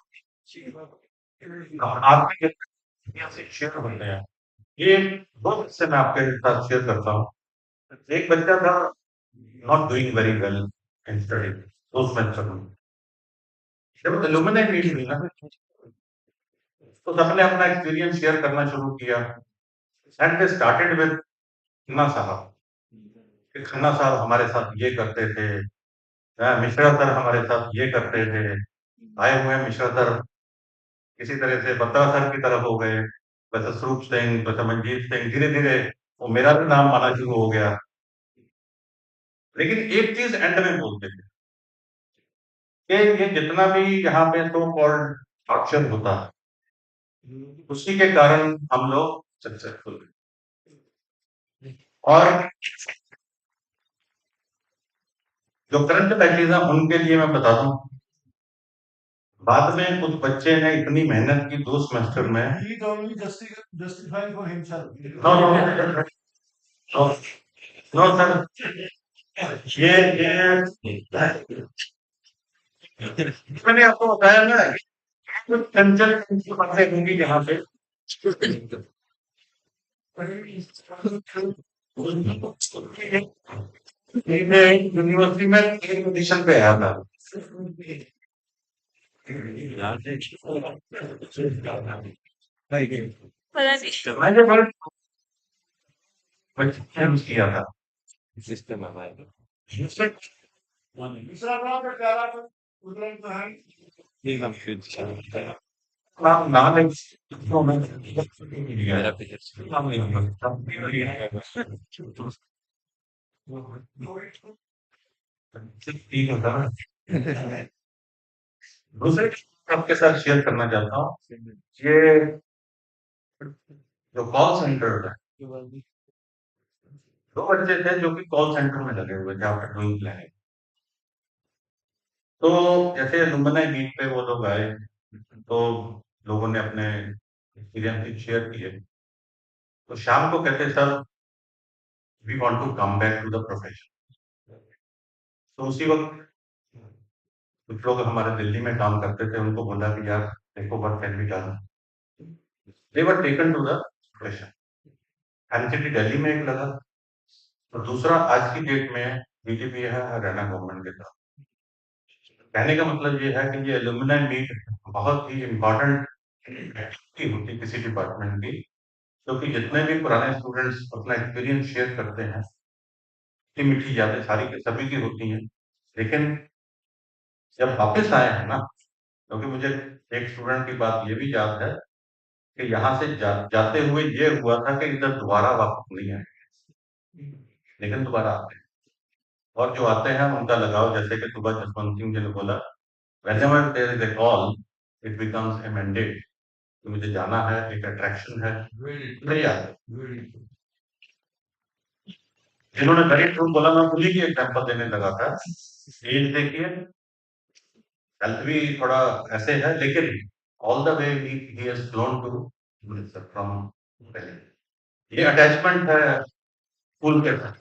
आपके जितने शेयर होते हैं ये दो हिस्से मैं आपके साथ शेयर करता हूँ एक बच्चा था not doing very well in study दो सेमेस्टर में जब एलुमनाई मीट हुई ना तो सबने अपना एक्सपीरियंस शेयर करना शुरू किया and they started with Khanna साहब कि खन्ना साहब हमारे साथ ये करते थे मिश्रा सर हमारे साथ ये करते थे आए हुए मिश्रा सर किसी तरह से बत्रा सर की तरफ हो गए वैसे स्वरूप सिंह वैसे मंजीत सिंह धीरे धीरे वो मेरा भी नाम आना शुरू हो गया लेकिन एक चीज एंड में बोलते थे कि ये जितना भी यहाँ पे तो कॉल्ड टॉर्चर होता है उसी के कारण हम लोग सक्सेसफुल हैं और जो करंट बैचेज हैं उनके लिए मैं बता दूं बाद में उस बच्चे ने इतनी मेहनत की दो सेमेस्टर में He is only justifying for himself. No no no no sir ये मैंने आपको बताया ना कुछ चंचल की बातें होंगी यहाँ पे यूनिवर्सिटी में एक पोजीशन पे आया था पता नहीं मैंने बड़ा किया था सिस्टम है भाई दूसरा काम है प्यारा उधर तो है ठीक हम फिर नाम ना ले तो मैं मेरा ठीक होता है दूसरे आपके साथ शेयर करना चाहता हूँ ये जो कॉल सेंटर है दो बच्चे थे जो कि कॉल सेंटर में लगे हुए थे आफ्टर डूइंग प्लानिंग तो जैसे लुम्बना बीच पे वो लोग आए तो लोगों ने अपने एक्सपीरियंस शेयर किए तो शाम को कहते sir we want to come back to the profession तो उसी वक्त कुछ लोग हमारे दिल्ली में काम करते थे उनको बोला कि यार देखो what can be done they were taken to the profession NCT Delhi में एक लगा और दूसरा आज की डेट में बीजेपी है हरियाणा गवर्नमेंट के साथ कहने का मतलब ये है कि ये एलुमनाई मीट बहुत ही इम्पोर्टेंट एक्टिविटी होती है किसी डिपार्टमेंट की क्योंकि जितने भी पुराने स्टूडेंट्स अपना एक्सपीरियंस शेयर करते हैं की मीठी यादें सारी के सभी की होती हैं लेकिन जब वापस आए हैं ना क्योंकि मुझे एक स्टूडेंट की बात ये भी याद है कि यहाँ से जाते हुए ये हुआ था कि इधर दोबारा वापस नहीं आए लेकिन दोबारा आते हैं और जो आते हैं उनका लगाव जैसे कि सुबह जसवंत सिंह जी ने बोला whenever there is a call it becomes a mandate कि मुझे जाना है एक अट्रैक्शन है नहीं आते जिन्होंने वेरी ट्रू बोला मैं उन्हीं की एग्जाम्पल देने लगा था एज देखिए हेल्थ भी थोड़ा ऐसे है लेकिन all the way he has flown to from पहले ये अटैचमेंट है स्कूल के साथ।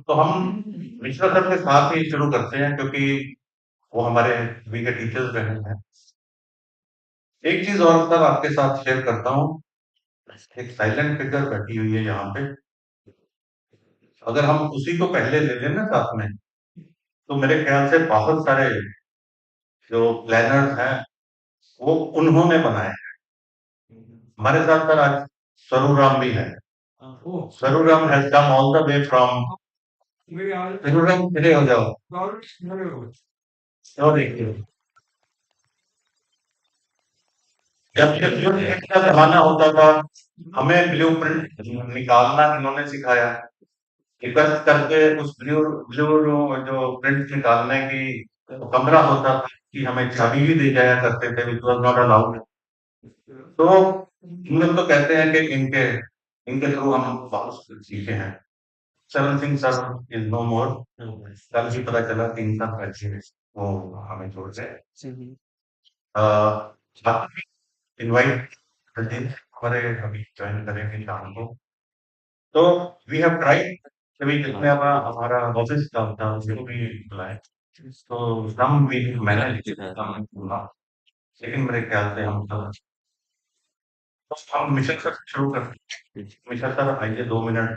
तो हम मिश्रा सर के साथ ही शुरू करते हैं क्योंकि वो हमारे अभी के टीचर्स रहे हैं। एक चीज और सर आपके साथ शेयर करता हूँ। एक साइलेंट फिगर बैठी हुई है यहाँ पे। अगर हम उसी को पहले ले लें ना साथ में, तो मेरे ख्याल से बहुत सारे जो प्लानर्स हैं वो उन्होंने बनाए हैं। हमारे साथ सर आज स्वरूराम भी है। Swaruram has come all the way from. Swaruram खड़े हो जाओ और देखिए, जब शिफ्ट का जमाना होता था हमें ब्लू प्रिंट निकालना इन्होंने सिखाया। रिक्वेस्ट करके उस ब्लू ब्लू जो प्रिंट निकालने की कमरा होता था कि हमें चाबी भी दे जाया करते थे, विच वॉज नॉट अलाउड। तो हम लोग तो कहते हैं कि इनके इनके थ्रू हम बहुत कुछ सीखे हैं। चरण सिंह सर इज नो मोर। कल ही पता चला कि इनका पहले वो हमें छोड़ गए। बाकी इनवाइट हमारे अभी ज्वाइन करेंगे शाम को। तो वी हैव ट्राइड कभी जितने हमारा ऑफिस स्टाफ था उसको भी बुलाए, तो सम वी मैनेज, लेकिन मेरे ख्याल से हम सब तो हम मिशन सर शुरू करते हैं। मिशन सर आइए 2 मिनट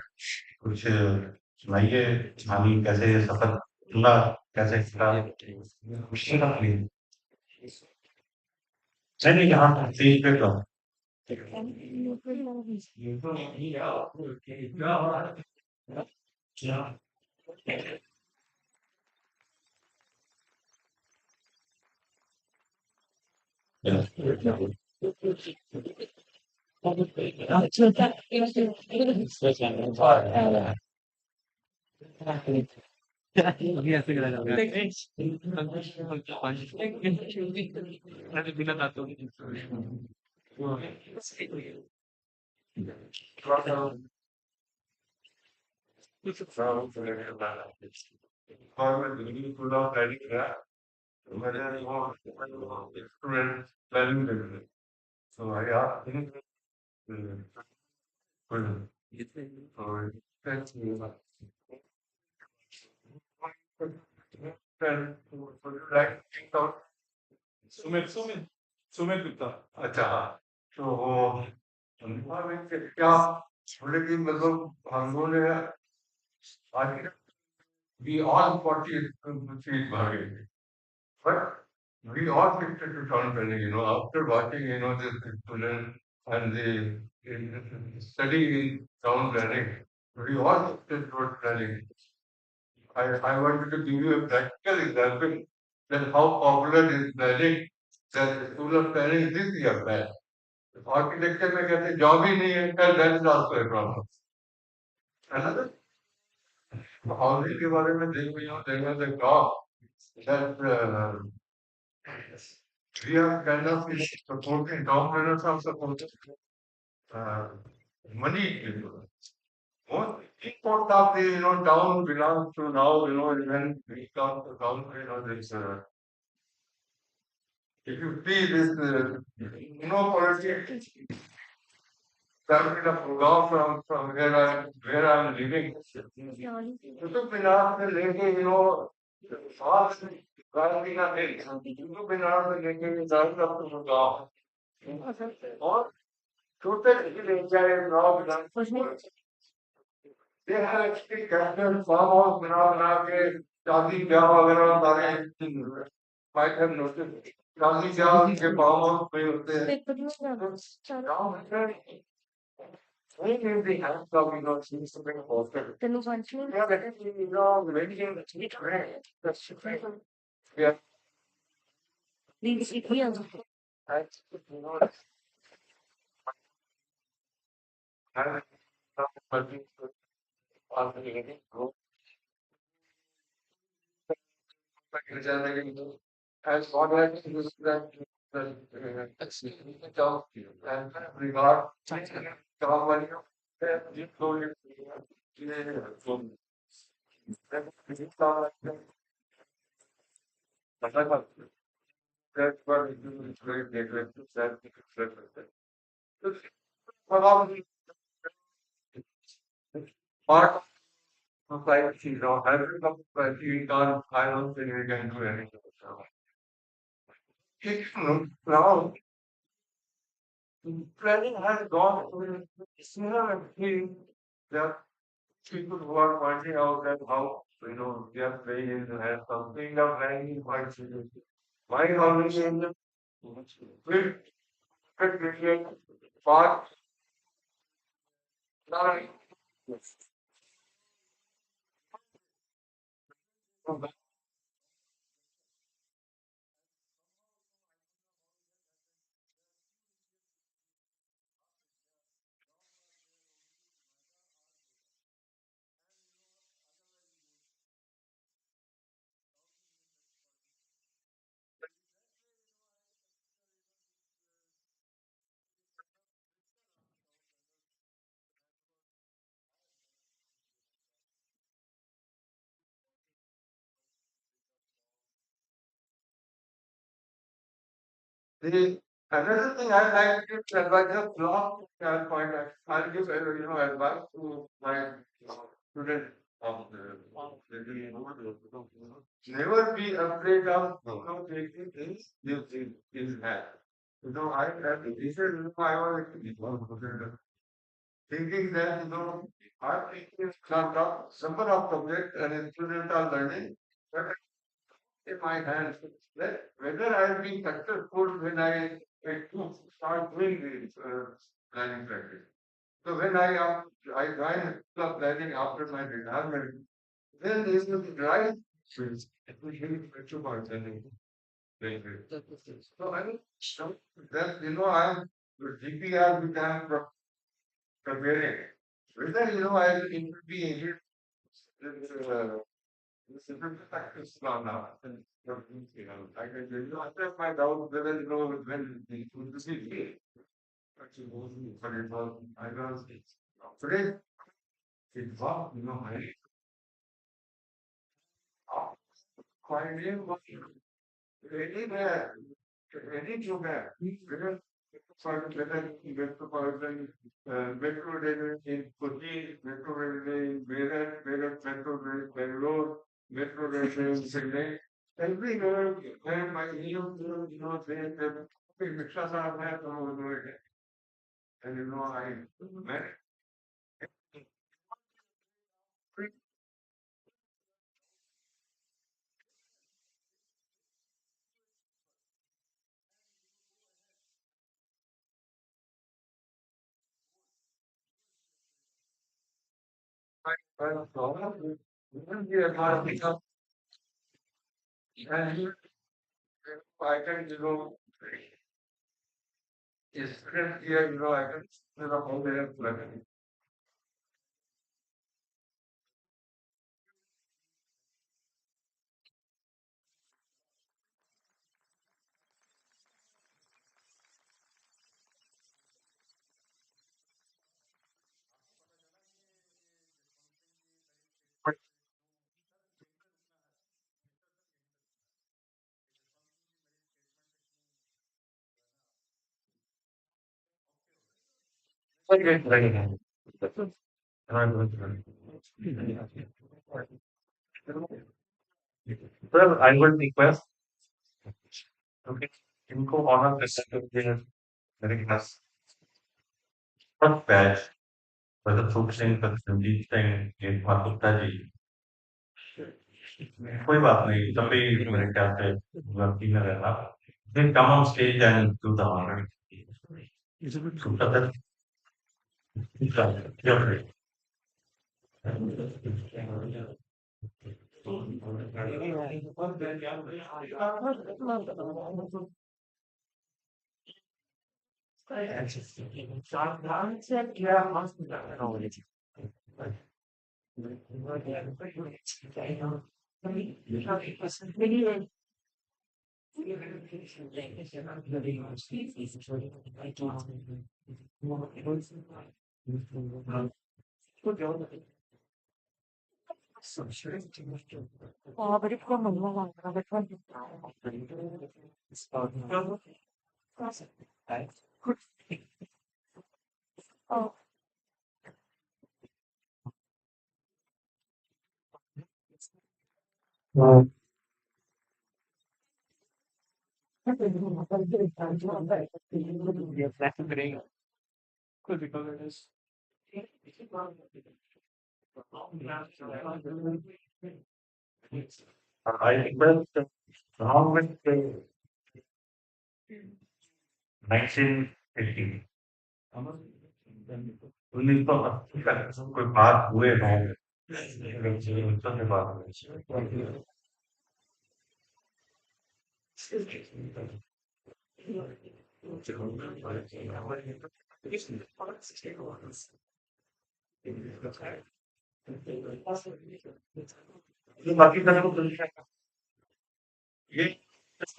कुछ सुनाइए कहानी, कैसे ये सफर चला, कैसे चला मिशन का प्लीज। नहीं नहीं, यहाँ स्टेज पे तो planning. So I asked him for Sumit Sumit Sumit Gupta. अच्छा हाँ, तो वो अनुभव में क्या बोले कि मतलब हम लोगों ने आज we all 40 feet bargain, but we all shifted to town planning, after watching, the students and the study in town planning, we all shifted towards planning. I wanted to give you a practical example that how popular is planning, that the school of planning this year plan. Architecture में कहते हैं job ही नहीं है, that is also a problem. Another housing के बारे में देख रही हूँ, there was a talk that we are kind of supporting town planners are supporting money. Most important of the town belongs to now, when we come to town, this if you see this politics coming up from where I'm living, Qutub Minar से लेके सात गांधी का हिल, Qutub Minar से लेके Dadar up to गांव और छोटे area now belongs to they have actually captured farm house बना के शादी ब्याह वगैरह सारे might have noticed शादी ब्याह के farm house पे होते हैं। गांव में we in the hands of seems to bring forward. Yeah, that is making the teach right. That's right. Yeah. That's I working on the group as what I use that the job and regard job value you told it That's what it is very neglected. That it's probably part of society, you know, every society we can't, I don't think we can do anything. So, now, planning has gone to a similar thing that people who are pointing out that how, you know, they are playing has something of ranking quite seriously. My knowledge is that will get part now. The another thing I like to give advice a blog standpoint, I'll give you know advice to my students of never be afraid of taking things you have. You know, I have decided, you know, I was thinking that you know I'm taking number of subjects and students are learning, but in my hands that whether I'll be successful when I to start doing this planning practice. So when I joined club planning after my retirement, then is the right fields, especially metropolitan planning. So I mean, so that you know I'm the GPR which I'm preparing. Whether you know I will be able to this is the practice now. And you know, I can tell you, after my doubt, whether you know when the food is eaten, actually, but it was, I was today, it was, you know, quite new, anywhere, anywhere, whether for whether metropolitan, metro railway in Kochi, metro railway in Meerut, Meerut metro railway in Bangalore, metro railway in Chennai, everywhere where my you know, they rickshaws are there all over it. And you know, I met my problem. Even we are not become, and I can, you know, is here, you know, I can, you know, how they are planning. Okay, right. Well, I would request, okay, info honor presenter here, very much. First batch, whether focusing for the thing in Matukta ji. कोई बात नहीं, जब भी मेरे ख्याल से गलती में रहना, then come on stage and do the honor. So, that, you're great. but it's from Mumbai, but from oh, I think that along with the 1980, उन्नीस सौ अस्सी का कोई बात हुए हैं के बाद ये बाकी का जो ये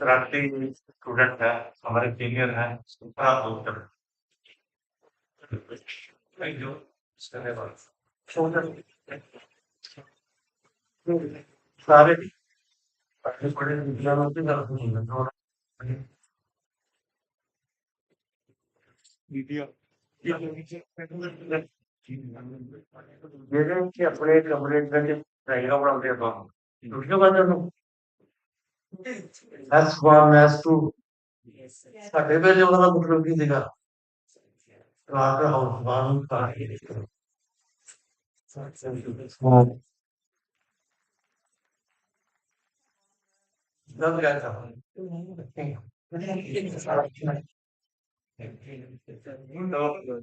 रात्रि स्टूडेंट है हमारे सीनियर हैं उनका उत्तर जो करने वाले सारे पढ़े पढ़े विद्यालयों के मीडिया ये कि अपने कमरे में रहेगा बड़ा देगा उसके बाद that's one has to ਸਾਡੇ ਵੇਲੇ ਉਹਨਾਂ ਦਾ ਮਤਲਬ ਕੀ ਸੀਗਾ ਰਾਤ ਦਾ ਹਾਊਸ ਬਾਹਰ ਨੂੰ ਖਾ ਕੇ ਲੱਗ ਗਿਆ था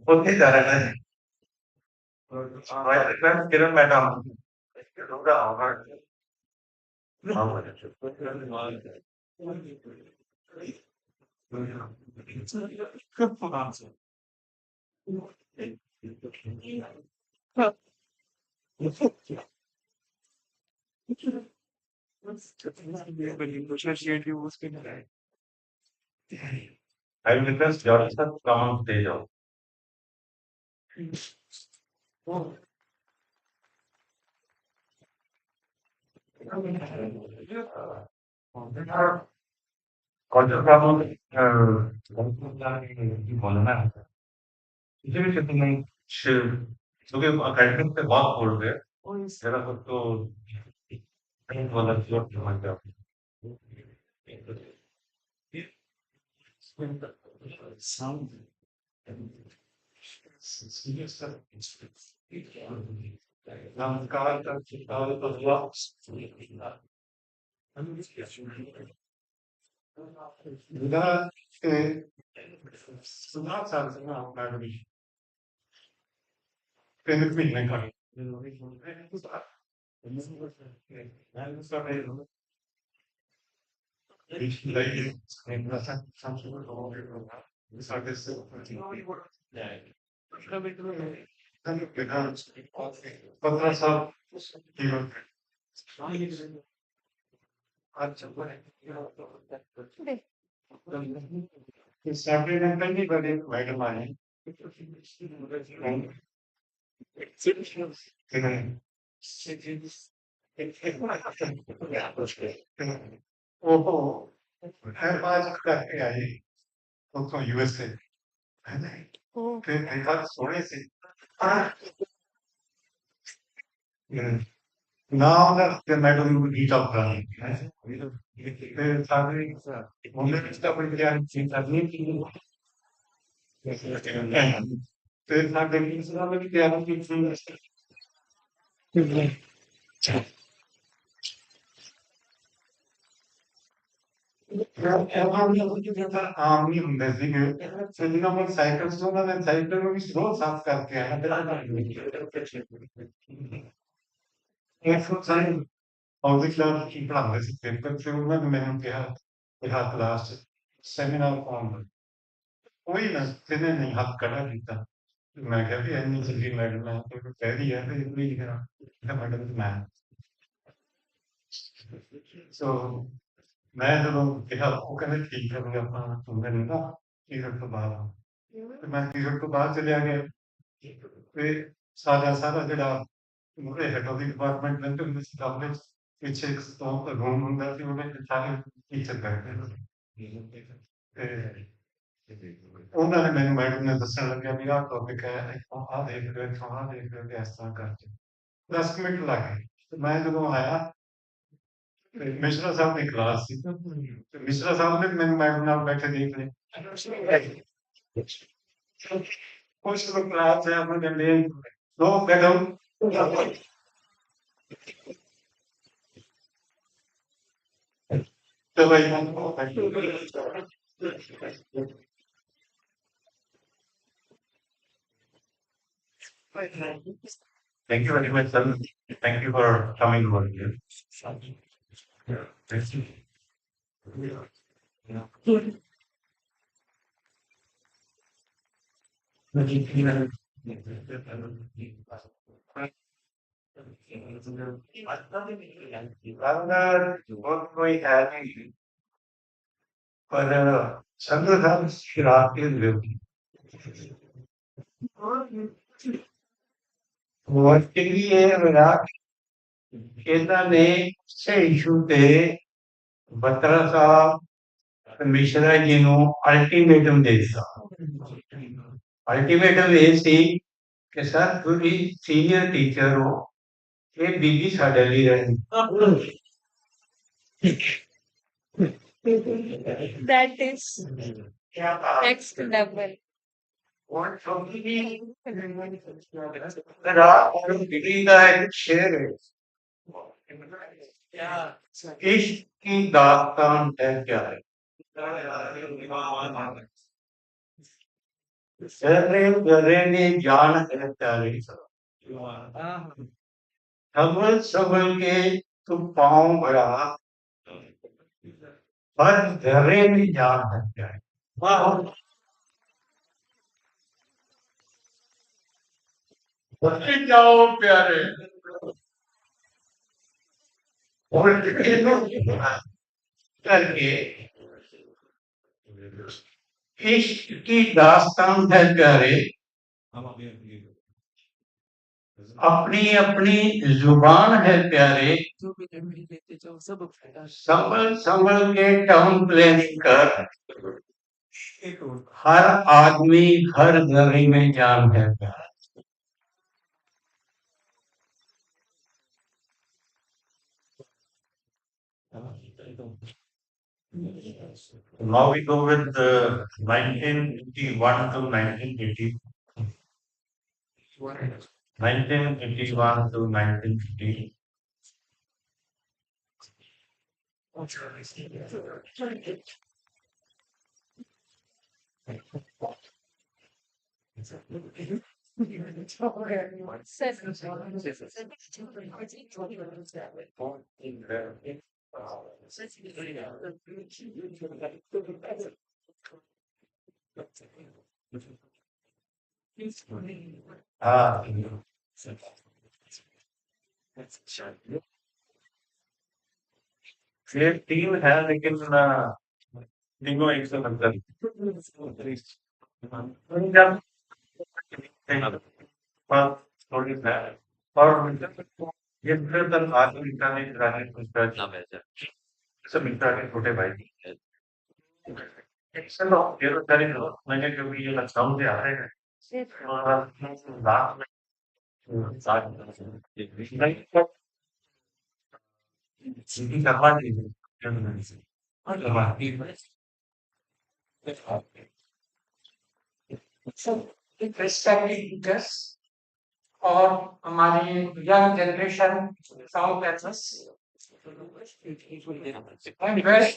होते जा रहा है किरण madam I will request George to come on stage also. Culture problem बोलना है इसे भी कहते हैं क्योंकि अकेडमिक पे बहुत बोल रहे हैं जरा तो कहीं वाला जोर मान जाओ sound da sunar tarzına vermiş. Benim bilmek var. Ben sonra hiç değil. Mesela Samsun'da oluyor. Mesela पंद्रह साल जीवन सैटरडे नहीं बने मैडम आए ओहो हर बात करके आई तो यूएसए है ना फिर एक बार सोने से now the madam will eat up running. The family moment stuff with the things are making. There's not the means of the other things. आम नहीं होंगे सीगे सजिना में साइकिल सोना ने साइकिल में भी रोज साफ करके आना एक साइकिल और भी क्लास की पढ़ाते थे पेपर फिर उन्होंने मैंने कहा क्लास सेमिनार फॉर्म कोई ना तेने नहीं हाथ कड़ा किया मैं कहा भी एनी जल्दी मैडम है तो कह रही है तो इतनी लिखा मैडम मैं सो मैं जब कहा वो कहने ठीक है मैं अपना तुमने नहीं ना पीरियड तो बाहर तो मैं पीरियड तो बाहर चले गया फिर सारा सारा जरा the head of the department went to this college, which is the room that you will tell teacher that. ਉਹਨਾਂ ਨੇ ਮੈਨੂੰ ਮੈਡਮ ਨੇ ਦੱਸਣ ਲੱਗਿਆ ਵੀ ਆਹ ਟੌਪਿਕ ਹੈ ਇੱਥੋਂ ਆਹ ਦੇਖ ਲਿਓ ਇੱਥੋਂ ਆਹ ਦੇਖ ਲਿਓ ਤੇ ਇਸ ਤਰ੍ਹਾਂ ਕਰਕੇ 10 ਮਿੰਟ ਲੱਗ ਗਏ ਤੇ ਮੈਂ ਜਦੋਂ ਆਇਆ ਤੇ ਮਿਸ਼ਰਾ ਸਾਹਿਬ ਦੀ ਕਲਾਸ ਸੀ ਤੇ ਮਿਸ਼ਰਾ ਸਾਹਿਬ ਨੇ ਮੈਨੂੰ ਮੈਡਮ ਨਾਲ ਬੈਠੇ ਦੇਖ ਲਿਆ ਕੁਛ ਲੋਕ ਕਲਾਸ ਹੈ ਆਪਣੇ ਕਹਿੰਦੇ ਲੋ ਮੈਡਮ ਤੇ ਭਾਈ Thank you very much, sir. Thank you for coming over here. Thank you. बहुत कोई है नहीं पर संत साहब शराब के विरोधी वर्तनी है विराट ਇਹਨਾਂ ਨੇ ਇਸੇ ਇਸ਼ੂ ਤੇ ਬਤਰਾ ਸਾਹਿਬ ਮਿਸ਼ਰਾ ਜੀ ਨੂੰ ਅਲਟੀਮੇਟਮ ਦੇ ਦਿੱਤਾ ਅਲਟੀਮੇਟਮ ਇਹ ਸੀ ਕਿ ਸਰ ਤੁਸੀਂ ਸੀਨੀਅਰ ਟੀਚਰ ਹੋ ਇਹ ਬੀਬੀ ਸਾਡੇ ਲਈ ਰਹੀ That is next level. और छोटी रात और बिगड़ी का एक शेर है इश्क की दास्तान है क्या है जर्रे जर्रे ने जान है प्यारे संभल संभल के तुम पाँव बढ़ा हर जर्रे में जान है प्यारे बच्चे जाओ प्यारे करके इश्क की दास्तान है प्यारे अपनी अपनी जुबान है प्यारे संभल संभल के टाउन प्लानिंग कर हर आदमी हर घड़ी में जान है प्यारे Now we go with 1981 to 1980. 1981 to 1950. Ah, ये टीम है लेकिन तीनों एक से मतलब पंजाब पर थोड़ी है और ये फिर तक आदमी का नहीं रानी मिश्रा सब मिश्रा के छोटे भाई एक से लो ये तो करी लो मैंने क्योंकि ये लखनऊ से आ रहे हैं और लास्ट में साथ नहीं सीधी करवा दीजिए और करवा दीजिए respected teachers और हमारे young generation some classes and very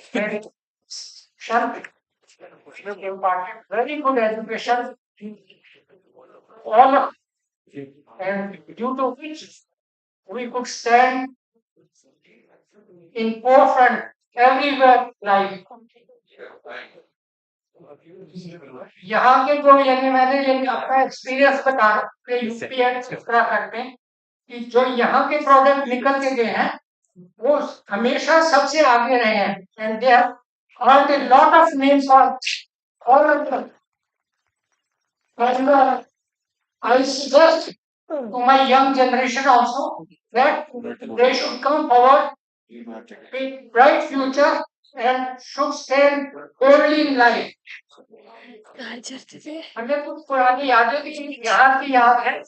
imparted very good education all of and due to which we could stand in forefront everywhere life. यहाँ के जो यानी मैंने ये अपना एक्सपीरियंस बता कि यूपी एंड उत्तराखंड में कि जो यहाँ के प्रोडक्ट निकल के गए हैं वो हमेशा सबसे आगे रहे हैं and they have earned a lot of names for all of them. And I suggest to my young generation also that they should come forward with bright future and should stand boldly in life. हमें कुछ पुरानी यादें भी यहाँ की याद है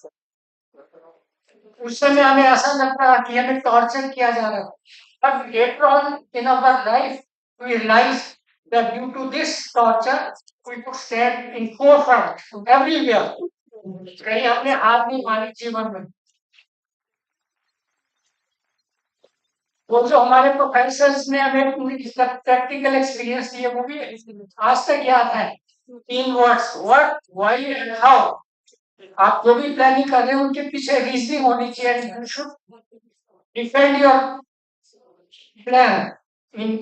उस समय हमें ऐसा लगता है कि हमें टॉर्चर किया जा रहा है but later on in our life we realize that due to this torture we could stand in forefront everywhere कहीं हमने हाथ नहीं मारी जीवन में वो जो हमारे प्रोफेसर्स ने हमें पूरी प्रैक्टिकल एक्सपीरियंस दिए वो भी आज तक याद है 3 words what why and how आप जो भी प्लानिंग कर रहे हैं उनके पीछे रीजनिंग होनी चाहिए you should defend your plan in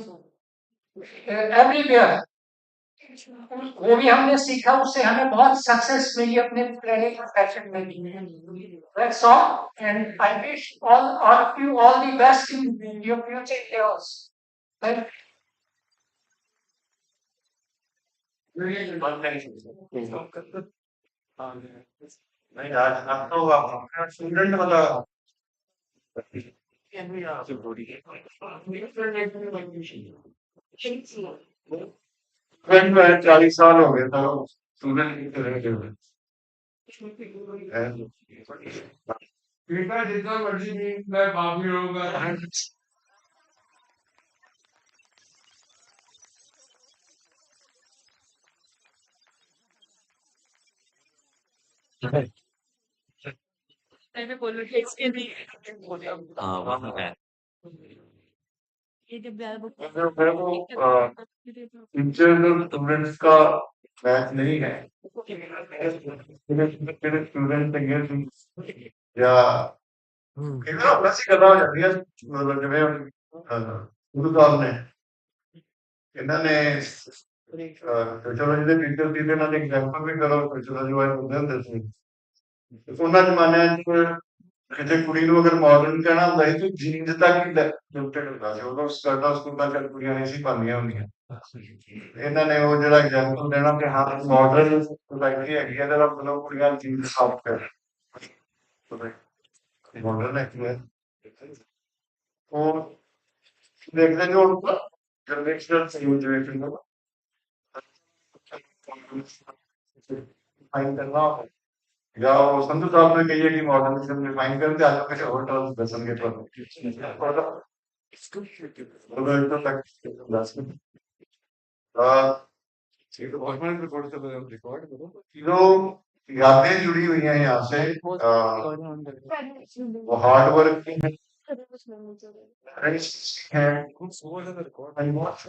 everywhere वो भी हमने सीखा उससे हमें बहुत सक्सेस मिली अपने प्लानिंग प्रोफेशन में भी that's all and I wish all of you all the best in your future endeavours thank नहीं आज आप तो आप स्टूडेंट मतलब स्टूडेंट में 40 साल हो गए तो स्टूडेंट की तरह के हुए बेटा जितना मर्जी भी मैं माफी होगा हाँ वहाँ है टीचर और स्टूडेंट्स का मैच नहीं है स्टूडेंट या बस ਗੱਲਾਂ ਹੋ ਜਾਂਦੀਆਂ ਮਤਲਬ ਜਿਵੇਂ ਗੁਰੂ ਸਾਹਿਬ ਨੇ ਇਹਨਾਂ ਨੇ ਸੋਸ਼ਲੋਜੀ ਦੇ ਟੀਚਰ ਸੀ ਤੇ ਇਹਨਾਂ ਦੇ ਐਗਜ਼ਾਮਪਲ ਵੀ ਕਰੋ ਸੋਸ਼ਲੋਜੀ ਵਾਲੇ ਹੁੰਦੇ ਹੁੰਦੇ ਸੀ ਤੇ ਉਹਨਾਂ ਜ਼ਮਾਨਿਆਂ 'ਚ ਕਿਤੇ ਕੁੜੀ ਨੂੰ ਅਗਰ ਮਾਡਰਨ ਕਹਿਣਾ ਹੁੰਦਾ ਸੀ ਤੇ ਜੀਨਸ ਤੱਕ ਹੀ ਲਿਮਟਡ ਹੁੰਦਾ ਸੀ ਉਦੋਂ ਸਕਰਟਾਂ ਸਕੂਟਾਂ ਚੱਲ ਕੁੜੀਆਂ ਨਹੀਂ ਸੀ ਪਾਉਂਦੀਆਂ ਹੁੰਦੀਆਂ ਇਹਨਾਂ ਨੇ ਉਹ ਜਿਹੜਾ ਐਗਜ਼ਾਮਪਲ ਦੇਣਾ ਕਿ ਹਾਂ ਮਾਡਰਨ ਸੋਸਾਇਟੀ ਹੈਗੀ ਹੈ ਤੇ ਮਤਲਬ ਕੁੜੀਆਂ ਜੀਨਸ ਸਾਫ ਕਰ ਮਾਡਰਨ ਹੈ ਉਹ ਦੇਖਦੇ ਜੋ जनरेशनल सिचुएशन को फाइन करना या वो संधु साहब ने कही है कि मॉडर्निज्म डिफाइन करते आज कैसे और टर्म्स दर्शन के पर तो तक ये तो बहुत बड़ी रिकॉर्ड से रिकॉर्ड करो जो यादें जुड़ी हुई हैं यहाँ से वो हार्ड वर्क की है and what